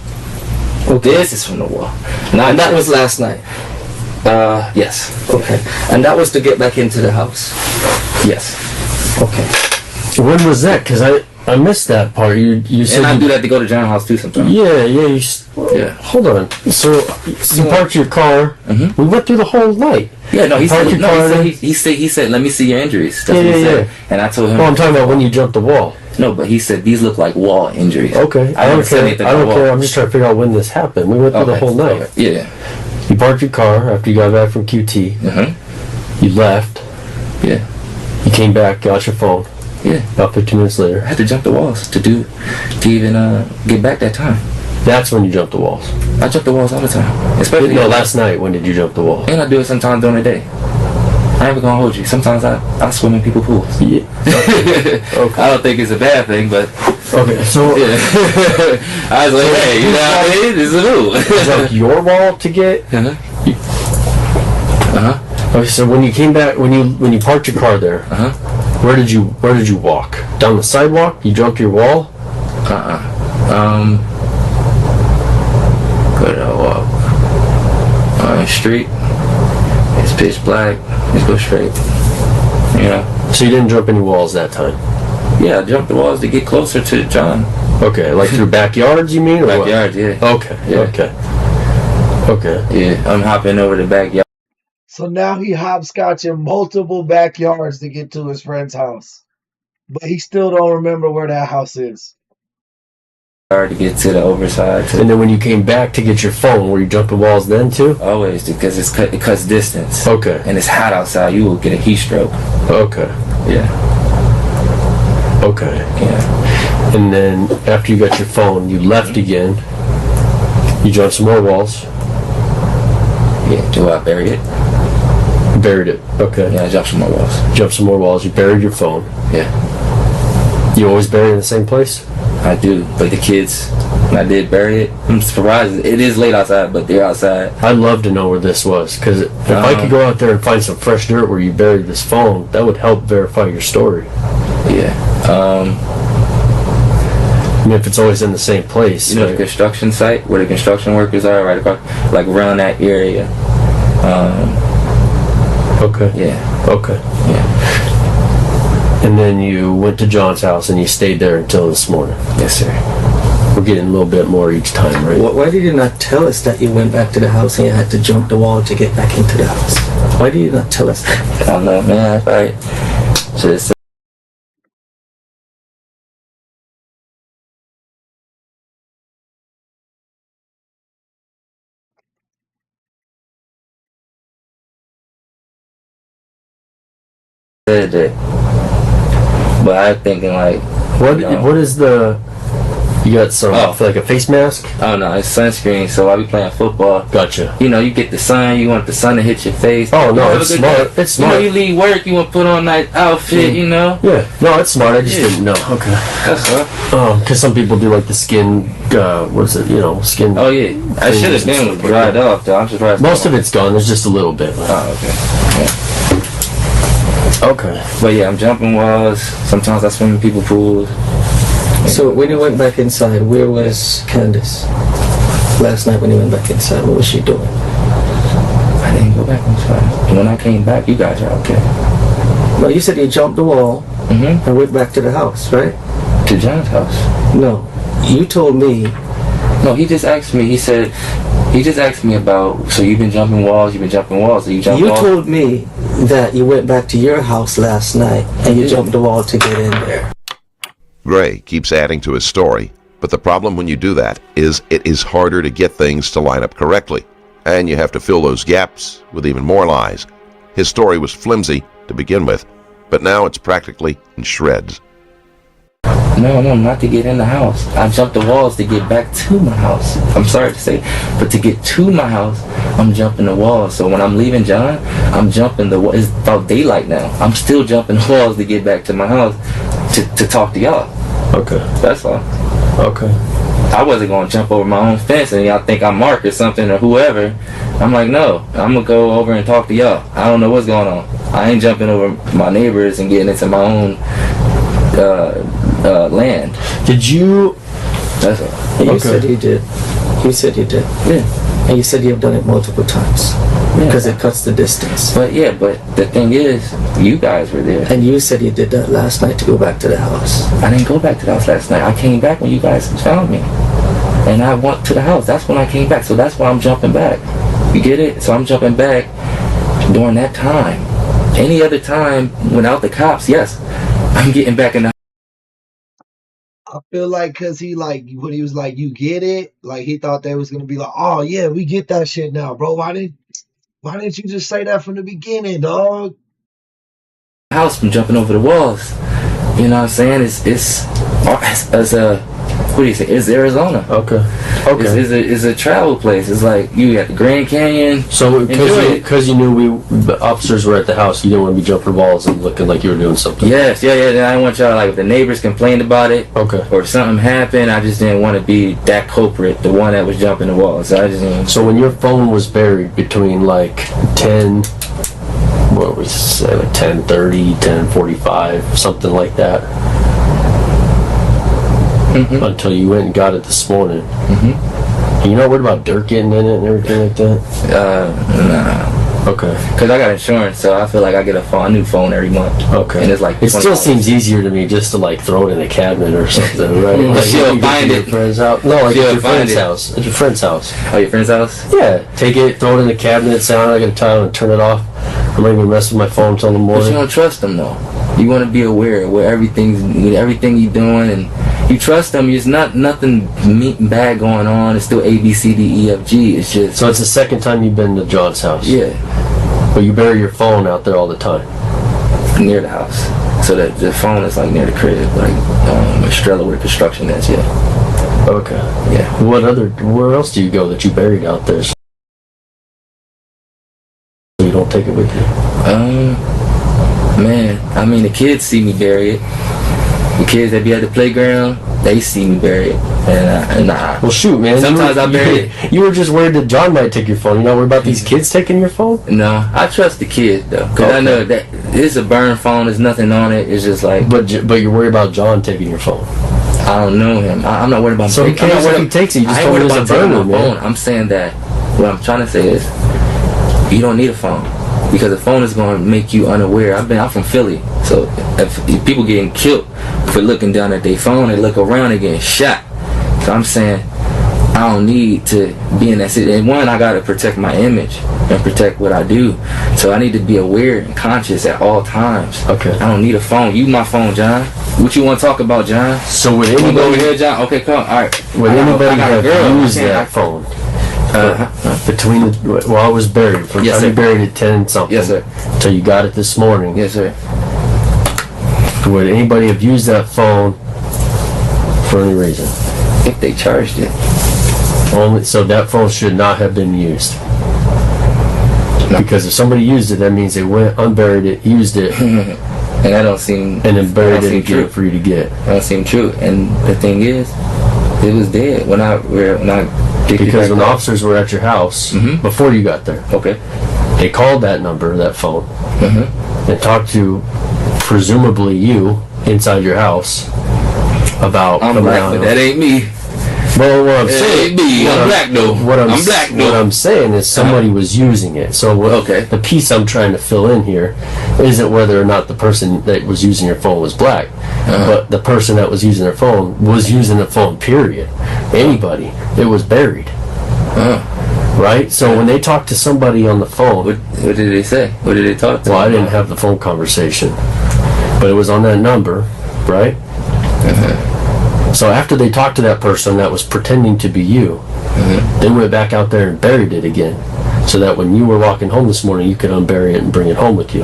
Okay. This is from the wall. And that was last night? Yes. Okay. And that was to get back into the house? Yes. Okay. When was that? Because I missed that part. You said and I do that to go to John's house too sometimes. Yeah. Hold on. So you parked your car. Mm-hmm. We went through the whole night. Yeah, no, he said, let me see your injuries. That's what he said. And I told him. Oh, I'm talking about when you jumped the wall. No, but he said these look like wall injuries. Okay. I don't care. I'm just trying to figure out when this happened. We went through the whole night. Okay. Yeah. You parked your car after you got back from QT. Mm-hmm. You left. Yeah. You came back, got your phone. Yeah. About 15 minutes later. I had to jump the walls to even get back that time. That's when you jump the walls. I jump the walls all the time. Especially last night. When did you jump the wall? And I do it sometimes during the day. I ain't gonna hold you. Sometimes I swim in people's pools. Yeah. Okay. I don't think it's a bad thing, but okay. So yeah. I was like, hey, you know what I mean? This is a move. Jump your wall to get. Okay. So when you came back, when you parked your car there, where did you walk? Down the sidewalk? You jumped your wall? Where did I walk? On the street. It's pitch black. Just go straight. You know. So you didn't jump any walls that time? Yeah, I jumped the walls to get closer to John. Okay, like through backyards, you mean? Or backyards, yeah. Okay. Yeah. Okay. Yeah, I'm hopping over the backyard. So now he hopscotching multiple backyards to get to his friend's house, but he still don't remember where that house is. Hard to get to the overside. And then when you came back to get your phone, were you jumping walls then too? Always, because it cuts distance. Okay. And it's hot outside. You will get a heat stroke. Okay. Yeah. Okay. Yeah. And then after you got your phone, you left again. You jumped some more walls. Yeah. Do I bury it? Buried it. Okay. Yeah, I jumped some more walls. Jumped some more walls. You buried your phone. Yeah. You always bury it in the same place? I do, but the kids, when I did bury it, I'm surprised. It is late outside, but they're outside. I'd love to know where this was, because if I could go out there and find some fresh dirt where you buried this phone, that would help verify your story. Yeah. I mean, if it's always in the same place. You know, the construction site where the construction workers are, right across, like around that area. Okay. Yeah. Okay. Yeah. And then you went to John's house and you stayed there until this morning. Yes, sir. We're getting a little bit more each time, right? Why did you not tell us that you went back to the house and you had to jump the wall to get back into the house? Why did you not tell us that? I don't know, man. I should have said. But I'm thinking like, what is the You got some like a face mask? Oh no, it's sunscreen. So I be playing football. Gotcha. You know, you get the sun. You want the sun to hit your face. Oh no, it's smart. It's smart. You know, you leave work. You want to put on that outfit. You know. Yeah. No, it's smart. I just didn't know. Okay. That's all. Because some people do like the skin. What's it? You know, skin. Oh yeah, I should have been dried off though. I'm surprised. Most of it's gone. There's just a little bit. Oh okay. Yeah. Okay. But yeah, I'm jumping walls. Sometimes I swim in people pools. So when you went back inside, where was Candace? Last night when you went back inside, what was she doing? I didn't go back inside. When I came back, you guys are okay. Well, you said you jumped the wall and went back to the house, right? To John's house? No. You told me. No, he just asked me. He just asked me about, so you've been jumping walls, so you jumped You walls? told me that you went back to your house last night and you jumped the wall to get in there. Gray keeps adding to his story, but the problem when you do that is it is harder to get things to line up correctly, and you have to fill those gaps with even more lies. His story was flimsy to begin with, but now it's practically in shreds. No, not to get in the house. I jumped the walls to get back to my house. I'm sorry to say, but to get to my house, I'm jumping the walls. So when I'm leaving John, I'm jumping the walls. It's about daylight now. I'm still jumping the walls to get back to my house to talk to y'all. Okay. That's all. Okay. I wasn't going to jump over my own fence and y'all think I'm Mark or something or whoever. I'm like, no, I'm going to go over and talk to y'all. I don't know what's going on. I ain't jumping over my neighbors and getting into my own land. Did you? That's all. You said you did. You said you did. Yeah. And you said you've done it multiple times. Because it cuts the distance. But the thing is, you guys were there. And you said you did that last night to go back to the house. I didn't go back to the house last night. I came back when you guys found me. And I went to the house. That's when I came back. So that's why I'm jumping back. You get it? So I'm jumping back during that time. Any other time without the cops, yes, I'm getting back in the I feel like because when he was like, you get it? Like, he thought they was going to be like, oh, yeah, we get that shit now, bro. Why didn't you just say that from the beginning, dog? house from jumping over the walls. You know what I'm saying? It's what do you say? It's Arizona. Okay. It's a travel place. It's like you got the Grand Canyon. So because you knew the officers were at the house, you didn't want to be jumping walls and looking like you were doing something. Yes, yeah. I didn't want y'all, like, if the neighbors complained about it, okay, or if something happened, I just didn't want to be that culprit, the one that was jumping the walls. So I just didn't. So when your phone was buried between like 10:30, 10:45, something like that. Mm-hmm. Until you went and got it this morning. Mm-hmm. And you're not worried about dirt getting in it and everything like that? Nah. Okay. Because I got insurance, so I feel like I get a new phone every month. Okay. And it's like it still seems easier to me just to like throw it in a cabinet or something, right? Like she'll find it. Friend's house. No, like at your friend's house. At your friend's house. Oh, your friend's house? Yeah. Take it, throw it in the cabinet, sit down, I got time and turn it off. I'm not even messing with my phone until the morning. But you don't trust them though. You want to be aware with everything you're doing, and you trust them. There's nothing bad going on. It's still A, B, C, D, E, F, G. It's just. So it's the second time you've been to John's house. Yeah. But you bury your phone out there all the time. Near the house, so that the phone is like near the crib, like Estrella where the construction is. Yeah. Okay. Yeah. Where else do you go that you buried out there? So you don't take it with you. Man, I mean, the kids see me bury it. The kids that be at the playground, they see me bury it. And I well, shoot, man. Sometimes I bury it. You were just worried that John might take your phone. You're not worried about these kids taking your phone? No, I trust the kids, though. Because I know that it's a burn phone. There's nothing on it. It's just like... But you're worried about John taking your phone. I don't know him. I'm not worried about him. So who cares if he takes it? You just told me it's a burner, man. I'm saying that what I'm trying to say is you don't need a phone. Because a phone is going to make you unaware. I'm from Philly, so if people getting killed for looking down at their phone, they look around and getting shot. So I'm saying I don't need to be in that situation. And one, I got to protect my image and protect what I do. So I need to be aware and conscious at all times. Okay. I don't need a phone. You my phone, John. What you want to talk about, John? So would anybody go over here, John? Okay, come. All right. Would anybody have used that phone? Between while I was buried, from yes, time you buried at 10 something, yes, sir, until you got it this morning, yes, sir. Would anybody have used that phone for any reason? If they charged it. So that phone should not have been used. No. Because if somebody used it, that means they went, unburied it, used it, and that don't seem, and then buried it again for you to get. That don't seem true. And the thing is, it was dead when I because when the officers were at your house before you got there. Okay. They called that number, that phone, and talked to presumably you inside your house about. I'm black, but that ain't me. Well, what I'm saying, I'm black though. I'm black though. What I'm saying is somebody was using it. So the piece I'm trying to fill in here isn't whether or not the person that was using your phone was black, but the person that was using their phone was using the phone. Period. Anybody. It was buried. Right? So when they talked to somebody on the phone, what did they say? What did they talk to? Well, I didn't have the phone conversation, but it was on that number, right? So after they talked to that person that was pretending to be you, they went back out there and buried it again, so that when you were walking home this morning, you could unbury it and bring it home with you.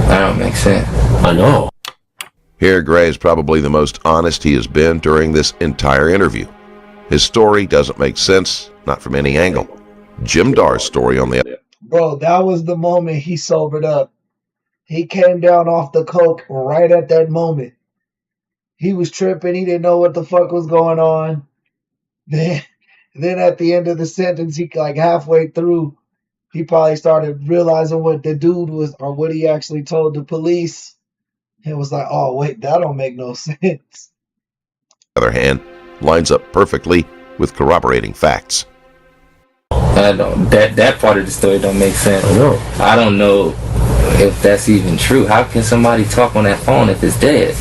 That don't make sense. I know. Here, Gray is probably the most honest he has been during this entire interview. His story doesn't make sense, not from any angle. Jim Dar's story on the other. Bro, that was the moment he sobered up. He came down off the coke right at that moment. He was tripping. He didn't know what the fuck was going on. Then at the end of the sentence, he like halfway through, he probably started realizing what the dude was, or what he actually told the police. It was like, oh wait, that don't make no sense. On the other hand, lines up perfectly with corroborating facts. I don't. That part of the story don't make sense. I know. I don't know if that's even true. How can somebody talk on that phone if it's dead?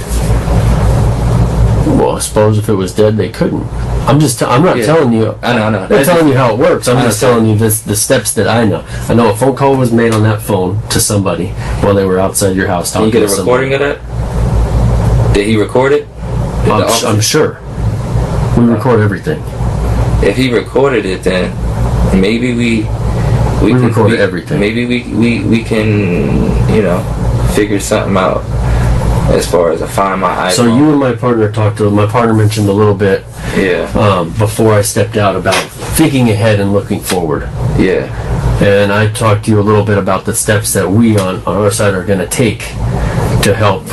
Well, I suppose if it was dead, they couldn't. I'm not telling you. I know. I'm not telling you how it works. I'm just telling you the steps that I know. I know a phone call was made on that phone to somebody while they were outside your house talking. Can you get a recording of that? Did he record it? I'm sure. We record everything. If he recorded it, then maybe we record everything. Maybe we can figure something out as far as find my iPhone. So you and my partner talked to my partner mentioned a little bit before I stepped out about thinking ahead and looking forward. Yeah. And I talked to you a little bit about the steps that we on our side are going to take to help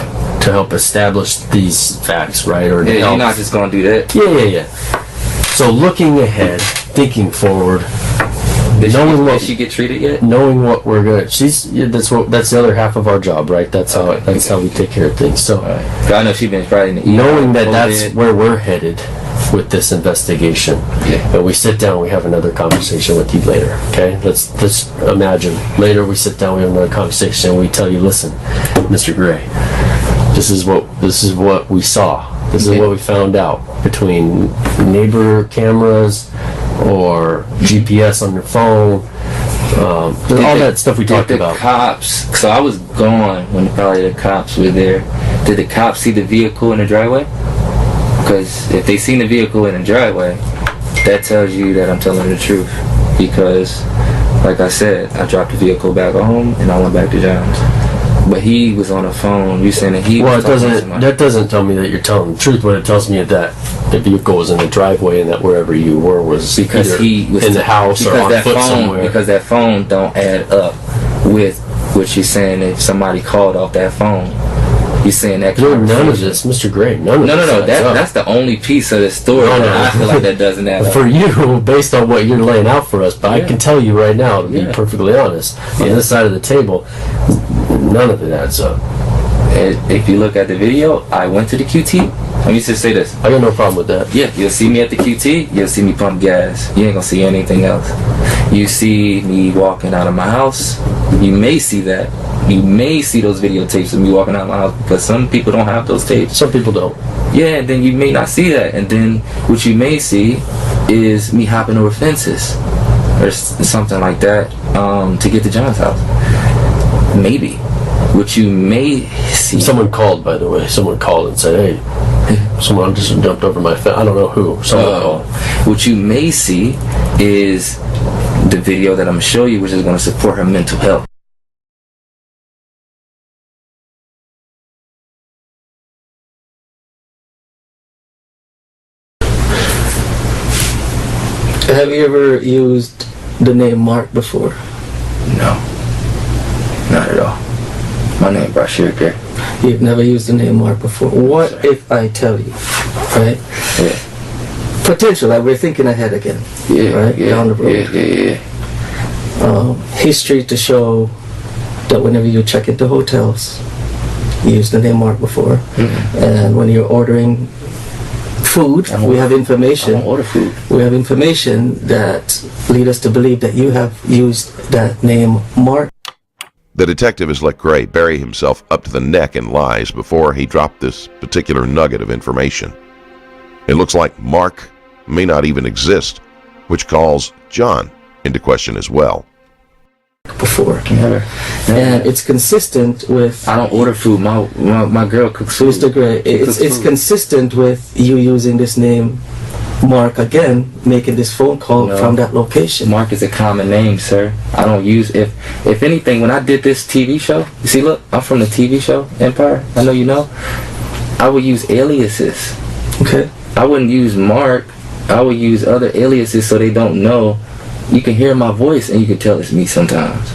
establish these facts, right? Or you're not just going to do that. Yeah. So looking ahead, thinking forward. Did she get treated yet? Knowing what we're gonna, that's the other half of our job, right? That's how we take care of things. So I know she's been probably in the knowing that that's where we're headed with this investigation. Yeah. And we sit down, we have another conversation with you later. Okay, let's imagine later we sit down, we have another conversation, and we tell you, listen, Mr. Gray, this is what we saw. This is what we found out between neighbor cameras or GPS on your phone. All that stuff we talked about. The cops, so I was gone when probably the cops were there. Did the cops see the vehicle in the driveway? Because if they seen the vehicle in the driveway, that tells you that I'm telling the truth. Because, like I said, I dropped the vehicle back at home and I went back to John's. But he was on the phone. You saying that he? Well, that doesn't tell me that you're telling the truth. What it tells me is that the vehicle was in the driveway and that wherever you were was because he was in the house or on foot somewhere. Because that phone don't add up with what you're saying. If somebody called off that phone, you're saying that. None of this, Mr. Gray. None of this. No. That's the only piece of the story that I feel like that doesn't add up. For you, based on what you're laying out for us, but I can tell you right now, to be perfectly honest, on this side of the table, none of it adds up. If you look at the video, I went to the QT. Let me just say this. I got no problem with that. Yeah, you'll see me at the QT. You'll see me pump gas. You ain't gonna see anything else. You see me walking out of my house. You may see that. You may see those videotapes of me walking out of my house because some people don't have those tapes. Some people don't. Yeah, and then you may not see that. And then what you may see is me hopping over fences or something like that to get to John's house. Maybe. What you may see. Someone called, by the way. Someone called and said, hey, someone just jumped over my fence. I don't know who. Someone called. What you may see is the video that I'm going to show you, which is going to support her mental health. Have you ever used the name Mark before? No. Not at all. My name Brashir Gray. You've never used the name Mark before. What if I tell you, right? Yeah. Potential, like we're thinking ahead again. Yeah. Right? Yeah. Down the road. Yeah. History to show that whenever you check into hotels, you use the name Mark before. Mm-hmm. And when you're ordering food, we have information. I don't order food. We have information that lead us to believe that you have used that name Mark. The detective has let Gray bury himself up to the neck in lies before he dropped this particular nugget of information. It looks like Mark may not even exist, which calls John into question as well. Before. Never. And it's consistent with... I don't order food. My girl cooks food. Mr. Gray, it's consistent with you using this name Mark again, making this phone call from that location. Mark is a common name, sir. I don't use, if anything, when I did this TV show, you see, look, I'm from the TV show Empire, I know you know, I would use aliases. Okay. I wouldn't use Mark, I would use other aliases so they don't know. You can hear my voice and you can tell it's me sometimes.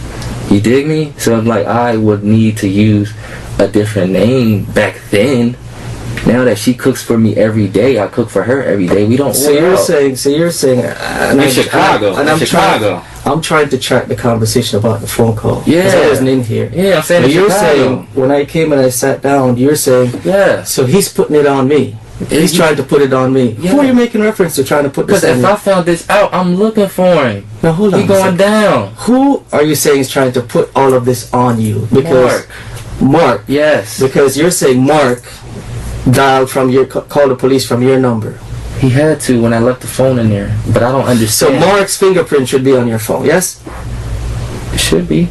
You dig me? So I'm like, I would need to use a different name back then. Now that she cooks for me every day, I cook for her every day. We don't. So you're saying, in Chicago. I'm trying to track the conversation about the phone call. Yeah, I wasn't in here. Yeah, I'm saying. But you're saying when I came and I sat down, you're saying, yeah. So he's putting it on me. He's trying to put it on me. Yeah. Who are you making reference to trying to put this on? Because if I found this out, I'm looking for him. Now hold on. He's going down. Who are you saying is trying to put all of this on you? Because Mark. Yes. Because you're saying Mark dialed from your call the police from your number. He had to when I left the phone in there, but I don't understand. So Mark's fingerprint should be on your phone, yes? It should be.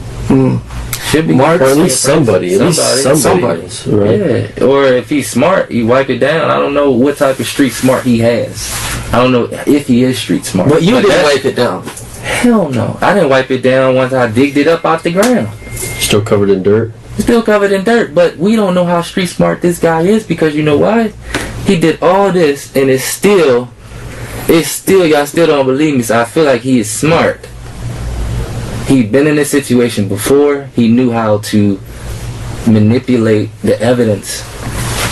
Should be. Mark, or at least somebody. At least somebody. Right? Yeah. Or if he's smart, you wipe it down. I don't know what type of street smart he has. I don't know if he is street smart. But you didn't wipe it down. Hell no. I didn't wipe it down once I digged it up out the ground. Still covered in dirt? Still covered in dirt, but we don't know how street smart this guy is because you know why? He did all this and it's still, y'all still don't believe me, so I feel like he is smart. He'd been in this situation before. He knew how to manipulate the evidence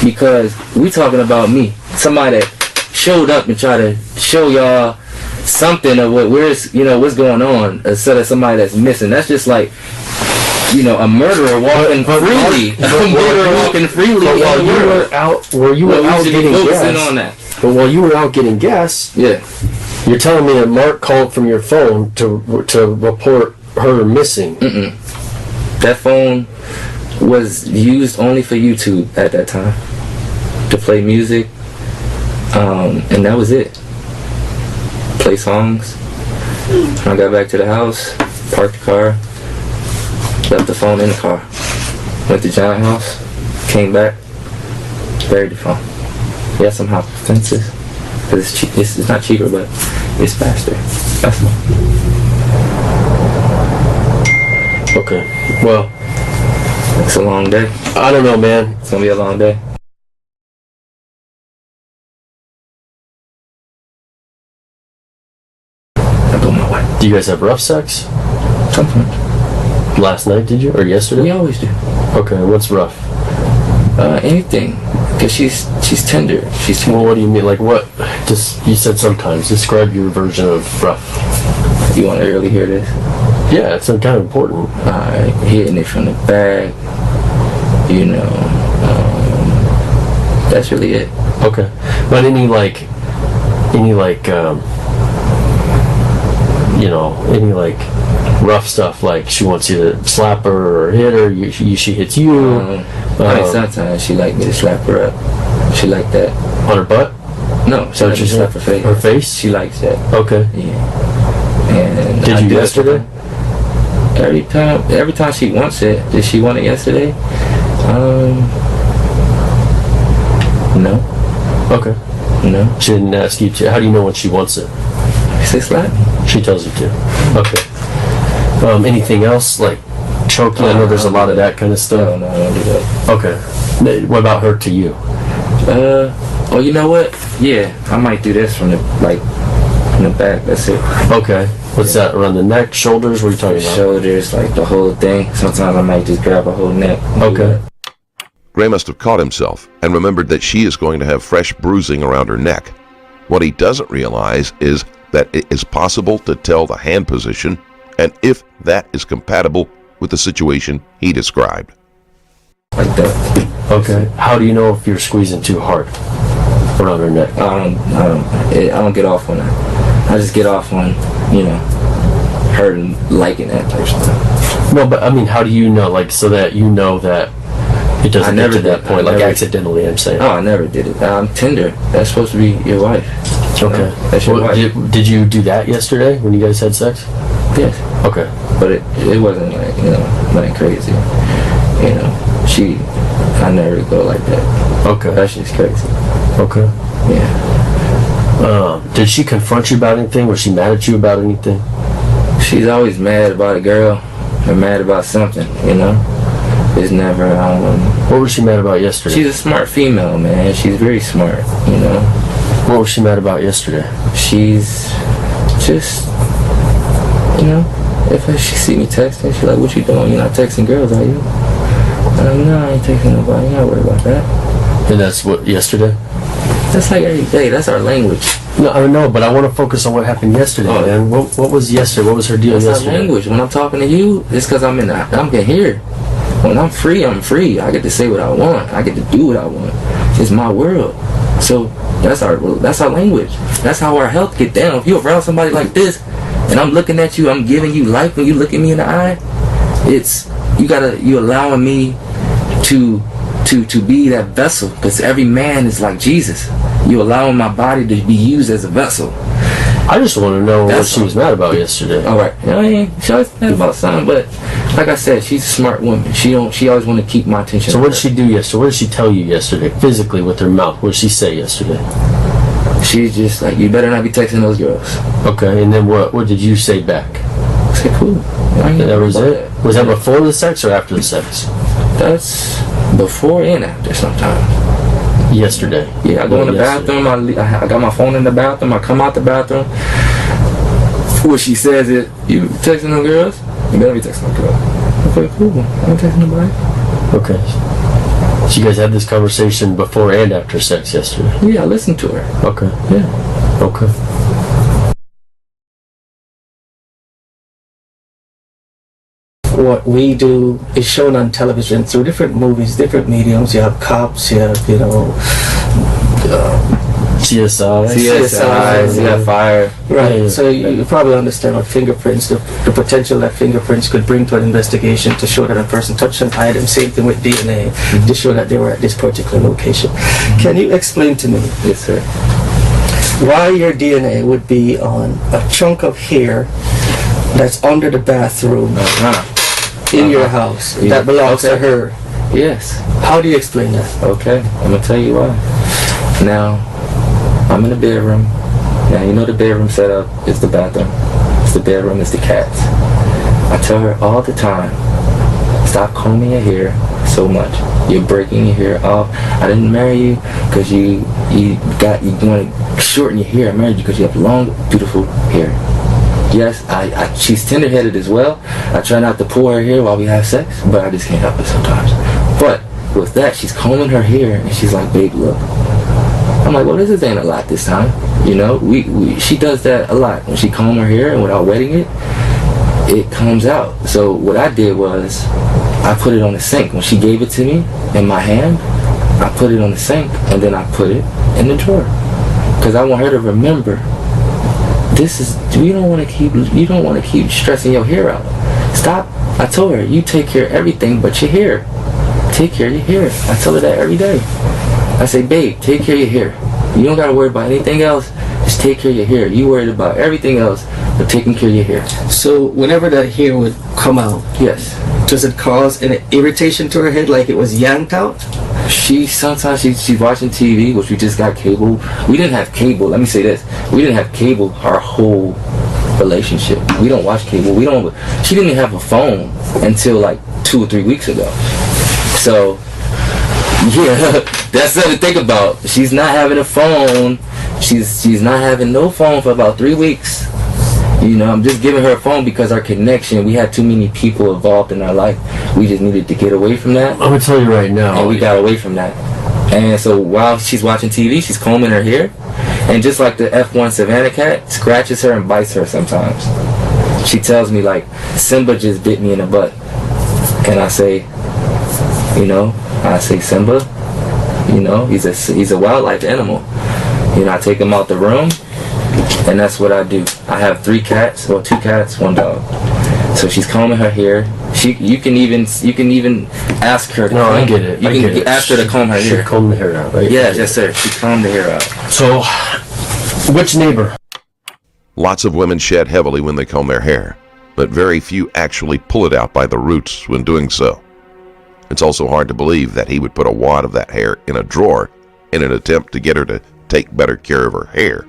because we talking about me, somebody that showed up and tried to show y'all something of what's going on instead of somebody that's missing. That's just like, a murderer walking freely. While you were out getting gas. But while you were out getting gas, yeah, you're telling me that Mark called from your phone to report her missing. That phone was used only for YouTube at that time to play music, and that was it. Play songs. When I got back to the house, parked the car. Left the phone in the car. Went to John's house. Came back. Buried the phone. Yeah, somehow fences. Because it's not cheaper, but it's faster. That's all. Okay. Well, it's a long day. I don't know, man. It's gonna be a long day. I go my way. Do you guys have rough sex? Sometimes. Last night, did you? Or yesterday? We always do. Okay, what's rough? Anything. Because she's tender. She's tender. Well, what do you mean? Like what? Just, you said sometimes. Describe your version of rough. You want to really hear this? Yeah, it's kind of important. Hitting it from the back. That's really it. Okay. But any rough stuff, like she wants you to slap her or hit her, she hits you. Sometimes she like me to slap her up. She like that. On her butt? No, she likes to slap her face. Her face? She likes that. Okay. Yeah. And did you yesterday? Every time she wants it. Did she want it yesterday? No. Okay. No. She didn't ask you to. How do you know when she wants it? She says slap. She tells you to. Okay. Anything else, like choking? I know there's a lot of that kind of stuff. No, I don't do that. Okay. What about her to you? Well, you know what? Yeah, I might do this from the in the back. That's it. Okay. What's that? Around the neck, shoulders? What are you talking about? Shoulders, like the whole thing. Sometimes I might just grab a whole neck. Okay. Gray must have caught himself and remembered that she is going to have fresh bruising around her neck. What he doesn't realize is that it is possible to tell the hand position and if that is compatible with the situation he described. Like that. Okay. How do you know if you're squeezing too hard around her neck? I don't get off on that. I just get off on, you know, her liking that type of stuff. No, but I mean, how do you know, like, so that you know that it doesn't get to that point, like accidentally, I'm saying? Oh, I never did it. I'm Tinder. That's supposed to be your wife. Okay. That's your wife. Did you do that yesterday when you guys had sex? Yes. Okay. But it wasn't like, you know, nothing crazy. You know, I never really go like that. Okay. That's just crazy. Okay. Yeah. Did she confront you about anything? Was she mad at you about anything? She's always mad about a girl or mad about something, you know? It's never, What was she mad about yesterday? She's a smart female, man. She's very smart, you know? What was she mad about yesterday? She's just, you know, if she see me texting, she's like, what you doing? You're not texting girls, are you? I'm like, no, I ain't texting nobody. I'm not worried about that. And that's what, yesterday? That's like every day. That's our language. No, I know, but I want to focus on what happened yesterday, man. What was yesterday? What was her deal yesterday? That's our language. When I'm talking to you, it's because I'm getting here. When I'm free, I'm free. I get to say what I want. I get to do what I want. It's my world. So that's our language. That's how our health get down. If you're around somebody like this, and I'm looking at you, I'm giving you life when you look at me in the eye. It's you allowing me to be that vessel, because every man is like Jesus. You allowing my body to be used as a vessel. I just want to know what she was mad about yesterday. All right. I mean, she always mad about something, but like I said, she's a smart woman. She always want to keep my attention. So what did she do yesterday? What did she tell you yesterday, physically, with her mouth? What did she say yesterday? She's just like, you better not be texting those girls. Okay, and then what did you say back? I said, cool. That was it? Was that before the sex or after the sex? That's before and after sometimes. Yesterday? Yeah, I go in the bathroom, I got my phone in the bathroom, I come out the bathroom. What she says is, you texting no girls? You better be texting no girls. Okay, cool. I ain't texting nobody. Okay. So you guys had this conversation before and after sex yesterday? Yeah, I listened to her. Okay. Yeah. Okay. What we do is shown on television through different movies, different mediums. You have cops, you have, CSI, you have fire. Right, so you probably understand what fingerprints, the potential that fingerprints could bring to an investigation to show that a person touched an item. Same thing with DNA, to show that they were at this particular location. Can you explain to me, yes, sir, why your DNA would be on a chunk of hair that's under the bathroom in your house that belongs to her? Yes. How do you explain that? Okay, I'm gonna tell you why. Now, I'm in the bedroom. Now, you know the bedroom setup is the bathroom. It's the bedroom, it's the cats. I tell her all the time, stop combing your hair so much. You're breaking your hair off. I didn't marry you because you want to shorten your hair. I married you because you have long, beautiful hair. Yes, she's tender-headed as well. I try not to pull her hair while we have sex, but I just can't help it sometimes. But with that, she's combing her hair, and she's like, babe, look. I'm like, well, this ain't a lot this time. You know, she does that a lot. When she combs her hair and without wetting it, it comes out. So what I did was, I put it on the sink. When she gave it to me in my hand, I put it on the sink, and then I put it in the drawer. Because I want her to remember, you don't want to keep stressing your hair out. Stop. I told her, you take care of everything but your hair. Take care of your hair. I tell her that every day. I say, babe, take care of your hair. You don't got to worry about anything else. Just take care of your hair. You worried about everything else, but taking care of your hair. So whenever that hair would come out, yes, does it cause an irritation to her head, like it was yanked out? Sometimes she's watching TV, which we just got cable. We didn't have cable. Let me say this: we didn't have cable our whole relationship. We don't watch cable. She didn't even have a phone until like 2 or 3 weeks ago. So yeah, that's something to think about. She's not having a phone She's not having no phone for about 3 weeks. You know, I'm just giving her a phone because our connection, we had too many people involved in our life. We just needed to get away from that. I'm gonna tell you right now. And we got away from that. And so while she's watching TV, she's combing her hair. And just like the F1 Savannah cat, scratches her and bites her sometimes. She tells me, like, Simba just bit me in the butt. And I say, Simba, he's a wildlife animal. I take him out the room, and that's what I do. I have 3 cats, well, 2 cats, 1 dog. So she's combing her hair. You can even ask her to comb. I get it. You can ask her to comb her hair. She combed the hair out, right? Yeah, yes, sir. She combed the hair out. So, which neighbor? Lots of women shed heavily when they comb their hair, but very few actually pull it out by the roots when doing so. It's also hard to believe that he would put a wad of that hair in a drawer in an attempt to get her to take better care of her hair.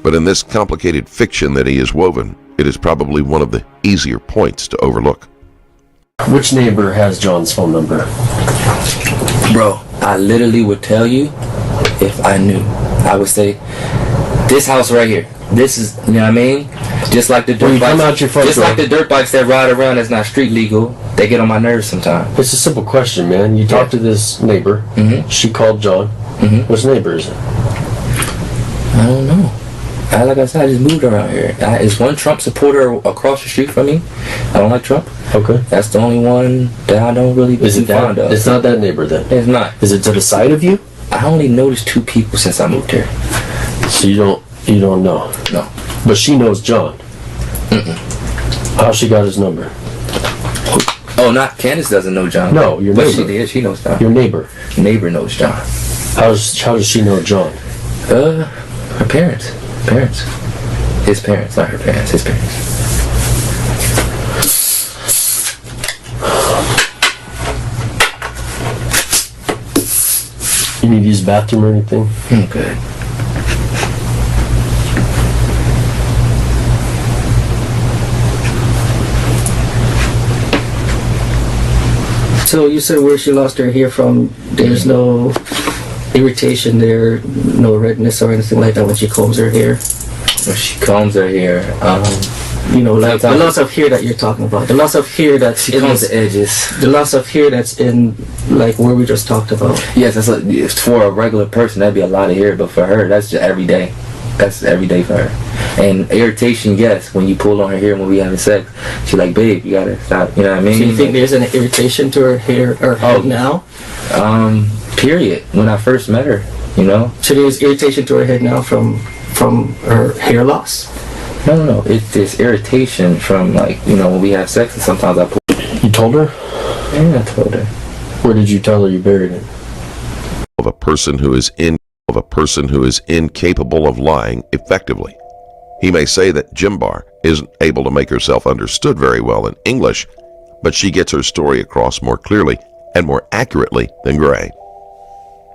But in this complicated fiction that he has woven, it is probably one of the easier points to overlook. Which neighbor has John's phone number? Bro, I literally would tell you if I knew. I would say, this house right here. This is, you know what I mean? Just like the dirt bikes. Like the dirt bikes that ride around that's not street legal. They get on my nerves sometimes. It's a simple question, man. You talk to this neighbor. Mm-hmm. She called John. Mm-hmm. Which neighbor is it? I don't know. Like I said, I just moved around here. Is one Trump supporter across the street from me? I don't like Trump. Okay. That's the only one that I don't really be fond of. It's not that neighbor then? It's not. Is it to the side of you? I only noticed 2 people since I moved here. So you don't know? No. But she knows John? Mm-mm. How she got his number? Oh, not Candace doesn't know John. No, your neighbor. But she did. She knows John. Your neighbor. Neighbor knows John. How does she know John? Her parents. His parents, not her parents. His parents. You need to use the bathroom or anything? I'm good. So you said where she lost her hair from, there's no irritation there, no redness or anything like that when she combs her hair? When she combs her hair, like the loss of hair that you're talking about. The loss of hair that's she combs the edges. The loss of hair that's in, like, where we just talked about. Yes, for a regular person, that'd be a lot of hair, but for her, that's just every day. That's every day for her. And irritation, yes, when you pull on her hair when we having sex, she's like, babe, you gotta stop. You know what I mean? So you think there's an irritation to her hair or head now? Period. When I first met her, So there's irritation to her head now from her hair loss? No. It's irritation from, like, when we have sex and sometimes I pull. You told her? Yeah, I told her. Where did you tell her you buried it? Of a person who is incapable of lying effectively. He may say that Jimbar isn't able to make herself understood very well in English, but she gets her story across more clearly and more accurately than Gray.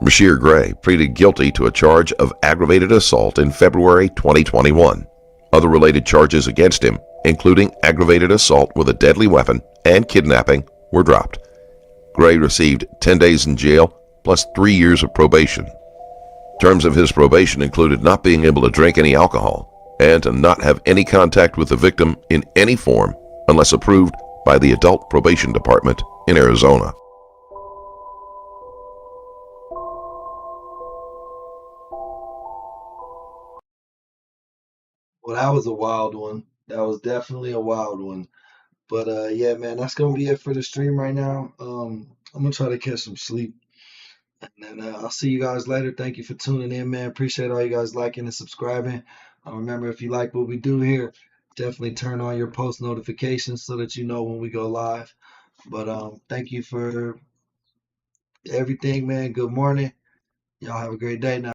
Bashir Gray pleaded guilty to a charge of aggravated assault in February 2021. Other related charges against him, including aggravated assault with a deadly weapon and kidnapping, were dropped. Gray received 10 days in jail plus 3 years of probation. Terms of his probation included not being able to drink any alcohol and to not have any contact with the victim in any form unless approved by the Adult Probation Department in Arizona. Well, that was a wild one. That was definitely a wild one. But yeah, man, that's gonna be it for the stream right now. I'm gonna try to catch some sleep. And then I'll see you guys later. Thank you for tuning in, man. Appreciate all you guys liking and subscribing. Remember, if you like what we do here, definitely turn on your post notifications so that you know when we go live. But thank you for everything, man. Good morning. Y'all have a great day now.